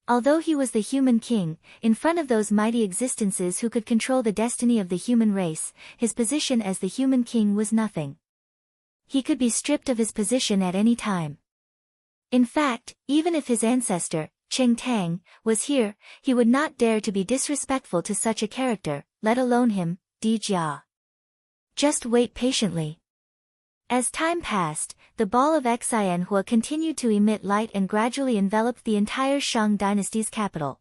Although he was the human king, in front of those mighty existences who could control the destiny of the human race, his position as the human king was nothing. He could be stripped of his position at any time. In fact, even if his ancestor, Cheng Tang, was here, he would not dare to be disrespectful to such a character, let alone him, Dijia. Just wait patiently. As time passed, the ball of Xianhua continued to emit light and gradually enveloped the entire Shang dynasty's capital.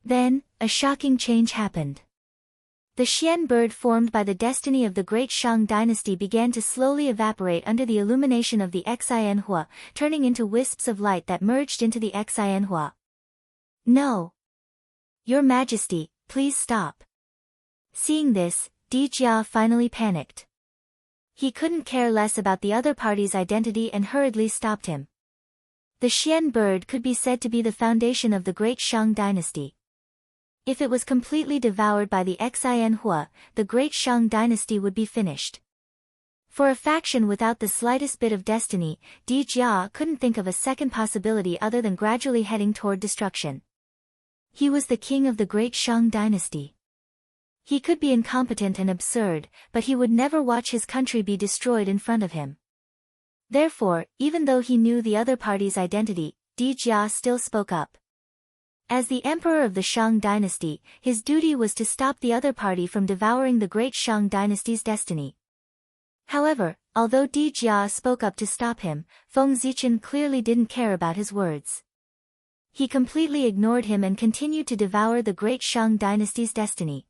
Then, a shocking change happened. The Xian bird formed by the destiny of the great Shang dynasty began to slowly evaporate under the illumination of the Xianhua, turning into wisps of light that merged into the Xianhua. No! Your Majesty, please stop. Seeing this, Dijia finally panicked. He couldn't care less about the other party's identity and hurriedly stopped him. The Xian bird could be said to be the foundation of the great Shang dynasty. If it was completely devoured by the Xianhua, the great Shang dynasty would be finished. For a faction without the slightest bit of destiny, Dijia couldn't think of a second possibility other than gradually heading toward destruction. He was the king of the great Shang dynasty. He could be incompetent and absurd, but he would never watch his country be destroyed in front of him. Therefore, even though he knew the other party's identity, Dijia still spoke up. As the emperor of the Shang dynasty, his duty was to stop the other party from devouring the great Shang dynasty's destiny. However, although Dijia spoke up to stop him, Feng Zichen clearly didn't care about his words. He completely ignored him and continued to devour the great Shang dynasty's destiny.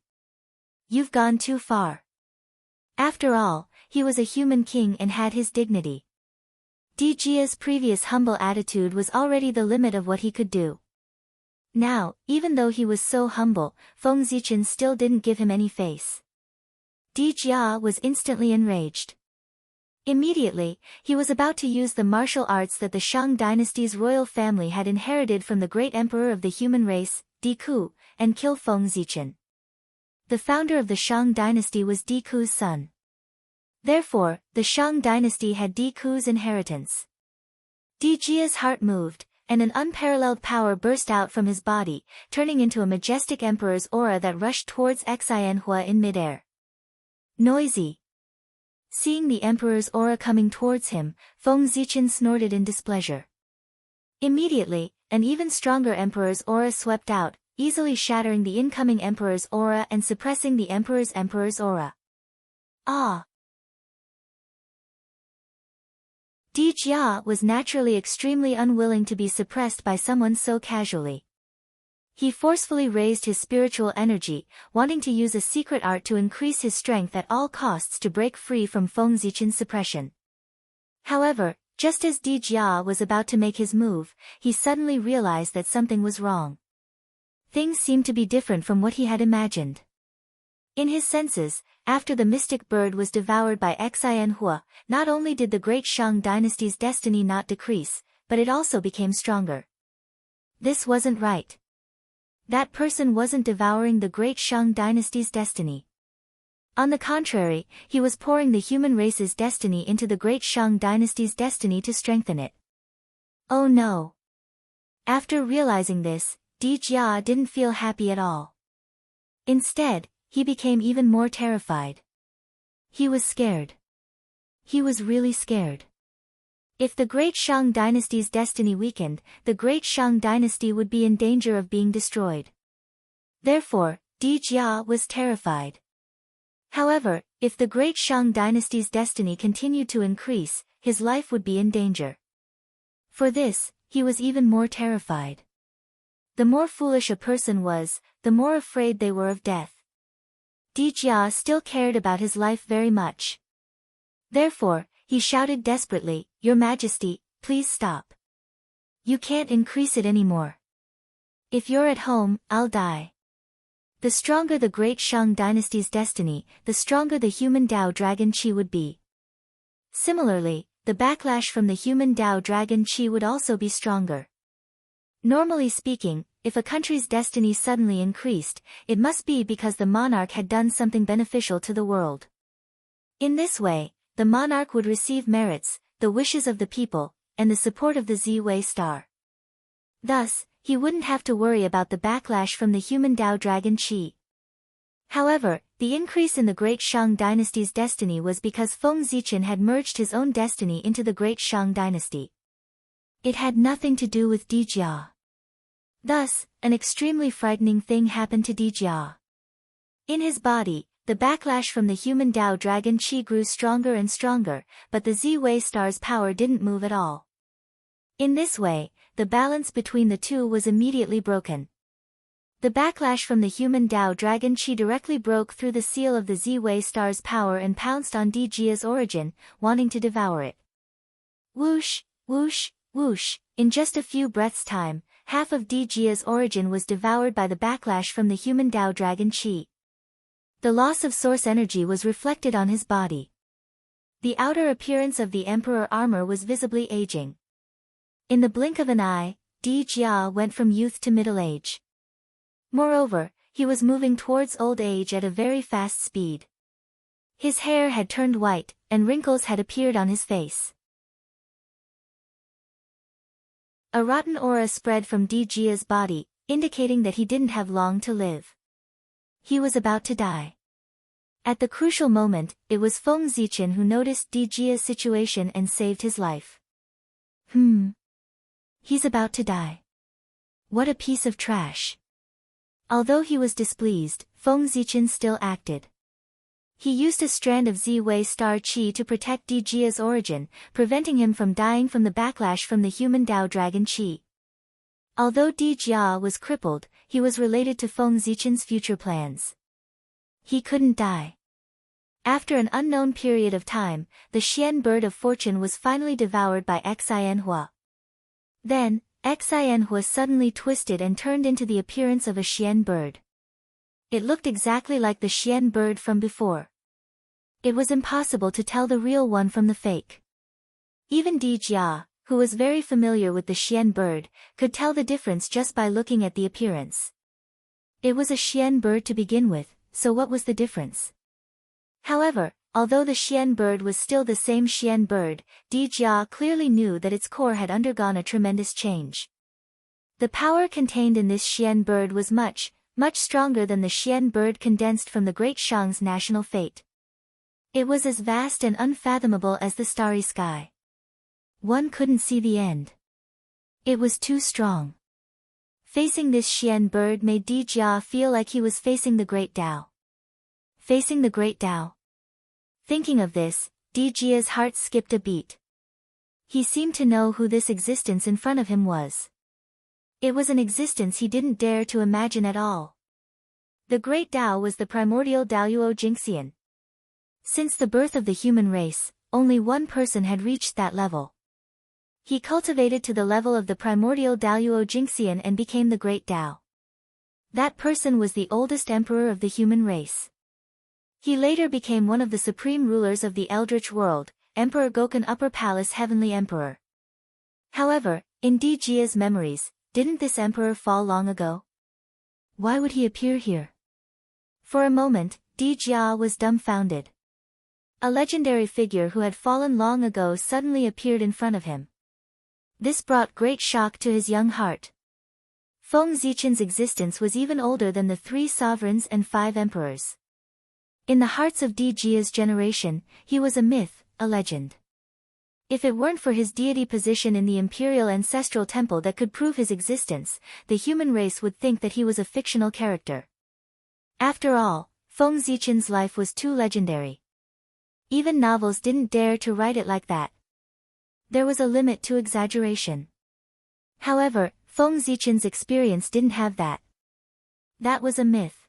You've gone too far. After all, he was a human king and had his dignity. Dijia's previous humble attitude was already the limit of what he could do. Now, even though he was so humble, Feng Zichen still didn't give him any face. Dijia was instantly enraged. Immediately, he was about to use the martial arts that the Shang dynasty's royal family had inherited from the great emperor of the human race, Diku, and kill Feng Zichen. The founder of the Shang dynasty was Diku's son. Therefore, the Shang dynasty had Diku's inheritance. Dijia's heart moved, and an unparalleled power burst out from his body, turning into a majestic emperor's aura that rushed towards Xianhua in midair. Noisy. Seeing the emperor's aura coming towards him, Feng Zichen snorted in displeasure. Immediately, an even stronger emperor's aura swept out, easily shattering the incoming emperor's aura and suppressing the emperor's aura. Ah! Di Jia was naturally extremely unwilling to be suppressed by someone so casually. He forcefully raised his spiritual energy, wanting to use a secret art to increase his strength at all costs to break free from Feng Zichen's suppression. However, just as Di Jia was about to make his move, he suddenly realized that something was wrong. Things seemed to be different from what he had imagined. In his senses, after the mystic bird was devoured by Xianhua, not only did the great Shang dynasty's destiny not decrease, but it also became stronger. This wasn't right. That person wasn't devouring the great Shang dynasty's destiny. On the contrary, he was pouring the human race's destiny into the great Shang dynasty's destiny to strengthen it. Oh no! After realizing this, Di Jia didn't feel happy at all. Instead, he became even more terrified. He was scared. He was really scared. If the great Shang dynasty's destiny weakened, the great Shang dynasty would be in danger of being destroyed. Therefore, Di Jia was terrified. However, if the great Shang dynasty's destiny continued to increase, his life would be in danger. For this, he was even more terrified. The more foolish a person was, the more afraid they were of death. Di Jia still cared about his life very much. Therefore, he shouted desperately, "Your Majesty, please stop. You can't increase it anymore. If you're at home, I'll die." The stronger the great Shang dynasty's destiny, the stronger the human Dao dragon Qi would be. Similarly, the backlash from the human Dao dragon Qi would also be stronger. Normally speaking, if a country's destiny suddenly increased, it must be because the monarch had done something beneficial to the world. In this way, the monarch would receive merits, the wishes of the people, and the support of the Z-Wei star. Thus, he wouldn't have to worry about the backlash from the human Dao dragon Qi. However, the increase in the great Shang dynasty's destiny was because Feng Zichen had merged his own destiny into the great Shang dynasty. It had nothing to do with Di Jia. Thus, an extremely frightening thing happened to Di Jia. In his body, the backlash from the human Dao dragon Qi grew stronger and stronger, but the Z-Wei star's power didn't move at all. In this way, the balance between the two was immediately broken. The backlash from the human Dao dragon Qi directly broke through the seal of the Z-Wei star's power and pounced on Di Jia's origin, wanting to devour it. Whoosh, whoosh, whoosh, in just a few breaths' time, half of Di Jia's origin was devoured by the backlash from the human Dao dragon Qi. The loss of source energy was reflected on his body. The outer appearance of the emperor armor was visibly aging. In the blink of an eye, Di Jia went from youth to middle age. Moreover, he was moving towards old age at a very fast speed. His hair had turned white, and wrinkles had appeared on his face. A rotten aura spread from Di Jia's body, indicating that he didn't have long to live. He was about to die. At the crucial moment, it was Feng Zichen who noticed Di Jia's situation and saved his life. He's about to die. What a piece of trash. Although he was displeased, Feng Zichen still acted. He used a strand of Z-Wei star Qi to protect Di Jia's origin, preventing him from dying from the backlash from the human Dao dragon Qi. Although Di Jia was crippled, he was related to Feng Zichen's future plans. He couldn't die. After an unknown period of time, the Xian bird of fortune was finally devoured by Xianhua. Then, Xianhua suddenly twisted and turned into the appearance of a Xian bird. It looked exactly like the Xian bird from before. It was impossible to tell the real one from the fake. Even Di Jia, who was very familiar with the Xian bird, could tell the difference just by looking at the appearance. It was a Xian bird to begin with, so what was the difference? However, although the Xian bird was still the same Xian bird, Di Jia clearly knew that its core had undergone a tremendous change. The power contained in this Xian bird was much stronger than the Xian bird condensed from the great Shang's national fate. It was as vast and unfathomable as the starry sky. One couldn't see the end. It was too strong. Facing this Xian bird made Di Jia feel like he was facing the great Tao. Facing the great Tao. Thinking of this, Di Jia's heart skipped a beat. He seemed to know who this existence in front of him was. It was an existence he didn't dare to imagine at all. The Great Tao was the primordial Daoyuo Jingxian. Since the birth of the human race, only one person had reached that level. He cultivated to the level of the primordial Daoyuo Jingxian and became the Great Tao. That person was the oldest emperor of the human race. He later became one of the supreme rulers of the Eldritch world, Emperor Gokun Upper Palace Heavenly Emperor. However, in Di Jia's memories, didn't this emperor fall long ago? Why would he appear here? For a moment, Di Jia was dumbfounded. A legendary figure who had fallen long ago suddenly appeared in front of him. This brought great shock to his young heart. Feng Zichen's existence was even older than the 3 sovereigns and 5 emperors. In the hearts of Di Jia's generation, he was a myth, a legend. If it weren't for his deity position in the imperial ancestral temple that could prove his existence, the human race would think that he was a fictional character. After all, Feng Zichen's life was too legendary. Even novels didn't dare to write it like that. There was a limit to exaggeration. However, Feng Zichen's experience didn't have that. That was a myth.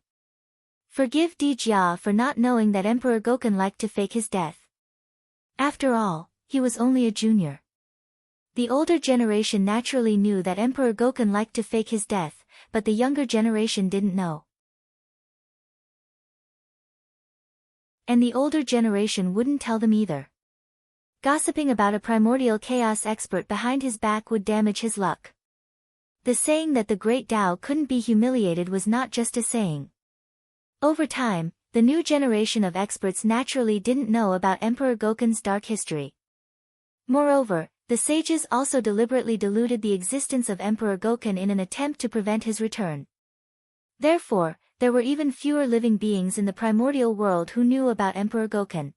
Forgive Di Jia for not knowing that Emperor Gokun liked to fake his death. After all, he was only a junior. The older generation naturally knew that Emperor Gokun liked to fake his death, but the younger generation didn't know. And the older generation wouldn't tell them either. Gossiping about a primordial chaos expert behind his back would damage his luck. The saying that the Great Tao couldn't be humiliated was not just a saying. Over time, the new generation of experts naturally didn't know about Emperor Gokun's dark history. Moreover, the sages also deliberately diluted the existence of Emperor Gokun in an attempt to prevent his return. Therefore, there were even fewer living beings in the primordial world who knew about Emperor Gokun.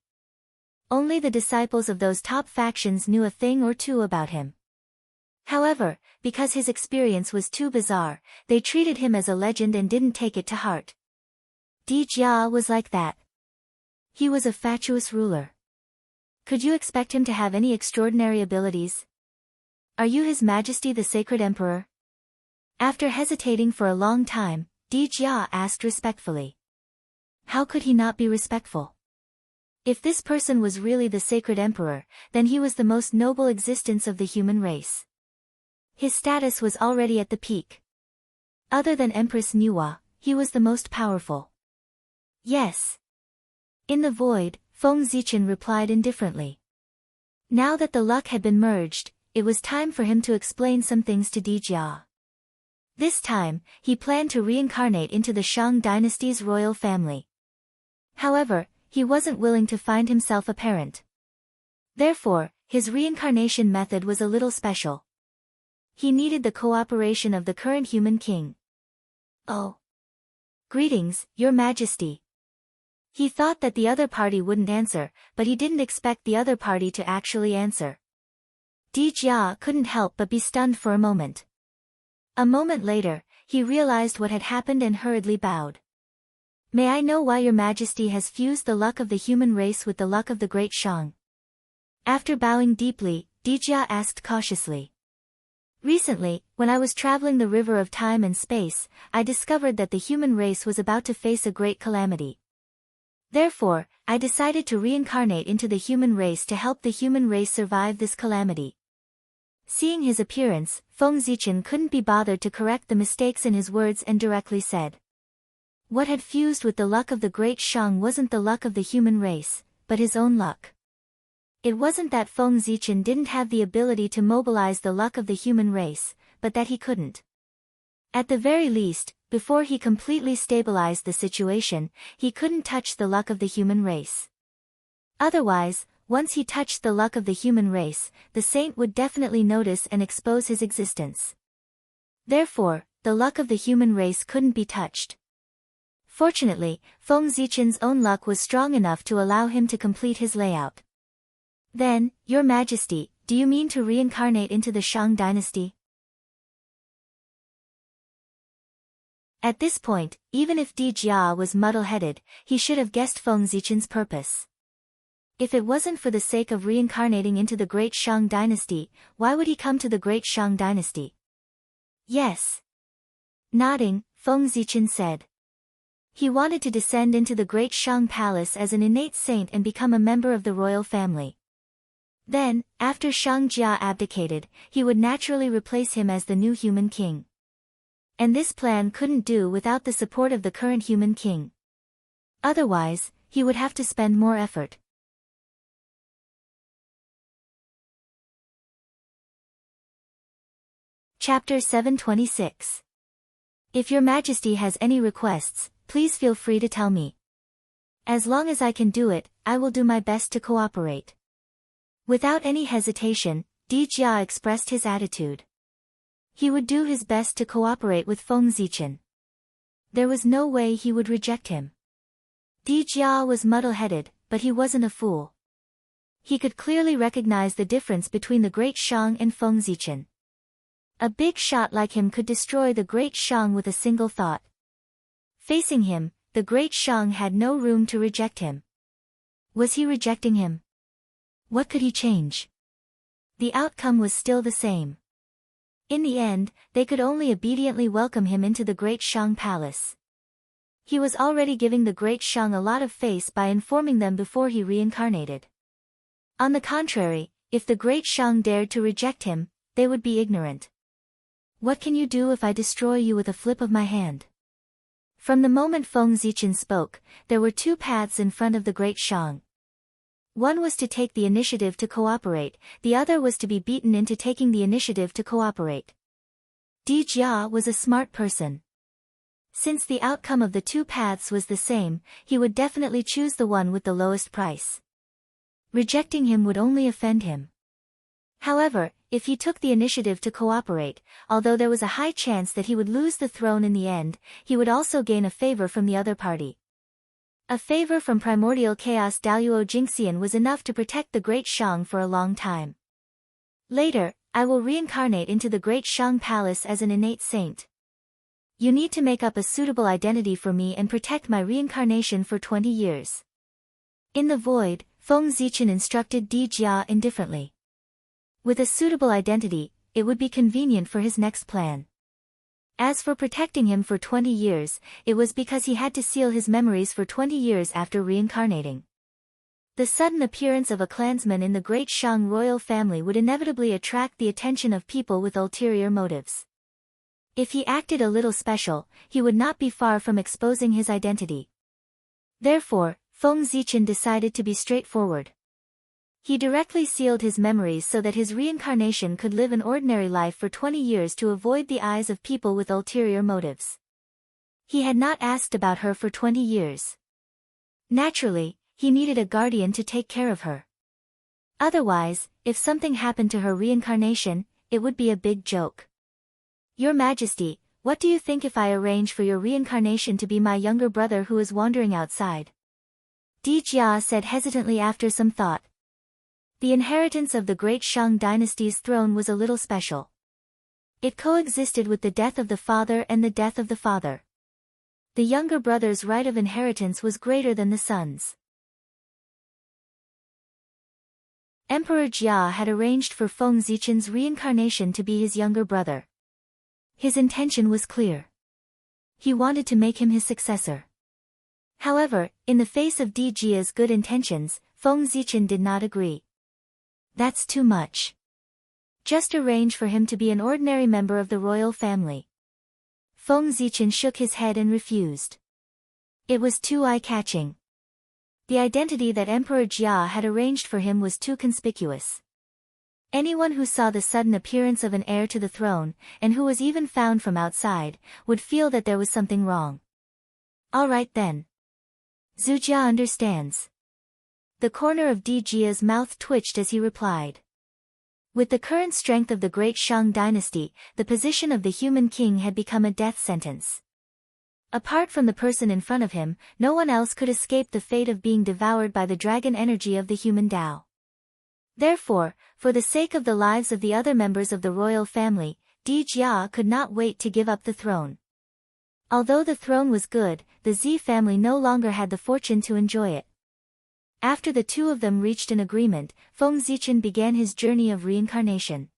Only the disciples of those top factions knew a thing or two about him. However, because his experience was too bizarre, they treated him as a legend and didn't take it to heart. Di Jia was like that. He was a fatuous ruler. Could you expect him to have any extraordinary abilities? Are you His Majesty the Sacred Emperor? After hesitating for a long time, Di Jia asked respectfully. How could he not be respectful? If this person was really the Sacred Emperor, then he was the most noble existence of the human race. His status was already at the peak. Other than Empress Nuwa, he was the most powerful. Yes. In the void, Feng Zichen replied indifferently. Now that the luck had been merged, it was time for him to explain some things to Di Jia. This time, he planned to reincarnate into the Shang dynasty's royal family. However, he wasn't willing to find himself a parent. Therefore, his reincarnation method was a little special. He needed the cooperation of the current human king. Oh. Greetings, Your Majesty. He thought that the other party wouldn't answer, but he didn't expect the other party to actually answer. Di Jia couldn't help but be stunned for a moment. A moment later, he realized what had happened and hurriedly bowed. May I know why Your Majesty has fused the luck of the human race with the luck of the great Shang? After bowing deeply, Di Jia asked cautiously. Recently, when I was traveling the river of time and space, I discovered that the human race was about to face a great calamity. Therefore, I decided to reincarnate into the human race to help the human race survive this calamity. Seeing his appearance, Feng Zichen couldn't be bothered to correct the mistakes in his words and directly said. What had fused with the luck of the great Shang wasn't the luck of the human race, but his own luck. It wasn't that Feng Zichen didn't have the ability to mobilize the luck of the human race, but that he couldn't. At the very least, before he completely stabilized the situation, he couldn't touch the luck of the human race. Otherwise, once he touched the luck of the human race, the saint would definitely notice and expose his existence. Therefore, the luck of the human race couldn't be touched. Fortunately, Feng Zichen's own luck was strong enough to allow him to complete his layout. Then, Your Majesty, do you mean to reincarnate into the Shang dynasty? At this point, even if Di Jia was muddle-headed, he should have guessed Feng Zichen's purpose. If it wasn't for the sake of reincarnating into the Great Shang dynasty, why would he come to the Great Shang dynasty? Yes. Nodding, Feng Zichen said. He wanted to descend into the Great Shang Palace as an innate saint and become a member of the royal family. Then, after Shang Jia abdicated, he would naturally replace him as the new human king. And this plan couldn't do without the support of the current human king. Otherwise, he would have to spend more effort. Chapter 726. If your majesty has any requests, please feel free to tell me. As long as I can do it, I will do my best to cooperate. Without any hesitation, Di Jia expressed his attitude. He would do his best to cooperate with Feng Zichen. There was no way he would reject him. Di Jia was muddle-headed, but he wasn't a fool. He could clearly recognize the difference between the Great Shang and Feng Zichen. A big shot like him could destroy the Great Shang with a single thought. Facing him, the Great Shang had no room to reject him. Was he rejecting him? What could he change? The outcome was still the same. In the end, they could only obediently welcome him into the Great Shang Palace. He was already giving the Great Shang a lot of face by informing them before he reincarnated. On the contrary, if the Great Shang dared to reject him, they would be ignorant. What can you do if I destroy you with a flip of my hand? From the moment Feng Zichen spoke, there were two paths in front of the Great Shang. One was to take the initiative to cooperate, the other was to be beaten into taking the initiative to cooperate. Di Jia was a smart person. Since the outcome of the two paths was the same, he would definitely choose the one with the lowest price. Rejecting him would only offend him. However, if he took the initiative to cooperate, although there was a high chance that he would lose the throne in the end, he would also gain a favor from the other party. A favor from primordial chaos Daluo Jingxian was enough to protect the Great Shang for a long time. Later, I will reincarnate into the Great Shang Palace as an innate saint. You need to make up a suitable identity for me and protect my reincarnation for 20 years. In the void, Feng Zichen instructed Di Jia indifferently. With a suitable identity, it would be convenient for his next plan. As for protecting him for 20 years, it was because he had to seal his memories for 20 years after reincarnating. The sudden appearance of a clansman in the Great Shang royal family would inevitably attract the attention of people with ulterior motives. If he acted a little special, he would not be far from exposing his identity. Therefore, Feng Zichen decided to be straightforward. He directly sealed his memories so that his reincarnation could live an ordinary life for 20 years to avoid the eyes of people with ulterior motives. He had not asked about her for 20 years. Naturally, he needed a guardian to take care of her. Otherwise, if something happened to her reincarnation, it would be a big joke. Your Majesty, what do you think if I arrange for your reincarnation to be my younger brother who is wandering outside? Di Jia said hesitantly after some thought. The inheritance of the Great Shang dynasty's throne was a little special. It coexisted with the death of the father and the death of the father. The younger brother's right of inheritance was greater than the son's. Emperor Jia had arranged for Feng Zichen's reincarnation to be his younger brother. His intention was clear. He wanted to make him his successor. However, in the face of Di Jia's good intentions, Feng Zichen did not agree. That's too much. Just arrange for him to be an ordinary member of the royal family. Feng Zichen shook his head and refused. It was too eye-catching. The identity that Emperor Jia had arranged for him was too conspicuous. Anyone who saw the sudden appearance of an heir to the throne, and who was even found from outside, would feel that there was something wrong. All right then. Zhu Jia understands. The corner of Di Jia's mouth twitched as he replied. With the current strength of the Great Shang dynasty, the position of the human king had become a death sentence. Apart from the person in front of him, no one else could escape the fate of being devoured by the dragon energy of the human Tao. Therefore, for the sake of the lives of the other members of the royal family, Di Jia could not wait to give up the throne. Although the throne was good, the Z family no longer had the fortune to enjoy it. After the two of them reached an agreement, Feng Zichen began his journey of reincarnation.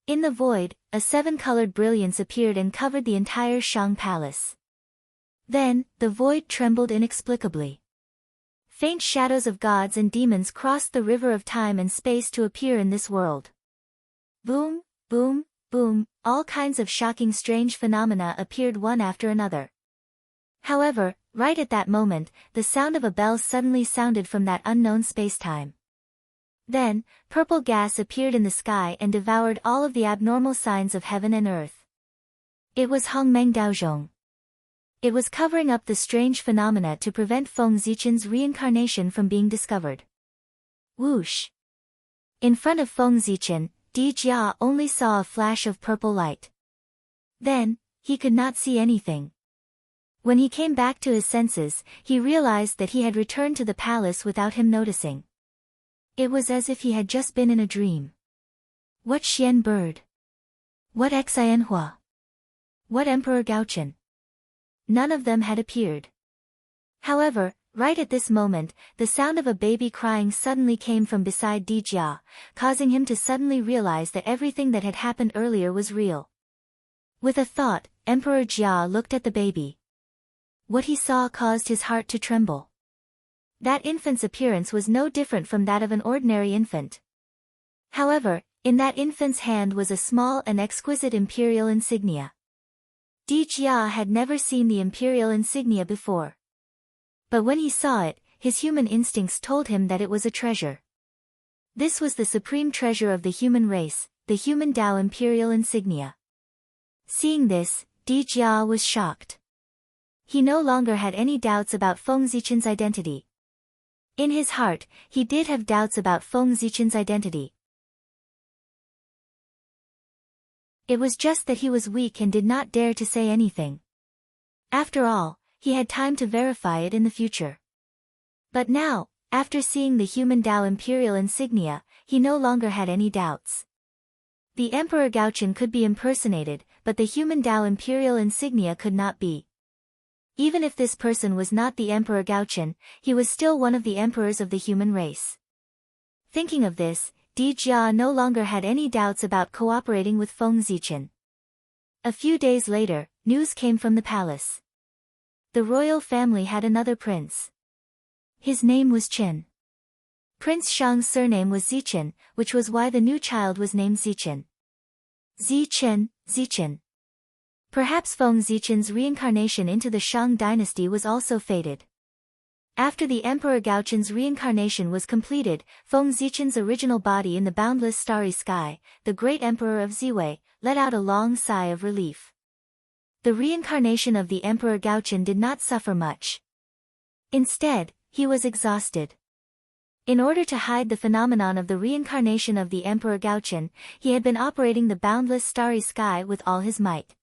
In the void, a seven-colored brilliance appeared and covered the entire Shang Palace. Then, the void trembled inexplicably. Faint shadows of gods and demons crossed the river of time and space to appear in this world. Boom, boom, boom, all kinds of shocking strange phenomena appeared one after another. However, right at that moment, the sound of a bell suddenly sounded from that unknown space-time. Then, purple gas appeared in the sky and devoured all of the abnormal signs of heaven and earth. It was Hongmeng Daozhong. It was covering up the strange phenomena to prevent Feng Zichen's reincarnation from being discovered. Whoosh! In front of Feng Zichen, Di Jia only saw a flash of purple light. Then, he could not see anything. When he came back to his senses, he realized that he had returned to the palace without him noticing. It was as if he had just been in a dream. What Xian bird? What Xianhua? What Emperor Gaochen? None of them had appeared. However, right at this moment, the sound of a baby crying suddenly came from beside Di Jia, causing him to suddenly realize that everything that had happened earlier was real. With a thought, Emperor Jia looked at the baby. What he saw caused his heart to tremble. That infant's appearance was no different from that of an ordinary infant. However, in that infant's hand was a small and exquisite imperial insignia. Di Jia had never seen the imperial insignia before. But when he saw it, his human instincts told him that it was a treasure. This was the supreme treasure of the human race, the human Tao imperial insignia. Seeing this, Di Jia was shocked. He no longer had any doubts about Feng Zichen's identity. In his heart, he did have doubts about Feng Zichen's identity. It was just that he was weak and did not dare to say anything. After all, he had time to verify it in the future. But now, after seeing the human Tao imperial insignia, he no longer had any doubts. The Emperor Gaochen could be impersonated, but the human Tao imperial insignia could not be. Even if this person was not the Emperor Gaochen, he was still one of the emperors of the human race. Thinking of this, Di Jia no longer had any doubts about cooperating with Feng Zichen. A few days later, news came from the palace. The royal family had another prince. His name was Chen. Prince Shang's surname was Zichen, which was why the new child was named Zichen. Zichen, Zichen. Perhaps Feng Zichen's reincarnation into the Shang dynasty was also fated. After the Emperor Gaochen's reincarnation was completed, Feng Zichen's original body in the boundless starry sky, the great emperor of Ziwei, let out a long sigh of relief. The reincarnation of the Emperor Gaochen did not suffer much. Instead, he was exhausted. In order to hide the phenomenon of the reincarnation of the Emperor Gaochen, he had been operating the boundless starry sky with all his might.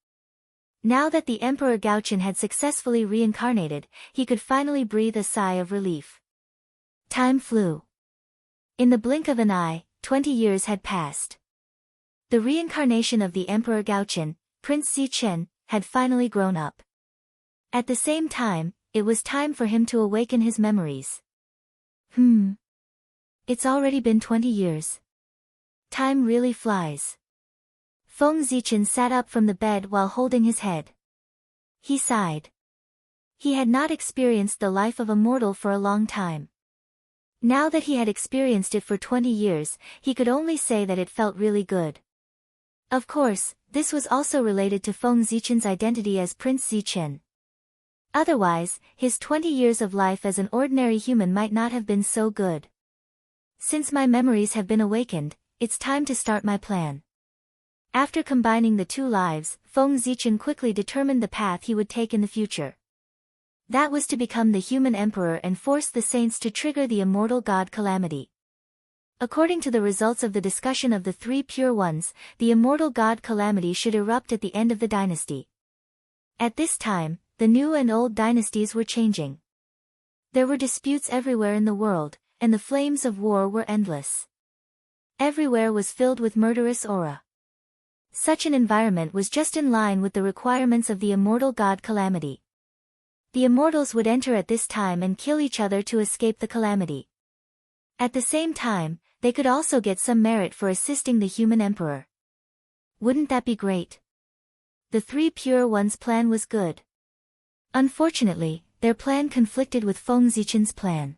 Now that the Emperor Gaochen had successfully reincarnated, he could finally breathe a sigh of relief. Time flew. In the blink of an eye, 20 years had passed. The reincarnation of the Emperor Gaochen, Prince Zichen, had finally grown up. At the same time, it was time for him to awaken his memories. It's already been 20 years. Time really flies. Feng Zichen sat up from the bed while holding his head. He sighed. He had not experienced the life of a mortal for a long time. Now that he had experienced it for 20 years, he could only say that it felt really good. Of course, this was also related to Feng Zichen's identity as Prince Zichen. Otherwise, his 20 years of life as an ordinary human might not have been so good. Since my memories have been awakened, it's time to start my plan. After combining the two lives, Feng Zichen quickly determined the path he would take in the future. That was to become the human emperor and force the saints to trigger the immortal god calamity. According to the results of the discussion of the three pure ones, the immortal god calamity should erupt at the end of the dynasty. At this time, the new and old dynasties were changing. There were disputes everywhere in the world, and the flames of war were endless. Everywhere was filled with murderous aura. Such an environment was just in line with the requirements of the immortal god calamity. The immortals would enter at this time and kill each other to escape the calamity. At the same time, they could also get some merit for assisting the human emperor. Wouldn't that be great? The three pure ones' plan was good. Unfortunately, their plan conflicted with Feng Zichen's plan.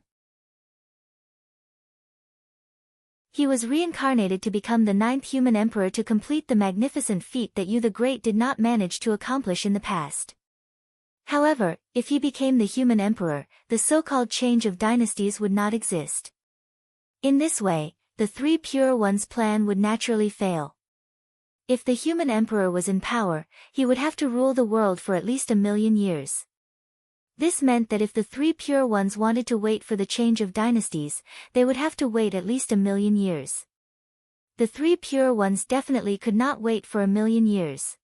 He was reincarnated to become the 9th human emperor to complete the magnificent feat that Yu the Great did not manage to accomplish in the past. However, if he became the human emperor, the so-called change of dynasties would not exist. In this way, the three pure ones' plan would naturally fail. If the human emperor was in power, he would have to rule the world for at least 1,000,000 years. This meant that if the three pure ones wanted to wait for the change of dynasties, they would have to wait at least 1,000,000 years. The three pure ones definitely could not wait for 1,000,000 years.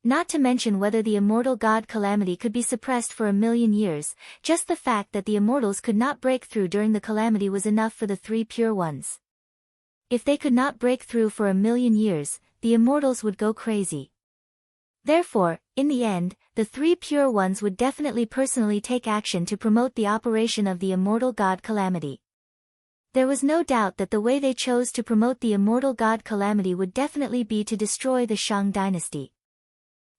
Not to mention whether the immortal god Calamity could be suppressed for 1,000,000 years, just the fact that the immortals could not break through during the calamity was enough for the three pure ones. If they could not break through for 1,000,000 years, the immortals would go crazy. Therefore, in the end, the three pure ones would definitely personally take action to promote the operation of the immortal god Calamity. There was no doubt that the way they chose to promote the immortal god Calamity would definitely be to destroy the Shang dynasty.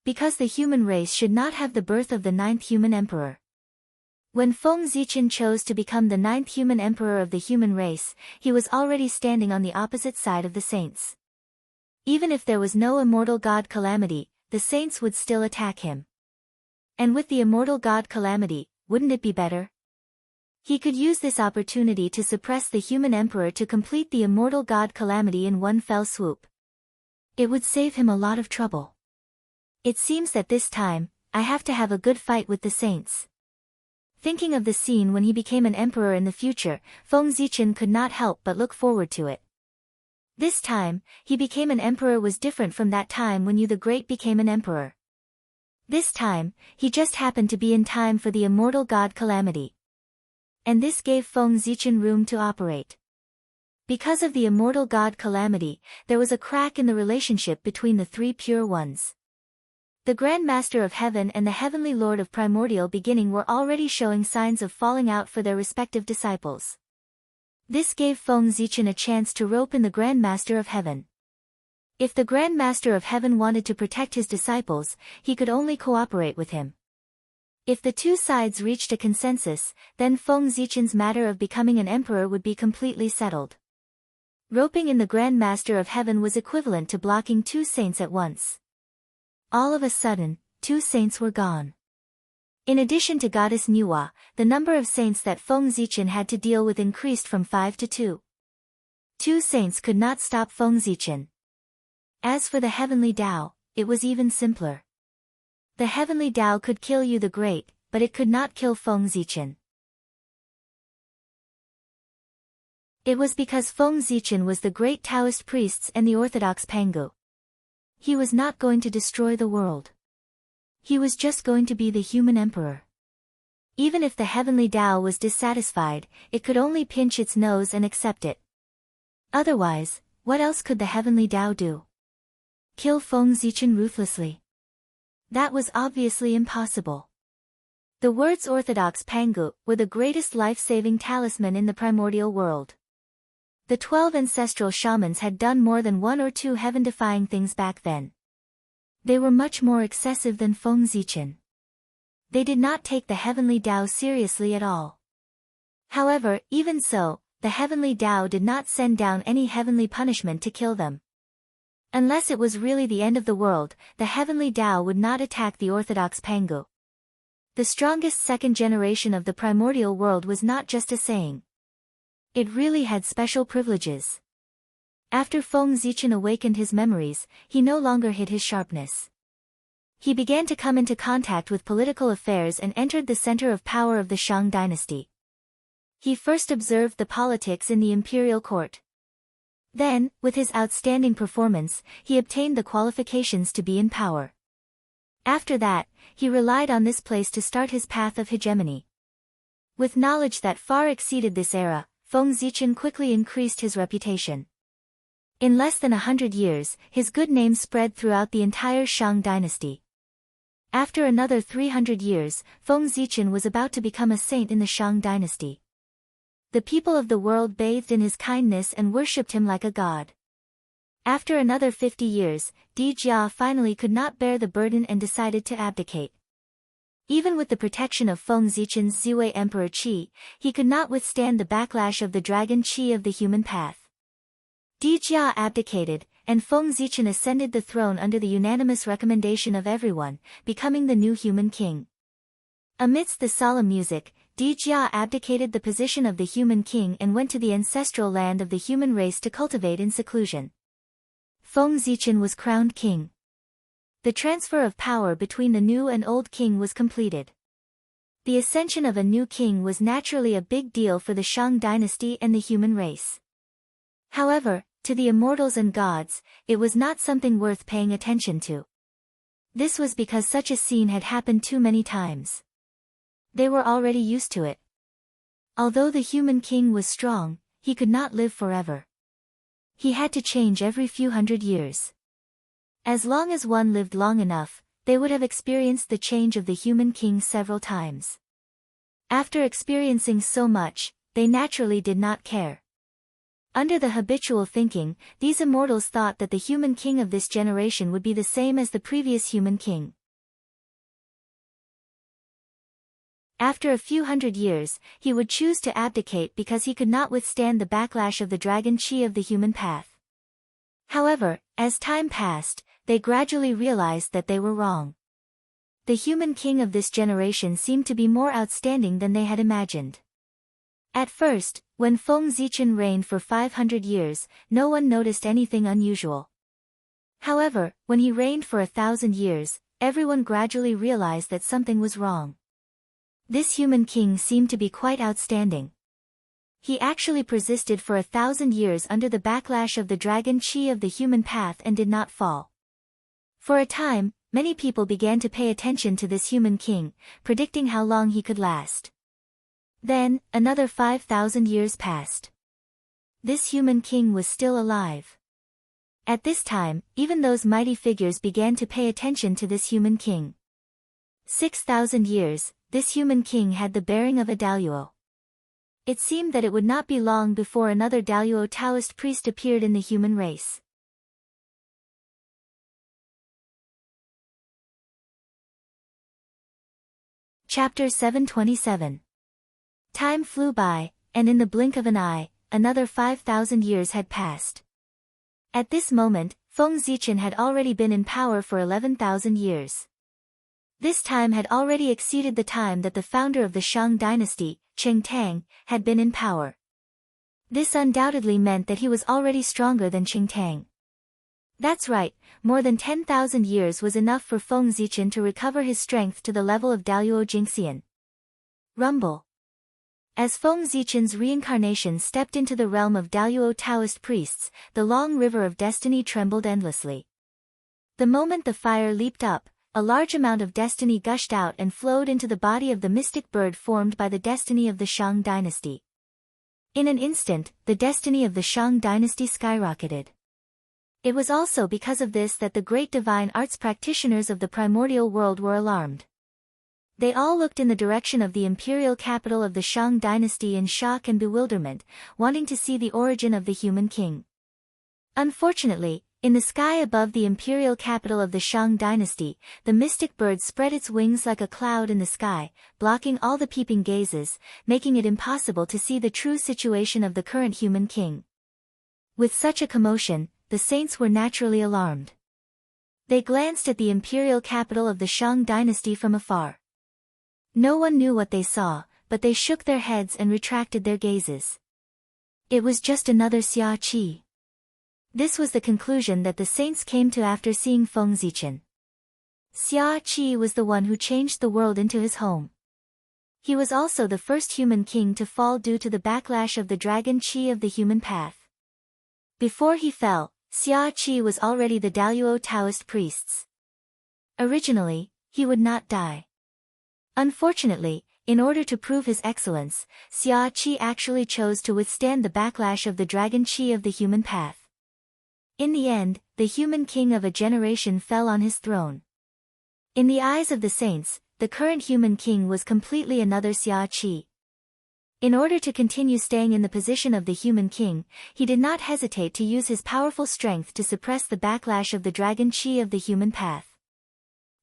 Because the human race should not have the birth of the 9th human emperor. When Feng Zichen chose to become the 9th human emperor of the human race, he was already standing on the opposite side of the saints. Even if there was no immortal god Calamity, the saints would still attack him. And with the immortal god Calamity, wouldn't it be better? He could use this opportunity to suppress the human emperor to complete the immortal god Calamity in one fell swoop. It would save him a lot of trouble. It seems that this time, I have to have a good fight with the saints. Thinking of the scene when he became an emperor in the future, Feng Zichen could not help but look forward to it. This time, he became an emperor was different from that time when Yu the Great became an emperor. This time, he just happened to be in time for the immortal god Calamity. And this gave Feng Zichen room to operate. Because of the immortal god Calamity, there was a crack in the relationship between the three pure ones. The Grand Master of Heaven and the Heavenly Lord of Primordial Beginning were already showing signs of falling out for their respective disciples. This gave Feng Zichen a chance to rope in the Grand Master of Heaven. If the Grand Master of Heaven wanted to protect his disciples, he could only cooperate with him. If the two sides reached a consensus, then Feng Zichen's matter of becoming an emperor would be completely settled. Roping in the Grand Master of Heaven was equivalent to blocking two saints at once. All of a sudden, two saints were gone. In addition to Goddess Nuwa, the number of saints that Feng Zichen had to deal with increased from 5 to 2. Two saints could not stop Feng Zichen. As for the Heavenly Tao, it was even simpler. The Heavenly Tao could kill Yu the Great, but it could not kill Feng Zichen. It was because Feng Zichen was the great Taoist priests and the orthodox Pangu. He was not going to destroy the world. He was just going to be the human emperor. Even if the Heavenly Tao was dissatisfied, it could only pinch its nose and accept it. Otherwise, what else could the Heavenly Tao do? Kill Feng Zichen ruthlessly? That was obviously impossible. The words Orthodox Pangu were the greatest life-saving talisman in the primordial world. The 12 ancestral shamans had done more than one or two heaven-defying things back then. They were much more excessive than Feng Zichen. They did not take the Heavenly Tao seriously at all. However, even so, the Heavenly Tao did not send down any heavenly punishment to kill them. Unless it was really the end of the world, the Heavenly Tao would not attack the Orthodox Pangu. The strongest second generation of the primordial world was not just a saying. It really had special privileges. After Feng Zichen awakened his memories, he no longer hid his sharpness. He began to come into contact with political affairs and entered the center of power of the Shang dynasty. He first observed the politics in the imperial court. Then, with his outstanding performance, he obtained the qualifications to be in power. After that, he relied on this place to start his path of hegemony. With knowledge that far exceeded this era, Feng Zichen quickly increased his reputation. In less than 100 years, his good name spread throughout the entire Shang dynasty. After another 300 years, Feng Zichen was about to become a saint in the Shang dynasty. The people of the world bathed in his kindness and worshipped him like a god. After another 50 years, Di Jia finally could not bear the burden and decided to abdicate. Even with the protection of Feng Zichen's Ziwei Emperor Qi, he could not withstand the backlash of the dragon Qi of the human path. Di Jia abdicated, and Feng Zichen ascended the throne under the unanimous recommendation of everyone, becoming the new human king. Amidst the solemn music, Di Jia abdicated the position of the human king and went to the ancestral land of the human race to cultivate in seclusion. Feng Zichen was crowned king. The transfer of power between the new and old king was completed. The ascension of a new king was naturally a big deal for the Shang dynasty and the human race. However, to the immortals and gods, it was not something worth paying attention to. This was because such a scene had happened too many times. They were already used to it. Although the human king was strong, he could not live forever. He had to change every few hundred years. As long as one lived long enough, they would have experienced the change of the human king several times. After experiencing so much, they naturally did not care. Under the habitual thinking, these immortals thought that the human king of this generation would be the same as the previous human king. After a few hundred years, he would choose to abdicate because he could not withstand the backlash of the dragon Qi of the human path. However, as time passed, they gradually realized that they were wrong. The human king of this generation seemed to be more outstanding than they had imagined. At first, when Feng Zichen reigned for 500 years, no one noticed anything unusual. However, when he reigned for 1,000 years, everyone gradually realized that something was wrong. This human king seemed to be quite outstanding. He actually persisted for 1,000 years under the backlash of the dragon Qi of the human path and did not fall. For a time, many people began to pay attention to this human king, predicting how long he could last. Then, another 5,000 years passed. This human king was still alive. At this time, even those mighty figures began to pay attention to this human king. 6,000 years, this human king had the bearing of a Daluo. It seemed that it would not be long before another Daluo Taoist priest appeared in the human race. Chapter 727. Time flew by, and in the blink of an eye, another 5,000 years had passed. At this moment, Feng Zichen had already been in power for 11,000 years. This time had already exceeded the time that the founder of the Shang dynasty, Cheng Tang, had been in power. This undoubtedly meant that he was already stronger than Cheng Tang. That's right, more than 10,000 years was enough for Feng Zichen to recover his strength to the level of Daluo Jingxian. Rumble. As Feng Zichen's reincarnation stepped into the realm of Daluo Taoist priests, the long river of destiny trembled endlessly. The moment the fire leaped up, a large amount of destiny gushed out and flowed into the body of the mystic bird formed by the destiny of the Shang dynasty. In an instant, the destiny of the Shang dynasty skyrocketed. It was also because of this that the great divine arts practitioners of the primordial world were alarmed. They all looked in the direction of the imperial capital of the Shang dynasty in shock and bewilderment, wanting to see the origin of the human king. Unfortunately, in the sky above the imperial capital of the Shang dynasty, the mystic bird spread its wings like a cloud in the sky, blocking all the peeping gazes, making it impossible to see the true situation of the current human king. With such a commotion, the saints were naturally alarmed. They glanced at the imperial capital of the Shang dynasty from afar. No one knew what they saw, but they shook their heads and retracted their gazes. It was just another Xia Qi. This was the conclusion that the saints came to after seeing Feng Zichen. Xia Qi was the one who changed the world into his home. He was also the first human king to fall due to the backlash of the dragon Qi of the human path. Before he fell, Xia Qi was already the Daluo Taoist priests. Originally, he would not die. Unfortunately, in order to prove his excellence, Xia Qi actually chose to withstand the backlash of the dragon Qi of the human path. In the end, the human king of a generation fell on his throne. In the eyes of the saints, the current human king was completely another Xia Qi. In order to continue staying in the position of the human king, he did not hesitate to use his powerful strength to suppress the backlash of the dragon chi of the human path.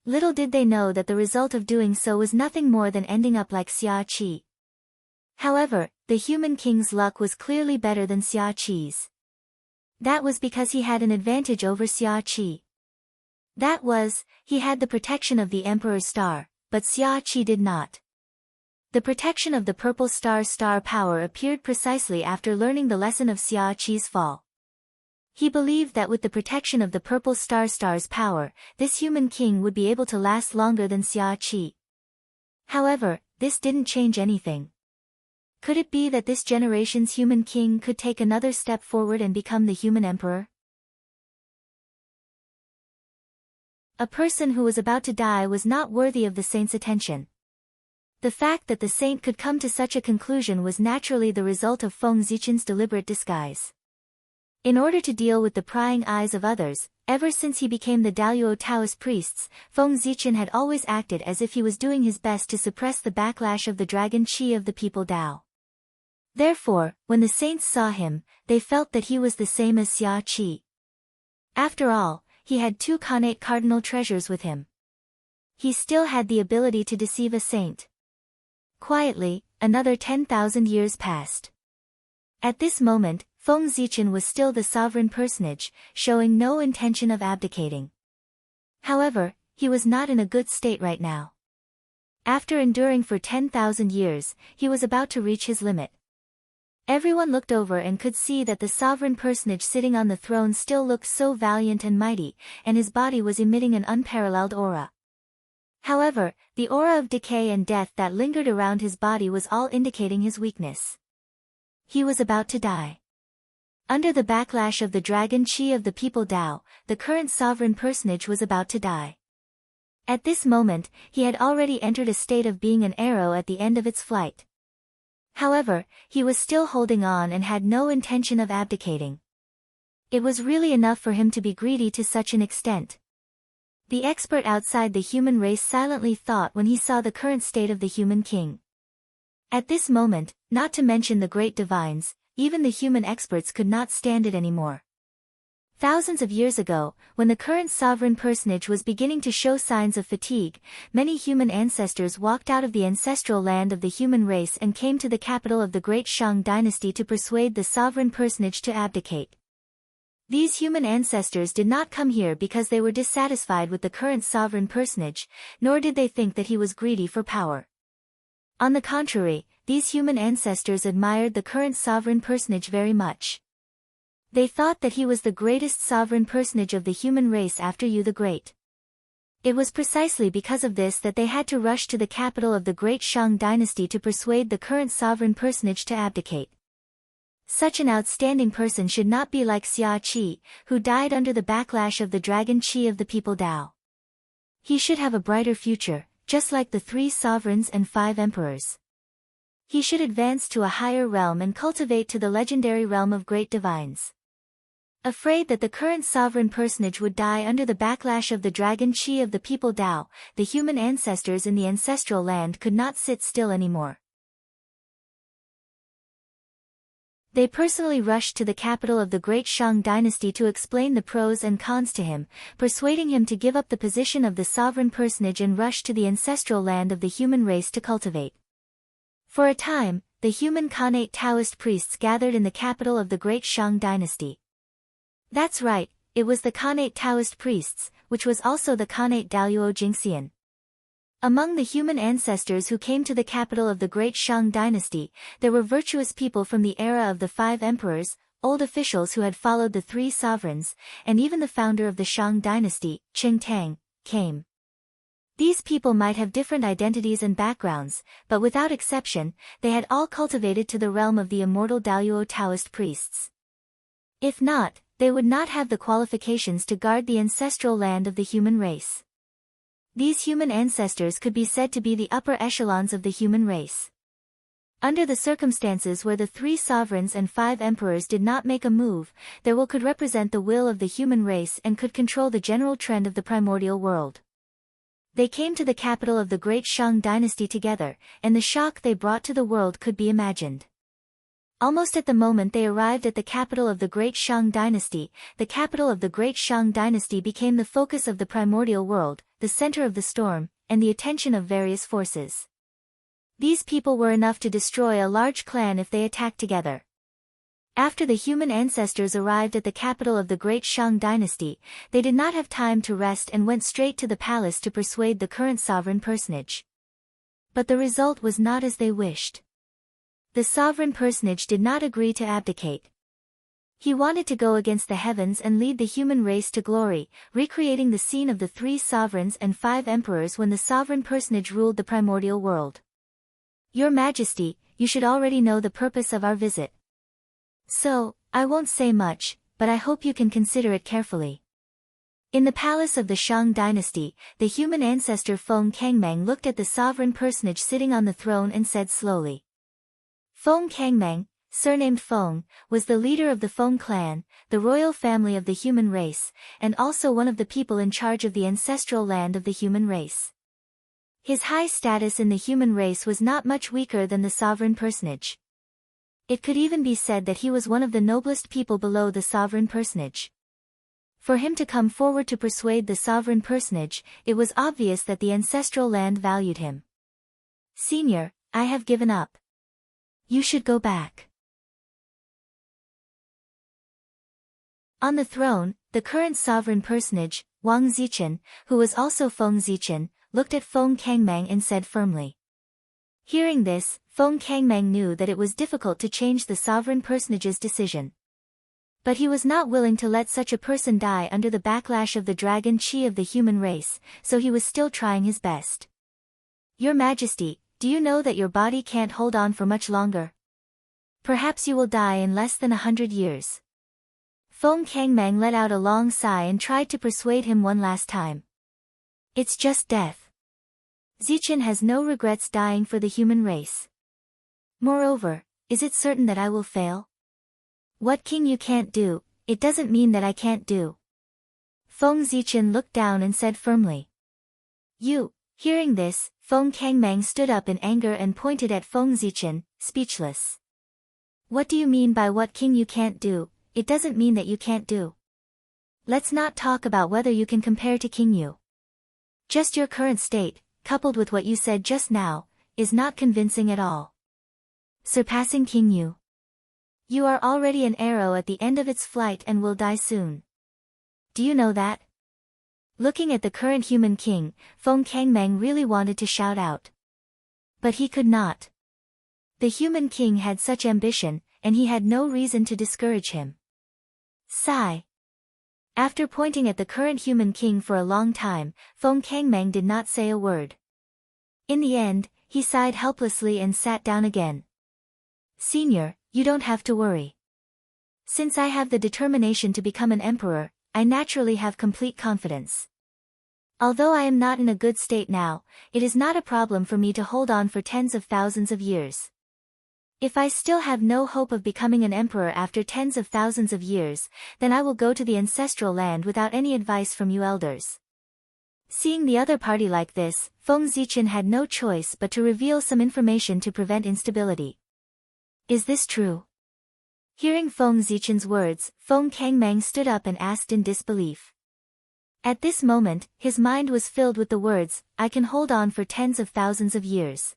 Little did they know that the result of doing so was nothing more than ending up like Xia Qi. However, the human king's luck was clearly better than Xia Qi's. That was because he had an advantage over Xia Qi. That was, he had the protection of the Emperor's star, but Xia Qi did not. The protection of the purple star's star power appeared precisely after learning the lesson of Xia Qi's fall. He believed that with the protection of the purple star's power, this human king would be able to last longer than Xia Qi. However, this didn't change anything. Could it be that this generation's human king could take another step forward and become the human emperor? A person who was about to die was not worthy of the saint's attention. The fact that the saint could come to such a conclusion was naturally the result of Feng Zichen's deliberate disguise. In order to deal with the prying eyes of others, ever since he became the Daluo Taoist priests, Feng Zichen had always acted as if he was doing his best to suppress the backlash of the dragon chi of the people Dao. Therefore, when the saints saw him, they felt that he was the same as Xia Qi. After all, he had two connate cardinal treasures with him. He still had the ability to deceive a saint. Quietly, another 10,000 years passed. At this moment, Feng Zichen was still the sovereign personage, showing no intention of abdicating. However, he was not in a good state right now. After enduring for 10,000 years, he was about to reach his limit. Everyone looked over and could see that the sovereign personage sitting on the throne still looked so valiant and mighty, and his body was emitting an unparalleled aura. However, the aura of decay and death that lingered around his body was all indicating his weakness. He was about to die. Under the backlash of the dragon chi of the people Dao, the current sovereign personage was about to die. At this moment, he had already entered a state of being an arrow at the end of its flight. However, he was still holding on and had no intention of abdicating. It was really enough for him to be greedy to such an extent. The expert outside the human race silently thought when he saw the current state of the human king. At this moment, not to mention the great divines, even the human experts could not stand it anymore. Thousands of years ago, when the current sovereign personage was beginning to show signs of fatigue, many human ancestors walked out of the ancestral land of the human race and came to the capital of the great Shang dynasty to persuade the sovereign personage to abdicate. These human ancestors did not come here because they were dissatisfied with the current sovereign personage, nor did they think that he was greedy for power. On the contrary, these human ancestors admired the current sovereign personage very much. They thought that he was the greatest sovereign personage of the human race after Yu the Great. It was precisely because of this that they had to rush to the capital of the great Shang dynasty to persuade the current sovereign personage to abdicate. Such an outstanding person should not be like Xia Qi, who died under the backlash of the dragon chi of the people Dao. He should have a brighter future, just like the 3 sovereigns and 5 emperors. He should advance to a higher realm and cultivate to the legendary realm of great divines. Afraid that the current sovereign personage would die under the backlash of the dragon chi of the people Dao, the human ancestors in the ancestral land could not sit still anymore. They personally rushed to the capital of the great Shang dynasty to explain the pros and cons to him, persuading him to give up the position of the sovereign personage and rush to the ancestral land of the human race to cultivate. For a time, the human Khanate Taoist priests gathered in the capital of the great Shang dynasty. That's right, it was the Khanate Taoist priests, which was also the Khanate Daluo Jingxian. Among the human ancestors who came to the capital of the great Shang dynasty, there were virtuous people from the era of the 5 emperors, old officials who had followed the 3 sovereigns, and even the founder of the Shang dynasty, Qing Tang, came. These people might have different identities and backgrounds, but without exception, they had all cultivated to the realm of the immortal Daluo Taoist priests. If not, they would not have the qualifications to guard the ancestral land of the human race. These human ancestors could be said to be the upper echelons of the human race. Under the circumstances where the 3 sovereigns and 5 emperors did not make a move, their will could represent the will of the human race and could control the general trend of the primordial world. They came to the capital of the great Shang dynasty together, and the shock they brought to the world could be imagined. Almost at the moment they arrived at the capital of the great Shang dynasty, the capital of the great Shang dynasty became the focus of the primordial world, the center of the storm, and the attention of various forces. These people were enough to destroy a large clan if they attacked together. After the human ancestors arrived at the capital of the great Shang dynasty, they did not have time to rest and went straight to the palace to persuade the current sovereign personage. But the result was not as they wished. The sovereign personage did not agree to abdicate. He wanted to go against the heavens and lead the human race to glory, recreating the scene of the 3 sovereigns and 5 emperors when the sovereign personage ruled the primordial world. Your Majesty, you should already know the purpose of our visit. So, I won't say much, but I hope you can consider it carefully. In the palace of the Shang dynasty, the human ancestor Feng Kangmang looked at the sovereign personage sitting on the throne and said slowly. Feng Kangmang, surnamed Feng, was the leader of the Feng clan, the royal family of the human race, and also one of the people in charge of the ancestral land of the human race. His high status in the human race was not much weaker than the sovereign personage. It could even be said that he was one of the noblest people below the sovereign personage. For him to come forward to persuade the sovereign personage, it was obvious that the ancestral land valued him. Senior, I have given up. You should go back. On the throne, the current sovereign personage, Wang Zichen, who was also Feng Zichen, looked at Feng Kangmang and said firmly. Hearing this, Feng Kangmang knew that it was difficult to change the sovereign personage's decision. But he was not willing to let such a person die under the backlash of the dragon chi of the human race, so he was still trying his best. Your Majesty, do you know that your body can't hold on for much longer? Perhaps you will die in less than 100 years. Feng Kangmang let out a long sigh and tried to persuade him one last time. It's just death. Zichen has no regrets dying for the human race. Moreover, is it certain that I will fail? What king you can't do, it doesn't mean that I can't do. Feng Zichen looked down and said firmly. You. Hearing this, Feng Kangmang stood up in anger and pointed at Feng Zichen, speechless. What do you mean by what king you can't do? It doesn't mean that you can't do. Let's not talk about whether you can compare to King Yu. Just your current state, coupled with what you said just now, is not convincing at all. Surpassing King Yu. You are already an arrow at the end of its flight and will die soon. Do you know that? Looking at the current human king, Feng Kangmang really wanted to shout out. But he could not. The human king had such ambition, and he had no reason to discourage him. Sigh. After pointing at the current human king for a long time, Feng Kangmang did not say a word. In the end, he sighed helplessly and sat down again. Senior, you don't have to worry. Since I have the determination to become an emperor, I naturally have complete confidence. Although I am not in a good state now, it is not a problem for me to hold on for tens of thousands of years. If I still have no hope of becoming an emperor after tens of thousands of years, then I will go to the ancestral land without any advice from you elders. Seeing the other party like this, Feng Zichen had no choice but to reveal some information to prevent instability. Is this true? Hearing Feng Zichen's words, Feng Kangmang stood up and asked in disbelief. At this moment, his mind was filled with the words, I can hold on for tens of thousands of years.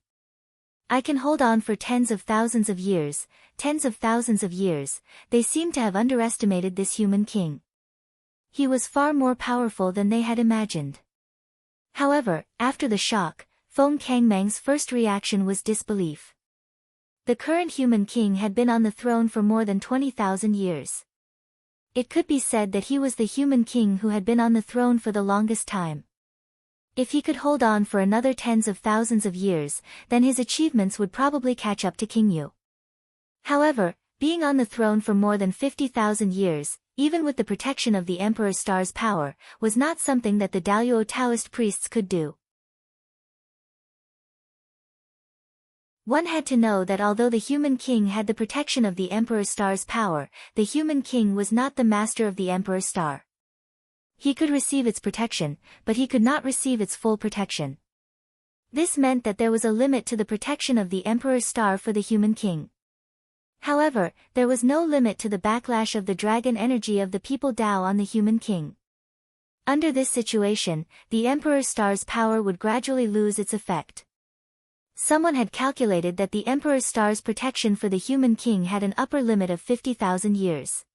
I can hold on for tens of thousands of years, tens of thousands of years. They seemed to have underestimated this human king. He was far more powerful than they had imagined. However, after the shock, Feng Kangmang's first reaction was disbelief. The current human king had been on the throne for more than 20,000 years. It could be said that he was the human king who had been on the throne for the longest time. If he could hold on for another tens of thousands of years, then his achievements would probably catch up to King Yu. However, being on the throne for more than 50,000 years, even with the protection of the Emperor Star's power, was not something that the Daluo Taoist priests could do. One had to know that although the human king had the protection of the Emperor Star's power, the human king was not the master of the Emperor Star. He could receive its protection, but he could not receive its full protection. This meant that there was a limit to the protection of the Emperor's star for the human king. However, there was no limit to the backlash of the dragon energy of the people Dao on the human king. Under this situation, the Emperor's star's power would gradually lose its effect. Someone had calculated that the Emperor's star's protection for the human king had an upper limit of 50,000 years.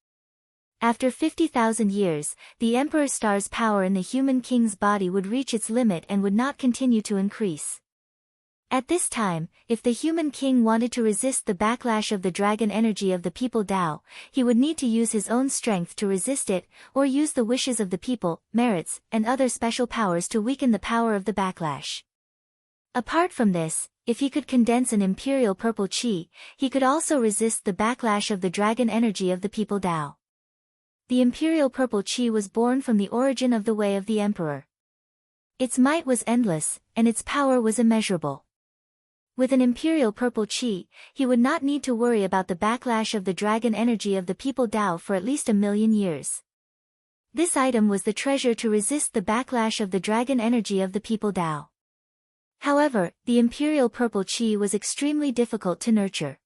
After 50,000 years, the Emperor's star's power in the human king's body would reach its limit and would not continue to increase. At this time, if the human king wanted to resist the backlash of the dragon energy of the people Dao, he would need to use his own strength to resist it, or use the wishes of the people, merits, and other special powers to weaken the power of the backlash. Apart from this, if he could condense an imperial purple qi, he could also resist the backlash of the dragon energy of the people Dao. The imperial purple qi was born from the origin of the way of the emperor. Its might was endless, and its power was immeasurable. With an imperial purple qi, he would not need to worry about the backlash of the dragon energy of the people Dao for at least 1,000,000 years. This item was the treasure to resist the backlash of the dragon energy of the people Dao. However, the imperial purple qi was extremely difficult to nurture.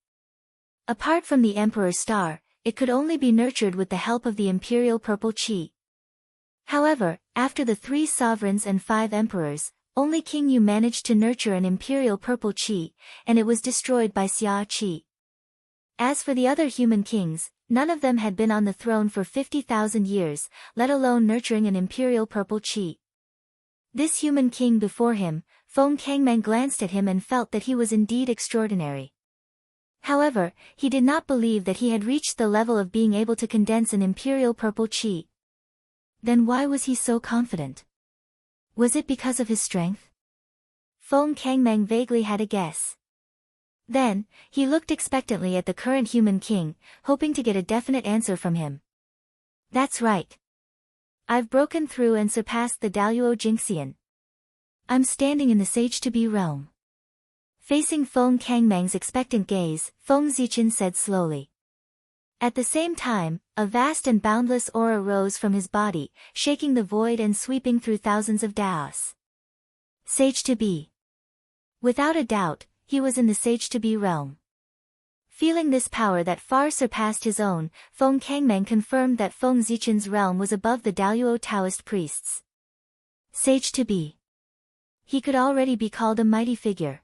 Apart from the emperor's star, it could only be nurtured with the help of the imperial purple qi. However, after the 3 sovereigns and 5 emperors, only King Yu managed to nurture an imperial purple qi, and it was destroyed by Xia qi. As for the other human kings, none of them had been on the throne for 50,000 years, let alone nurturing an imperial purple qi. This human king before him, Feng Kangmeng, glanced at him and felt that he was indeed extraordinary. However, he did not believe that he had reached the level of being able to condense an imperial purple qi. Then why was he so confident? Was it because of his strength? Feng Kangmeng vaguely had a guess. Then, he looked expectantly at the current human king, hoping to get a definite answer from him. That's right. I've broken through and surpassed the Daluo Jingxian. I'm standing in the Sage-to-be realm. Facing Feng Kangmeng's expectant gaze, Feng Zichen said slowly. At the same time, a vast and boundless aura rose from his body, shaking the void and sweeping through thousands of daos. Sage-to-be. Without a doubt, he was in the Sage-to-be realm. Feeling this power that far surpassed his own, Feng Kangmeng confirmed that Feng Zichen's realm was above the Daluo Taoist priests. Sage-to-be. He could already be called a mighty figure.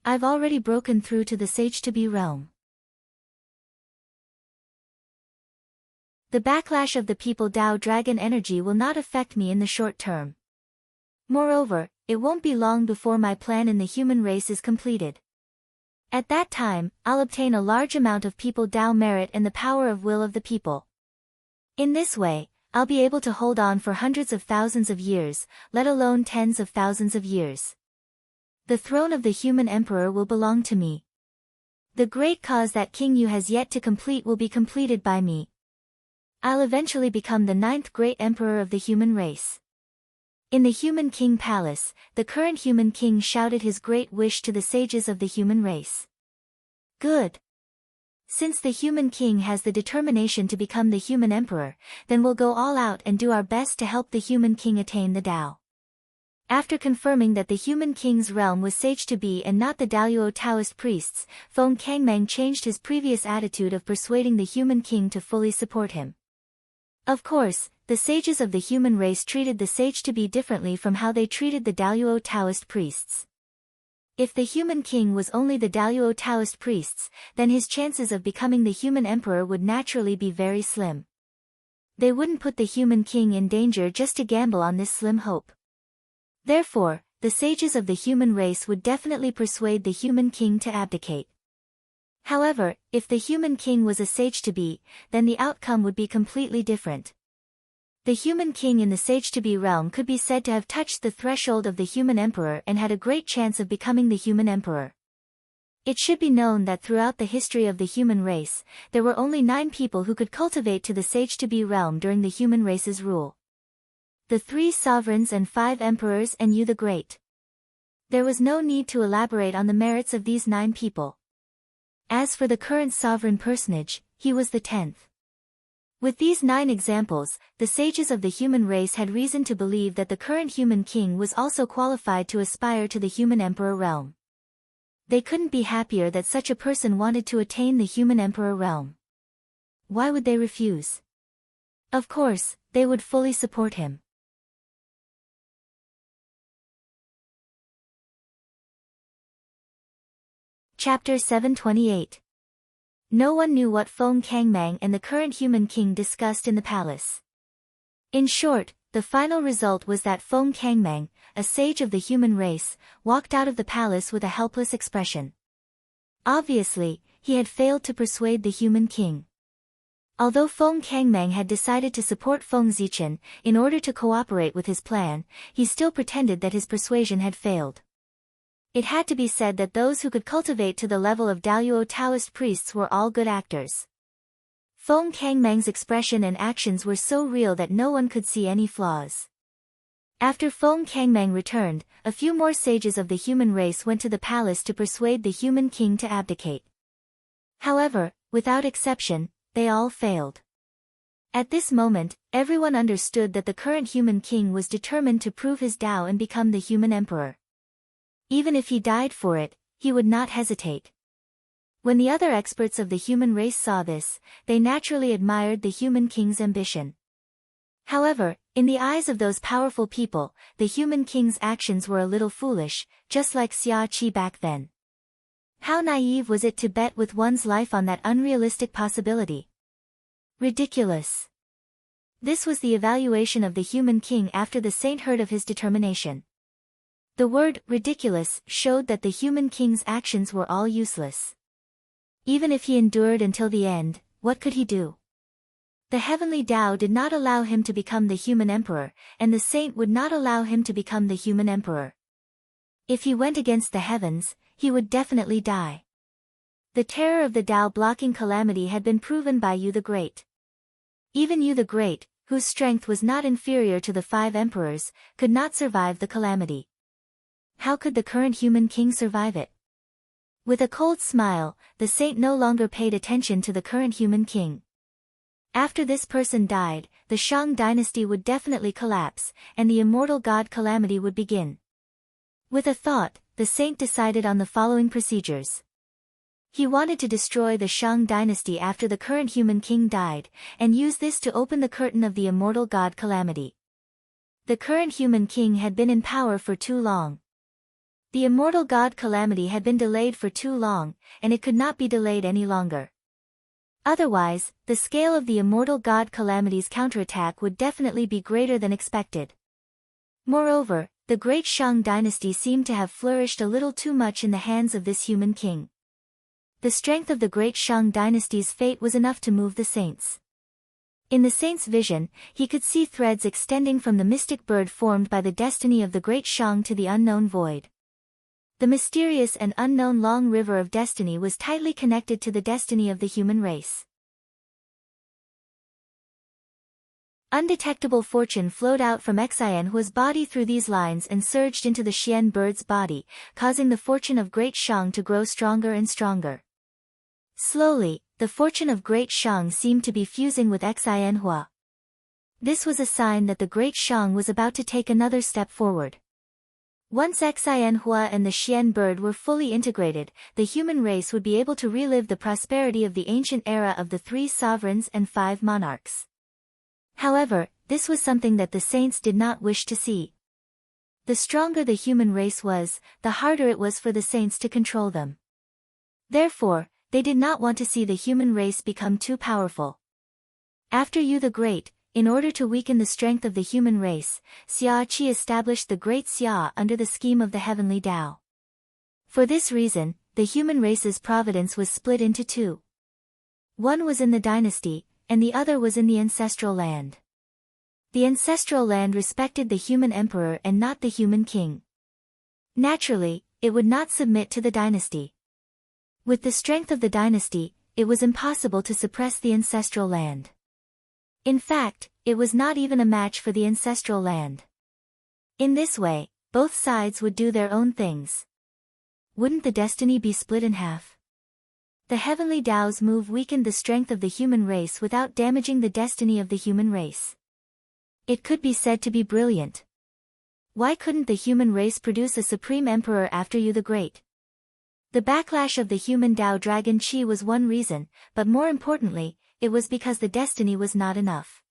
I've already broken through to the Sage-to-be realm. The backlash of the people Dao dragon energy will not affect me in the short term. Moreover, it won't be long before my plan in the human race is completed. At that time, I'll obtain a large amount of people Dao merit and the power of will of the people. In this way, I'll be able to hold on for hundreds of thousands of years, let alone tens of thousands of years. The throne of the human emperor will belong to me. The great cause that King Yu has yet to complete will be completed by me. I'll eventually become the 9th great emperor of the human race. In the human king palace, the current human king shouted his great wish to the sages of the human race. Good. Since the human king has the determination to become the human emperor, then we'll go all out and do our best to help the human king attain the Tao. After confirming that the human king's realm was Sage-to-be and not the Daluo Taoist priests, Feng Kangmeng changed his previous attitude of persuading the human king to fully support him. Of course, the sages of the human race treated the Sage-to-be differently from how they treated the Daluo Taoist priests. If the human king was only the Daluo Taoist priests, then his chances of becoming the human emperor would naturally be very slim. They wouldn't put the human king in danger just to gamble on this slim hope. Therefore, the sages of the human race would definitely persuade the human king to abdicate. However, if the human king was a Sage-to-be, then the outcome would be completely different. The human king in the Sage-to-be realm could be said to have touched the threshold of the human emperor and had a great chance of becoming the human emperor. It should be known that throughout the history of the human race, there were only 9 people who could cultivate to the Sage-to-be realm during the human race's rule. The 3 sovereigns and 5 emperors and Yu the Great. There was no need to elaborate on the merits of these 9 people. As for the current sovereign personage, he was the 10th. With these 9 examples, the sages of the human race had reason to believe that the current human king was also qualified to aspire to the human emperor realm. They couldn't be happier that such a person wanted to attain the human emperor realm. Why would they refuse? Of course, they would fully support him. Chapter 728. No one knew what Feng Kangmang and the current human king discussed in the palace. In short, the final result was that Feng Kangmang, a sage of the human race, walked out of the palace with a helpless expression. Obviously, he had failed to persuade the human king. Although Feng Kangmang had decided to support Feng Zichen in order to cooperate with his plan, he still pretended that his persuasion had failed. It had to be said that those who could cultivate to the level of Daluo Taoist priests were all good actors. Feng Kangmang's expression and actions were so real that no one could see any flaws. After Feng Kangmang returned, a few more sages of the human race went to the palace to persuade the human king to abdicate. However, without exception, they all failed. At this moment, everyone understood that the current human king was determined to prove his Tao and become the human emperor. Even if he died for it, he would not hesitate. When the other experts of the human race saw this, they naturally admired the human king's ambition. However, in the eyes of those powerful people, the human king's actions were a little foolish, just like Xia Qi back then. How naive was it to bet with one's life on that unrealistic possibility? Ridiculous. This was the evaluation of the human king after the saint heard of his determination. The word ridiculous showed that the human king's actions were all useless. Even if he endured until the end, what could he do? The heavenly Tao did not allow him to become the human emperor, and the saint would not allow him to become the human emperor. If he went against the heavens, he would definitely die. The terror of the Tao blocking calamity had been proven by Yu the Great. Even Yu the Great, whose strength was not inferior to the 5 emperors, could not survive the calamity. How could the current human king survive it? With a cold smile, the saint no longer paid attention to the current human king. After this person died, the Shang dynasty would definitely collapse, and the immortal god calamity would begin. With a thought, the saint decided on the following procedures. He wanted to destroy the Shang dynasty after the current human king died, and use this to open the curtain of the immortal god calamity. The current human king had been in power for too long. The immortal god calamity had been delayed for too long, and it could not be delayed any longer. Otherwise, the scale of the immortal god calamity's counterattack would definitely be greater than expected. Moreover, the great Shang dynasty seemed to have flourished a little too much in the hands of this human king. The strength of the great Shang dynasty's fate was enough to move the saints. In the saint's vision, he could see threads extending from the mystic bird formed by the destiny of the great Shang to the unknown void. The mysterious and unknown long river of destiny was tightly connected to the destiny of the human race. Undetectable fortune flowed out from Xianhua's body through these lines and surged into the Xian bird's body, causing the fortune of Great Shang to grow stronger and stronger. Slowly, the fortune of Great Shang seemed to be fusing with Xianhua. This was a sign that the Great Shang was about to take another step forward. Once Xianhua and the Xian bird were fully integrated, the human race would be able to relive the prosperity of the ancient era of the 3 sovereigns and 5 monarchs. However, this was something that the saints did not wish to see. The stronger the human race was, the harder it was for the saints to control them. Therefore, they did not want to see the human race become too powerful. After Yu the Great, in order to weaken the strength of the human race, Xia Qi established the Great Xia under the scheme of the heavenly Tao. For this reason, the human race's providence was split into 2. One was in the dynasty, and the other was in the ancestral land. The ancestral land respected the human emperor and not the human king. Naturally, it would not submit to the dynasty. With the strength of the dynasty, it was impossible to suppress the ancestral land. In fact, it was not even a match for the ancestral land. In this way, both sides would do their own things. Wouldn't the destiny be split in half? The heavenly Tao's move weakened the strength of the human race without damaging the destiny of the human race. It could be said to be brilliant. Why couldn't the human race produce a supreme emperor after you the Great? The backlash of the human Tao Dragon Qi was one reason, but more importantly, it was because the destiny was not enough.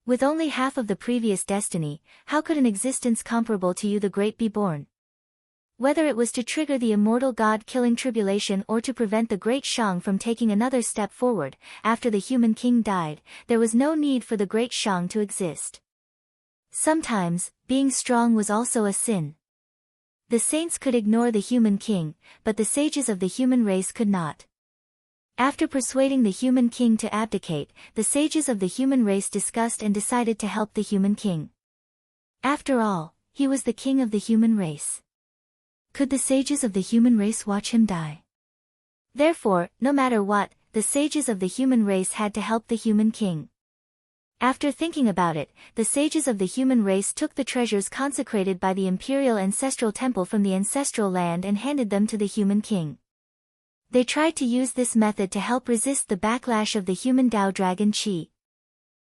With only half of the previous destiny, how could an existence comparable to you the Great be born? Whether it was to trigger the immortal god-killing tribulation or to prevent the Great Shang from taking another step forward, after the human king died, there was no need for the Great Shang to exist. Sometimes, being strong was also a sin. The saints could ignore the human king, but the sages of the human race could not. After persuading the human king to abdicate, the sages of the human race discussed and decided to help the human king. After all, he was the king of the human race. Could the sages of the human race watch him die? Therefore, no matter what, the sages of the human race had to help the human king. After thinking about it, the sages of the human race took the treasures consecrated by the imperial ancestral temple from the ancestral land and handed them to the human king. They tried to use this method to help resist the backlash of the human Tao Dragon Qi.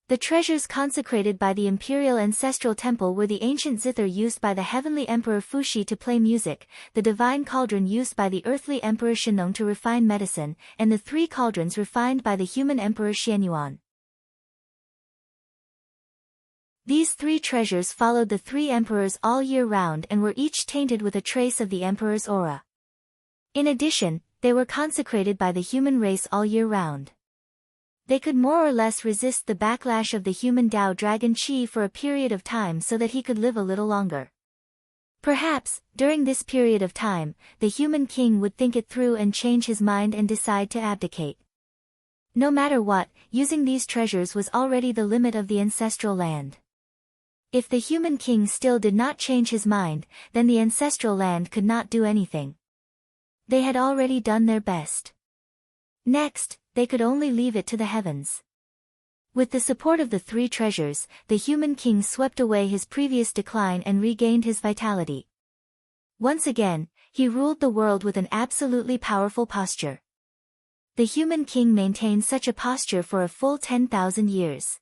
The treasures consecrated by the imperial ancestral temple were the ancient zither used by the heavenly emperor Fuxi to play music, the divine cauldron used by the earthly emperor Shennong to refine medicine, and the 3 cauldrons refined by the human emperor Xianyuan. These 3 treasures followed the 3 emperors all year round and were each tainted with a trace of the emperor's aura. In addition, they were consecrated by the human race all year round. They could more or less resist the backlash of the human Tao Dragon Qi for a period of time so that he could live a little longer. Perhaps, during this period of time, the human king would think it through and change his mind and decide to abdicate. No matter what, using these treasures was already the limit of the ancestral land. If the human king still did not change his mind, then the ancestral land could not do anything. They had already done their best. Next, they could only leave it to the heavens. With the support of the 3 treasures, the human king swept away his previous decline and regained his vitality. Once again, he ruled the world with an absolutely powerful posture. The human king maintained such a posture for a full 10,000 years.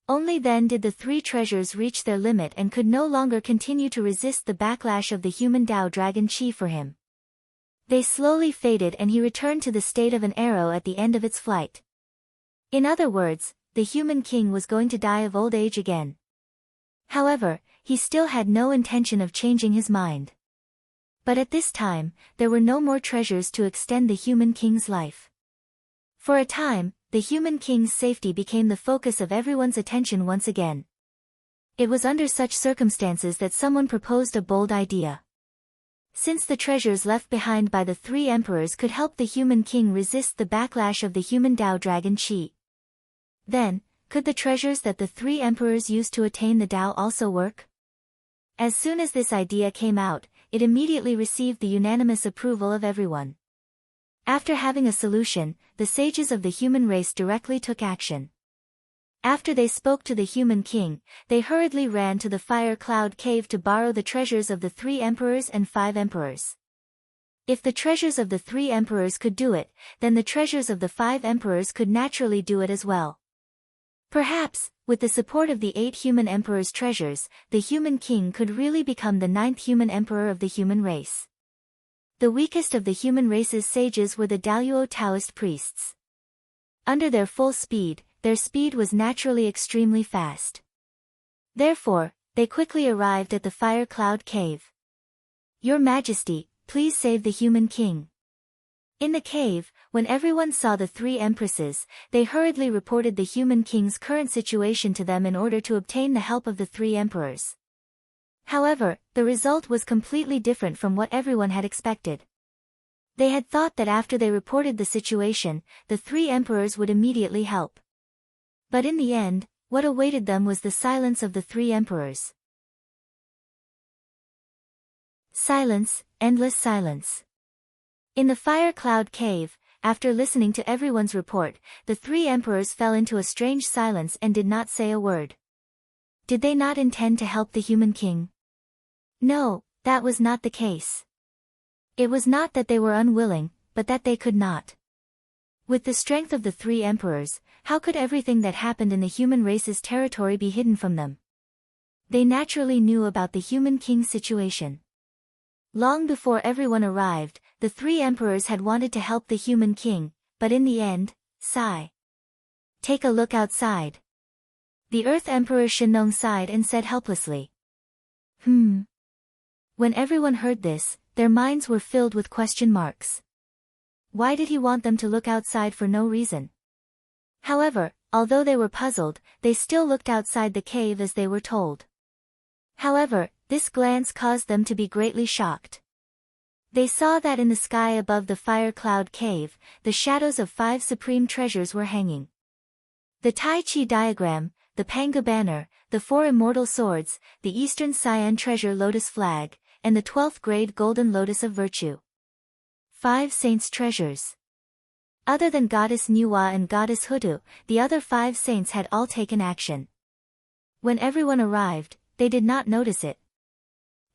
Only then did the 3 treasures reach their limit and could no longer continue to resist the backlash of the human Tao Dragon Qi for him. They slowly faded and he returned to the state of an arrow at the end of its flight. In other words, the human king was going to die of old age again. However, he still had no intention of changing his mind. But at this time, there were no more treasures to extend the human king's life. For a time, the human king's safety became the focus of everyone's attention once again. It was under such circumstances that someone proposed a bold idea. Since the treasures left behind by the 3 emperors could help the human king resist the backlash of the human Tao Dragon Qi, then, could the treasures that the 3 emperors used to attain the Tao also work? As soon as this idea came out, it immediately received the unanimous approval of everyone. After having a solution, the sages of the human race directly took action. After they spoke to the human king, they hurriedly ran to the fire cloud cave to borrow the treasures of the 3 emperors and 5 emperors. If the treasures of the 3 emperors could do it, then the treasures of the 5 emperors could naturally do it as well. Perhaps, with the support of the 8 human emperors' treasures, the human king could really become the 9th human emperor of the human race. The weakest of the human race's sages were the Daluo Taoist priests. Under their full speed, their speed was naturally extremely fast. Therefore, they quickly arrived at the fire cloud cave. "Your Majesty, please save the human king." In the cave, when everyone saw the 3 empresses, they hurriedly reported the human king's current situation to them in order to obtain the help of the 3 emperors. However, the result was completely different from what everyone had expected. They had thought that after they reported the situation, the 3 emperors would immediately help. But in the end, what awaited them was the silence of the 3 emperors. Silence, endless silence. In the fire cloud cave, after listening to everyone's report, the 3 emperors fell into a strange silence and did not say a word. Did they not intend to help the human king? No, that was not the case. It was not that they were unwilling, but that they could not. With the strength of the three emperors, how could everything that happened in the human race's territory be hidden from them? They naturally knew about the human king's situation. Long before everyone arrived, the three emperors had wanted to help the human king, but in the end, sigh. Take a look outside. The Earth Emperor Shenong sighed and said helplessly. When everyone heard this, their minds were filled with question marks. Why did he want them to look outside for no reason? However, although they were puzzled, they still looked outside the cave as they were told. However, this glance caused them to be greatly shocked. They saw that in the sky above the fire cloud cave, the shadows of 5 supreme treasures were hanging. The Tai Chi diagram, the Panga banner, the 4 immortal swords, the Eastern Cyan treasure lotus flag, and the 12th grade golden lotus of virtue. 5 saints' treasures. Other than Goddess Nuwa and Goddess Hutu, the other 5 saints had all taken action. When everyone arrived, they did not notice it.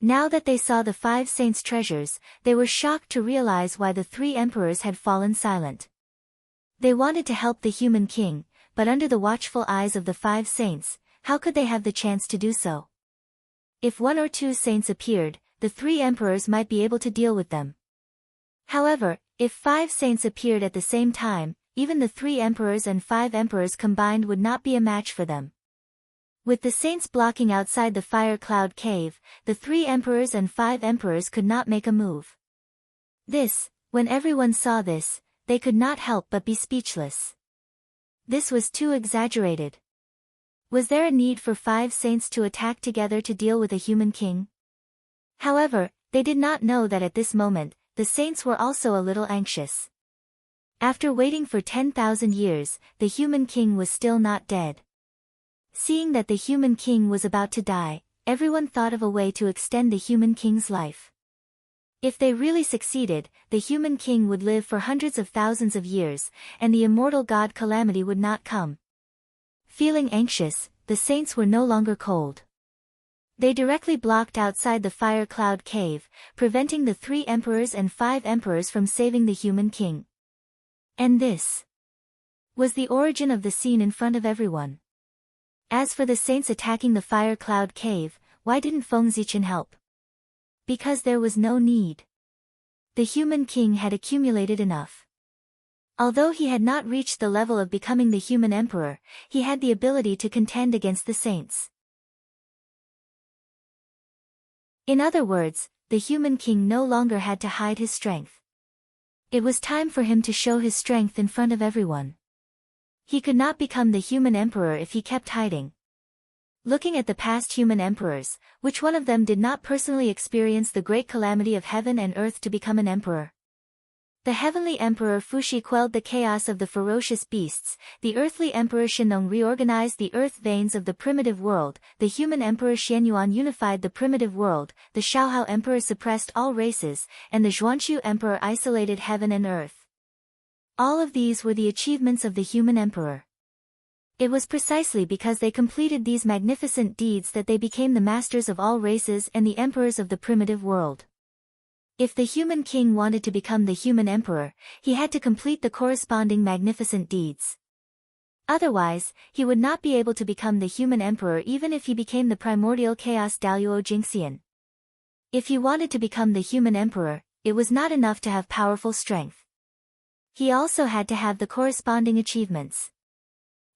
Now that they saw the 5 saints' treasures, they were shocked to realize why the 3 emperors had fallen silent. They wanted to help the human king, but under the watchful eyes of the 5 saints, how could they have the chance to do so? If 1 or 2 saints appeared, the 3 emperors might be able to deal with them. However, if 5 saints appeared at the same time, even the 3 emperors and 5 emperors combined would not be a match for them. With the saints blocking outside the fire cloud cave, the 3 emperors and 5 emperors could not make a move. When everyone saw this, they could not help but be speechless. This was too exaggerated. Was there a need for 5 saints to attack together to deal with a human king? However, they did not know that at this moment, the saints were also a little anxious. After waiting for 10,000 years, the human king was still not dead. Seeing that the human king was about to die, everyone thought of a way to extend the human king's life. If they really succeeded, the human king would live for hundreds of thousands of years, and the immortal god Calamity would not come. Feeling anxious, the saints were no longer cold. They directly blocked outside the fire cloud cave, preventing the 3 emperors and 5 emperors from saving the human king. And this was the origin of the scene in front of everyone. As for the saints attacking the fire cloud cave, why didn't Feng Zichen help? Because there was no need. The human king had accumulated enough. Although he had not reached the level of becoming the human emperor, he had the ability to contend against the saints. In other words, the human king no longer had to hide his strength. It was time for him to show his strength in front of everyone. He could not become the human emperor if he kept hiding. Looking at the past human emperors, which one of them did not personally experience the great calamity of heaven and earth to become an emperor? The heavenly emperor Fuxi quelled the chaos of the ferocious beasts, the earthly emperor Shenong reorganized the earth veins of the primitive world, the human emperor Xianyuan unified the primitive world, the Xiaohao emperor suppressed all races, and the Zhuanqiu emperor isolated heaven and earth. All of these were the achievements of the human emperor. It was precisely because they completed these magnificent deeds that they became the masters of all races and the emperors of the primitive world. If the human king wanted to become the human emperor, he had to complete the corresponding magnificent deeds. Otherwise, he would not be able to become the human emperor even if he became the primordial chaos Daluo Jingxian. If he wanted to become the human emperor, it was not enough to have powerful strength. He also had to have the corresponding achievements.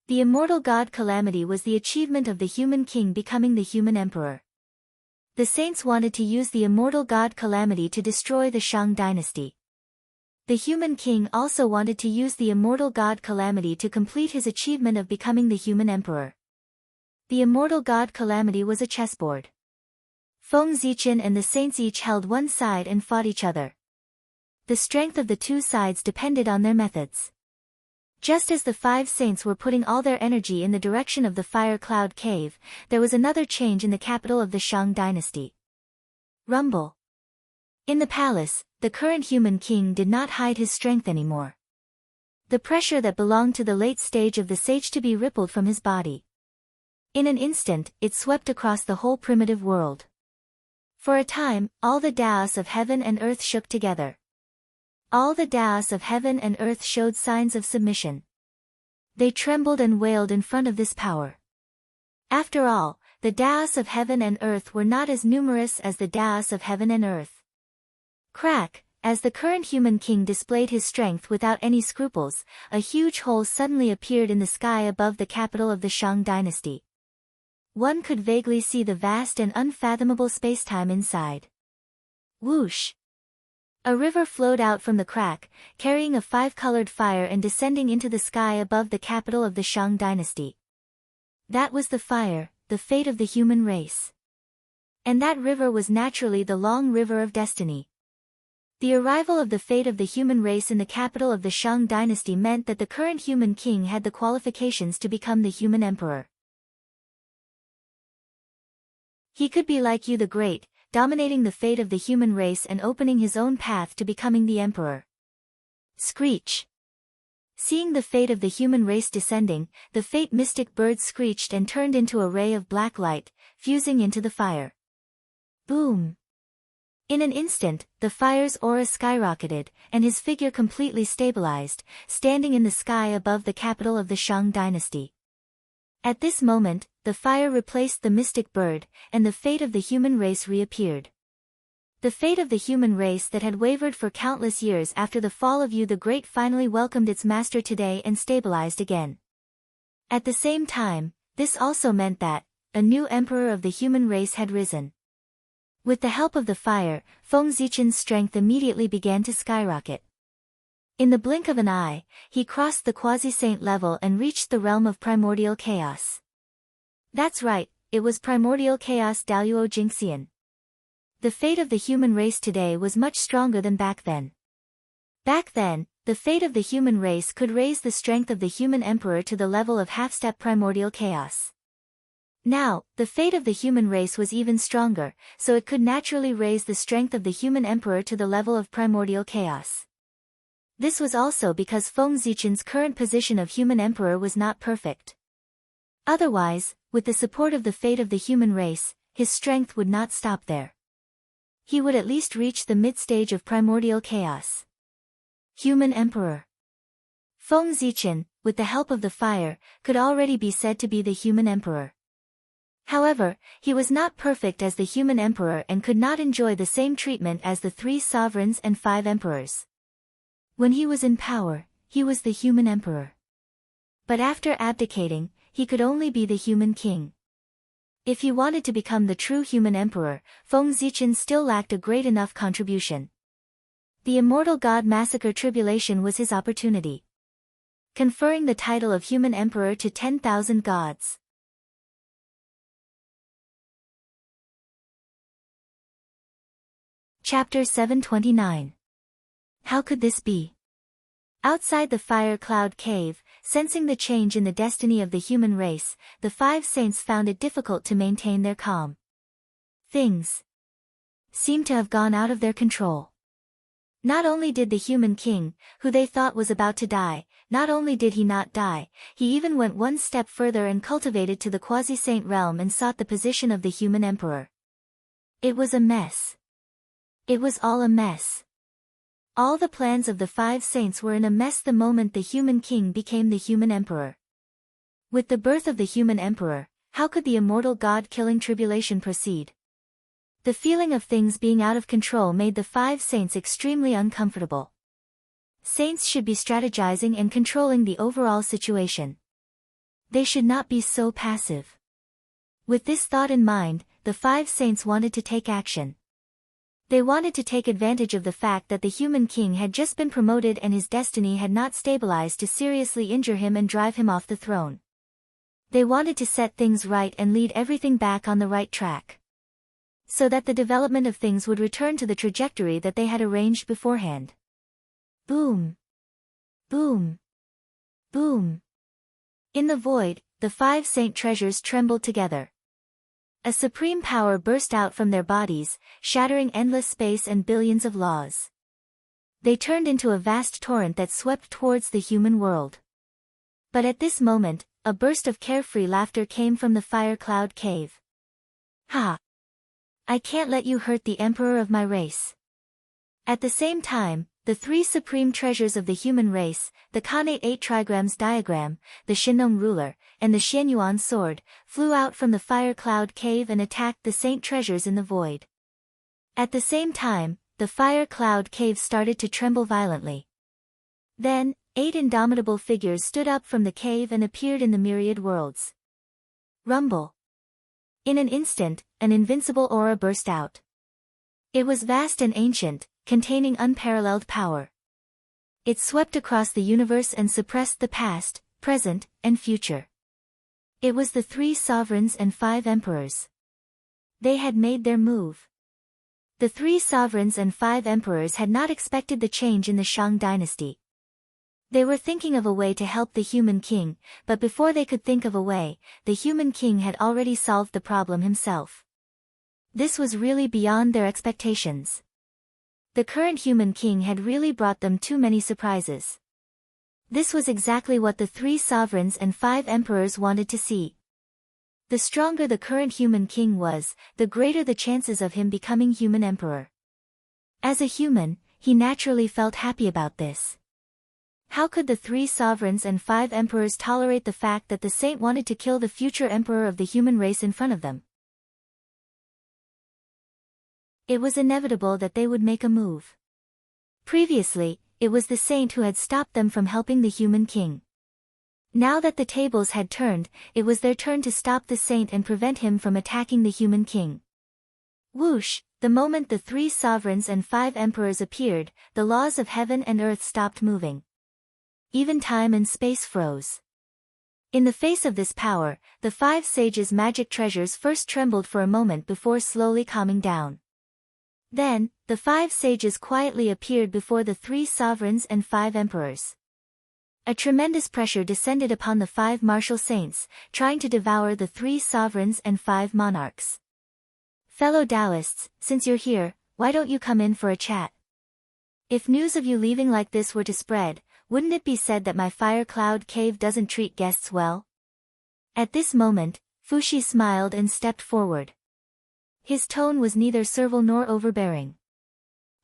The immortal god Calamity was the achievement of the human king becoming the human emperor. The saints wanted to use the immortal god Calamity to destroy the Shang dynasty. The human king also wanted to use the immortal god Calamity to complete his achievement of becoming the human emperor. The immortal god Calamity was a chessboard. Feng Zichen and the saints each held one side and fought each other. The strength of the 2 sides depended on their methods. Just as the 5 saints were putting all their energy in the direction of the fire cloud cave, there was another change in the capital of the Shang dynasty. Rumble. In the palace, the current human king did not hide his strength anymore. The pressure that belonged to the late stage of the sage to be rippled from his body. In an instant, it swept across the whole primitive world. For a time, all the Daos of heaven and earth shook together. All the deities of heaven and earth showed signs of submission. They trembled and wailed in front of this power. After all, the deities of heaven and earth were not as numerous as the deities of heaven and earth. Crack, as the current human king displayed his strength without any scruples, a huge hole suddenly appeared in the sky above the capital of the Shang dynasty. One could vaguely see the vast and unfathomable spacetime inside. Whoosh! A river flowed out from the crack, carrying a five-colored fire and descending into the sky above the capital of the Shang dynasty. That was the fire, the fate of the human race. And that river was naturally the long river of destiny. The arrival of the fate of the human race in the capital of the Shang dynasty meant that the current human king had the qualifications to become the human emperor. He could be like you the Great, dominating the fate of the human race and opening his own path to becoming the emperor. Screech! Seeing the fate of the human race descending, the fate mystic bird screeched and turned into a ray of black light, fusing into the fire. Boom! In an instant, the fire's aura skyrocketed, and his figure completely stabilized, standing in the sky above the capital of the Shang dynasty. At this moment, the fire replaced the mystic bird, and the fate of the human race reappeared. The fate of the human race that had wavered for countless years after the fall of Yu the Great finally welcomed its master today and stabilized again. At the same time, this also meant that a new emperor of the human race had risen. With the help of the fire, Feng Zichen's strength immediately began to skyrocket. In the blink of an eye, he crossed the quasi-saint level and reached the realm of primordial chaos. That's right, it was primordial chaos Daluo Jingxian. The fate of the human race today was much stronger than back then. Back then, the fate of the human race could raise the strength of the human emperor to the level of half-step primordial chaos. Now, the fate of the human race was even stronger, so it could naturally raise the strength of the human emperor to the level of primordial chaos. This was also because Feng Zichen's current position of human emperor was not perfect. Otherwise, with the support of the fate of the human race, his strength would not stop there. He would at least reach the mid-stage of primordial chaos. Human emperor. Feng Zichen, with the help of the fire, could already be said to be the human emperor. However, he was not perfect as the human emperor and could not enjoy the same treatment as the 3 sovereigns and 5 emperors. When he was in power, he was the human emperor. But after abdicating, he could only be the human king. If he wanted to become the true human emperor, Feng Zichen still lacked a great enough contribution. The immortal god massacre tribulation was his opportunity, conferring the title of human emperor to 10,000 gods. Chapter 729. How could this be? Outside the fire cloud cave, sensing the change in the destiny of the human race, the 5 saints found it difficult to maintain their calm. Things seemed to have gone out of their control. Not only did the human king, who they thought was about to die, not only did he not die, he even went one step further and cultivated to the quasi-saint realm and sought the position of the human emperor. It was a mess. It was all a mess. All the plans of the 5 saints were in a mess the moment the human king became the human emperor. With the birth of the human emperor, how could the immortal god-killing tribulation proceed? The feeling of things being out of control made the 5 saints extremely uncomfortable. Saints should be strategizing and controlling the overall situation. They should not be so passive. With this thought in mind, the 5 saints wanted to take action. They wanted to take advantage of the fact that the human king had just been promoted and his destiny had not stabilized to seriously injure him and drive him off the throne. They wanted to set things right and lead everything back on the right track, so that the development of things would return to the trajectory that they had arranged beforehand. Boom! Boom! Boom! In the void, the 5 saint treasures trembled together. A supreme power burst out from their bodies, shattering endless space and billions of laws. They turned into a vast torrent that swept towards the human world. But at this moment, a burst of carefree laughter came from the fire cloud cave. Ha! I can't let you hurt the emperor of my race. At the same time, The three supreme treasures of the human race, the Khanate 8 trigrams diagram, the Shinong ruler, and the Xianyuan sword, flew out from the fire cloud cave and attacked the saint treasures in the void. At the same time, the fire cloud cave started to tremble violently. Then, 8 indomitable figures stood up from the cave and appeared in the myriad worlds. Rumble. In an instant, an invincible aura burst out. It was vast and ancient, containing unparalleled power. It swept across the universe and suppressed the past, present, and future. It was the 3 sovereigns and 5 emperors. They had made their move. The 3 sovereigns and 5 emperors had not expected the change in the Shang dynasty. They were thinking of a way to help the human king, but before they could think of a way, the human king had already solved the problem himself. This was really beyond their expectations. The current human king had really brought them too many surprises. This was exactly what the 3 sovereigns and 5 emperors wanted to see. The stronger the current human king was, the greater the chances of him becoming human emperor. As a human, he naturally felt happy about this. How could the 3 sovereigns and 5 emperors tolerate the fact that the saint wanted to kill the future emperor of the human race in front of them? It was inevitable that they would make a move. Previously, it was the saint who had stopped them from helping the human king. Now that the tables had turned, it was their turn to stop the saint and prevent him from attacking the human king. Whoosh! The moment the 3 sovereigns and 5 emperors appeared, the laws of heaven and earth stopped moving. Even time and space froze. In the face of this power, the 5 sages' magic treasures first trembled for a moment before slowly calming down. Then, the 5 sages quietly appeared before the 3 sovereigns and 5 emperors. A tremendous pressure descended upon the 5 martial saints, trying to devour the 3 sovereigns and 5 monarchs. Fellow Taoists, since you're here, why don't you come in for a chat? If news of you leaving like this were to spread, wouldn't it be said that my fire cloud cave doesn't treat guests well? At this moment, Fuxi smiled and stepped forward. His tone was neither servile nor overbearing.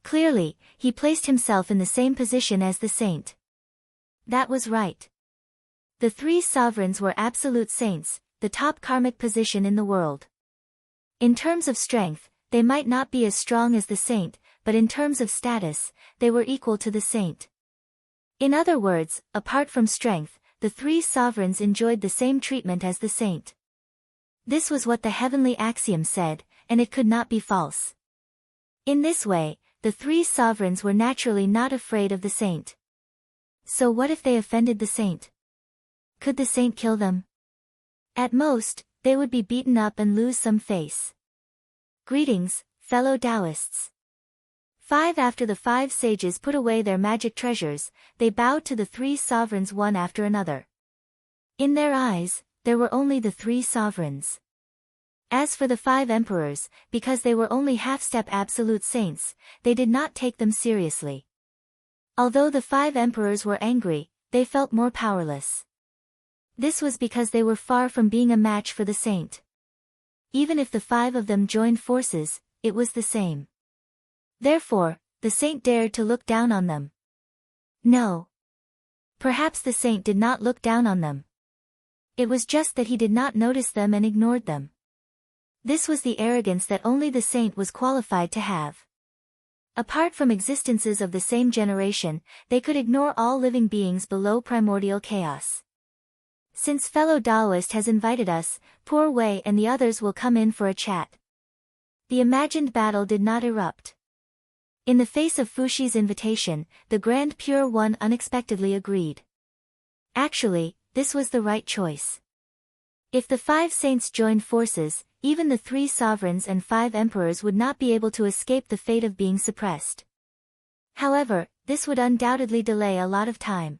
Clearly, he placed himself in the same position as the saint. That was right. The 3 sovereigns were absolute saints, the top karmic position in the world. In terms of strength, they might not be as strong as the saint, but in terms of status, they were equal to the saint. In other words, apart from strength, the 3 sovereigns enjoyed the same treatment as the saint. This was what the heavenly axiom said, and it could not be false. In this way, the 3 sovereigns were naturally not afraid of the saint. So what if they offended the saint? Could the saint kill them? At most, they would be beaten up and lose some face. Greetings, fellow Taoists. 5 After the 5 sages put away their magic treasures, they bowed to the 3 sovereigns one after another. In their eyes, there were only the 3 sovereigns. As for the 5 emperors, because they were only half-step absolute saints, they did not take them seriously. Although the 5 emperors were angry, they felt more powerless. This was because they were far from being a match for the saint. Even if the 5 of them joined forces, it was the same. Therefore, the saint dared to look down on them. No. Perhaps the saint did not look down on them. It was just that he did not notice them and ignored them. This was the arrogance that only the saint was qualified to have. Apart from existences of the same generation, they could ignore all living beings below primordial chaos. Since fellow Taoist has invited us, Poor Wei and the others will come in for a chat. The imagined battle did not erupt. In the face of Fuxi's invitation, the Grand Pure One unexpectedly agreed. Actually, this was the right choice. If the 5 saints joined forces, even the 3 sovereigns and 5 emperors would not be able to escape the fate of being suppressed. However, this would undoubtedly delay a lot of time.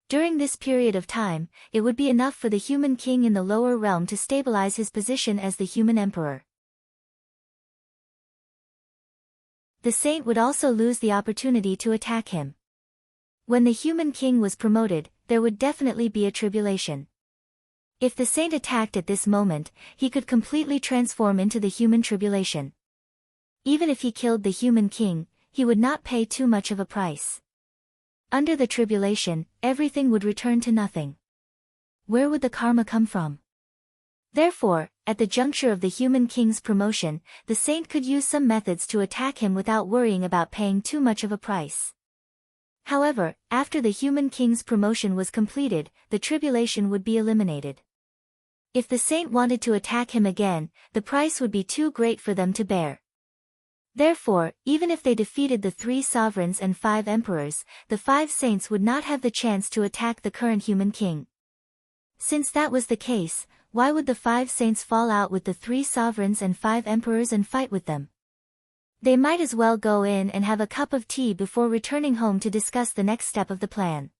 During this period of time, it would be enough for the human king in the lower realm to stabilize his position as the human emperor. The saint would also lose the opportunity to attack him. When the human king was promoted, there would definitely be a tribulation. If the saint attacked at this moment, he could completely transform into the human tribulation. Even if he killed the human king, he would not pay too much of a price. Under the tribulation, everything would return to nothing. Where would the karma come from? Therefore, at the juncture of the human king's promotion, the saint could use some methods to attack him without worrying about paying too much of a price. However, after the human king's promotion was completed, the tribulation would be eliminated. If the saint wanted to attack him again, the price would be too great for them to bear. Therefore, even if they defeated the 3 sovereigns and 5 emperors, the 5 saints would not have the chance to attack the current human king. Since that was the case, why would the 5 saints fall out with the 3 sovereigns and 5 emperors and fight with them? They might as well go in and have a cup of tea before returning home to discuss the next step of the plan.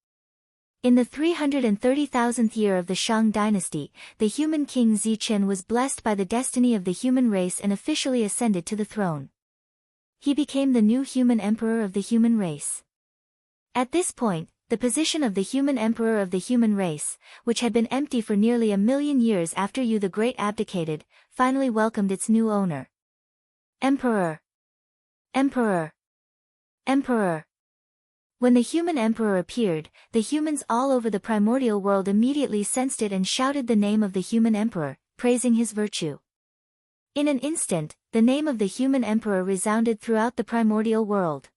In the 330,000th year of the Shang dynasty, the human king Zichen was blessed by the destiny of the human race and officially ascended to the throne. He became the new human emperor of the human race. At this point, the position of the human emperor of the human race, which had been empty for nearly 1,000,000 years after Yu the Great abdicated, finally welcomed its new owner. Emperor. Emperor. Emperor. When the human emperor appeared, the humans all over the primordial world immediately sensed it and shouted the name of the human emperor, praising his virtue. In an instant, the name of the human emperor resounded throughout the primordial world.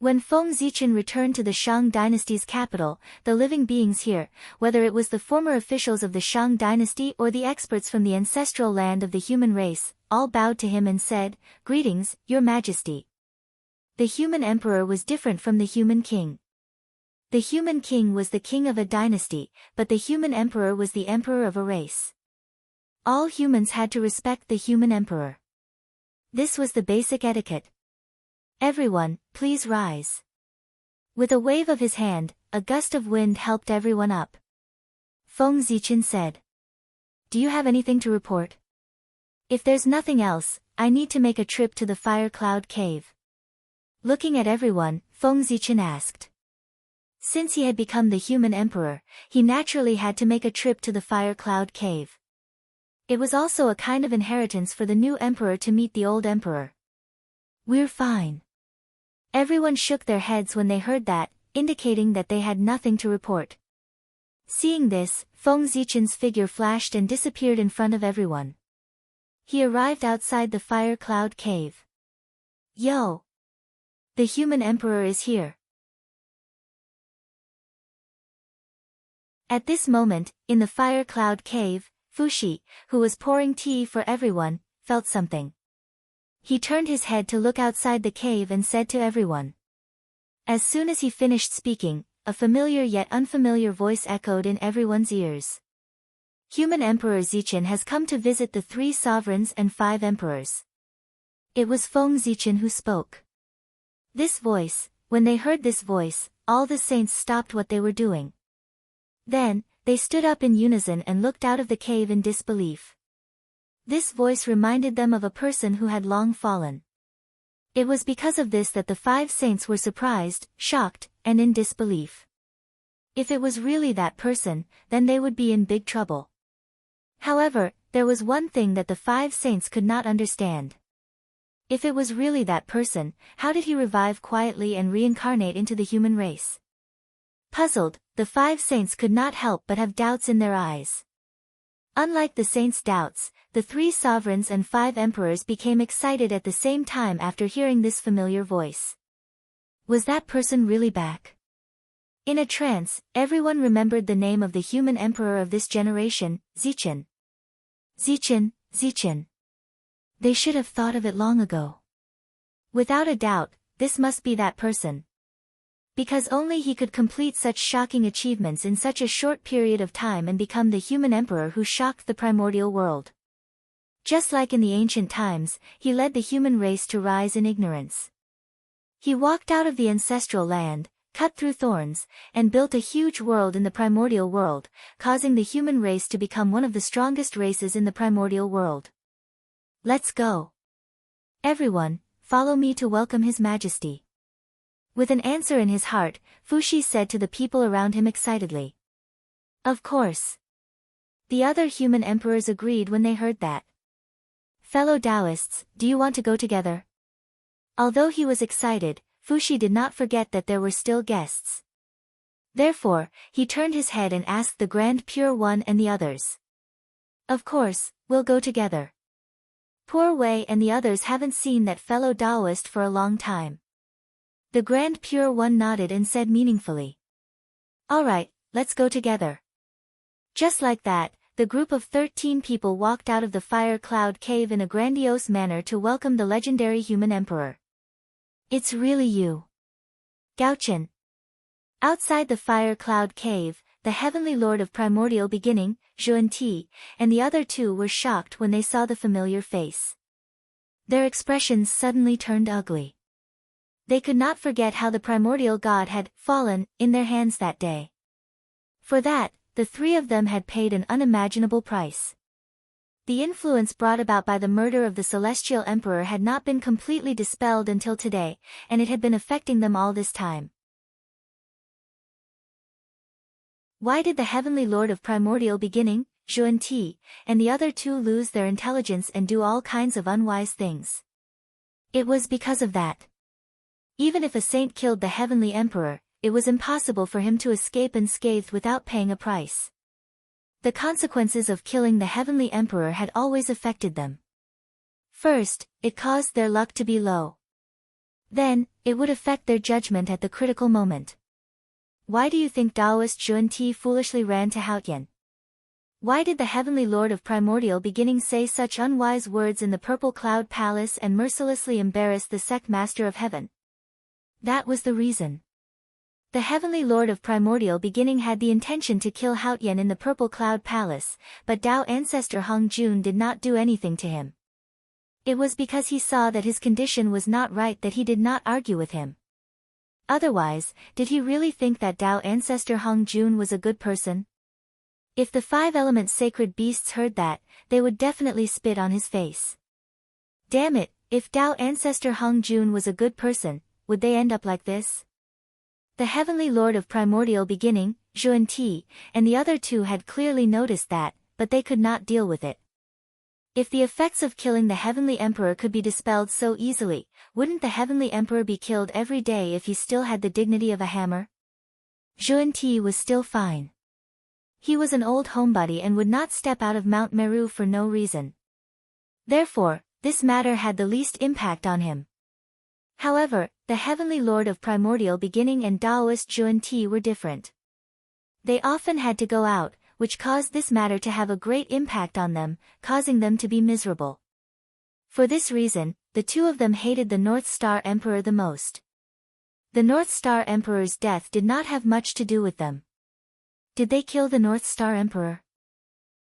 When Feng Zichen returned to the Shang dynasty's capital, the living beings here, whether it was the former officials of the Shang dynasty or the experts from the ancestral land of the human race, all bowed to him and said, "Greetings, Your Majesty." The human emperor was different from the human king. The human king was the king of a dynasty, but the human emperor was the emperor of a race. All humans had to respect the human emperor. This was the basic etiquette. "Everyone, please rise." With a wave of his hand, a gust of wind helped everyone up. Feng Zichen said, "Do you have anything to report?" "If there's nothing else, I need to make a trip to the Fire Cloud Cave." Looking at everyone, Feng Zichen asked. Since he had become the human emperor, he naturally had to make a trip to the Fire Cloud Cave. It was also a kind of inheritance for the new emperor to meet the old emperor. "We're fine." Everyone shook their heads when they heard that, indicating that they had nothing to report. Seeing this, Feng Zichen's figure flashed and disappeared in front of everyone. He arrived outside the Fire Cloud Cave. "Yo! The human emperor is here." At this moment, in the Fire Cloud Cave, Fushi, who was pouring tea for everyone, felt something. He turned his head to look outside the cave and said to everyone. As soon as he finished speaking, a familiar yet unfamiliar voice echoed in everyone's ears. "Human Emperor Zichen has come to visit the 3 sovereigns and 5 emperors." It was Feng Zichen who spoke. This voice, when they heard this voice, all the saints stopped what they were doing. Then, they stood up in unison and looked out of the cave in disbelief. This voice reminded them of a person who had long fallen. It was because of this that the 5 saints were surprised, shocked, and in disbelief. If it was really that person, then they would be in big trouble. However, there was one thing that the 5 saints could not understand. If it was really that person, how did he revive quietly and reincarnate into the human race? Puzzled, the 5 saints could not help but have doubts in their eyes. Unlike the saints' doubts, the 3 sovereigns and 5 emperors became excited at the same time after hearing this familiar voice. Was that person really back? In a trance, everyone remembered the name of the human emperor of this generation, Zichen. Zichen, Zichen. They should have thought of it long ago. Without a doubt, this must be that person. Because only he could complete such shocking achievements in such a short period of time and become the human emperor who shocked the primordial world. Just like in the ancient times, he led the human race to rise in ignorance. He walked out of the ancestral land, cut through thorns, and built a huge world in the primordial world, causing the human race to become one of the strongest races in the primordial world. Let's go. Everyone, follow me to welcome His Majesty. With an answer in his heart, Fushi said to the people around him excitedly. Of course. The other human emperors agreed when they heard that. Fellow Taoists, do you want to go together? Although he was excited, Fuxi did not forget that there were still guests. Therefore, he turned his head and asked the Grand Pure One and the others. Of course, we'll go together. Poor Wei and the others haven't seen that fellow Taoist for a long time. The Grand Pure One nodded and said meaningfully. Alright, let's go together. Just like that, the group of 13 people walked out of the fire cloud cave in a grandiose manner to welcome the legendary human emperor. It's really you. Gaochen. Outside the fire cloud cave, the heavenly lord of primordial beginning, Zhuan-Ti, and the other two were shocked when they saw the familiar face. Their expressions suddenly turned ugly. They could not forget how the primordial god had fallen in their hands that day. For that, the three of them had paid an unimaginable price. The influence brought about by the murder of the celestial emperor had not been completely dispelled until today, and it had been affecting them all this time. Why did the heavenly lord of primordial beginning, Zhuan-Ti, and the other two lose their intelligence and do all kinds of unwise things? It was because of that. Even if a saint killed the heavenly emperor, it was impossible for him to escape unscathed without paying a price. The consequences of killing the heavenly emperor had always affected them. First, it caused their luck to be low. Then, it would affect their judgment at the critical moment. Why do you think Taoist Zhuan-Ti foolishly ran to Haotian? Why did the heavenly lord of primordial beginning say such unwise words in the purple cloud palace and mercilessly embarrass the sect master of heaven? That was the reason. The heavenly lord of primordial beginning had the intention to kill Haotian in the purple cloud palace, but Tao ancestor Hong Jun did not do anything to him. It was because he saw that his condition was not right that he did not argue with him. Otherwise, did he really think that Tao ancestor Hong Jun was a good person? If the five-element sacred beasts heard that, they would definitely spit on his face. Damn it, if Tao ancestor Hong Jun was a good person, would they end up like this? The heavenly lord of primordial beginning, Zhuan-Ti, and the other two had clearly noticed that, but they could not deal with it. If the effects of killing the heavenly emperor could be dispelled so easily, wouldn't the heavenly emperor be killed every day if he still had the dignity of a hammer? Zhuan-Ti was still fine. He was an old homebody and would not step out of Mount Meru for no reason. Therefore, this matter had the least impact on him. However, the heavenly lord of primordial beginning and Taoist Zhuan-Ti were different. They often had to go out, which caused this matter to have a great impact on them, causing them to be miserable. For this reason, the two of them hated the North Star Emperor the most. The North Star Emperor's death did not have much to do with them. Did they kill the North Star Emperor?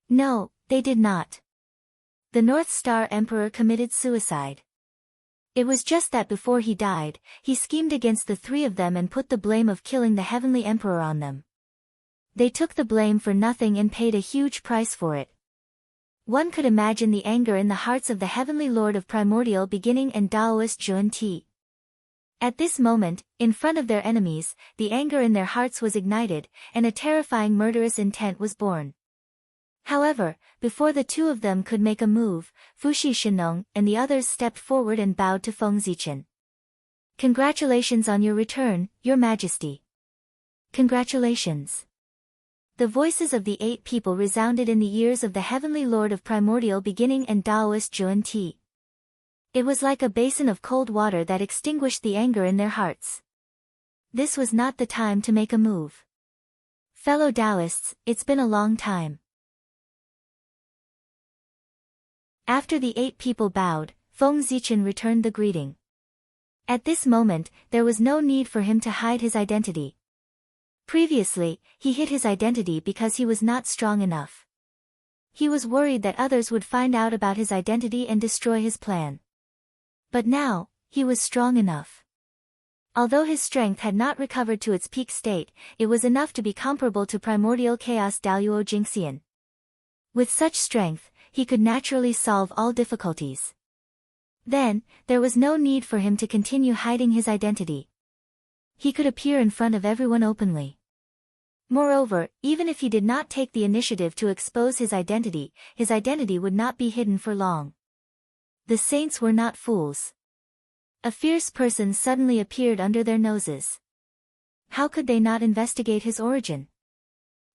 No, they did not. The North Star Emperor committed suicide. It was just that before he died, he schemed against the three of them and put the blame of killing the heavenly emperor on them. They took the blame for nothing and paid a huge price for it. One could imagine the anger in the hearts of the heavenly lord of primordial beginning and Taoist Zhuan-Ti. At this moment, in front of their enemies, the anger in their hearts was ignited, and a terrifying murderous intent was born. However, before the two of them could make a move, Fuxi Shenong and the others stepped forward and bowed to Feng Zichen. Congratulations on your return, your majesty. Congratulations. The voices of the 8 people resounded in the ears of the heavenly lord of primordial beginning and Taoist Zhuan-Ti. It was like a basin of cold water that extinguished the anger in their hearts. This was not the time to make a move. Fellow Taoists, it's been a long time. After the 8 people bowed, Feng Zichen returned the greeting. At this moment, there was no need for him to hide his identity. Previously, he hid his identity because he was not strong enough. He was worried that others would find out about his identity and destroy his plan. But now, he was strong enough. Although his strength had not recovered to its peak state, it was enough to be comparable to primordial chaos Daluo Jingxian. With such strength, he could naturally solve all difficulties. Then, there was no need for him to continue hiding his identity. He could appear in front of everyone openly. Moreover, even if he did not take the initiative to expose his identity would not be hidden for long. The saints were not fools. A fierce person suddenly appeared under their noses. How could they not investigate his origin?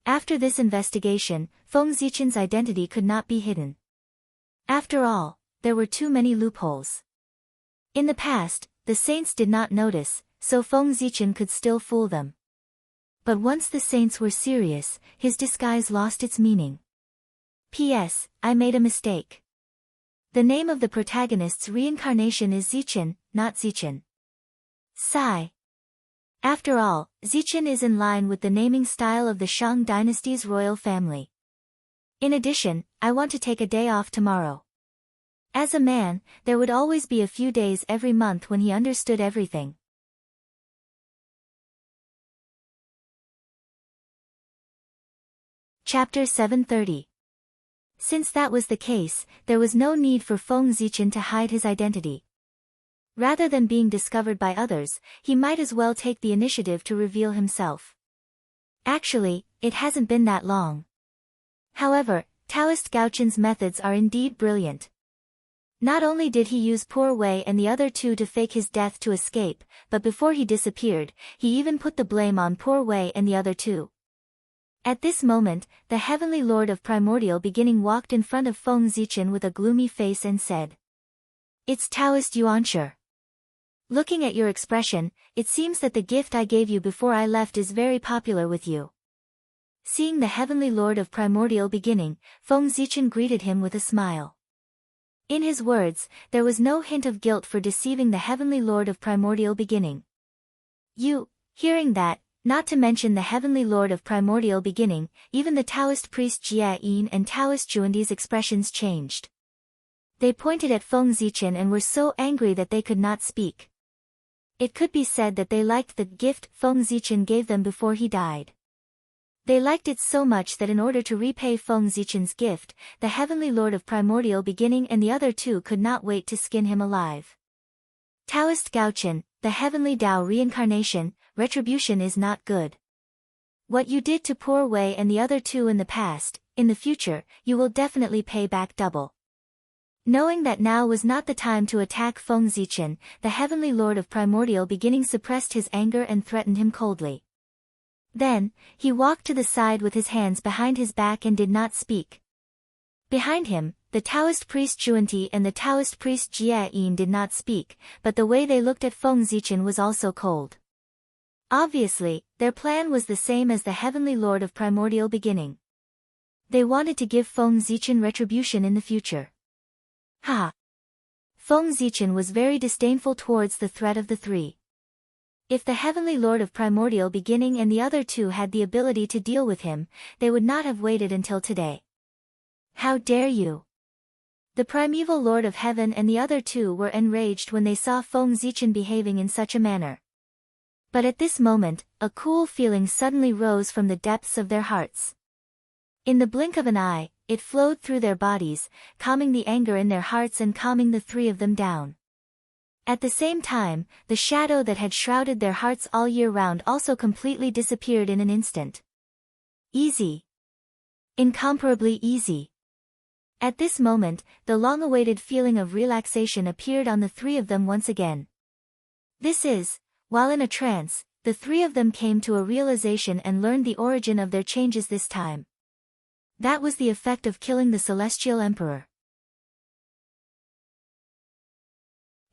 After this investigation, Feng Zichen's identity could not be hidden. After all, there were too many loopholes. In the past, the saints did not notice, so Feng Zichen could still fool them. But once the saints were serious, his disguise lost its meaning. P.S. I made a mistake. The name of the protagonist's reincarnation is Zichen, not Zichen. Sigh. After all, Zichen is in line with the naming style of the Shang dynasty's royal family. In addition, I want to take a day off tomorrow. As a man, there would always be a few days every month when he understood everything. Chapter 730. Since that was the case, there was no need for Feng Zichen to hide his identity. Rather than being discovered by others, he might as well take the initiative to reveal himself. Actually, it hasn't been that long. However, Taoist Gaochen's methods are indeed brilliant. Not only did he use Poor Wei and the other two to fake his death to escape, but before he disappeared, he even put the blame on Poor Wei and the other two. At this moment, the Heavenly Lord of Primordial Beginning walked in front of Feng Zichen with a gloomy face and said, "It's Taoist Yuanshi. Looking at your expression, it seems that the gift I gave you before I left is very popular with you." Seeing the Heavenly Lord of Primordial Beginning, Feng Zichen greeted him with a smile. In his words, there was no hint of guilt for deceiving the Heavenly Lord of Primordial Beginning. Hearing that, not to mention the Heavenly Lord of Primordial Beginning, even the Taoist priest Jia Yin and Taoist Juandi's expressions changed. They pointed at Feng Zichen and were so angry that they could not speak. It could be said that they liked the gift Feng Zichen gave them before he died. They liked it so much that in order to repay Feng Zichen's gift, the Heavenly Lord of Primordial Beginning and the other two could not wait to skin him alive. Taoist Gaochen, the Heavenly Tao reincarnation, retribution is not good. What you did to Poor Wei and the other two in the past, in the future, you will definitely pay back double. Knowing that now was not the time to attack Feng Zichen, the Heavenly Lord of Primordial Beginning suppressed his anger and threatened him coldly. Then, he walked to the side with his hands behind his back and did not speak. Behind him, the Taoist priest Juanti and the Taoist priest Jia Yin did not speak, but the way they looked at Feng Zichen was also cold. Obviously, their plan was the same as the Heavenly Lord of Primordial Beginning. They wanted to give Feng Zichen retribution in the future. Feng Zichen was very disdainful towards the threat of the three. If the Heavenly Lord of Primordial Beginning and the other two had the ability to deal with him, they would not have waited until today. How dare you! The primeval Lord of Heaven and the other two were enraged when they saw Feng Zichen behaving in such a manner. But at this moment, a cool feeling suddenly rose from the depths of their hearts. In the blink of an eye, it flowed through their bodies, calming the anger in their hearts and calming the three of them down. At the same time, the shadow that had shrouded their hearts all year round also completely disappeared in an instant. Easy. Incomparably easy. At this moment, the long-awaited feeling of relaxation appeared on the three of them once again. This is, while in a trance, the three of them came to a realization and learned the origin of their changes this time. That was the effect of killing the Celestial Emperor.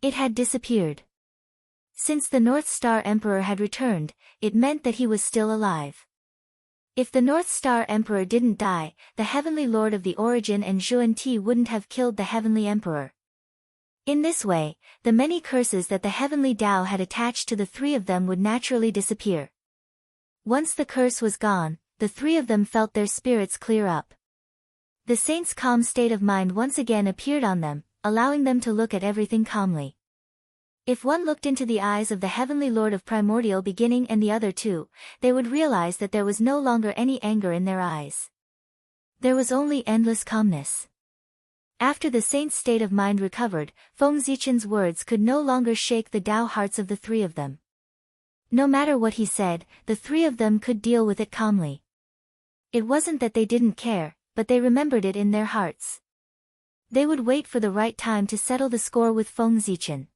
It had disappeared. Since the North Star Emperor had returned, it meant that he was still alive. If the North Star Emperor didn't die, the Heavenly Lord of the Origin and Zhuan Ti wouldn't have killed the Heavenly Emperor. In this way, the many curses that the Heavenly Tao had attached to the three of them would naturally disappear. Once the curse was gone, the three of them felt their spirits clear up. The saint's calm state of mind once again appeared on them, allowing them to look at everything calmly. If one looked into the eyes of the Heavenly Lord of Primordial Beginning and the other two, they would realize that there was no longer any anger in their eyes. There was only endless calmness. After the saint's state of mind recovered, Feng Zichen's words could no longer shake the Tao hearts of the three of them. No matter what he said, the three of them could deal with it calmly. It wasn't that they didn't care, but they remembered it in their hearts. They would wait for the right time to settle the score with Feng Zichen.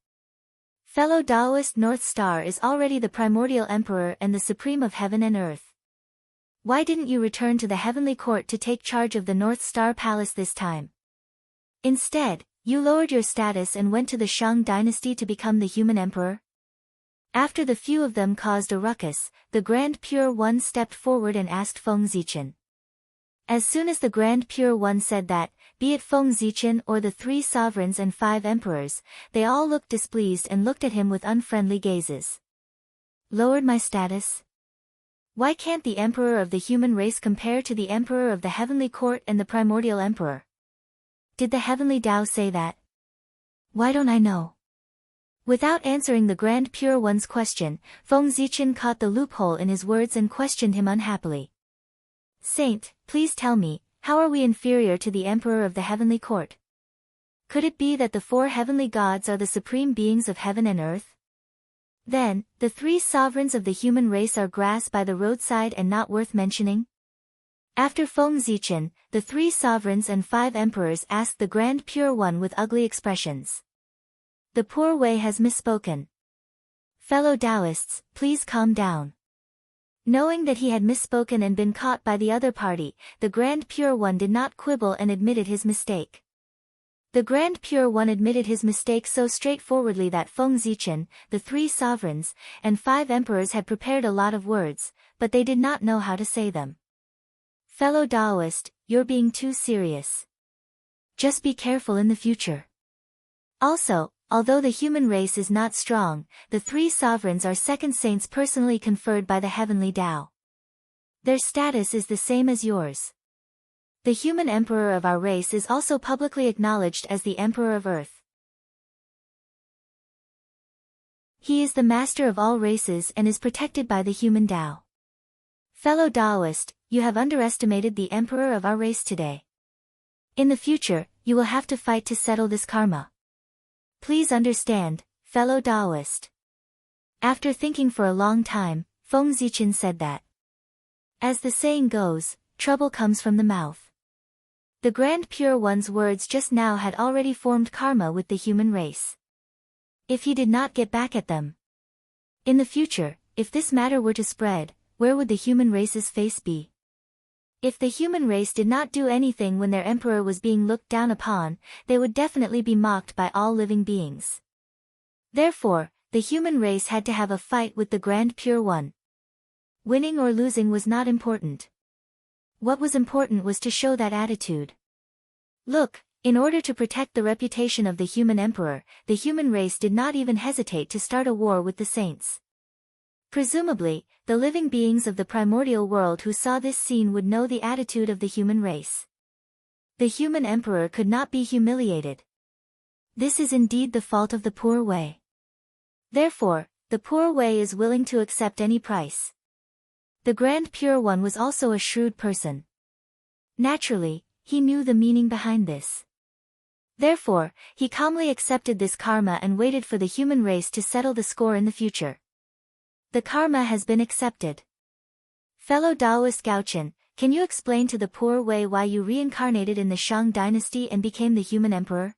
Fellow Taoist North Star is already the primordial emperor and the supreme of heaven and earth. Why didn't you return to the heavenly court to take charge of the North Star Palace this time? Instead, you lowered your status and went to the Shang dynasty to become the human emperor? After the few of them caused a ruckus, the Grand Pure One stepped forward and asked Feng Zichen. As soon as the Grand Pure One said that, be it Feng Zichen or the 3 sovereigns and 5 emperors, they all looked displeased and looked at him with unfriendly gazes. Lowered my status? Why can't the emperor of the human race compare to the emperor of the heavenly court and the primordial emperor? Did the heavenly Tao say that? Why don't I know? Without answering the Grand Pure One's question, Feng Zichen caught the loophole in his words and questioned him unhappily. Saint, please tell me, how are we inferior to the emperor of the heavenly court? Could it be that the 4 heavenly gods are the supreme beings of heaven and earth? Then, the 3 sovereigns of the human race are grass by the roadside and not worth mentioning? After Feng Zichen, the 3 sovereigns and 5 emperors asked the Grand Pure One with ugly expressions. The poor Wei has misspoken. Fellow Taoists, please calm down. Knowing that he had misspoken and been caught by the other party, the Grand Pure One did not quibble and admitted his mistake. The Grand Pure One admitted his mistake so straightforwardly that Feng Zichen, the 3 sovereigns, and 5 emperors had prepared a lot of words, but they did not know how to say them. Fellow Taoist, you're being too serious. Just be careful in the future. Also, although the human race is not strong, the 3 sovereigns are second saints personally conferred by the heavenly Tao. Their status is the same as yours. The human emperor of our race is also publicly acknowledged as the emperor of Earth. He is the master of all races and is protected by the human Tao. Fellow Taoist, you have underestimated the emperor of our race today. In the future, you will have to fight to settle this karma. Please understand, fellow Taoist. After thinking for a long time, Feng Zichen said that. As the saying goes, trouble comes from the mouth. The Grand Pure One's words just now had already formed karma with the human race. If he did not get back at them. In the future, if this matter were to spread, where would the human race's face be? If the human race did not do anything when their emperor was being looked down upon, they would definitely be mocked by all living beings. Therefore, the human race had to have a fight with the Grand Pure One. Winning or losing was not important. What was important was to show that attitude. Look, in order to protect the reputation of the human emperor, the human race did not even hesitate to start a war with the saints. Presumably, the living beings of the primordial world who saw this scene would know the attitude of the human race. The human emperor could not be humiliated. This is indeed the fault of the poor Wei. Therefore, the poor Wei is willing to accept any price. The Grand Pure One was also a shrewd person. Naturally, he knew the meaning behind this. Therefore, he calmly accepted this karma and waited for the human race to settle the score in the future. The karma has been accepted. Fellow Taoist Gaochen, can you explain to the poor Wei why you reincarnated in the Shang dynasty and became the human emperor?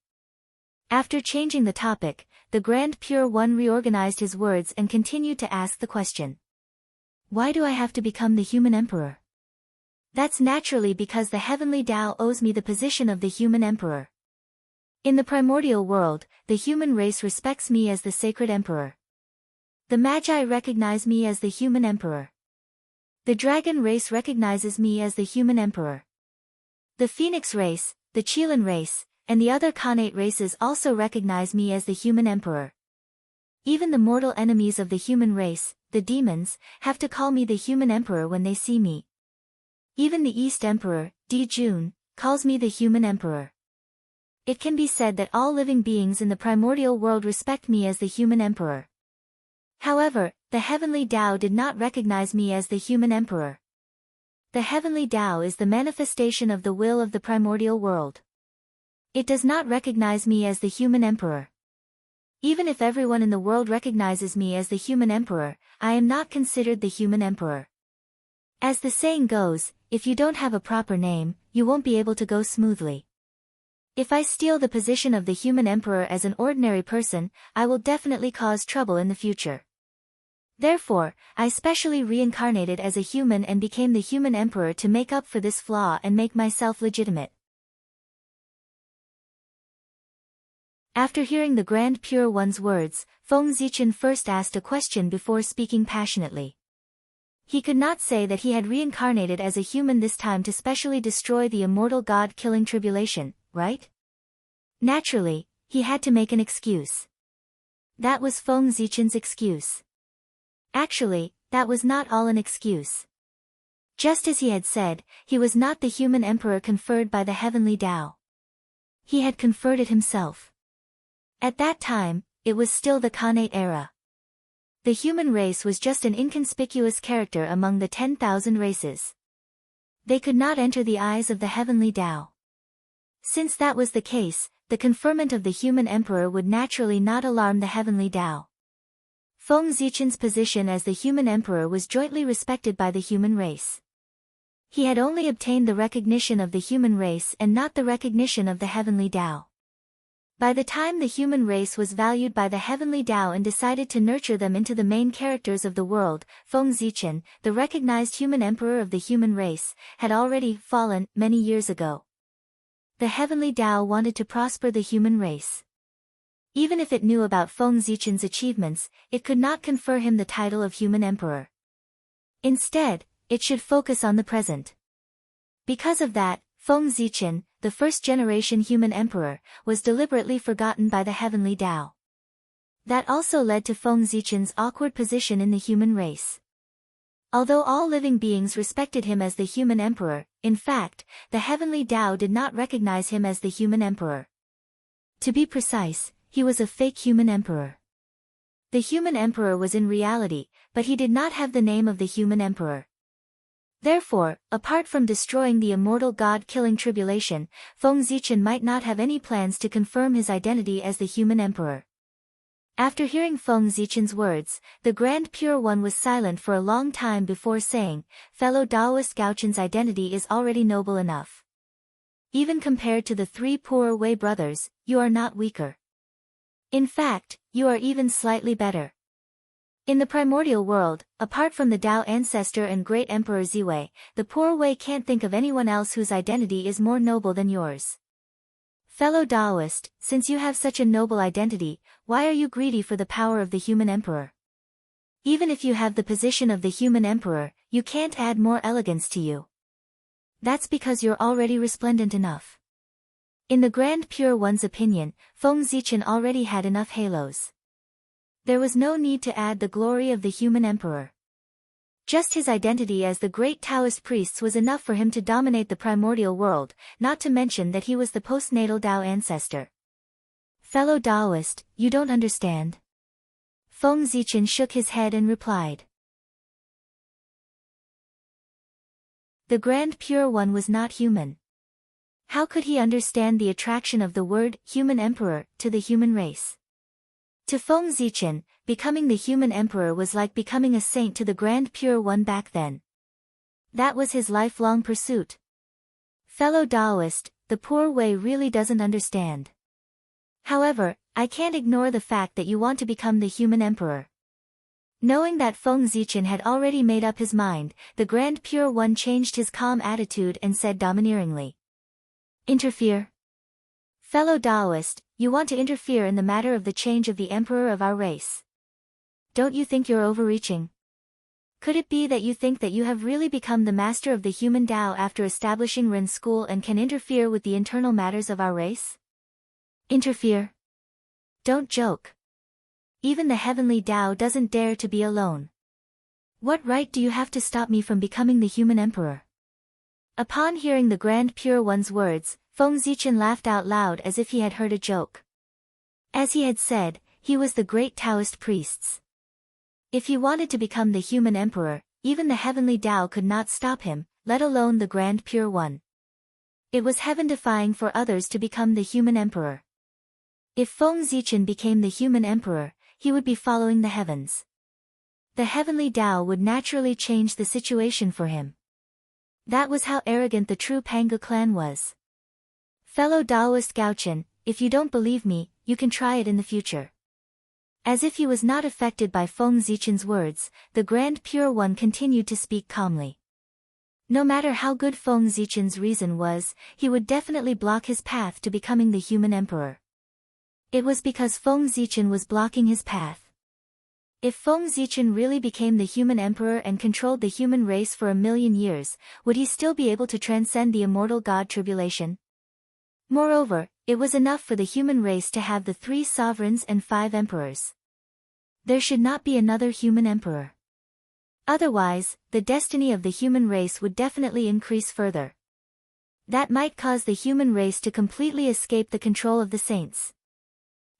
After changing the topic, the Grand Pure One reorganized his words and continued to ask the question. Why do I have to become the human emperor? That's naturally because the heavenly Tao owes me the position of the human emperor. In the primordial world, the human race respects me as the sacred emperor. The Magi recognize me as the human emperor. The dragon race recognizes me as the human emperor. The phoenix race, the Qilin race, and the other Khanate races also recognize me as the human emperor. Even the mortal enemies of the human race, the demons, have to call me the human emperor when they see me. Even the East Emperor, Di Jun, calls me the human emperor. It can be said that all living beings in the primordial world respect me as the human emperor. However, the heavenly Tao did not recognize me as the human emperor. The heavenly Tao is the manifestation of the will of the primordial world. It does not recognize me as the human emperor. Even if everyone in the world recognizes me as the human emperor, I am not considered the human emperor. As the saying goes, if you don't have a proper name, you won't be able to go smoothly. If I steal the position of the human emperor as an ordinary person, I will definitely cause trouble in the future. Therefore, I specially reincarnated as a human and became the human emperor to make up for this flaw and make myself legitimate. After hearing the Grand Pure One's words, Feng Zichen first asked a question before speaking passionately. He could not say that he had reincarnated as a human this time to specially destroy the immortal god-killing tribulation, right? Naturally, he had to make an excuse. That was Feng Zichen's excuse. Actually, that was not all an excuse. Just as he had said, he was not the human emperor conferred by the heavenly Tao. He had conferred it himself. At that time, it was still the Khanate era. The human race was just an inconspicuous character among the 10,000 races. They could not enter the eyes of the heavenly Tao. Since that was the case, the conferment of the human emperor would naturally not alarm the heavenly Tao. Feng Zichen's position as the human emperor was jointly respected by the human race. He had only obtained the recognition of the human race and not the recognition of the heavenly Tao. By the time the human race was valued by the heavenly Tao and decided to nurture them into the main characters of the world, Feng Zichen, the recognized human emperor of the human race, had already fallen many years ago. The heavenly Tao wanted to prosper the human race. Even if it knew about Feng Zichen's achievements, it could not confer him the title of human emperor. Instead, it should focus on the present. Because of that, Feng Zichen, the first-generation human emperor, was deliberately forgotten by the heavenly Tao. That also led to Feng Zichen's awkward position in the human race. Although all living beings respected him as the human emperor, in fact, the heavenly Tao did not recognize him as the human emperor. To be precise, he was a fake human emperor. The human emperor was in reality, but he did not have the name of the human emperor. Therefore, apart from destroying the immortal god-killing tribulation, Feng Zichen might not have any plans to confirm his identity as the human emperor. After hearing Feng Zichen's words, the Grand Pure One was silent for a long time before saying, "Fellow Taoist Gaochen's identity is already noble enough. Even compared to the 3 poor Wei brothers, you are not weaker. In fact, you are even slightly better. In the primordial world, apart from the Tao ancestor and great emperor Ziwei, the poor Wei can't think of anyone else whose identity is more noble than yours. Fellow Taoist, since you have such a noble identity, why are you greedy for the power of the human emperor? Even if you have the position of the human emperor, you can't add more elegance to you. That's because you're already resplendent enough." In the Grand Pure One's opinion, Feng Zichen already had enough halos. There was no need to add the glory of the human emperor. Just his identity as the great Taoist priests was enough for him to dominate the primordial world, not to mention that he was the postnatal Tao ancestor. "Fellow Taoist, you don't understand." Feng Zichen shook his head and replied. The Grand Pure One was not human. How could he understand the attraction of the word human emperor to the human race? To Feng Zichen, becoming the human emperor was like becoming a saint to the Grand Pure One back then. That was his lifelong pursuit. Fellow Taoist, the poor Wei really doesn't understand. However, I can't ignore the fact that you want to become the human emperor. Knowing that Feng Zichen had already made up his mind, the Grand Pure One changed his calm attitude and said domineeringly. "Interfere? Fellow Taoist, you want to interfere in the matter of the change of the emperor of our race. Don't you think you're overreaching? Could it be that you think that you have really become the master of the human Tao after establishing Ren school and can interfere with the internal matters of our race? Interfere? Don't joke. Even the heavenly Tao doesn't dare to be alone. What right do you have to stop me from becoming the human emperor?" Upon hearing the Grand Pure One's words, Feng Zichen laughed out loud as if he had heard a joke. As he had said, he was the great Taoist priests. If he wanted to become the human emperor, even the heavenly Tao could not stop him, let alone the Grand Pure One. It was heaven-defying for others to become the human emperor. If Feng Zichen became the human emperor, he would be following the heavens. The heavenly Tao would naturally change the situation for him. That was how arrogant the true Panga clan was. Fellow Daoist Gaochen, if you don't believe me, you can try it in the future. As if he was not affected by Feng Zichen's words, the Grand Pure One continued to speak calmly. No matter how good Feng Zichen's reason was, he would definitely block his path to becoming the human emperor. It was because Feng Zichen was blocking his path. If Feng Zichen really became the human emperor and controlled the human race for 1,000,000 years, would he still be able to transcend the immortal god tribulation? Moreover, it was enough for the human race to have the 3 sovereigns and 5 emperors. There should not be another human emperor. Otherwise, the destiny of the human race would definitely increase further. That might cause the human race to completely escape the control of the saints.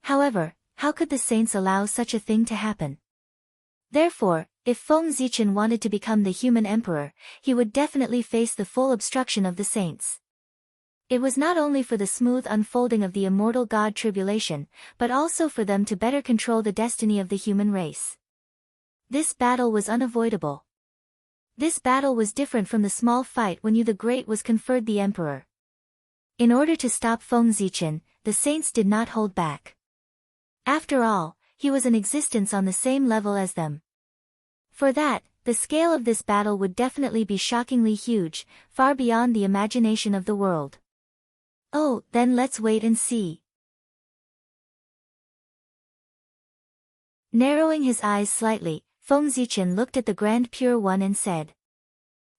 However, how could the saints allow such a thing to happen? Therefore, if Feng Zichen wanted to become the human emperor, he would definitely face the full obstruction of the saints. It was not only for the smooth unfolding of the immortal god tribulation, but also for them to better control the destiny of the human race. This battle was unavoidable. This battle was different from the small fight when Yu the Great was conferred the emperor. In order to stop Feng Zichen, the saints did not hold back. After all, he was in existence on the same level as them. For that, the scale of this battle would definitely be shockingly huge, far beyond the imagination of the world. Oh, then let's wait and see. Narrowing his eyes slightly, Feng Zichen looked at the Grand Pure One and said.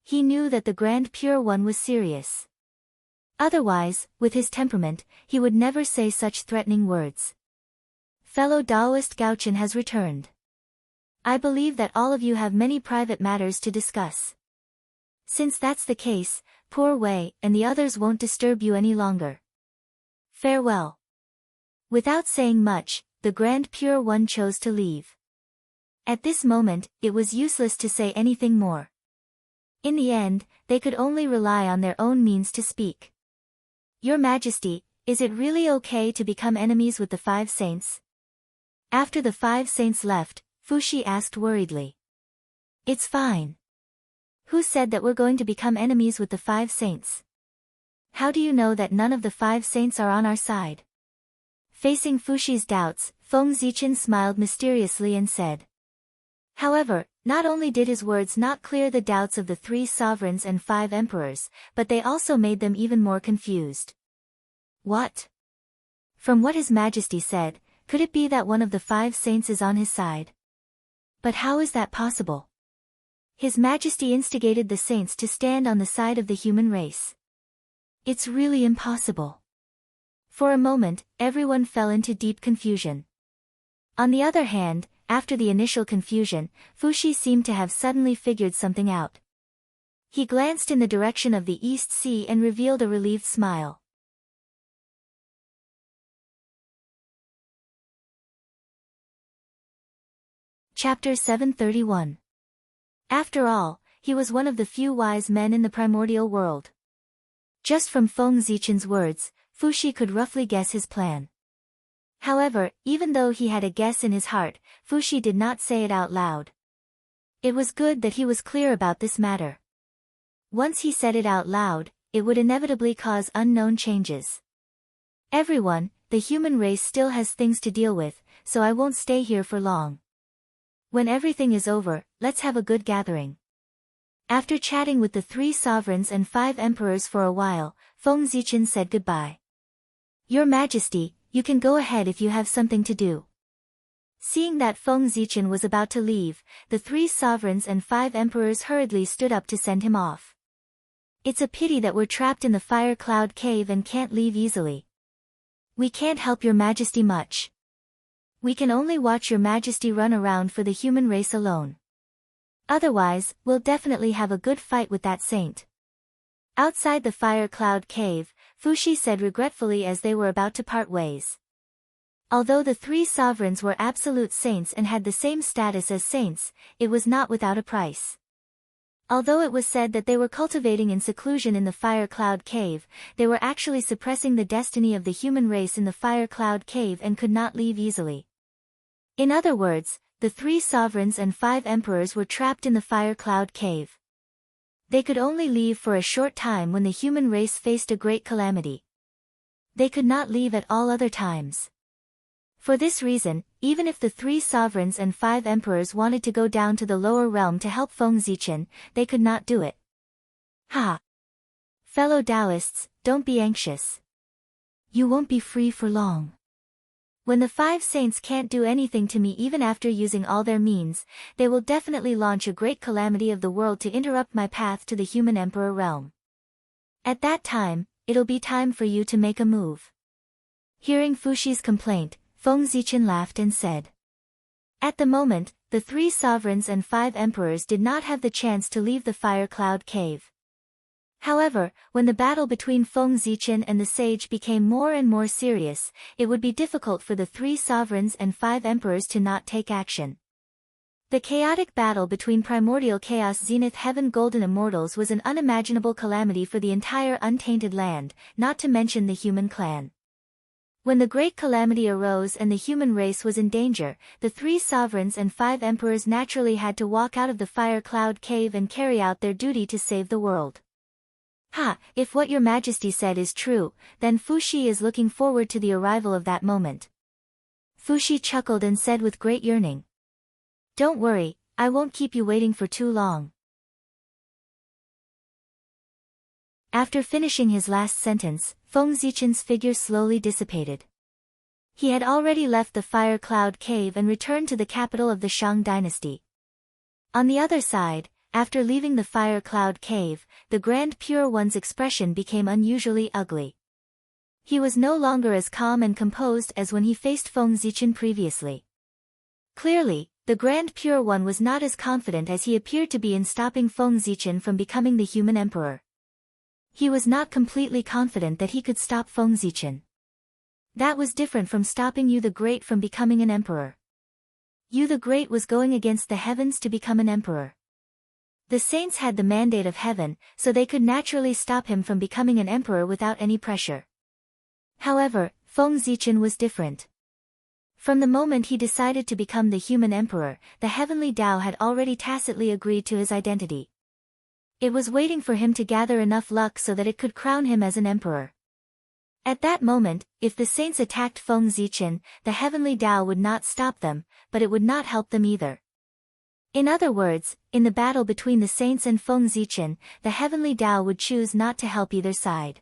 He knew that the Grand Pure One was serious. Otherwise, with his temperament, he would never say such threatening words. Fellow Daoist Gaochen has returned. I believe that all of you have many private matters to discuss. Since that's the case, poor Wei and the others won't disturb you any longer. Farewell. Without saying much, the Grand Pure One chose to leave. At this moment, it was useless to say anything more. In the end, they could only rely on their own means to speak. Your Majesty, is it really okay to become enemies with the 5 saints? After the 5 saints left, Fushi asked worriedly. It's fine. Who said that we're going to become enemies with the 5 saints? How do you know that none of the 5 saints are on our side? Facing Fushi's doubts, Feng Zichen smiled mysteriously and said. However, not only did his words not clear the doubts of the 3 sovereigns and 5 emperors, but they also made them even more confused. What? From what His Majesty said, could it be that one of the 5 saints is on his side? But how is that possible? His Majesty instigated the saints to stand on the side of the human race. It's really impossible. For a moment, everyone fell into deep confusion. On the other hand, after the initial confusion, Fushi seemed to have suddenly figured something out. He glanced in the direction of the East Sea and revealed a relieved smile. Chapter 731. After all, he was one of the few wise men in the primordial world. Just from Feng Zichen's words, Fushi could roughly guess his plan. However, even though he had a guess in his heart, Fushi did not say it out loud. It was good that he was clear about this matter. Once he said it out loud, it would inevitably cause unknown changes. Everyone, the human race still has things to deal with, so I won't stay here for long. When everything is over, let's have a good gathering. After chatting with the 3 sovereigns and 5 emperors for a while, Feng Zichen said goodbye. Your Majesty, you can go ahead if you have something to do. Seeing that Feng Zichen was about to leave, the 3 sovereigns and 5 emperors hurriedly stood up to send him off. It's a pity that we're trapped in the fire cloud cave and can't leave easily. We can't help your Majesty much. We can only watch your Majesty run around for the human race alone. Otherwise, we'll definitely have a good fight with that saint. Outside the fire cloud cave, Fushi said regretfully as they were about to part ways. Although the 3 sovereigns were absolute saints and had the same status as saints, it was not without a price. Although it was said that they were cultivating in seclusion in the fire cloud cave, they were actually suppressing the destiny of the human race in the fire cloud cave and could not leave easily. In other words, the 3 sovereigns and 5 emperors were trapped in the fire cloud cave. They could only leave for a short time when the human race faced a great calamity. They could not leave at all other times. For this reason, even if the 3 sovereigns and 5 emperors wanted to go down to the lower realm to help Feng Zichen, they could not do it. Ha! Fellow Taoists, don't be anxious. You won't be free for long. When the 5 saints can't do anything to me even after using all their means, they will definitely launch a great calamity of the world to interrupt my path to the human emperor realm. At that time, it'll be time for you to make a move. Hearing Fuxi's complaint, Feng Zichen laughed and said. At the moment, the 3 sovereigns and 5 emperors did not have the chance to leave the fire cloud cave. However, when the battle between Feng Zichen and the sage became more and more serious, it would be difficult for the 3 sovereigns and 5 emperors to not take action. The chaotic battle between Primordial Chaos Zenith Heaven Golden Immortals was an unimaginable calamity for the entire untainted land, not to mention the human clan. When the great calamity arose and the human race was in danger, the 3 sovereigns and 5 emperors naturally had to walk out of the fire cloud cave and carry out their duty to save the world. Ha! If what your majesty said is true, then Fuxi is looking forward to the arrival of that moment. Fuxi chuckled and said with great yearning. Don't worry, I won't keep you waiting for too long. After finishing his last sentence, Feng Zichen's figure slowly dissipated. He had already left the fire cloud cave and returned to the capital of the Shang dynasty. On the other side, after leaving the fire cloud cave, the Grand Pure One's expression became unusually ugly. He was no longer as calm and composed as when he faced Feng Zichen previously. Clearly, the Grand Pure One was not as confident as he appeared to be in stopping Feng Zichen from becoming the human emperor. He was not completely confident that he could stop Feng Zichen. That was different from stopping Yu the Great from becoming an emperor. Yu the Great was going against the heavens to become an emperor. The saints had the mandate of heaven, so they could naturally stop him from becoming an emperor without any pressure. However, Feng Zichen was different. From the moment he decided to become the human emperor, the heavenly Tao had already tacitly agreed to his identity. It was waiting for him to gather enough luck so that it could crown him as an emperor. At that moment, if the saints attacked Feng Zichen, the heavenly Tao would not stop them, but it would not help them either. In other words, in the battle between the saints and Feng Zichen, the heavenly Tao would choose not to help either side.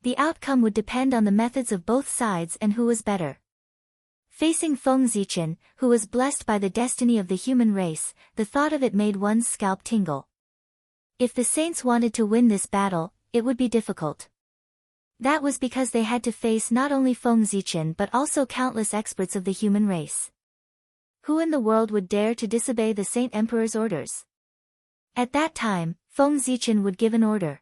The outcome would depend on the methods of both sides and who was better. Facing Feng Zichen, who was blessed by the destiny of the human race, the thought of it made one's scalp tingle. If the saints wanted to win this battle, it would be difficult. That was because they had to face not only Feng Zichen but also countless experts of the human race. Who in the world would dare to disobey the Saint Emperor's orders? At that time, Feng Zichen would give an order.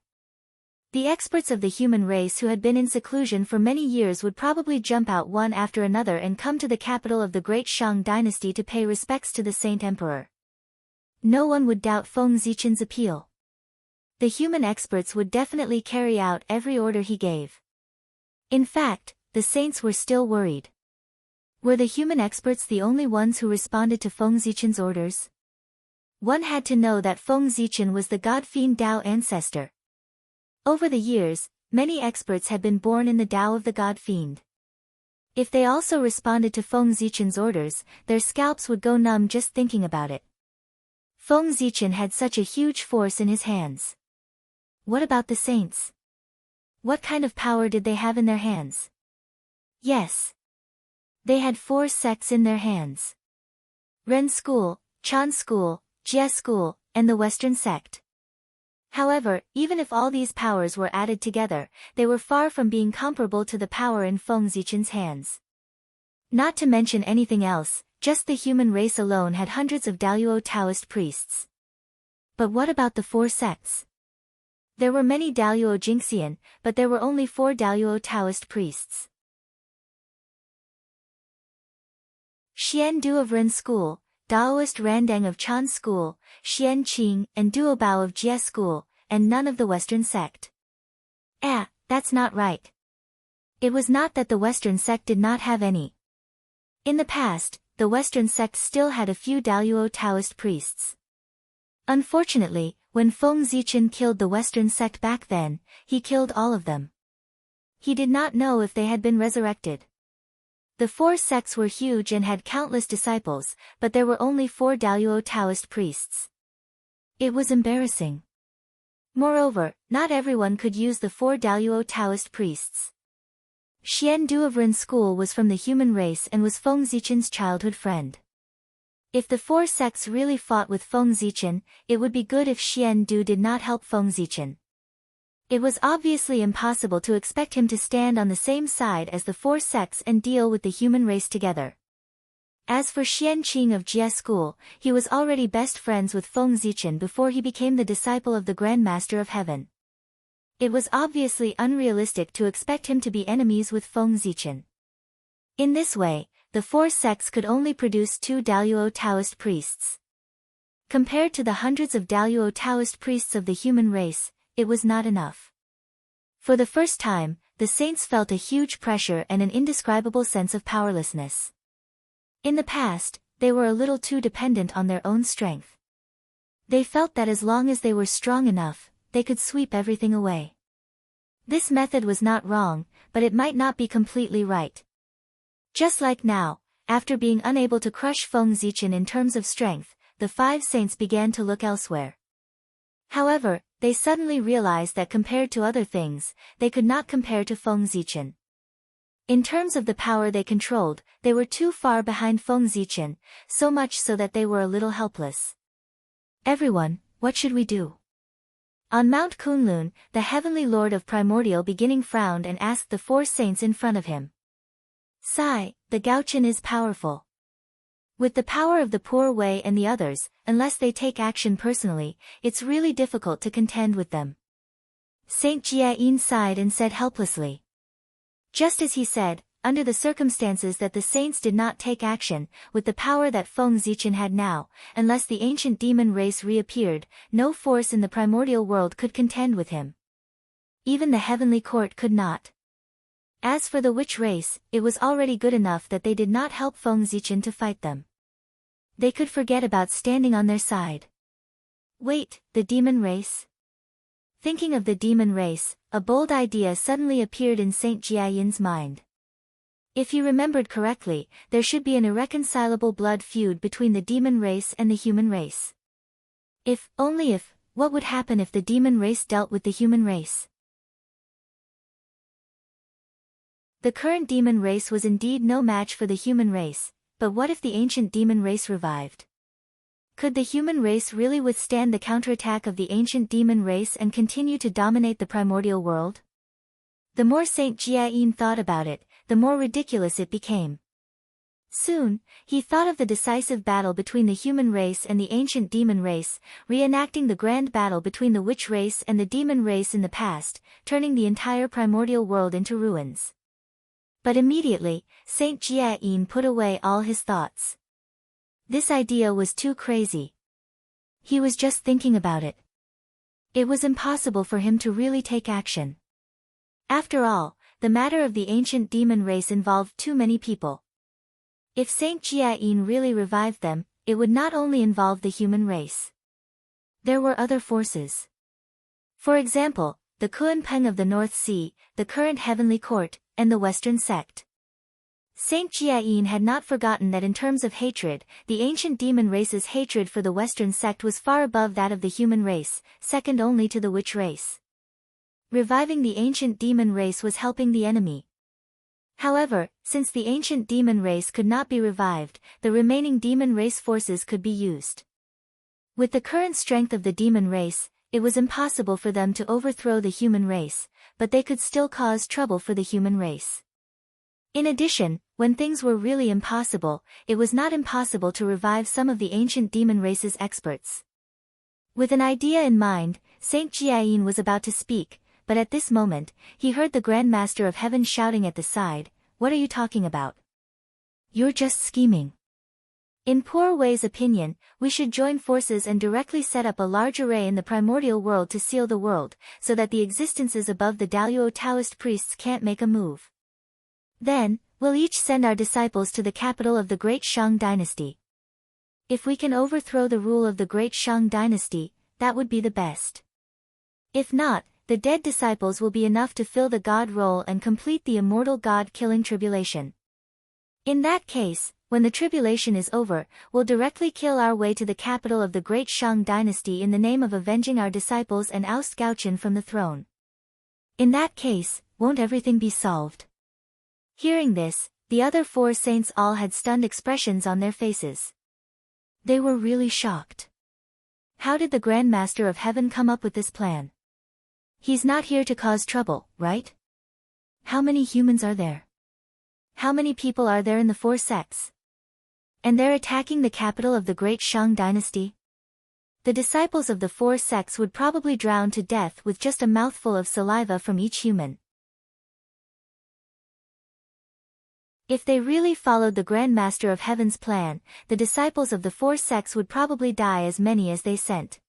The experts of the human race who had been in seclusion for many years would probably jump out one after another and come to the capital of the great Shang dynasty to pay respects to the Saint Emperor. No one would doubt Feng Zichen's appeal. The human experts would definitely carry out every order he gave. In fact, the saints were still worried. Were the human experts the only ones who responded to Feng Zichen's orders? One had to know that Feng Zichen was the God-fiend Tao ancestor. Over the years, many experts had been born in the Tao of the God-fiend. If they also responded to Feng Zichen's orders, their scalps would go numb just thinking about it. Feng Zichen had such a huge force in his hands. What about the saints? What kind of power did they have in their hands? Yes. They had 4 sects in their hands. Ren School, Chan School, Jie School, and the Western sect. However, even if all these powers were added together, they were far from being comparable to the power in Feng Zichen's hands. Not to mention anything else, just the human race alone had hundreds of Daluo Taoist priests. But what about the 4 sects? There were many Daluo Jingxian, but there were only 4 Daluo Taoist priests. Xian Du of Ren School, Daoist Randang of Chan School, Xian Qing and Duo Bao of Jie School, and none of the Western sect. That's not right. It was not that the Western sect did not have any. In the past, the Western sect still had a few Daluo Taoist priests. Unfortunately, when Feng Zichen killed the Western sect back then, he killed all of them. He did not know if they had been resurrected. The four sects were huge and had countless disciples, but there were only 4 Daluo Taoist priests. It was embarrassing. Moreover, not everyone could use the 4 Daluo Taoist priests. Xian Du of Ren's school was from the human race and was Feng Zichen's childhood friend. If the 4 sects really fought with Feng Zichen, it would be good if Xian Du did not help Feng Zichen. It was obviously impossible to expect him to stand on the same side as the 4 sects and deal with the human race together. As for Xian Qing of Jie School, he was already best friends with Feng Zichen before he became the disciple of the Grand Master of Heaven. It was obviously unrealistic to expect him to be enemies with Feng Zichen. In this way, the 4 sects could only produce 2 Daluo Taoist priests. Compared to the hundreds of Daluo Taoist priests of the human race, it was not enough. For the first time, the saints felt a huge pressure and an indescribable sense of powerlessness. In the past, they were a little too dependent on their own strength. They felt that as long as they were strong enough, they could sweep everything away. This method was not wrong, but it might not be completely right. Just like now, after being unable to crush Feng Zichen in terms of strength, the 5 saints began to look elsewhere. However, they suddenly realized that compared to other things, they could not compare to Feng Zichen. In terms of the power they controlled, they were too far behind Feng Zichen, so much so that they were a little helpless. Everyone, what should we do? On Mount Kunlun, the heavenly lord of primordial beginning frowned and asked the 4 saints in front of him. Sai, the Gaochen is powerful. With the power of the Poor Wei and the others, unless they take action personally, it's really difficult to contend with them. Saint Jia sighed and said helplessly. Just as he said, under the circumstances that the saints did not take action, with the power that Feng Zichen had now, unless the ancient demon race reappeared, no force in the primordial world could contend with him. Even the heavenly court could not. As for the witch race, it was already good enough that they did not help Feng Zichen to fight them. They could forget about standing on their side. Wait, the demon race? Thinking of the demon race, a bold idea suddenly appeared in Saint Jiayin's mind. If he remembered correctly, there should be an irreconcilable blood feud between the demon race and the human race. Only if, what would happen if the demon race dealt with the human race? The current demon race was indeed no match for the human race, but what if the ancient demon race revived? Could the human race really withstand the counterattack of the ancient demon race and continue to dominate the primordial world? The more Saint Jiayin thought about it, the more ridiculous it became. Soon, he thought of the decisive battle between the human race and the ancient demon race, reenacting the grand battle between the witch race and the demon race in the past, turning the entire primordial world into ruins. But immediately, Saint Jiayin put away all his thoughts. This idea was too crazy. He was just thinking about it. It was impossible for him to really take action. After all, the matter of the ancient demon race involved too many people. If Saint Jiayin really revived them, it would not only involve the human race. There were other forces. For example, the Kuanpeng of the North Sea, the current heavenly court, and the Western sect. Saint Jiayin had not forgotten that in terms of hatred, the ancient demon race's hatred for the Western sect was far above that of the human race, second only to the witch race. Reviving the ancient demon race was helping the enemy. However, since the ancient demon race could not be revived, the remaining demon race forces could be used. With the current strength of the demon race, it was impossible for them to overthrow the human race, but they could still cause trouble for the human race. In addition, when things were really impossible, it was not impossible to revive some of the ancient demon race's experts. With an idea in mind, Saint Jiayin was about to speak, but at this moment, he heard the Grand Master of Heaven shouting at the side, "What are you talking about? You're just scheming. In Poor Wei's opinion, we should join forces and directly set up a large array in the primordial world to seal the world, so that the existences above the Daluo Taoist priests can't make a move. Then, we'll each send our disciples to the capital of the Great Shang dynasty. If we can overthrow the rule of the Great Shang dynasty, that would be the best. If not, the dead disciples will be enough to fill the God role and complete the immortal God-killing tribulation. In that case, when the tribulation is over, we'll directly kill our way to the capital of the great Shang dynasty in the name of avenging our disciples and oust Gaochen from the throne. In that case, won't everything be solved? Hearing this, the other four saints all had stunned expressions on their faces. They were really shocked. How did the Grand Master of Heaven come up with this plan? He's not here to cause trouble, right? How many humans are there? How many people are there in the four sects? And they're attacking the capital of the great Shang dynasty? The disciples of the four sects would probably drown to death with just a mouthful of saliva from each human. If they really followed the Grand Master of Heaven's plan, the disciples of the four sects would probably die as many as they sent.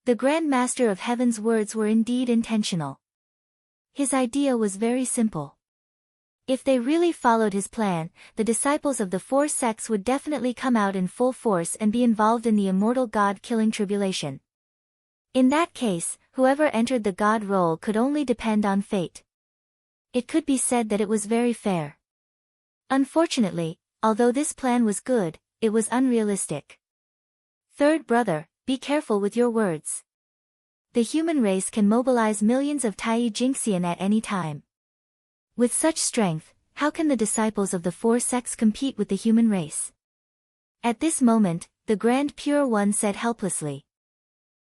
The Grand Master of Heaven's words were indeed intentional. His idea was very simple. If they really followed his plan, the disciples of the four sects would definitely come out in full force and be involved in the immortal God-killing tribulation. In that case, whoever entered the God role could only depend on fate. It could be said that it was very fair. Unfortunately, although this plan was good, it was unrealistic. Third brother, be careful with your words. The human race can mobilize millions of Tai Jingxian at any time. With such strength, how can the disciples of the four sects compete with the human race? At this moment, the Grand Pure One said helplessly.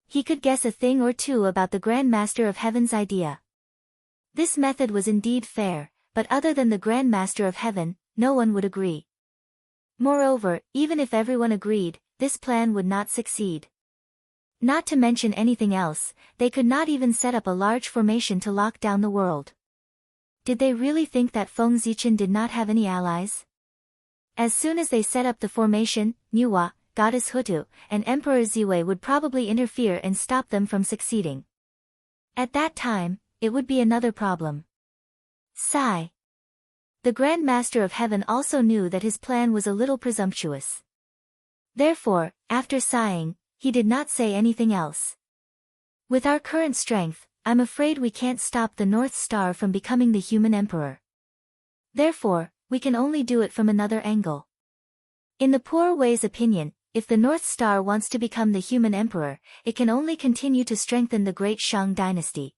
He could guess a thing or two about the Grand Master of Heaven's idea. This method was indeed fair, but other than the Grand Master of Heaven, no one would agree. Moreover, even if everyone agreed, this plan would not succeed. Not to mention anything else, they could not even set up a large formation to lock down the world. Did they really think that Feng Zichen did not have any allies? As soon as they set up the formation, Nuwa, Goddess Hutu, and Emperor Ziwei would probably interfere and stop them from succeeding. At that time, it would be another problem. Sigh. The Grand Master of Heaven also knew that his plan was a little presumptuous. Therefore, after sighing, he did not say anything else. With our current strength, I'm afraid we can't stop the North Star from becoming the human emperor. Therefore, we can only do it from another angle. In the Poor Wei's opinion, if the North Star wants to become the human emperor, it can only continue to strengthen the great Shang dynasty.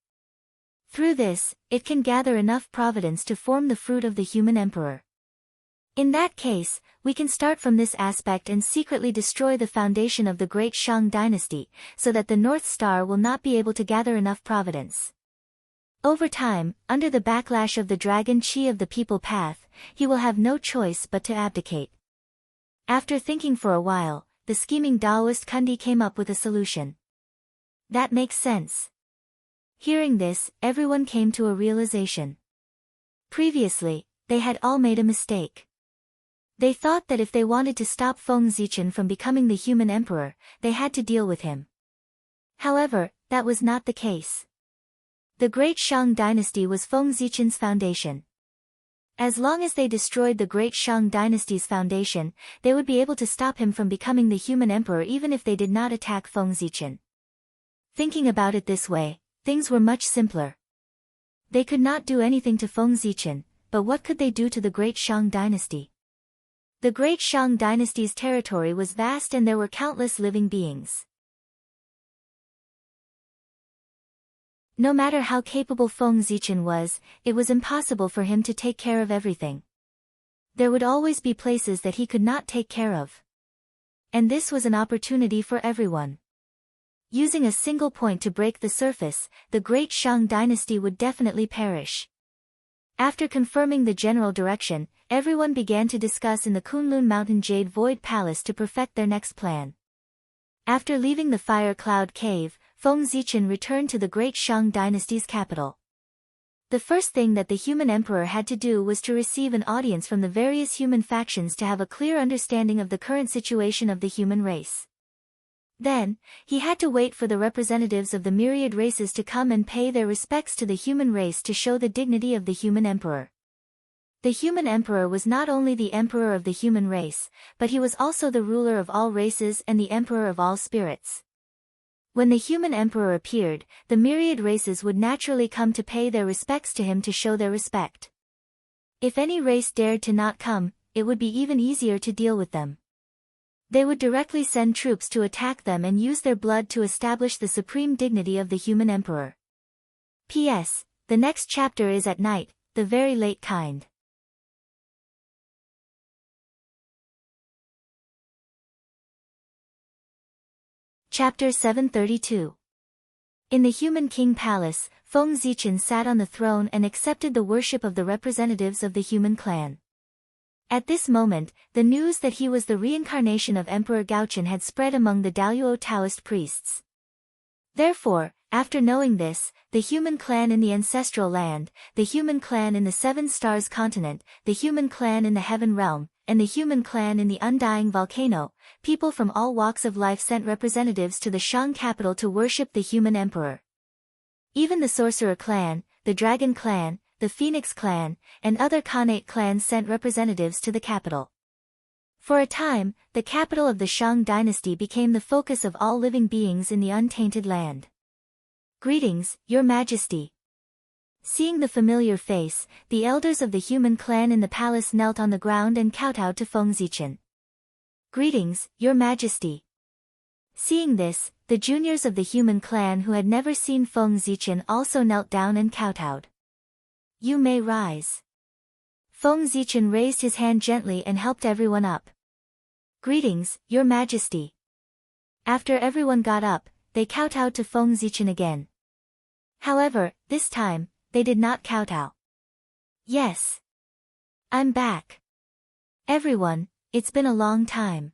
Through this, it can gather enough providence to form the fruit of the human emperor. In that case, we can start from this aspect and secretly destroy the foundation of the great Shang dynasty, so that the North Star will not be able to gather enough providence. Over time, under the backlash of the dragon Qi of the People Path, he will have no choice but to abdicate. After thinking for a while, the scheming Taoist Kundi came up with a solution. That makes sense. Hearing this, everyone came to a realization. Previously, they had all made a mistake. They thought that if they wanted to stop Feng Zichen from becoming the human emperor, they had to deal with him. However, that was not the case. The great Shang dynasty was Feng Zichen's foundation. As long as they destroyed the great Shang dynasty's foundation, they would be able to stop him from becoming the human emperor even if they did not attack Feng Zichen. Thinking about it this way, things were much simpler. They could not do anything to Feng Zichen, but what could they do to the great Shang dynasty? The great Shang dynasty's territory was vast and there were countless living beings. No matter how capable Feng Zichen was, it was impossible for him to take care of everything. There would always be places that he could not take care of. And this was an opportunity for everyone. Using a single point to break the surface, the great Shang dynasty would definitely perish. After confirming the general direction, everyone began to discuss in the Kunlun Mountain Jade Void Palace to perfect their next plan. After leaving the Fire Cloud Cave, Feng Zichen returned to the great Shang dynasty's capital. The first thing that the human emperor had to do was to receive an audience from the various human factions to have a clear understanding of the current situation of the human race. Then, he had to wait for the representatives of the myriad races to come and pay their respects to the human race to show the dignity of the human emperor. The human emperor was not only the emperor of the human race, but he was also the ruler of all races and the emperor of all spirits. When the human emperor appeared, the myriad races would naturally come to pay their respects to him to show their respect. If any race dared to not come, it would be even easier to deal with them. They would directly send troops to attack them and use their blood to establish the supreme dignity of the human emperor. P.S. The next chapter is at night, the very late kind. Chapter 732. In the Human King Palace, Feng Zichen sat on the throne and accepted the worship of the representatives of the human clan. At this moment, the news that he was the reincarnation of Emperor Gaochen had spread among the Daluo Taoist priests. Therefore, after knowing this, the human clan in the ancestral land, the human clan in the Seven Stars continent, the human clan in the Heaven realm, and the human clan in the Undying volcano, people from all walks of life sent representatives to the Shang capital to worship the human emperor. Even the Sorcerer clan, the Dragon clan, the Phoenix clan, and other Khanate clans sent representatives to the capital. For a time, the capital of the Shang dynasty became the focus of all living beings in the untainted land. Greetings, Your Majesty. Seeing the familiar face, the elders of the human clan in the palace knelt on the ground and kowtowed to Feng Zichen. Greetings, Your Majesty. Seeing this, the juniors of the human clan who had never seen Feng Zichen also knelt down and kowtowed. You may rise. Feng Zichen raised his hand gently and helped everyone up. Greetings, Your Majesty. After everyone got up, they kowtowed to Feng Zichen again. However, this time, they did not kowtow. Yes. I'm back. Everyone, it's been a long time.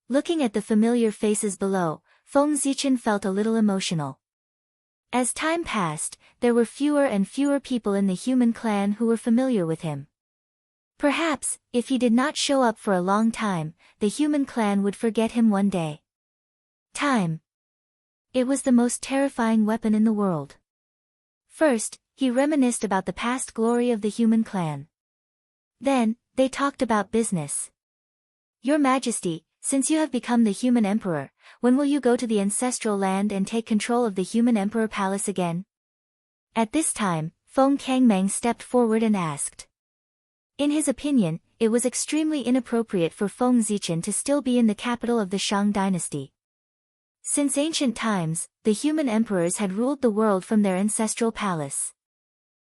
Looking at the familiar faces below, Feng Zichen felt a little emotional. As time passed, there were fewer and fewer people in the human clan who were familiar with him. Perhaps, if he did not show up for a long time, the human clan would forget him one day. Time. It was the most terrifying weapon in the world. First, he reminisced about the past glory of the human clan. Then, they talked about business. Your Majesty, since you have become the human emperor, when will you go to the ancestral land and take control of the human emperor palace again? At this time, Feng Kangmeng stepped forward and asked. In his opinion, it was extremely inappropriate for Feng Zichen to still be in the capital of the Shang dynasty. Since ancient times, the human emperors had ruled the world from their ancestral palace.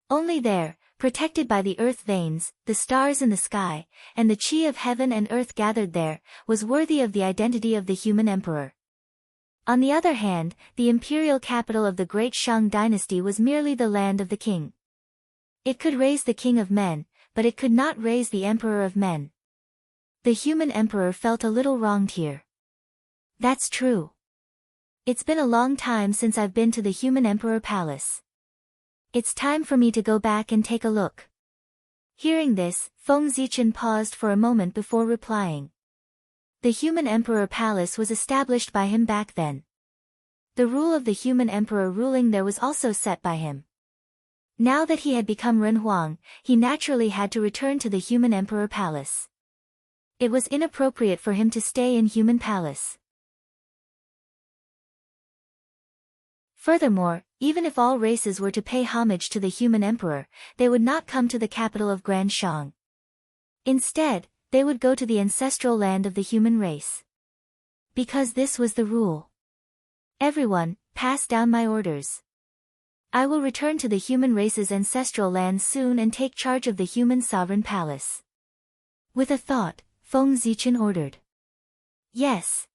Only there, protected by the earth veins, the stars in the sky, and the chi of heaven and earth gathered there, was worthy of the identity of the human emperor. On the other hand, the imperial capital of the great Shang dynasty was merely the land of the king. It could raise the king of men, but it could not raise the emperor of men. The human emperor felt a little wronged here. That's true. It's been a long time since I've been to the human emperor palace. It's time for me to go back and take a look. Hearing this, Feng Zichen paused for a moment before replying. The human emperor palace was established by him back then. The rule of the human emperor ruling there was also set by him. Now that he had become Ren Huang, he naturally had to return to the human emperor palace. It was inappropriate for him to stay in human palace. Furthermore, even if all races were to pay homage to the human emperor, they would not come to the capital of Grand Shang. Instead, they would go to the ancestral land of the human race. Because this was the rule. Everyone, pass down my orders. I will return to the human race's ancestral land soon and take charge of the human sovereign palace. With a thought, Feng Zichen ordered. Yes.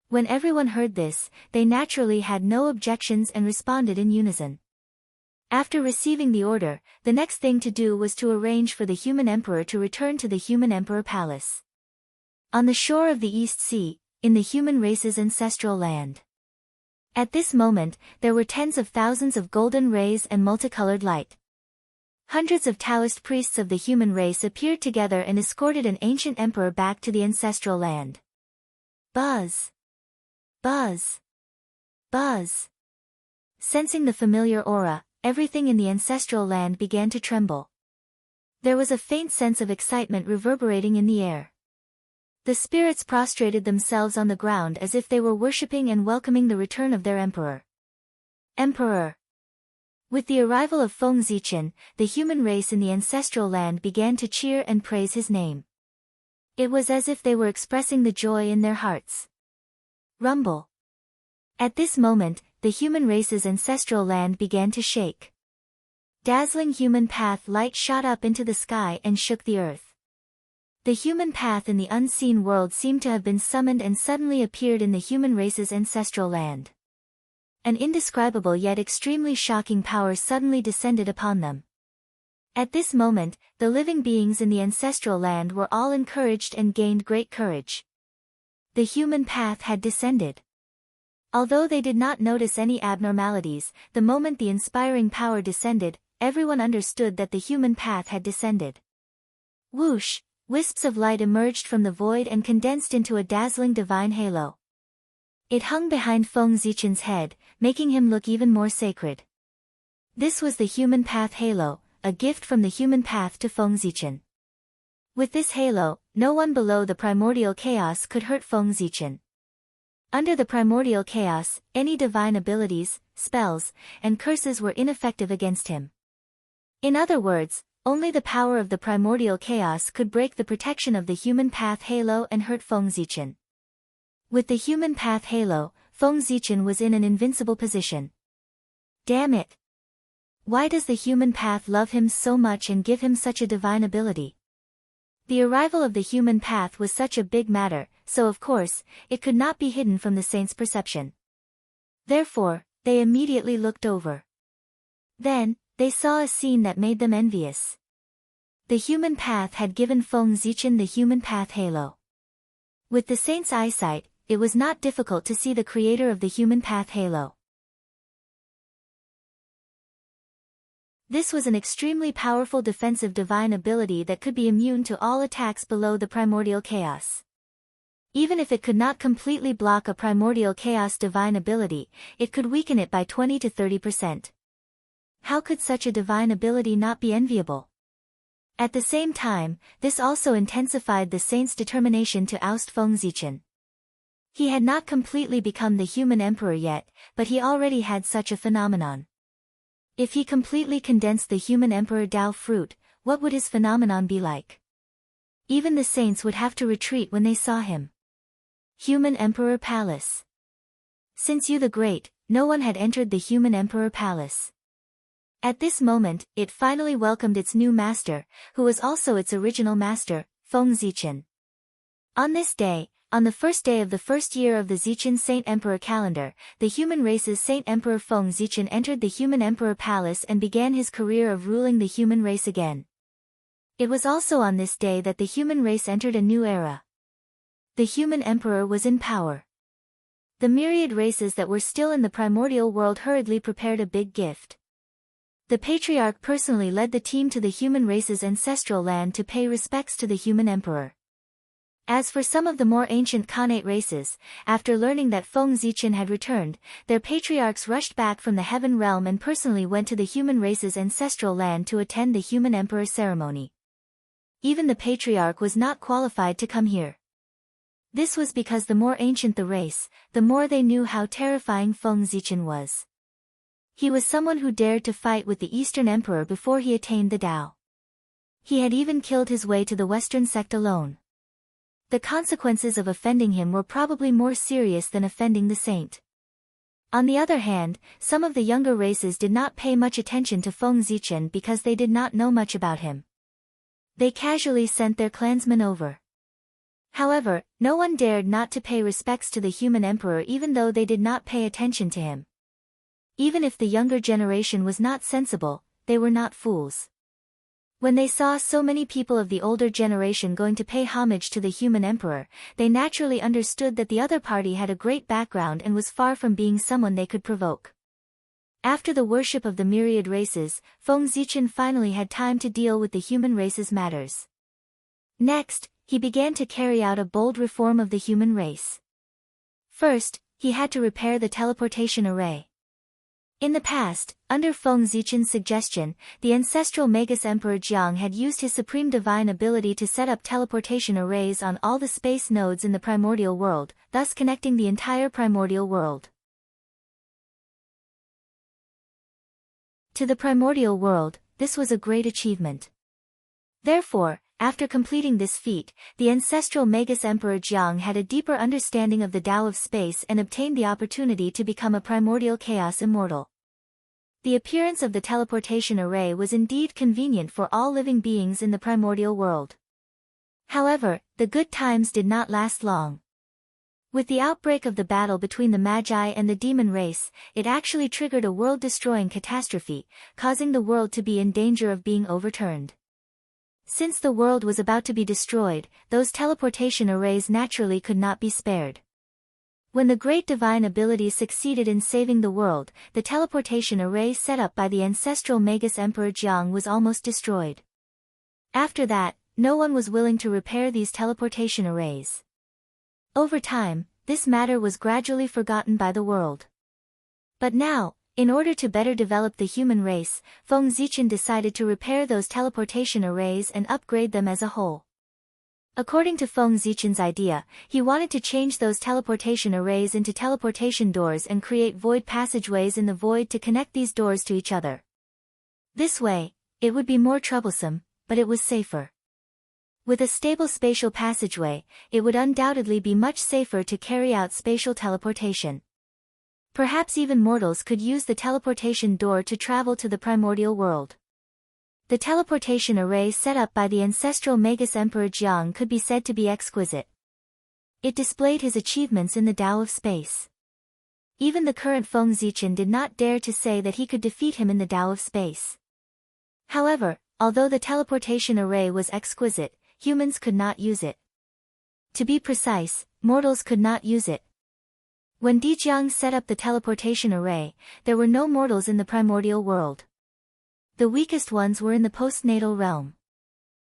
When everyone heard this, they naturally had no objections and responded in unison. After receiving the order, the next thing to do was to arrange for the human emperor to return to the human emperor palace. On the shore of the East Sea, in the human race's ancestral land. At this moment, there were tens of thousands of golden rays and multicolored light. Hundreds of Taoist priests of the human race appeared together and escorted an ancient emperor back to the ancestral land. Buzz! Buzz! Buzz! Sensing the familiar aura, everything in the ancestral land began to tremble. There was a faint sense of excitement reverberating in the air. The spirits prostrated themselves on the ground as if they were worshipping and welcoming the return of their emperor. Emperor. With the arrival of Feng Zichen, the human race in the ancestral land began to cheer and praise his name. It was as if they were expressing the joy in their hearts. Rumble. At this moment, the human race's ancestral land began to shake. Dazzling human path light shot up into the sky and shook the earth. The human path in the unseen world seemed to have been summoned and suddenly appeared in the human race's ancestral land. An indescribable yet extremely shocking power suddenly descended upon them. At this moment, the living beings in the ancestral land were all encouraged and gained great courage. The human path had descended. Although they did not notice any abnormalities, the moment the inspiring power descended, everyone understood that the human path had descended. Whoosh! Wisps of light emerged from the void and condensed into a dazzling divine halo. It hung behind Feng Zichen's head, making him look even more sacred. This was the human path halo, a gift from the human path to Feng Zichen. With this halo, no one below the primordial chaos could hurt Feng Zichen. Under the primordial chaos, any divine abilities, spells, and curses were ineffective against him. In other words, only the power of the primordial chaos could break the protection of the human path halo and hurt Feng Zichen. With the human path halo, Feng Zichen was in an invincible position. Damn it! Why does the human path love him so much and give him such a divine ability? The arrival of the human path was such a big matter, so of course, it could not be hidden from the saint's perception. Therefore, they immediately looked over. Then, they saw a scene that made them envious. The human path had given Feng Zichen the human path halo. With the saint's eyesight, it was not difficult to see the creator of the human path halo. This was an extremely powerful defensive divine ability that could be immune to all attacks below the primordial chaos. Even if it could not completely block a primordial chaos divine ability, it could weaken it by 20 to 30%. How could such a divine ability not be enviable? At the same time, this also intensified the saint's determination to oust Feng Zichen. He had not completely become the human emperor yet, but he already had such a phenomenon. If he completely condensed the human emperor Dao fruit, what would his phenomenon be like? Even the saints would have to retreat when they saw him. Human Emperor Palace. Since Yu the Great, no one had entered the human emperor palace. At this moment, it finally welcomed its new master, who was also its original master, Feng Zichen. On this day, on the first day of the first year of the Zichen Saint Emperor calendar, the human race's Saint Emperor Feng Zichen entered the human emperor palace and began his career of ruling the human race again. It was also on this day that the human race entered a new era. The human emperor was in power. The myriad races that were still in the primordial world hurriedly prepared a big gift. The patriarch personally led the team to the human race's ancestral land to pay respects to the human emperor. As for some of the more ancient Khanate races, after learning that Feng Zichen had returned, their patriarchs rushed back from the heaven realm and personally went to the human race's ancestral land to attend the human emperor ceremony. Even the patriarch was not qualified to come here. This was because the more ancient the race, the more they knew how terrifying Feng Zichen was. He was someone who dared to fight with the Eastern Emperor before he attained the Tao. He had even killed his way to the Western sect alone. The consequences of offending him were probably more serious than offending the saint. On the other hand, some of the younger races did not pay much attention to Feng Zichen because they did not know much about him. They casually sent their clansmen over. However, no one dared not to pay respects to the human emperor even though they did not pay attention to him. Even if the younger generation was not sensible, they were not fools. When they saw so many people of the older generation going to pay homage to the human emperor, they naturally understood that the other party had a great background and was far from being someone they could provoke. After the worship of the myriad races, Feng Zichen finally had time to deal with the human race's matters. Next, he began to carry out a bold reform of the human race. First, he had to repair the teleportation array. In the past, under Feng Zichen's suggestion, the ancestral Magus Emperor Jiang had used his supreme divine ability to set up teleportation arrays on all the space nodes in the primordial world, thus connecting the entire primordial world. To the primordial world, this was a great achievement. Therefore, after completing this feat, the ancestral Magus Emperor Jiang had a deeper understanding of the Tao of space and obtained the opportunity to become a primordial chaos immortal. The appearance of the teleportation array was indeed convenient for all living beings in the primordial world. However, the good times did not last long. With the outbreak of the battle between the Magi and the demon race, it actually triggered a world-destroying catastrophe, causing the world to be in danger of being overturned. Since the world was about to be destroyed, those teleportation arrays naturally could not be spared. When the great divine ability succeeded in saving the world, the teleportation array set up by the ancestral Magus Emperor Jiang was almost destroyed. After that, no one was willing to repair these teleportation arrays. Over time, this matter was gradually forgotten by the world. But now, in order to better develop the human race, Feng Zichen decided to repair those teleportation arrays and upgrade them as a whole. According to Feng Zichen's idea, he wanted to change those teleportation arrays into teleportation doors and create void passageways in the void to connect these doors to each other. This way, it would be more troublesome, but it was safer. With a stable spatial passageway, it would undoubtedly be much safer to carry out spatial teleportation. Perhaps even mortals could use the teleportation door to travel to the primordial world. The teleportation array set up by the ancestral Magus Emperor Jiang could be said to be exquisite. It displayed his achievements in the Tao of space. Even the current Feng Zichen did not dare to say that he could defeat him in the Tao of space. However, although the teleportation array was exquisite, humans could not use it. To be precise, mortals could not use it. When Dijiang set up the teleportation array, there were no mortals in the primordial world. The weakest ones were in the postnatal realm.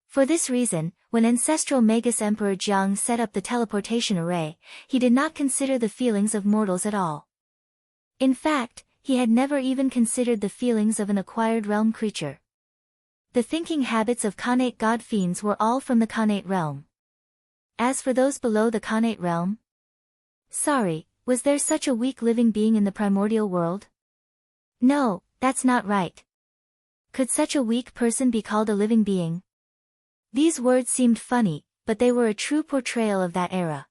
For this reason, when ancestral Magus Emperor Jiang set up the teleportation array, he did not consider the feelings of mortals at all. In fact, he had never even considered the feelings of an acquired realm creature. The thinking habits of Khanate god fiends were all from the Khanate realm. As for those below the Khanate realm, sorry, was there such a weak living being in the primordial world? No, that's not right. Could such a weak person be called a living being? These words seemed funny, but they were a true portrayal of that era.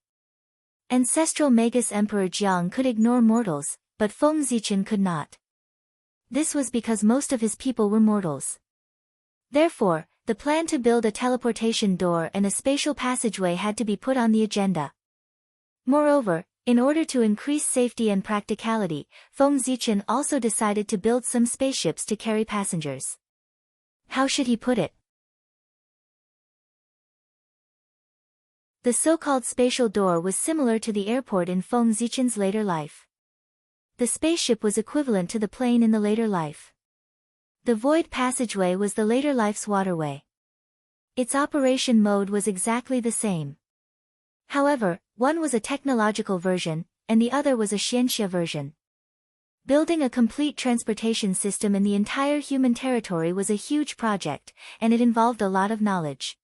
Ancestral Magus Emperor Jiang could ignore mortals, but Feng Zichen could not. This was because most of his people were mortals. Therefore, the plan to build a teleportation door and a spatial passageway had to be put on the agenda. Moreover, in order to increase safety and practicality, Feng Zichen also decided to build some spaceships to carry passengers. How should he put it? The so-called spatial door was similar to the airport in Feng Zichen's later life. The spaceship was equivalent to the plane in the later life. The void passageway was the later life's waterway. Its operation mode was exactly the same. However, one was a technological version, and the other was a Xianxia version. Building a complete transportation system in the entire human territory was a huge project, and it involved a lot of knowledge.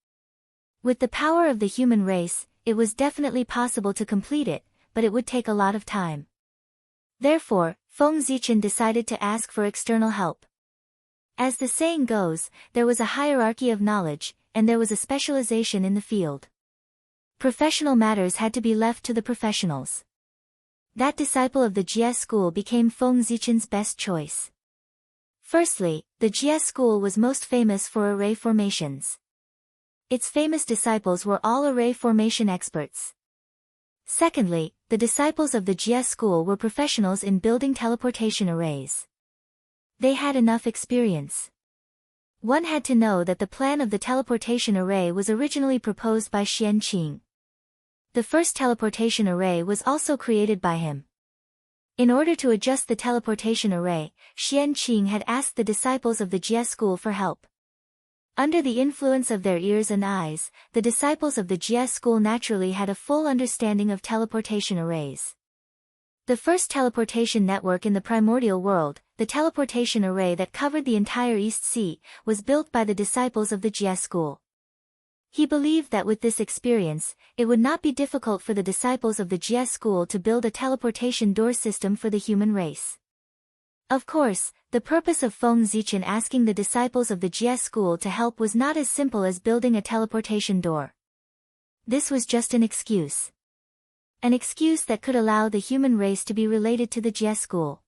With the power of the human race, it was definitely possible to complete it, but it would take a lot of time. Therefore, Feng Zichen decided to ask for external help. As the saying goes, there was a hierarchy of knowledge, and there was a specialization in the field. Professional matters had to be left to the professionals. That disciple of the Jie school became Feng Zichen's best choice. Firstly, the Jie school was most famous for array formations. Its famous disciples were all array formation experts. Secondly, the disciples of the Jie school were professionals in building teleportation arrays. They had enough experience. One had to know that the plan of the teleportation array was originally proposed by Xian Qing. The first teleportation array was also created by him. In order to adjust the teleportation array, Xian Qing had asked the disciples of the Jie school for help. Under the influence of their ears and eyes, the disciples of the Jie school naturally had a full understanding of teleportation arrays. The first teleportation network in the primordial world, the teleportation array that covered the entire East Sea, was built by the disciples of the Jie school. He believed that with this experience, it would not be difficult for the disciples of the Jie school to build a teleportation door system for the human race. Of course, the purpose of Feng Zichen asking the disciples of the Jie school to help was not as simple as building a teleportation door. This was just an excuse. An excuse that could allow the human race to be related to the Jie school.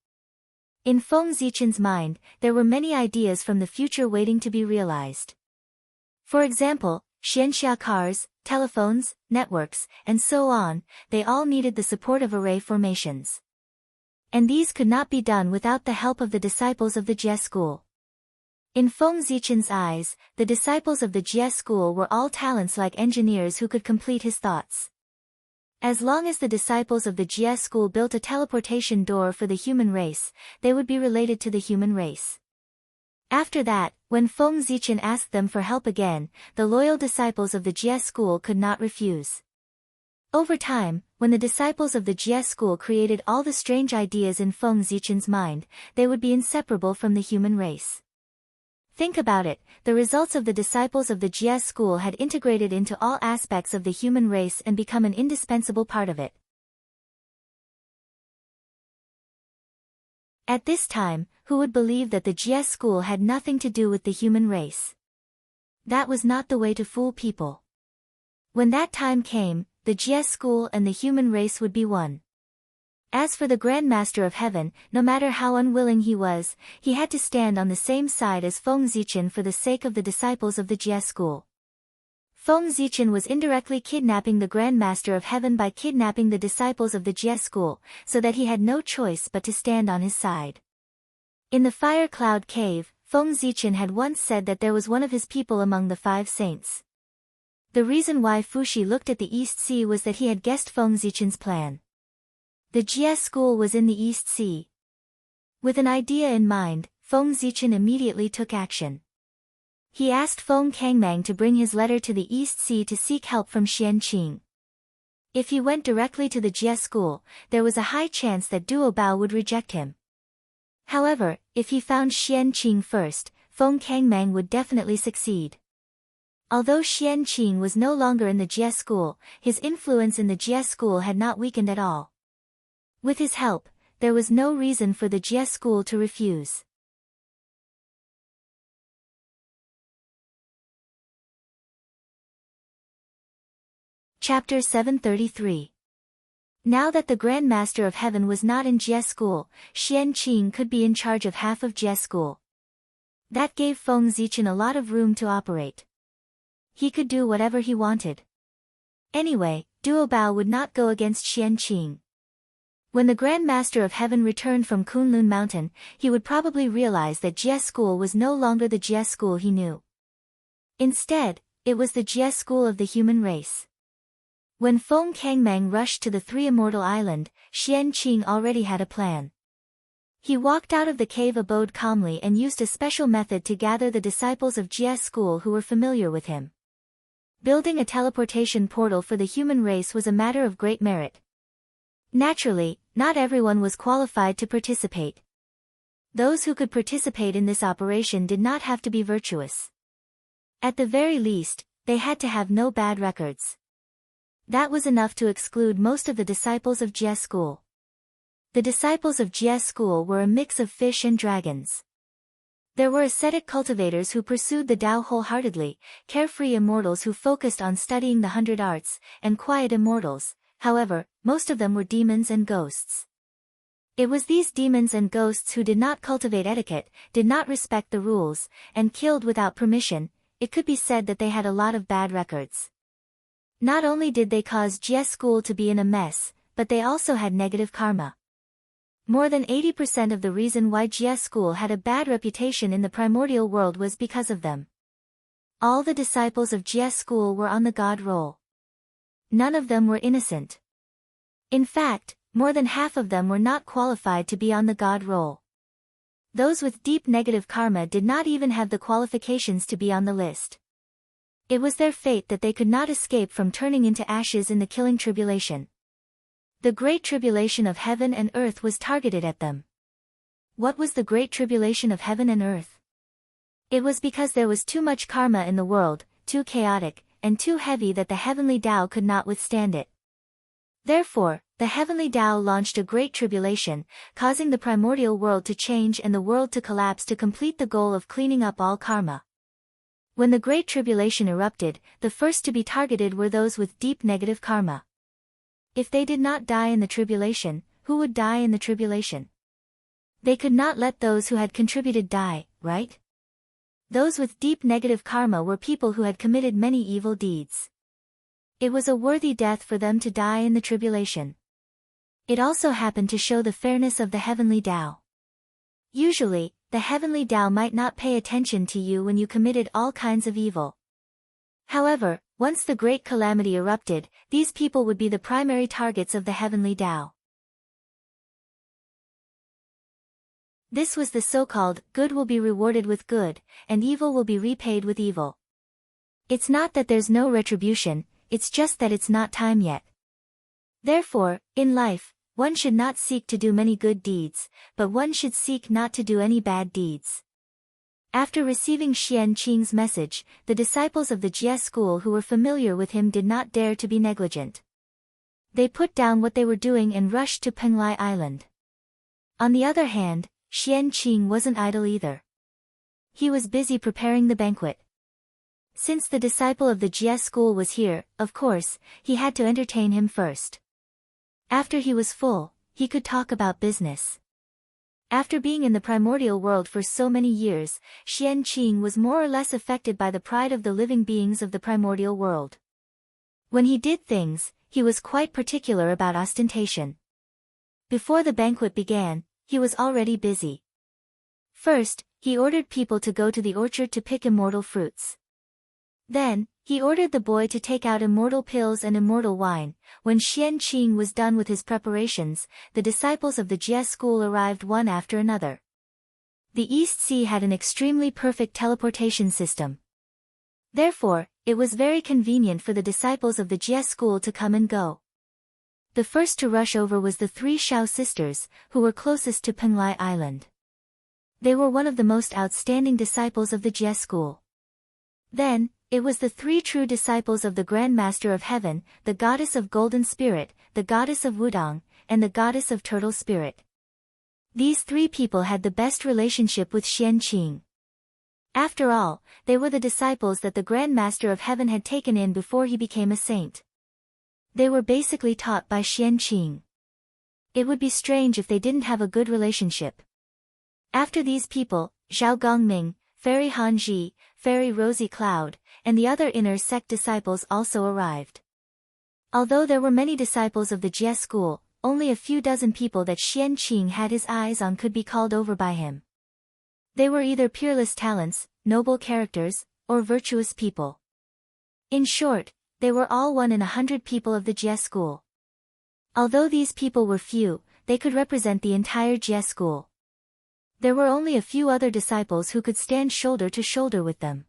In Feng Zichen's mind, there were many ideas from the future waiting to be realized. For example, Xianxia cars, telephones, networks, and so on, they all needed the support of array formations. And these could not be done without the help of the disciples of the Jie school. In Feng Zichen's eyes, the disciples of the Jie school were all talents like engineers who could complete his thoughts. As long as the disciples of the Jie school built a teleportation door for the human race, they would be related to the human race. After that, when Feng Zichen asked them for help again, the loyal disciples of the Jie school could not refuse. Over time, when the disciples of the Jie school created all the strange ideas in Feng Zichen's mind, they would be inseparable from the human race. Think about it, the results of the disciples of the Jie school had integrated into all aspects of the human race and become an indispensable part of it. At this time, who would believe that the Jie school had nothing to do with the human race? That was not the way to fool people. When that time came, the Jie school and the human race would be one. As for the Grand Master of Heaven, no matter how unwilling he was, he had to stand on the same side as Feng Zichen for the sake of the disciples of the Jie school. Feng Zichen was indirectly kidnapping the Grand Master of Heaven by kidnapping the disciples of the Jie school, so that he had no choice but to stand on his side. In the Fire Cloud Cave, Feng Zichen had once said that there was one of his people among the 5 saints. The reason why Fuxi looked at the East Sea was that he had guessed Feng Zichen's plan. The Jie school was in the East Sea. With an idea in mind, Feng Zichen immediately took action. He asked Feng Kangmang to bring his letter to the East Sea to seek help from Xian Qing. If he went directly to the Jie school, there was a high chance that Duo Bao would reject him. However, if he found Xian Qing first, Feng Kangmang would definitely succeed. Although Xian Qing was no longer in the Jie school, his influence in the Jie school had not weakened at all. With his help, there was no reason for the Jie school to refuse. Chapter 733. Now that the Grand Master of Heaven was not in Jie school, Xian Qing could be in charge of half of Jie school. That gave Feng Zichen a lot of room to operate. He could do whatever he wanted. Anyway, Duo Bao would not go against Xian Qing. When the Grand Master of Heaven returned from Kunlun Mountain, he would probably realize that Jie school was no longer the Jie school he knew. Instead, it was the Jie school of the human race. When Feng Kangmang rushed to the 3 Immortal Island, Xian Qing already had a plan. He walked out of the cave abode calmly and used a special method to gather the disciples of Jie school who were familiar with him. Building a teleportation portal for the human race was a matter of great merit. Naturally, not everyone was qualified to participate. Those who could participate in this operation did not have to be virtuous. At the very least, they had to have no bad records. That was enough to exclude most of the disciples of Jie school. The disciples of Jie school were a mix of fish and dragons. There were ascetic cultivators who pursued the Tao wholeheartedly, carefree immortals who focused on studying the 100 arts, and quiet immortals. However, most of them were demons and ghosts. It was these demons and ghosts who did not cultivate etiquette, did not respect the rules, and killed without permission. It could be said that they had a lot of bad records. Not only did they cause Jie school to be in a mess, but they also had negative karma. More than 80% of the reason why Jie school had a bad reputation in the primordial world was because of them. All the disciples of Jie school were on the god roll. None of them were innocent. In fact, more than half of them were not qualified to be on the god roll. Those with deep negative karma did not even have the qualifications to be on the list. It was their fate that they could not escape from turning into ashes in the killing tribulation. The great tribulation of heaven and earth was targeted at them. What was the great tribulation of heaven and earth? It was because there was too much karma in the world, too chaotic, and too heavy that the heavenly Tao could not withstand it. Therefore, the heavenly Tao launched a great tribulation, causing the primordial world to change and the world to collapse to complete the goal of cleaning up all karma. When the great tribulation erupted, the first to be targeted were those with deep negative karma. If they did not die in the tribulation, who would die in the tribulation? They could not let those who had contributed die, right? Those with deep negative karma were people who had committed many evil deeds. It was a worthy death for them to die in the tribulation. It also happened to show the fairness of the heavenly Tao. Usually, the heavenly Tao might not pay attention to you when you committed all kinds of evil. However, once the great calamity erupted, these people would be the primary targets of the heavenly Tao. This was the so-called, good will be rewarded with good, and evil will be repaid with evil. It's not that there's no retribution, it's just that it's not time yet. Therefore, in life, one should not seek to do many good deeds, but one should seek not to do any bad deeds. After receiving Xian Qing's message, the disciples of the Jie school who were familiar with him did not dare to be negligent. They put down what they were doing and rushed to Penglai Island. On the other hand, Xian Qing wasn't idle either. He was busy preparing the banquet. Since the disciple of the Jie school was here, of course, he had to entertain him first. After he was full, he could talk about business. After being in the primordial world for so many years, Xian Qing was more or less affected by the pride of the living beings of the primordial world. When he did things, he was quite particular about ostentation. Before the banquet began, he was already busy. First, he ordered people to go to the orchard to pick immortal fruits. Then, he ordered the boy to take out immortal pills and immortal wine. When Xian Qing was done with his preparations, the disciples of the Jie school arrived one after another. The East Sea had an extremely perfect teleportation system. Therefore, it was very convenient for the disciples of the Jie school to come and go. The first to rush over was the three Shao sisters, who were closest to Penglai Island. They were one of the most outstanding disciples of the Jie school. Then, it was the three true disciples of the Grand Master of Heaven, the goddess of Golden Spirit, the goddess of Wudong, and the goddess of Turtle Spirit. These three people had the best relationship with Xian Qing. After all, they were the disciples that the Grand Master of Heaven had taken in before he became a saint. They were basically taught by Xian Qing. It would be strange if they didn't have a good relationship. After these people, Zhao Gongming, Fairy Hanji, Fairy Rosy Cloud, and the other inner sect disciples also arrived. Although there were many disciples of the Jie school, only a few dozen people that Xian Qing had his eyes on could be called over by him. They were either peerless talents, noble characters, or virtuous people. In short, they were all 1 in 100 people of the Jie school. Although these people were few, they could represent the entire Jie school. There were only a few other disciples who could stand shoulder to shoulder with them.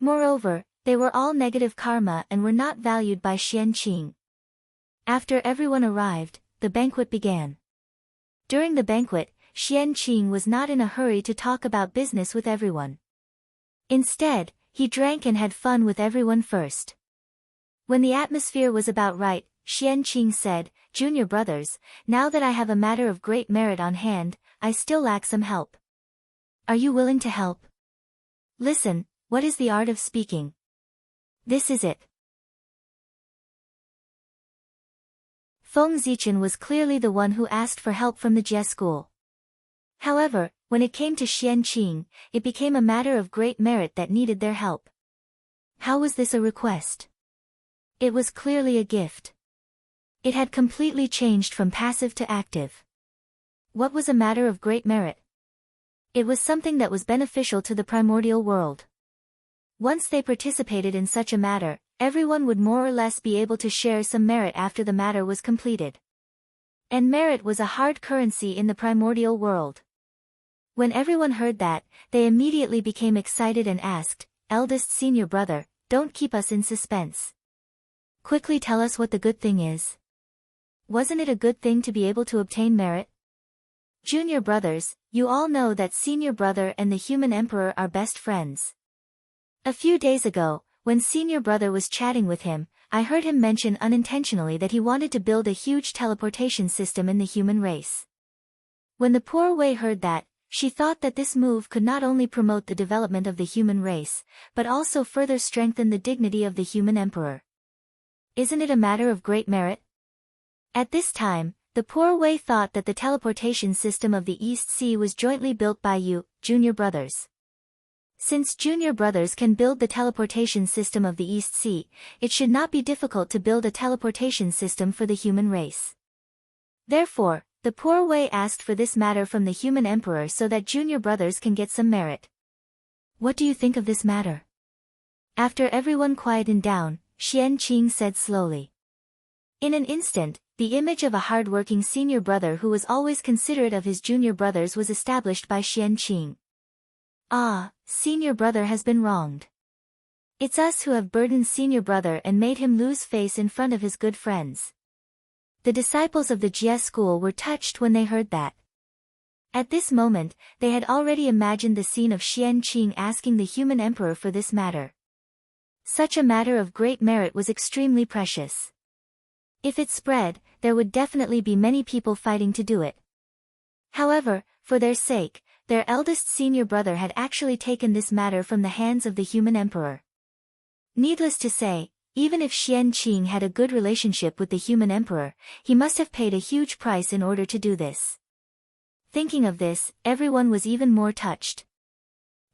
Moreover, they were all negative karma and were not valued by Xian Qing. After everyone arrived, the banquet began. During the banquet, Xian Qing was not in a hurry to talk about business with everyone. Instead, he drank and had fun with everyone first. When the atmosphere was about right, Xian Qing said, "Junior brothers, now that I have a matter of great merit on hand, I still lack some help. Are you willing to help? Listen, what is the art of speaking? This is it." Feng Zichen was clearly the one who asked for help from the Jie school. However, when it came to Xian Qing, it became a matter of great merit that needed their help. How was this a request? It was clearly a gift. It had completely changed from passive to active. What was a matter of great merit? It was something that was beneficial to the primordial world. Once they participated in such a matter, everyone would more or less be able to share some merit after the matter was completed. And merit was a hard currency in the primordial world. When everyone heard that, they immediately became excited and asked, "Eldest senior brother, don't keep us in suspense. Quickly tell us what the good thing is." wasn't it a good thing to be able to obtain merit? Junior brothers, you all know that Senior Brother and the Human Emperor are best friends. A few days ago, when Senior Brother was chatting with him, I heard him mention unintentionally that he wanted to build a huge teleportation system in the human race. When the poor Wei heard that, she thought that this move could not only promote the development of the human race, but also further strengthen the dignity of the human emperor. Isn't it a matter of great merit? At this time, the poor Wei thought that the teleportation system of the East Sea was jointly built by you, Junior Brothers. Since Junior Brothers can build the teleportation system of the East Sea, it should not be difficult to build a teleportation system for the human race. Therefore, the poor Wei asked for this matter from the human emperor so that Junior Brothers can get some merit. What do you think of this matter? After everyone quieted down, Xianqing said slowly. In an instant, the image of a hard-working senior brother who was always considerate of his junior brothers was established by Xianqing. Ah, senior brother has been wronged. It's us who have burdened senior brother and made him lose face in front of his good friends. The disciples of the Jie school were touched when they heard that. At this moment, they had already imagined the scene of Xianqing asking the human emperor for this matter. Such a matter of great merit was extremely precious. If it spread, there would definitely be many people fighting to do it. However, for their sake, their eldest senior brother had actually taken this matter from the hands of the human emperor. Needless to say, even if Xianqing had a good relationship with the human emperor, he must have paid a huge price in order to do this. Thinking of this, everyone was even more touched.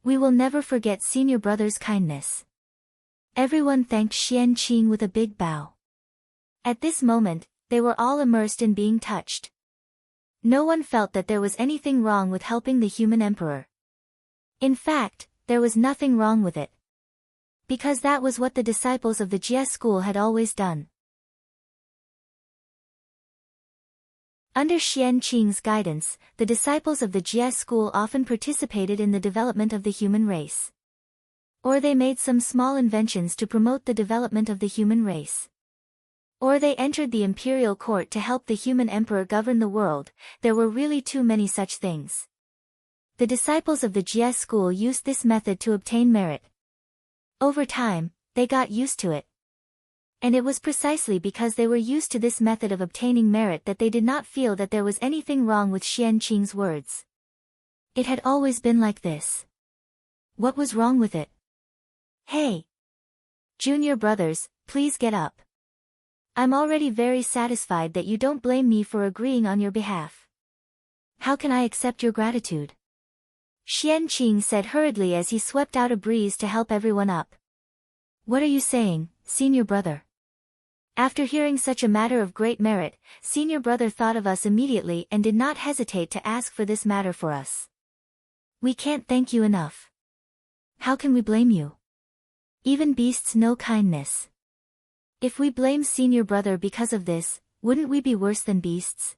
We will never forget senior brother's kindness. Everyone thanked Xianqing with a big bow. At this moment, they were all immersed in being touched. No one felt that there was anything wrong with helping the human emperor. In fact, there was nothing wrong with it. Because that was what the disciples of the Jie school had always done. Under Xianqing's guidance, the disciples of the Jie school often participated in the development of the human race. Or they made some small inventions to promote the development of the human race. Or they entered the imperial court to help the human emperor govern the world. There were really too many such things. The disciples of the Jie school used this method to obtain merit. Over time, they got used to it. And it was precisely because they were used to this method of obtaining merit that they did not feel that there was anything wrong with Xianqing's words. It had always been like this. What was wrong with it? Hey! Junior brothers, please get up. I'm already very satisfied that you don't blame me for agreeing on your behalf. How can I accept your gratitude? Xianqing said hurriedly as he swept out a breeze to help everyone up. What are you saying, senior brother? After hearing such a matter of great merit, senior brother thought of us immediately and did not hesitate to ask for this matter for us. We can't thank you enough. How can we blame you? Even beasts know kindness. If we blame senior brother because of this, wouldn't we be worse than beasts?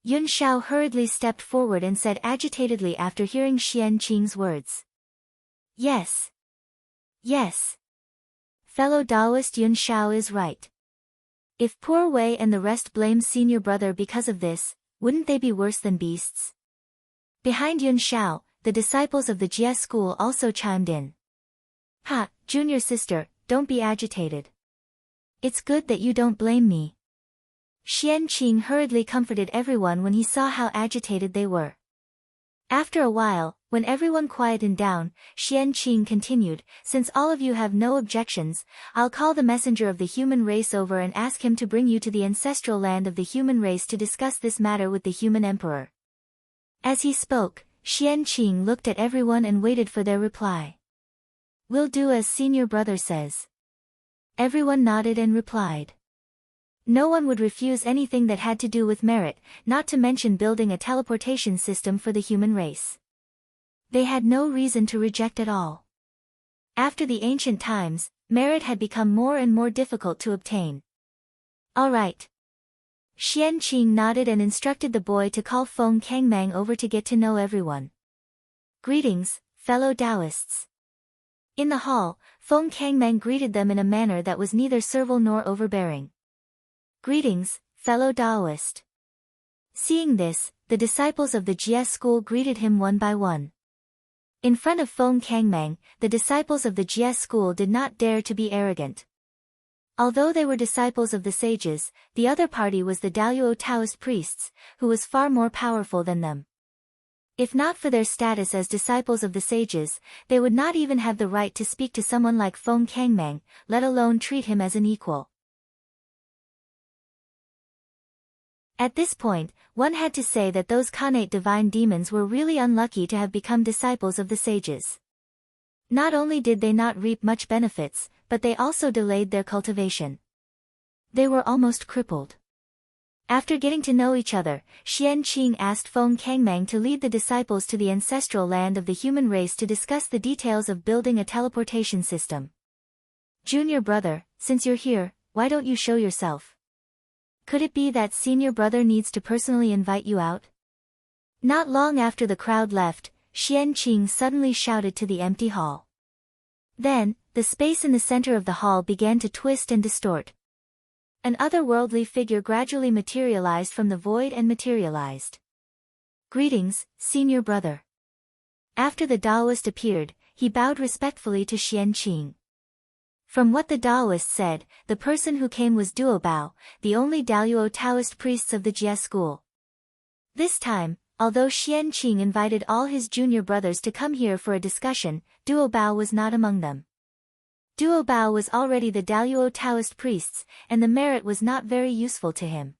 Yun Shao hurriedly stepped forward and said agitatedly after hearing Xianqing's words. Yes. Yes. Fellow Taoist Yun Shao is right. If poor Wei and the rest blame senior brother because of this, wouldn't they be worse than beasts? Behind Yun Shao, the disciples of the Jie school also chimed in. Ha, junior sister, don't be agitated. It's good that you don't blame me. Xianqing hurriedly comforted everyone when he saw how agitated they were. After a while, when everyone quieted down, Xianqing continued, since all of you have no objections, I'll call the messenger of the human race over and ask him to bring you to the ancestral land of the human race to discuss this matter with the human emperor. As he spoke, Xianqing looked at everyone and waited for their reply. We'll do as senior brother says. Everyone nodded and replied. No one would refuse anything that had to do with merit, not to mention building a teleportation system for the human race. They had no reason to reject at all. After the ancient times, merit had become more and more difficult to obtain. All right. Xianqing nodded and instructed the boy to call Feng Kangmang over to get to know everyone. Greetings, fellow Taoists. In the hall, Feng Kangmang greeted them in a manner that was neither servile nor overbearing. Greetings, fellow Taoist. Seeing this, the disciples of the Jie school greeted him one by one. In front of Feng Kangmang, the disciples of the Jie school did not dare to be arrogant. Although they were disciples of the sages, the other party was the Daluo Taoist priests, who was far more powerful than them. If not for their status as disciples of the sages, they would not even have the right to speak to someone like Feng Kangmang, let alone treat him as an equal. At this point, one had to say that those Khanate divine demons were really unlucky to have become disciples of the sages. Not only did they not reap much benefits, but they also delayed their cultivation. They were almost crippled. After getting to know each other, Xian Qing asked Feng Kangmang to lead the disciples to the ancestral land of the human race to discuss the details of building a teleportation system. Junior brother, since you're here, why don't you show yourself? Could it be that senior brother needs to personally invite you out? Not long after the crowd left, Xian Qing suddenly shouted to the empty hall. Then, the space in the center of the hall began to twist and distort. An otherworldly figure gradually materialized from the void and materialized. Greetings, senior brother. After the Taoist appeared, he bowed respectfully to Xian Qing. From what the Taoist said, the person who came was Duo Bao, the only Daluo Taoist priests of the Jie school. This time, although Xian Qing invited all his junior brothers to come here for a discussion, Duo Bao was not among them. Duo Bao was already the Daluo Taoist priests, and the merit was not very useful to him.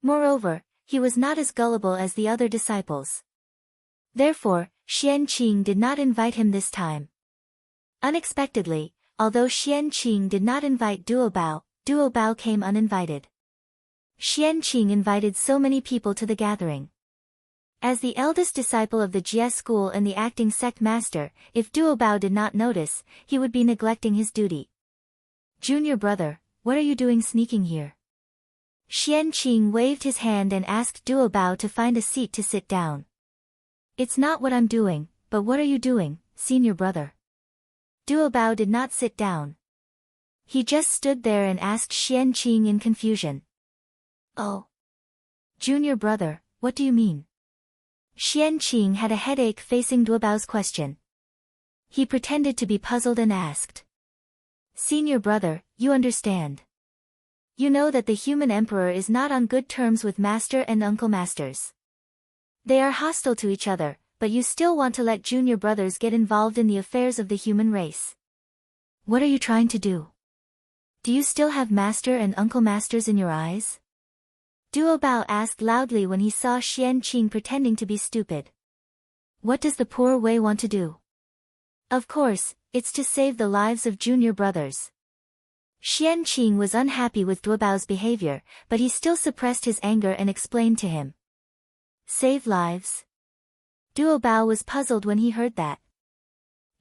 Moreover, he was not as gullible as the other disciples. Therefore, Xian Qing did not invite him this time. Unexpectedly, although Xian Qing did not invite Duo Bao came uninvited. Xian Qing invited so many people to the gathering. As the eldest disciple of the Jie school and the acting sect master, if Duo Bao did not notice, he would be neglecting his duty. Junior brother, what are you doing sneaking here? Xian Qing waved his hand and asked Duo Bao to find a seat to sit down. It's not what I'm doing, but what are you doing, senior brother? Duo Bao did not sit down. He just stood there and asked Xian Qing in confusion. Oh. Junior brother, what do you mean? Xian Qing had a headache facing Duo Bao's question. He pretended to be puzzled and asked. Senior brother, you understand. You know that the human emperor is not on good terms with master and uncle masters. They are hostile to each other, but you still want to let junior brothers get involved in the affairs of the human race. What are you trying to do? Do you still have master and uncle masters in your eyes? Duo Bao asked loudly when he saw Xian Qing pretending to be stupid. What does the poor Wei want to do? Of course, it's to save the lives of junior brothers. Xian Qing was unhappy with Duo Bao's behavior, but he still suppressed his anger and explained to him. Save lives? Duo Bao was puzzled when he heard that.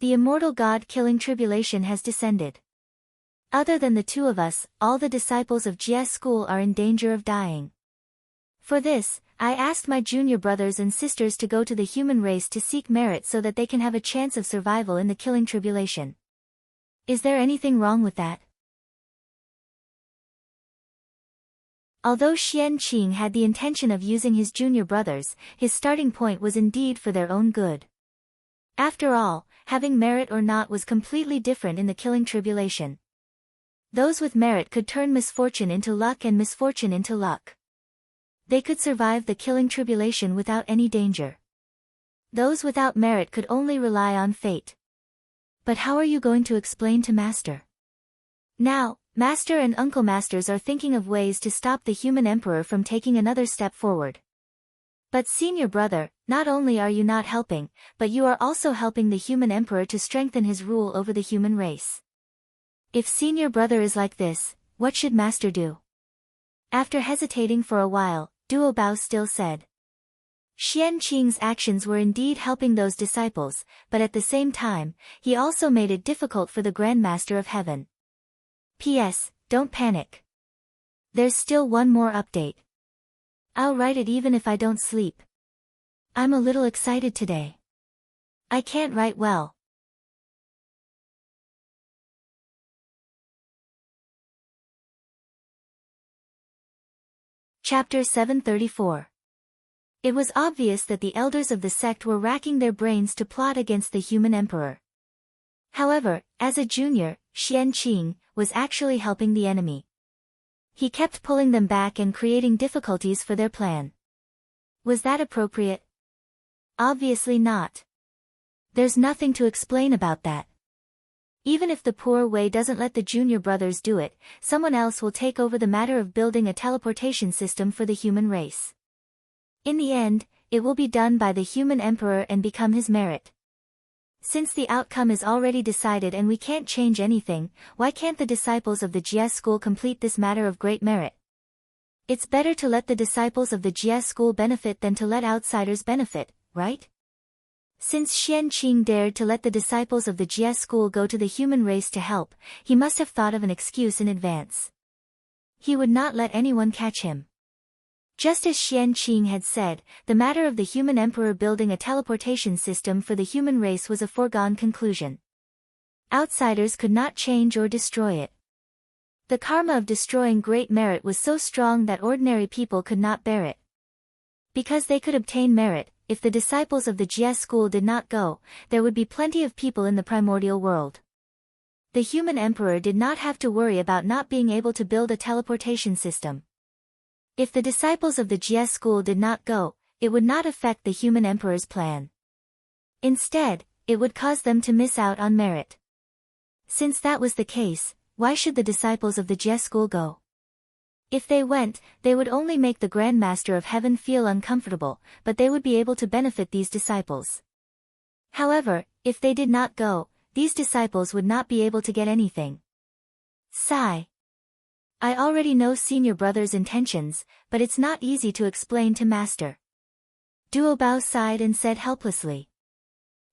The immortal god-killing tribulation has descended. Other than the two of us, all the disciples of Jie school are in danger of dying. For this, I asked my junior brothers and sisters to go to the human race to seek merit so that they can have a chance of survival in the killing tribulation. Is there anything wrong with that? Although Xian Qing had the intention of using his junior brothers, his starting point was indeed for their own good. After all, having merit or not was completely different in the killing tribulation. Those with merit could turn misfortune into luck and misfortune into luck. They could survive the killing tribulation without any danger. Those without merit could only rely on fate. But how are you going to explain to Master? Now, Master and Uncle Masters are thinking of ways to stop the human emperor from taking another step forward. But senior brother, not only are you not helping, but you are also helping the human emperor to strengthen his rule over the human race. If senior brother is like this, what should Master do? After hesitating for a while, Duo Bao still said. Xian Qing's actions were indeed helping those disciples, but at the same time, he also made it difficult for the Grand Master of Heaven. P.S. Don't panic. There's still one more update. I'll write it even if I don't sleep. I'm a little excited today. I can't write well, Chapter 734. It was obvious that the elders of the sect were racking their brains to plot against the human emperor. However, as a junior, Xianqing was actually helping the enemy. He kept pulling them back and creating difficulties for their plan. Was that appropriate? Obviously not. There's nothing to explain about that. Even if the poor Wei doesn't let the junior brothers do it, someone else will take over the matter of building a teleportation system for the human race. In the end, it will be done by the human emperor and become his merit. Since the outcome is already decided and we can't change anything, why can't the disciples of the GS school complete this matter of great merit? It's better to let the disciples of the GS school benefit than to let outsiders benefit, right? Since Xianqing dared to let the disciples of the GS school go to the human race to help, he must have thought of an excuse in advance. He would not let anyone catch him. Just as Xianqing had said, the matter of the human emperor building a teleportation system for the human race was a foregone conclusion. Outsiders could not change or destroy it. The karma of destroying great merit was so strong that ordinary people could not bear it. Because they could obtain merit, if the disciples of the GS school did not go, there would be plenty of people in the primordial world. The human emperor did not have to worry about not being able to build a teleportation system. If the disciples of the GS school did not go, it would not affect the human emperor's plan. Instead, it would cause them to miss out on merit. Since that was the case, why should the disciples of the GS school go? If they went, they would only make the Grand Master of Heaven feel uncomfortable, but they would be able to benefit these disciples. However, if they did not go, these disciples would not be able to get anything. Sigh. I already know senior brother's intentions, but it's not easy to explain to Master. Duobao sighed and said helplessly.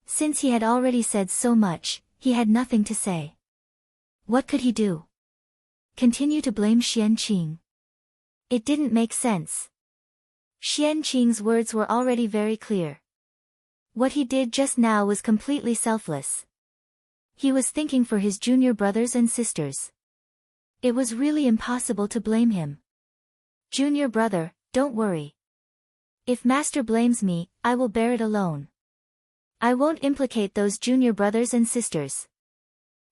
Since he had already said so much, he had nothing to say. What could he do? Continue to blame Xianqing? It didn't make sense. Xianqing's words were already very clear. What he did just now was completely selfless. He was thinking for his junior brothers and sisters. It was really impossible to blame him. Junior brother, don't worry. If Master blames me, I will bear it alone. I won't implicate those junior brothers and sisters.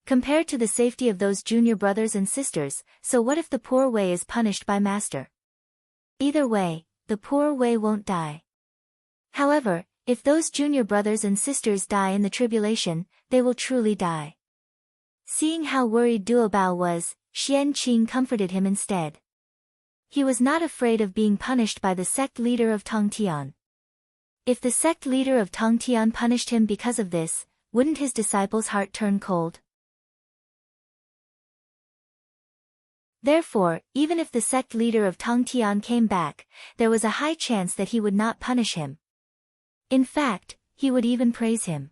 Compared to the safety of those junior brothers and sisters, so what if the poor Wei is punished by Master? Either way, the poor Wei won't die. However, if those junior brothers and sisters die in the tribulation, they will truly die. Seeing how worried Duobao was, Xianqing comforted him instead. He was not afraid of being punished by the sect leader of Tongtian. If the sect leader of Tongtian punished him because of this, wouldn't his disciples' heart turn cold? Therefore, even if the sect leader of Tongtian came back, there was a high chance that he would not punish him. In fact, he would even praise him.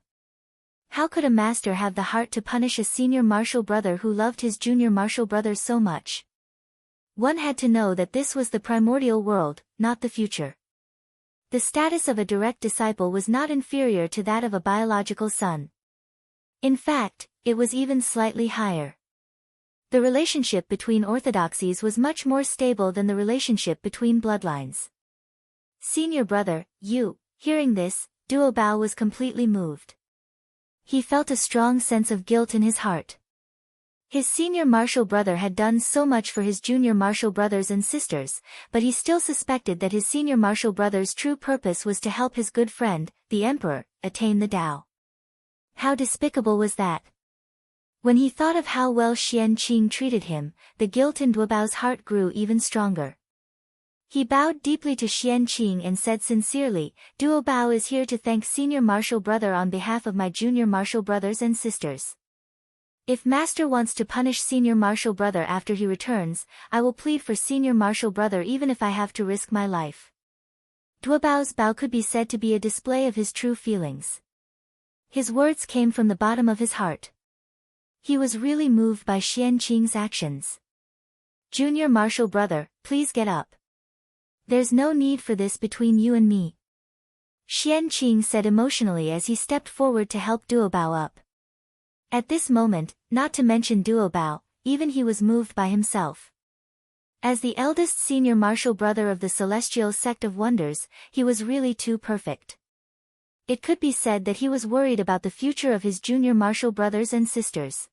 How could a master have the heart to punish a senior martial brother who loved his junior martial brother so much? One had to know that this was the primordial world, not the future. The status of a direct disciple was not inferior to that of a biological son. In fact, it was even slightly higher. The relationship between orthodoxies was much more stable than the relationship between bloodlines. Senior brother, you, hearing this, Duobao was completely moved. He felt a strong sense of guilt in his heart. His senior martial brother had done so much for his junior martial brothers and sisters, but he still suspected that his senior martial brother's true purpose was to help his good friend, the emperor, attain the Tao. How despicable was that? When he thought of how well Xianqing treated him, the guilt in Duobao's heart grew even stronger. He bowed deeply to Xianqing and said sincerely, Duobao is here to thank senior martial brother on behalf of my junior martial brothers and sisters. If Master wants to punish senior martial brother after he returns, I will plead for senior martial brother even if I have to risk my life. Duobao's bow could be said to be a display of his true feelings. His words came from the bottom of his heart. He was really moved by Xianqing's actions. Junior martial brother, please get up. There's no need for this between you and me. Xianqing said emotionally as he stepped forward to help Duobao up. At this moment, not to mention Duobao, even he was moved by himself. As the eldest senior martial brother of the celestial sect of wonders, he was really too perfect. It could be said that he was worried about the future of his junior martial brothers and sisters.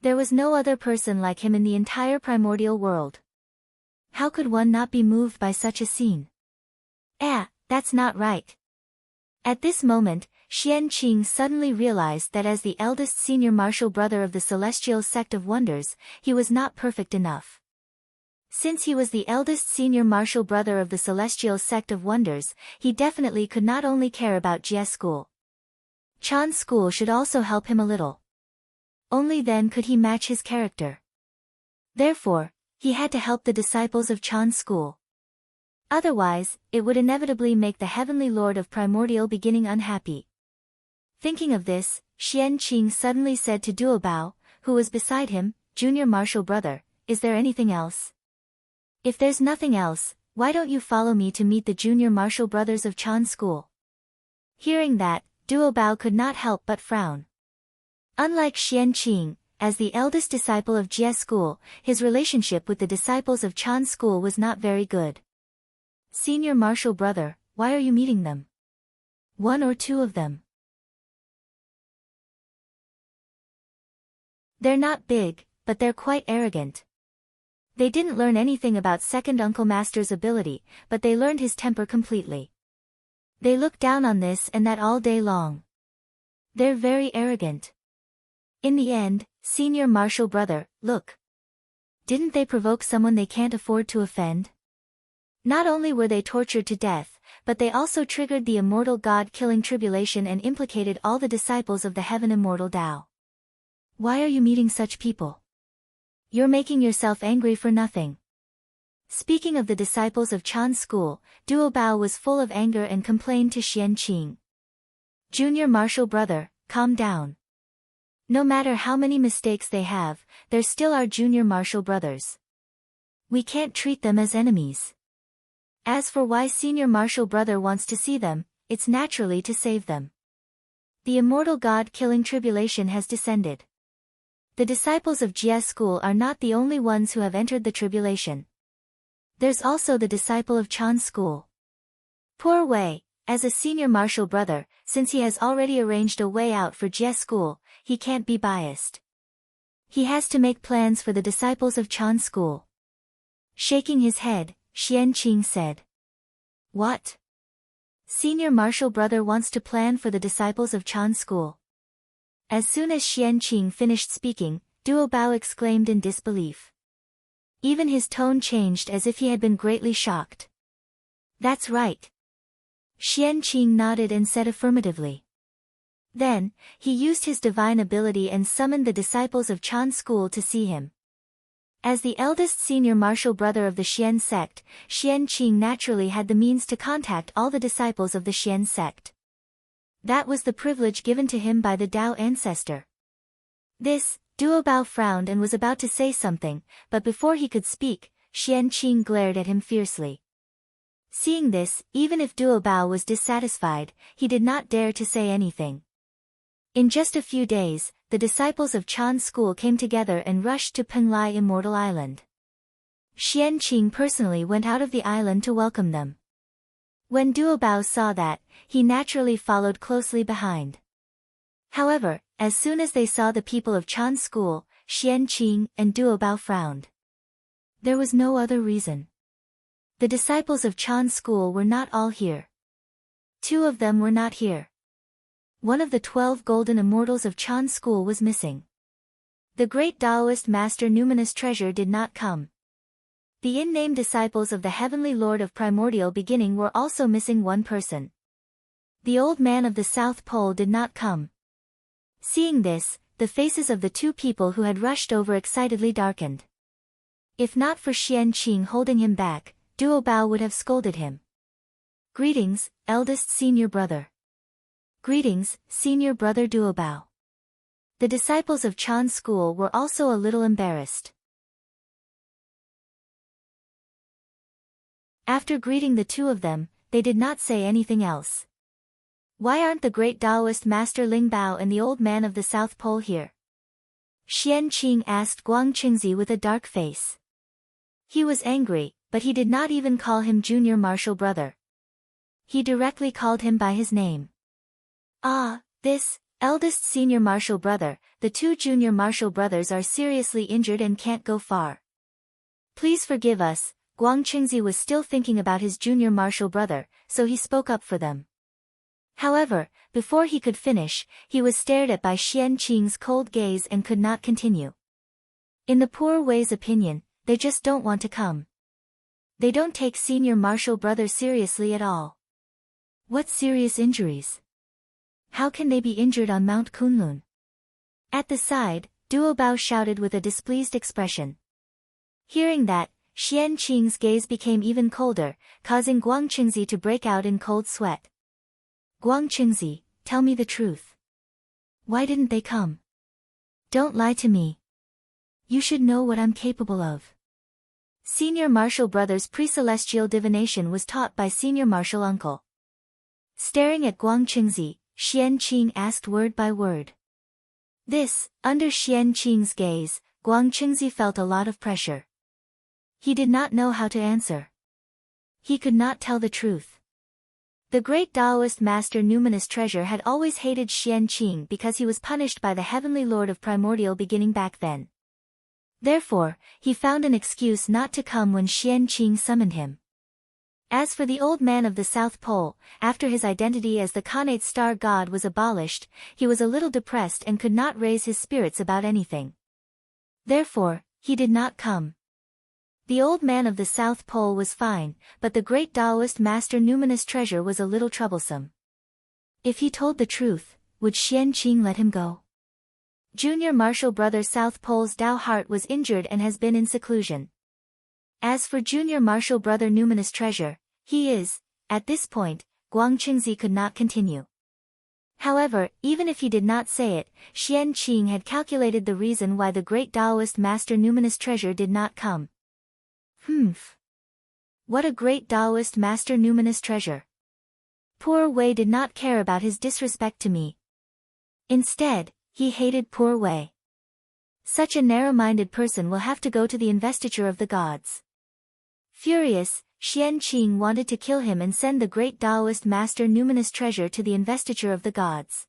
There was no other person like him in the entire primordial world. How could one not be moved by such a scene? That's not right. At this moment, Xianqing suddenly realized that as the eldest senior martial brother of the celestial sect of wonders, he was not perfect enough. Since he was the eldest senior martial brother of the celestial sect of wonders, he definitely could not only care about Jie school. Chan school should also help him a little. Only then could he match his character. Therefore, he had to help the disciples of Chan school. Otherwise, it would inevitably make the heavenly lord of primordial beginning unhappy. Thinking of this, Xianqing suddenly said to Duobao, who was beside him, "Junior martial brother, is there anything else? If there's nothing else, why don't you follow me to meet the junior martial brothers of Chan school?" Hearing that, Duobao could not help but frown. Unlike Xianqing, as the eldest disciple of Jie school, his relationship with the disciples of Chan school was not very good. "Senior martial brother, why are you meeting them? One or two of them. They're not big, but they're quite arrogant. They didn't learn anything about second uncle master's ability, but they learned his temper completely. They look down on this and that all day long. They're very arrogant. In the end, senior martial brother, look. Didn't they provoke someone they can't afford to offend? Not only were they tortured to death, but they also triggered the immortal god-killing tribulation and implicated all the disciples of the heaven immortal Tao. Why are you meeting such people? You're making yourself angry for nothing." Speaking of the disciples of Chan school, Duobao was full of anger and complained to Xianqing. "Junior martial brother, calm down. No matter how many mistakes they have, they're still our junior martial brothers. We can't treat them as enemies. As for why senior martial brother wants to see them, it's naturally to save them. The immortal god-killing tribulation has descended. The disciples of Jie school are not the only ones who have entered the tribulation. There's also the disciple of Chan school. Poor Wei, as a senior martial brother, since he has already arranged a way out for Jie school, he can't be biased. He has to make plans for the disciples of Chan school." Shaking his head, Xianqing said. "What? Senior martial brother wants to plan for the disciples of Chan school?" As soon as Xianqing finished speaking, Duobao exclaimed in disbelief. Even his tone changed as if he had been greatly shocked. "That's right." Xianqing nodded and said affirmatively. Then, he used his divine ability and summoned the disciples of Chan school to see him. As the eldest senior martial brother of the Xian sect, Xianqing naturally had the means to contact all the disciples of the Xian sect. That was the privilege given to him by the Tao ancestor. Duobao frowned and was about to say something, but before he could speak, Xianqing glared at him fiercely. Seeing this, even if Duobao was dissatisfied, he did not dare to say anything. In just a few days, the disciples of Chan school came together and rushed to Penglai Immortal Island. Xianqing personally went out of the island to welcome them. When Duobao saw that, he naturally followed closely behind. However, as soon as they saw the people of Chan school, Xianqing and Duobao frowned. There was no other reason. The disciples of Chan school were not all here. 2 of them were not here. One of the 12 golden immortals of Chan school was missing. The great Taoist master Numinous Treasure did not come. The in-name disciples of the heavenly lord of primordial beginning were also missing one person. The old man of the South Pole did not come. Seeing this, the faces of the 2 people who had rushed over excitedly darkened. If not for Xianqing holding him back, Duobao would have scolded him. "Greetings, eldest senior brother." "Greetings, senior brother Duobao." The disciples of Chan school were also a little embarrassed. After greeting the 2 of them, they did not say anything else. "Why aren't the great Taoist master Ling Bao and the old man of the South Pole here?" Xianqing asked Guang Qingzi with a dark face. He was angry, but he did not even call him junior marshal brother. He directly called him by his name. Ah, this, eldest senior marshal brother, the two junior marshal brothers are seriously injured and can't go far. Please forgive us. Guang Qingzi was still thinking about his junior marshal brother, so he spoke up for them. However, before he could finish, he was stared at by Xian Qing's cold gaze and could not continue. In the poor Wei's opinion, they just don't want to come. They don't take senior marshal brother seriously at all. What serious injuries? How can they be injured on Mount Kunlun? At the side, Duo Bao shouted with a displeased expression. Hearing that, Xian Qing's gaze became even colder, causing Guang Qingzi to break out in cold sweat. Guang Qingzi, tell me the truth. Why didn't they come? Don't lie to me. You should know what I'm capable of. Senior Marshal Brother's pre-celestial divination was taught by Senior Marshal Uncle. Staring at Guang Qingzi, Xian Qing asked word by word. This, under Xian Qing's gaze, Guang Qingzi felt a lot of pressure. He did not know how to answer. He could not tell the truth. The great Taoist master Numinous Treasure had always hated Xian Qing because he was punished by the Heavenly Lord of Primordial beginning back then. Therefore, he found an excuse not to come when Xian Qing summoned him. As for the old man of the South Pole, after his identity as the Khanate star god was abolished, he was a little depressed and could not raise his spirits about anything. Therefore, he did not come. The old man of the South Pole was fine, but the great Taoist master Numinous Treasure was a little troublesome. If he told the truth, would Xian Qing let him go? Junior Marshal Brother South Pole's Dao heart was injured and has been in seclusion. As for Junior Marshal Brother Numinous Treasure, he is, at this point, Guang Qingzi could not continue. However, even if he did not say it, Xian Qing had calculated the reason why the great Taoist master Numinous Treasure did not come. What a great Taoist master Numinous Treasure. Poor Wei did not care about his disrespect to me. Instead, he hated poor Wei. Such a narrow-minded person will have to go to the investiture of the gods. Furious, Xian Qing wanted to kill him and send the great Taoist master Numinous Treasure to the investiture of the gods.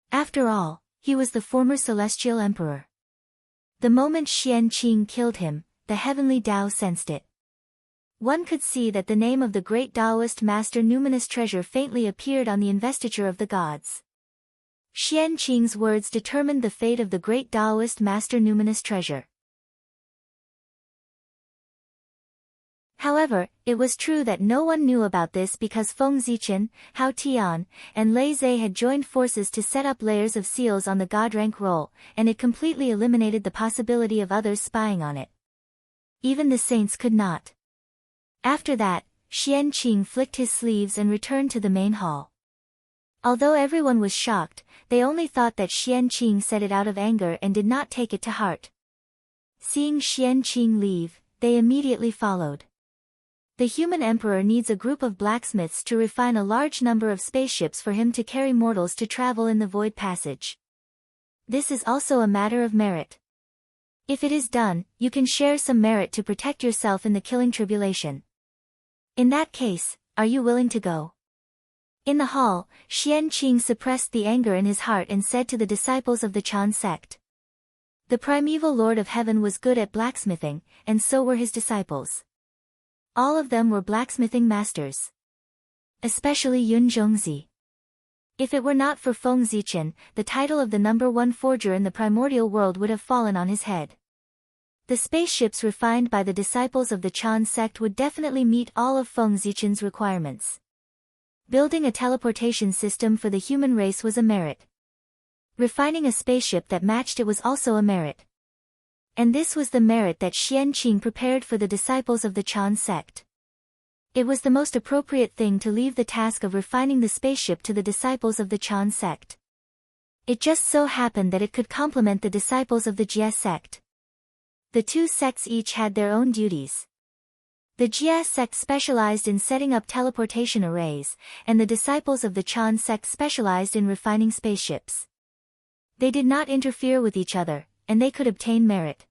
After all, he was the former celestial emperor. The moment Xian Qing killed him, the heavenly Tao sensed it. One could see that the name of the great Taoist master Numinous Treasure faintly appeared on the investiture of the gods. Xian Qing's words determined the fate of the great Taoist master Numinous Treasure. However, it was true that no one knew about this because Feng Zichen, Hao Tian, and Lei Zhe had joined forces to set up layers of seals on the god rank roll, and it completely eliminated the possibility of others spying on it. Even the saints could not. After that, Xian Qing flicked his sleeves and returned to the main hall. Although everyone was shocked, they only thought that Xian Qing said it out of anger and did not take it to heart. Seeing Xian Qing leave, they immediately followed. The human emperor needs a group of blacksmiths to refine a large number of spaceships for him to carry mortals to travel in the void passage. This is also a matter of merit. If it is done, you can share some merit to protect yourself in the killing tribulation. In that case, are you willing to go? In the hall, Xian Qing suppressed the anger in his heart and said to the disciples of the Chan sect. The primeval Lord of Heaven was good at blacksmithing, and so were his disciples. All of them were blacksmithing masters. Especially Yun Zhongzi. If it were not for Feng Zichen, the title of the #1 forger in the primordial world would have fallen on his head. The spaceships refined by the disciples of the Chan sect would definitely meet all of Feng Zichen's requirements. Building a teleportation system for the human race was a merit. Refining a spaceship that matched it was also a merit. And this was the merit that Xian Qing prepared for the disciples of the Chan sect. It was the most appropriate thing to leave the task of refining the spaceship to the disciples of the Chan sect. It just so happened that it could complement the disciples of the Jia sect. The two sects each had their own duties. The Jia sect specialized in setting up teleportation arrays, and the disciples of the Chan sect specialized in refining spaceships. They did not interfere with each other, and they could obtain merit.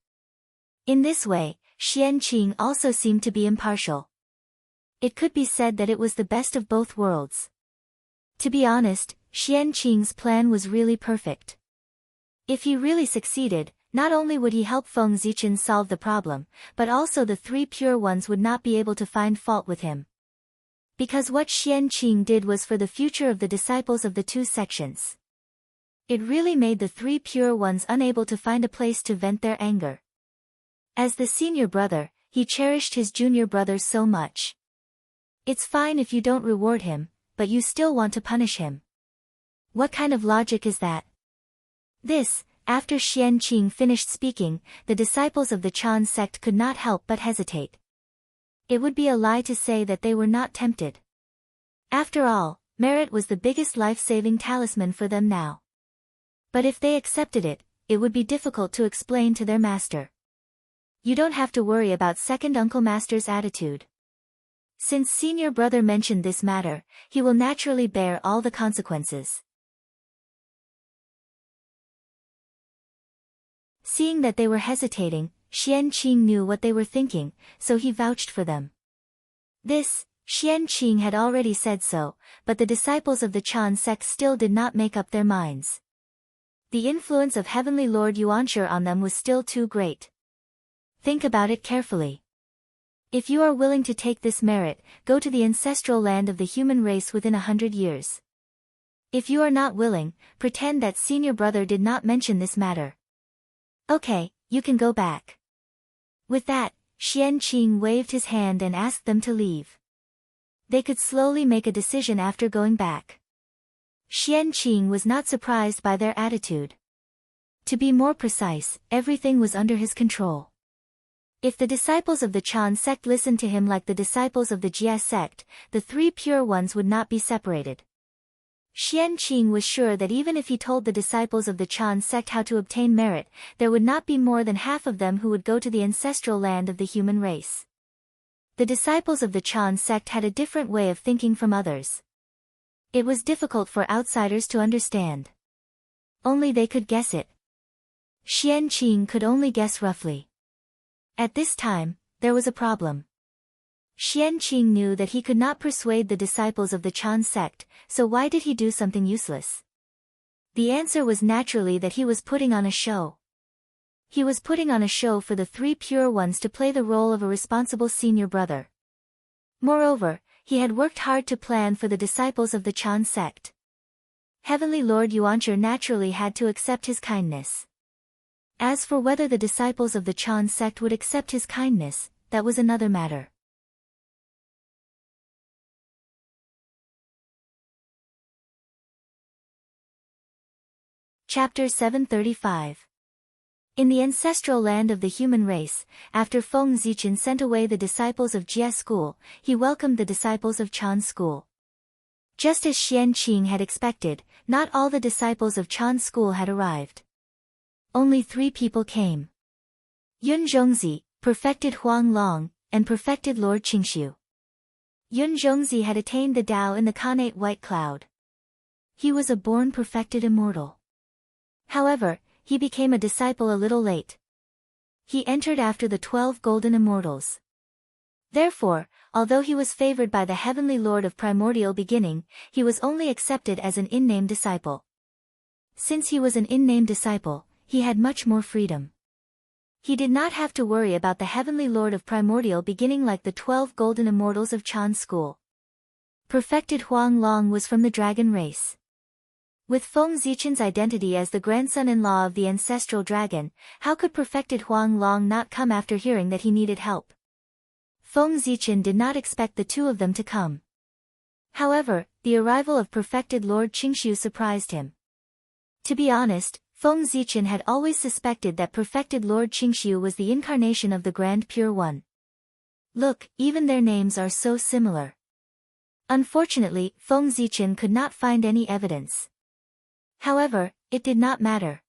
In this way, Xianqing also seemed to be impartial. It could be said that it was the best of both worlds. To be honest, Xianqing's plan was really perfect. If he really succeeded, not only would he help Feng Zichen solve the problem, but also the three pure ones would not be able to find fault with him. Because what Xianqing did was for the future of the disciples of the two sections. It really made the three pure ones unable to find a place to vent their anger. As the senior brother, he cherished his junior brothers so much. It's fine if you don't reward him, but you still want to punish him. What kind of logic is that? This, after Xianqing finished speaking, the disciples of the Chan sect could not help but hesitate. It would be a lie to say that they were not tempted. After all, merit was the biggest life-saving talisman for them now. But if they accepted it, it would be difficult to explain to their master. You don't have to worry about second uncle master's attitude. Since senior brother mentioned this matter, he will naturally bear all the consequences. Seeing that they were hesitating, Xianqing knew what they were thinking, so he vouched for them. This, Xianqing had already said so, but the disciples of the Chan sect still did not make up their minds. The influence of Heavenly Lord Yuanshi on them was still too great. Think about it carefully. If you are willing to take this merit, go to the ancestral land of the human race within 100 years. If you are not willing, pretend that senior brother did not mention this matter. Okay, you can go back. With that, Xianqing waved his hand and asked them to leave. They could slowly make a decision after going back. Xianqing was not surprised by their attitude. To be more precise, everything was under his control. If the disciples of the Chan sect listened to him like the disciples of the Jie sect, the three pure ones would not be separated. Xianqing was sure that even if he told the disciples of the Chan sect how to obtain merit, there would not be more than half of them who would go to the ancestral land of the human race. The disciples of the Chan sect had a different way of thinking from others. It was difficult for outsiders to understand. Only they could guess it. Xianqing could only guess roughly. At this time, there was a problem. Xianqing knew that he could not persuade the disciples of the Chan sect, so why did he do something useless? The answer was naturally that he was putting on a show. He was putting on a show for the three pure ones to play the role of a responsible senior brother. Moreover, he had worked hard to plan for the disciples of the Chan sect. Heavenly Lord Yuanshi naturally had to accept his kindness. As for whether the disciples of the Chan sect would accept his kindness, that was another matter. Chapter 735. In the ancestral land of the human race, after Feng Zichen sent away the disciples of Jie school, he welcomed the disciples of Chan school. Just as Xianqing had expected, not all the disciples of Chan school had arrived. Only 3 people came. Yun Zhongzi, perfected Huang Long, and perfected Lord Qingxiu. Yun Zhongzi had attained the Tao in the Khanate White Cloud. He was a born perfected immortal. However, he became a disciple a little late. He entered after the 12 golden immortals. Therefore, although he was favored by the Heavenly Lord of primordial beginning, he was only accepted as an in-name disciple. Since he was an in-name disciple, he had much more freedom. He did not have to worry about the Heavenly Lord of primordial beginning like the 12 golden immortals of Chan school. Perfected Huang Long was from the dragon race. With Feng Zichen's identity as the grandson-in-law of the ancestral dragon, how could perfected Huang Long not come after hearing that he needed help? Feng Zichen did not expect the 2 of them to come. However, the arrival of perfected Lord Qingxiu surprised him. To be honest, Feng Zichen had always suspected that perfected Lord Qingxiu was the incarnation of the Grand Pure One. Look, even their names are so similar. Unfortunately, Feng Zichen could not find any evidence. However, it did not matter.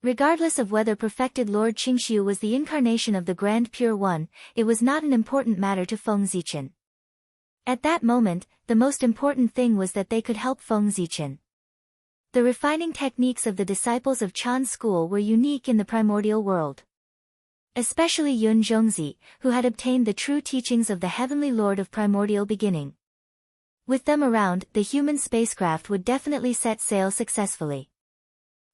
Regardless of whether perfected Lord Qingxiu was the incarnation of the Grand Pure One, it was not an important matter to Feng Zichen. At that moment, the most important thing was that they could help Feng Zichen. The refining techniques of the disciples of Chan school were unique in the primordial world. especially Yun Zhongzi, who had obtained the true teachings of the Heavenly Lord of Primordial Beginning. With them around, the human spacecraft would definitely set sail successfully.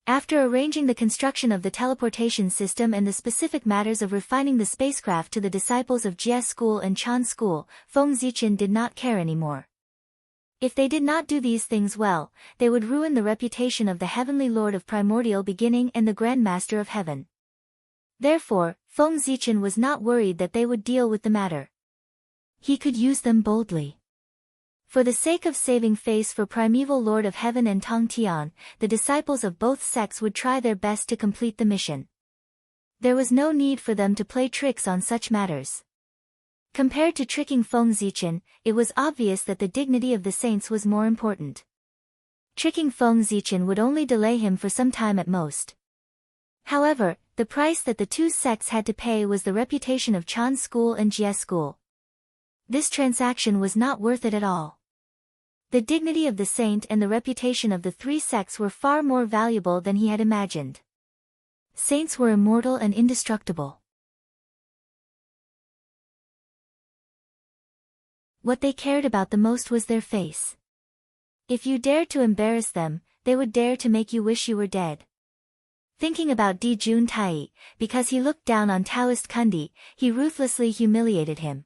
After arranging the construction of the teleportation system and the specific matters of refining the spacecraft to the disciples of Jie School and Chan School, Feng Zichen did not care anymore. If they did not do these things well, they would ruin the reputation of the Heavenly Lord of Primordial Beginning and the Grand Master of Heaven. Therefore, Feng Zichen was not worried that they would deal with the matter. He could use them boldly. For the sake of saving face for Primeval Lord of Heaven and Tong Tian, the disciples of both sects would try their best to complete the mission. There was no need for them to play tricks on such matters. Compared to tricking Feng Zichen, it was obvious that the dignity of the saints was more important. Tricking Feng Zichen would only delay him for some time at most. However, the price that the two sects had to pay was the reputation of Chan School and Jie School. This transaction was not worth it at all. The dignity of the saint and the reputation of the three sects were far more valuable than he had imagined. Saints were immortal and indestructible. What they cared about the most was their face. If you dared to embarrass them, they would dare to make you wish you were dead. Thinking about Di Jun Tai, because he looked down on Taoist Kundi, he ruthlessly humiliated him.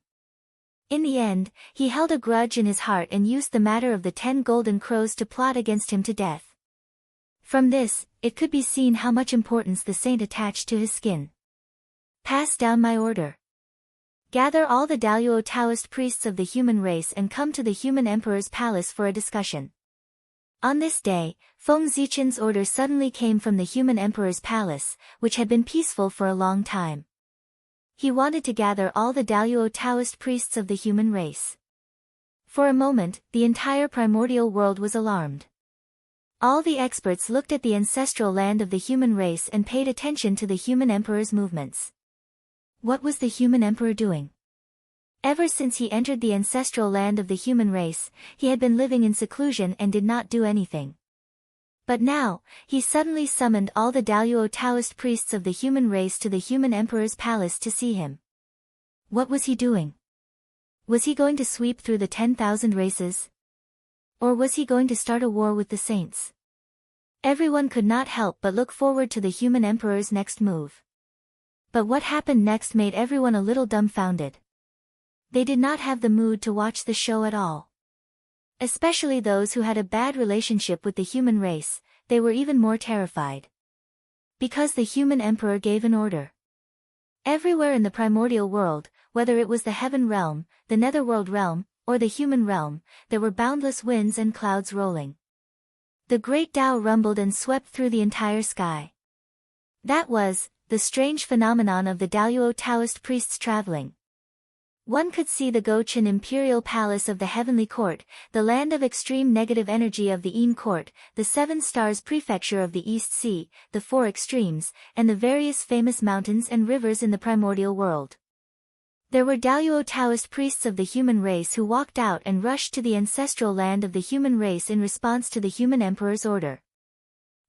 In the end, he held a grudge in his heart and used the matter of the 10 golden crows to plot against him to death. From this, it could be seen how much importance the saint attached to his skin. Pass down my order. Gather all the Daluo Taoist priests of the human race and come to the human emperor's palace for a discussion. On this day, Feng Zichen's order suddenly came from the human emperor's palace, which had been peaceful for a long time. He wanted to gather all the Daluo Taoist priests of the human race. For a moment, the entire primordial world was alarmed. All the experts looked at the ancestral land of the human race and paid attention to the human emperor's movements. What was the human emperor doing? Ever since he entered the ancestral land of the human race, he had been living in seclusion and did not do anything. But now, he suddenly summoned all the Daluo Taoist priests of the human race to the human emperor's palace to see him. What was he doing? Was he going to sweep through the 10,000 races? Or was he going to start a war with the saints? Everyone could not help but look forward to the human emperor's next move. But what happened next made everyone a little dumbfounded. They did not have the mood to watch the show at all. Especially those who had a bad relationship with the human race, they were even more terrified. Because the human emperor gave an order. Everywhere in the primordial world, whether it was the heaven realm, the netherworld realm, or the human realm, there were boundless winds and clouds rolling. The great Tao rumbled and swept through the entire sky. That was the strange phenomenon of the Daluo Taoist priests traveling. One could see the Gochin imperial palace of the heavenly court, the land of extreme negative energy of the Yin court, the 7 stars prefecture of the East Sea, the 4 extremes, and the various famous mountains and rivers in the primordial world. There were Daluo Taoist priests of the human race who walked out and rushed to the ancestral land of the human race in response to the human emperor's order.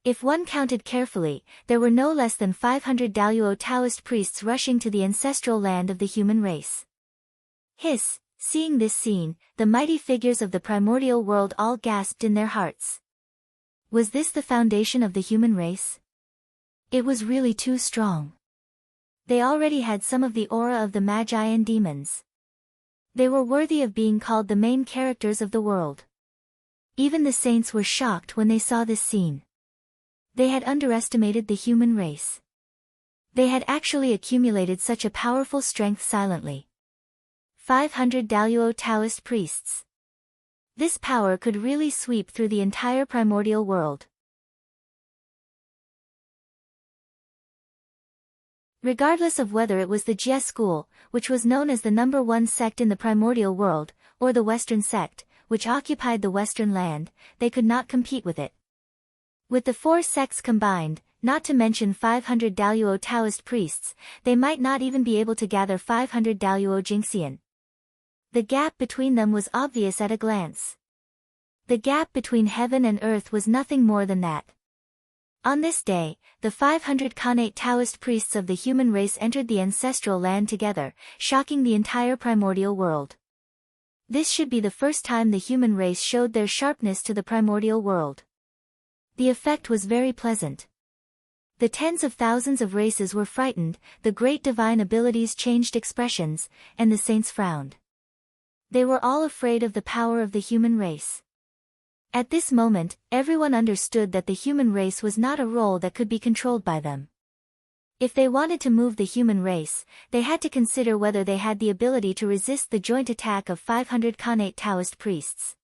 If one counted carefully, there were no less than 500 Daluo Taoist priests rushing to the ancestral land of the human race. Hiss, seeing this scene, the mighty figures of the primordial world all gasped in their hearts. Was this the foundation of the human race? It was really too strong. They already had some of the aura of the magi and demons. They were worthy of being called the main characters of the world. Even the saints were shocked when they saw this scene. They had underestimated the human race. They had actually accumulated such a powerful strength silently. 500 Daluo Taoist priests. This power could really sweep through the entire primordial world. Regardless of whether it was the Jie school, which was known as the #1 sect in the primordial world, or the Western sect, which occupied the Western land, they could not compete with it. With the 4 sects combined, not to mention 500 Daluo Taoist priests, they might not even be able to gather 500 Daluo Jingxian. The gap between them was obvious at a glance. The gap between heaven and earth was nothing more than that. On this day, the 500 Khanate Taoist priests of the human race entered the ancestral land together, shocking the entire primordial world. This should be the first time the human race showed their sharpness to the primordial world. The effect was very pleasant. The tens of thousands of races were frightened, the great divine abilities changed expressions, and the saints frowned. They were all afraid of the power of the human race. At this moment, everyone understood that the human race was not a role that could be controlled by them. If they wanted to move the human race, they had to consider whether they had the ability to resist the joint attack of 500 Khanate Taoist priests.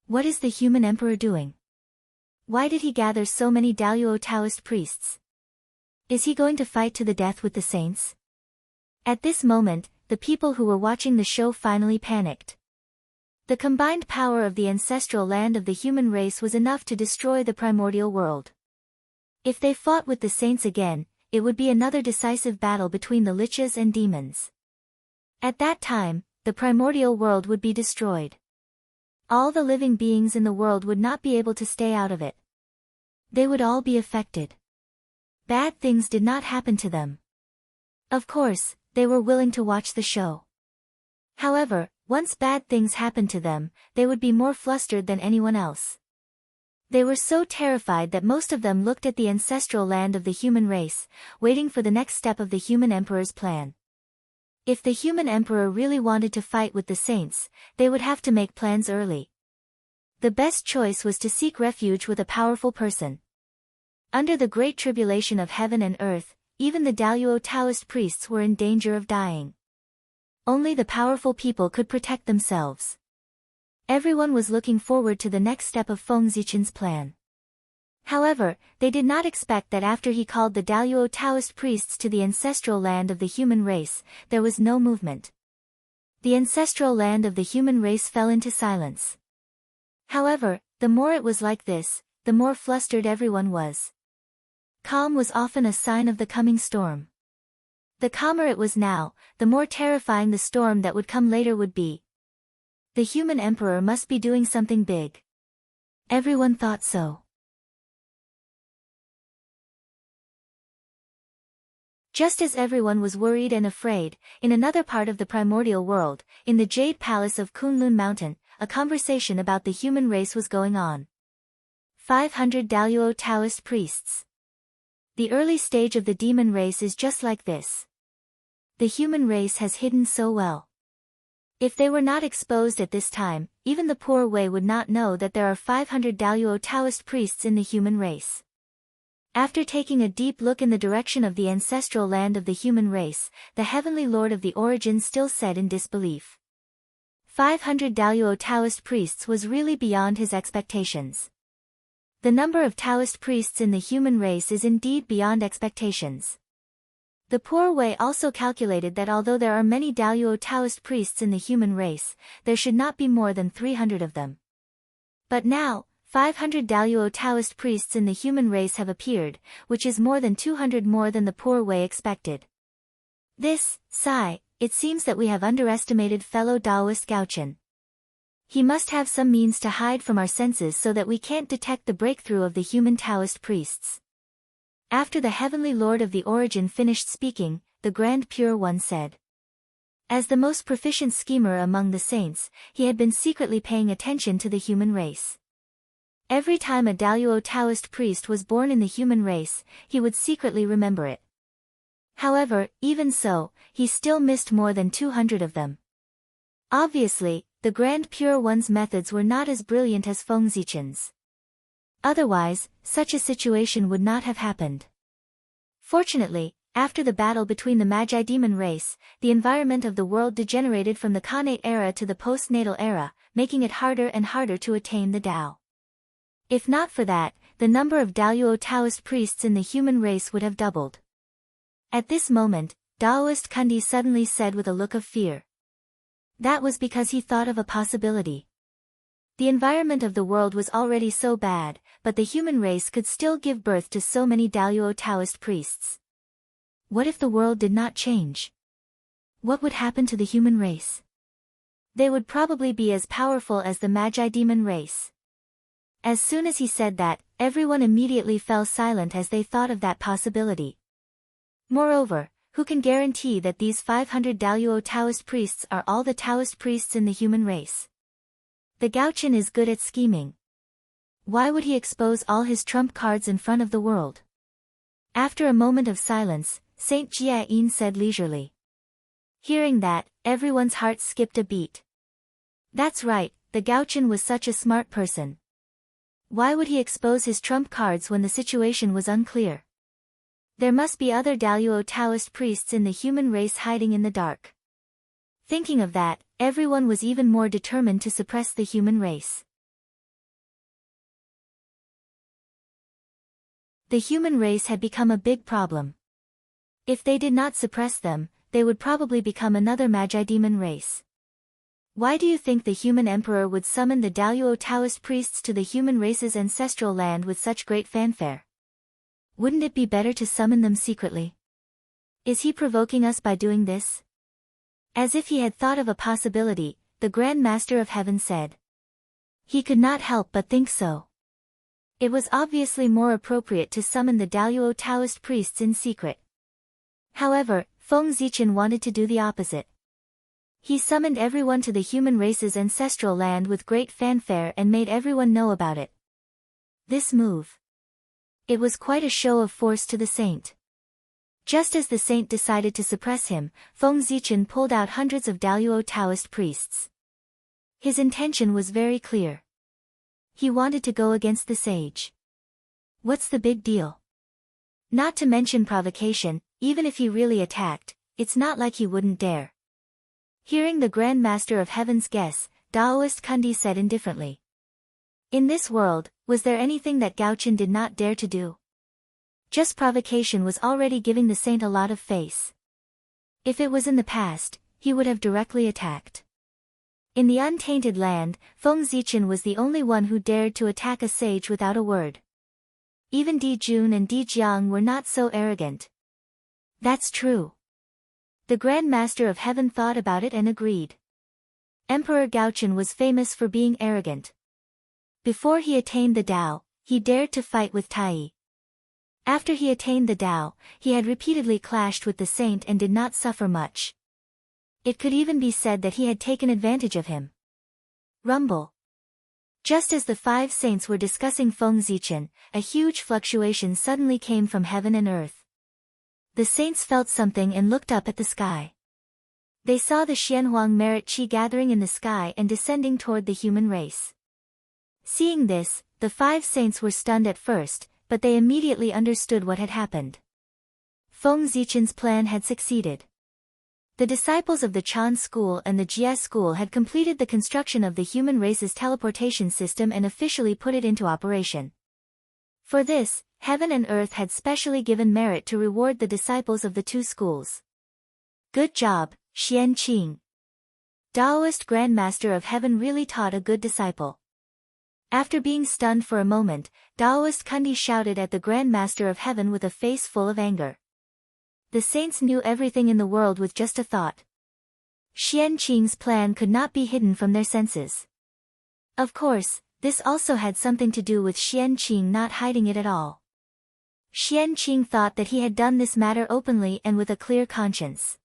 What is the human emperor doing? Why did he gather so many Daluo Taoist priests? Is he going to fight to the death with the saints? At this moment, the people who were watching the show finally panicked. The combined power of the ancestral land of the human race was enough to destroy the primordial world. If they fought with the saints again, it would be another decisive battle between the liches and demons. At that time, the primordial world would be destroyed. All the living beings in the world would not be able to stay out of it. They would all be affected. Bad things did not happen to them. Of course, they were willing to watch the show. However, once bad things happened to them, they would be more flustered than anyone else. They were so terrified that most of them looked at the ancestral land of the human race, waiting for the next step of the human emperor's plan. If the human emperor really wanted to fight with the saints, they would have to make plans early. The best choice was to seek refuge with a powerful person. Under the great tribulation of heaven and earth, even the Daluo Taoist priests were in danger of dying. Only the powerful people could protect themselves. Everyone was looking forward to the next step of Feng Zichen's plan. However, they did not expect that after he called the Daluo Taoist priests to the ancestral land of the human race, there was no movement. The ancestral land of the human race fell into silence. However, the more it was like this, the more flustered everyone was. Calm was often a sign of the coming storm. The calmer it was now, the more terrifying the storm that would come later would be. The human emperor must be doing something big. Everyone thought so. Just as everyone was worried and afraid, in another part of the primordial world, in the Jade Palace of Kunlun Mountain, a conversation about the human race was going on. 500 Daluo Taoist priests. The early stage of the demon race is just like this. The human race has hidden so well. If they were not exposed at this time, even the poor Wei would not know that there are 500 Daluo Taoist priests in the human race. After taking a deep look in the direction of the ancestral land of the human race, the Heavenly Lord of the Origin still said in disbelief. 500 Daluo Taoist priests was really beyond his expectations. The number of Taoist priests in the human race is indeed beyond expectations. The poor Wei also calculated that although there are many Daluo Taoist priests in the human race, there should not be more than 300 of them. But now, 500 Daluo Taoist priests in the human race have appeared, which is more than 200 more than the poor Wei expected. This, sigh, it seems that we have underestimated fellow Taoist Gaochen. He must have some means to hide from our senses so that we can't detect the breakthrough of the human Taoist priests. After the Heavenly Lord of the Origin finished speaking, the Grand Pure One said. As the most proficient schemer among the saints, he had been secretly paying attention to the human race. Every time a Daluo Taoist priest was born in the human race, he would secretly remember it. However, even so, he still missed more than 200 of them. Obviously, the Grand Pure One's methods were not as brilliant as Feng Zichen's. Otherwise, such a situation would not have happened. Fortunately, after the battle between the Magi demon race, the environment of the world degenerated from the Khanate era to the postnatal era, making it harder and harder to attain the Tao. If not for that, the number of Daluo Taoist priests in the human race would have doubled. At this moment, Daoist Kundi suddenly said with a look of fear. That was because he thought of a possibility. The environment of the world was already so bad, but the human race could still give birth to so many Daluo Taoist priests. What if the world did not change? What would happen to the human race? They would probably be as powerful as the Magi demon race. As soon as he said that, everyone immediately fell silent as they thought of that possibility. Moreover, who can guarantee that these 500 Daluo Taoist priests are all the Taoist priests in the human race? The Gaochen is good at scheming. Why would he expose all his trump cards in front of the world? After a moment of silence, Saint Jia-yin said leisurely. Hearing that, everyone's heart skipped a beat. That's right, the Gaochen was such a smart person. Why would he expose his trump cards when the situation was unclear? There must be other Daluo Taoist priests in the human race hiding in the dark. Thinking of that, everyone was even more determined to suppress the human race. The human race had become a big problem. If they did not suppress them, they would probably become another Magi demon race. Why do you think the human emperor would summon the Daluo Taoist priests to the human race's ancestral land with such great fanfare? Wouldn't it be better to summon them secretly? Is he provoking us by doing this? As if he had thought of a possibility, the Grand Master of Heaven said. He could not help but think so. It was obviously more appropriate to summon the Daluo Taoist priests in secret. However, Feng Zichen wanted to do the opposite. He summoned everyone to the human race's ancestral land with great fanfare and made everyone know about it. This move. It was quite a show of force to the saint. Just as the saint decided to suppress him, Feng Zichen pulled out hundreds of Daluo Taoist priests. His intention was very clear. He wanted to go against the sage. What's the big deal? Not to mention provocation, even if he really attacked, it's not like he wouldn't dare. Hearing the Grand Master of Heaven's guess, Daoist Kundi said indifferently. In this world, was there anything that Gaochen did not dare to do? Just provocation was already giving the saint a lot of face. If it was in the past, he would have directly attacked. In the untainted land, Feng Zichen was the only one who dared to attack a sage without a word. Even Di Jun and Di Jiang were not so arrogant. That's true. The Grand Master of Heaven thought about it and agreed. Emperor Gaochen was famous for being arrogant. Before he attained the Tao, he dared to fight with Tai. After he attained the Tao, he had repeatedly clashed with the saint and did not suffer much. It could even be said that he had taken advantage of him. Rumble. Just as the five saints were discussing Feng Zichen, a huge fluctuation suddenly came from heaven and earth. The saints felt something and looked up at the sky. They saw the Xianhuang merit qi gathering in the sky and descending toward the human race. Seeing this, the five saints were stunned at first, but they immediately understood what had happened. Feng Zichen's plan had succeeded. The disciples of the Chan school and the Jie school had completed the construction of the human race's teleportation system and officially put it into operation. For this, heaven and earth had specially given merit to reward the disciples of the two schools. Good job, Xian Qing. Taoist Grandmaster of Heaven really taught a good disciple. After being stunned for a moment, Taoist Kundi shouted at the Grandmaster of Heaven with a face full of anger. The saints knew everything in the world with just a thought. Xian Qing's plan could not be hidden from their senses. Of course, this also had something to do with Xian Qing not hiding it at all. Xian Qing thought that he had done this matter openly and with a clear conscience.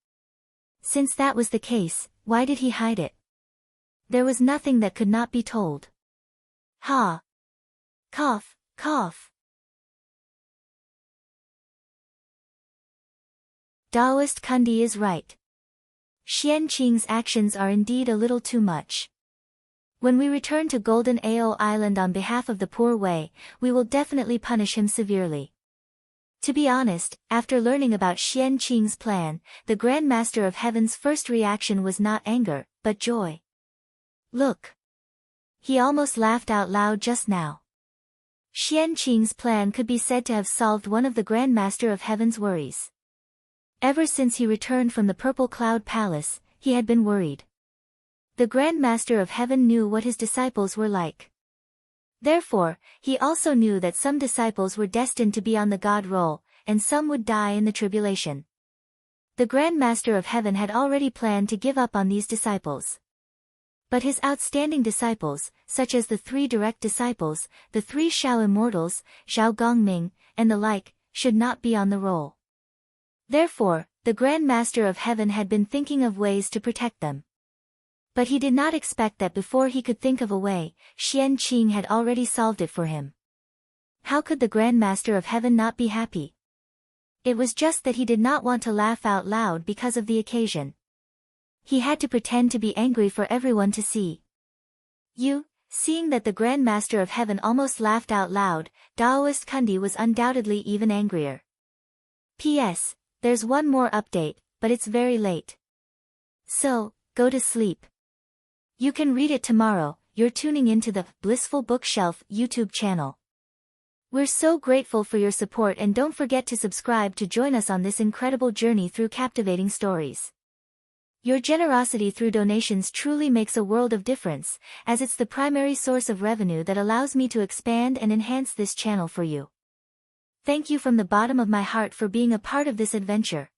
Since that was the case, why did he hide it? There was nothing that could not be told. Ha! Cough, cough. Taoist Kundi is right. Xian Qing's actions are indeed a little too much. When we return to Golden Ao Island on behalf of the poor Wei, we will definitely punish him severely. To be honest, after learning about Xian Qing's plan, the Grand Master of Heaven's first reaction was not anger, but joy. Look! He almost laughed out loud just now. Xian Qing's plan could be said to have solved one of the Grand Master of Heaven's worries. Ever since he returned from the Purple Cloud Palace, he had been worried. The Grand Master of Heaven knew what his disciples were like. Therefore, he also knew that some disciples were destined to be on the God roll, and some would die in the tribulation. The Grand Master of Heaven had already planned to give up on these disciples. But his outstanding disciples, such as the 3 direct disciples, the 3 Shao immortals, Zhao Gongming, and the like, should not be on the roll. Therefore, the Grand Master of Heaven had been thinking of ways to protect them. But he did not expect that before he could think of a way, Xian Qing had already solved it for him. How could the Grand Master of Heaven not be happy? It was just that he did not want to laugh out loud because of the occasion. He had to pretend to be angry for everyone to see. Seeing that the Grand Master of Heaven almost laughed out loud, Daoist Kundi was undoubtedly even angrier. P.S. There's one more update, but it's very late. So, go to sleep. You can read it tomorrow. You're tuning into the Blissful Bookshelf YouTube channel. We're so grateful for your support, and don't forget to subscribe to join us on this incredible journey through captivating stories. Your generosity through donations truly makes a world of difference, as it's the primary source of revenue that allows me to expand and enhance this channel for you. Thank you from the bottom of my heart for being a part of this adventure.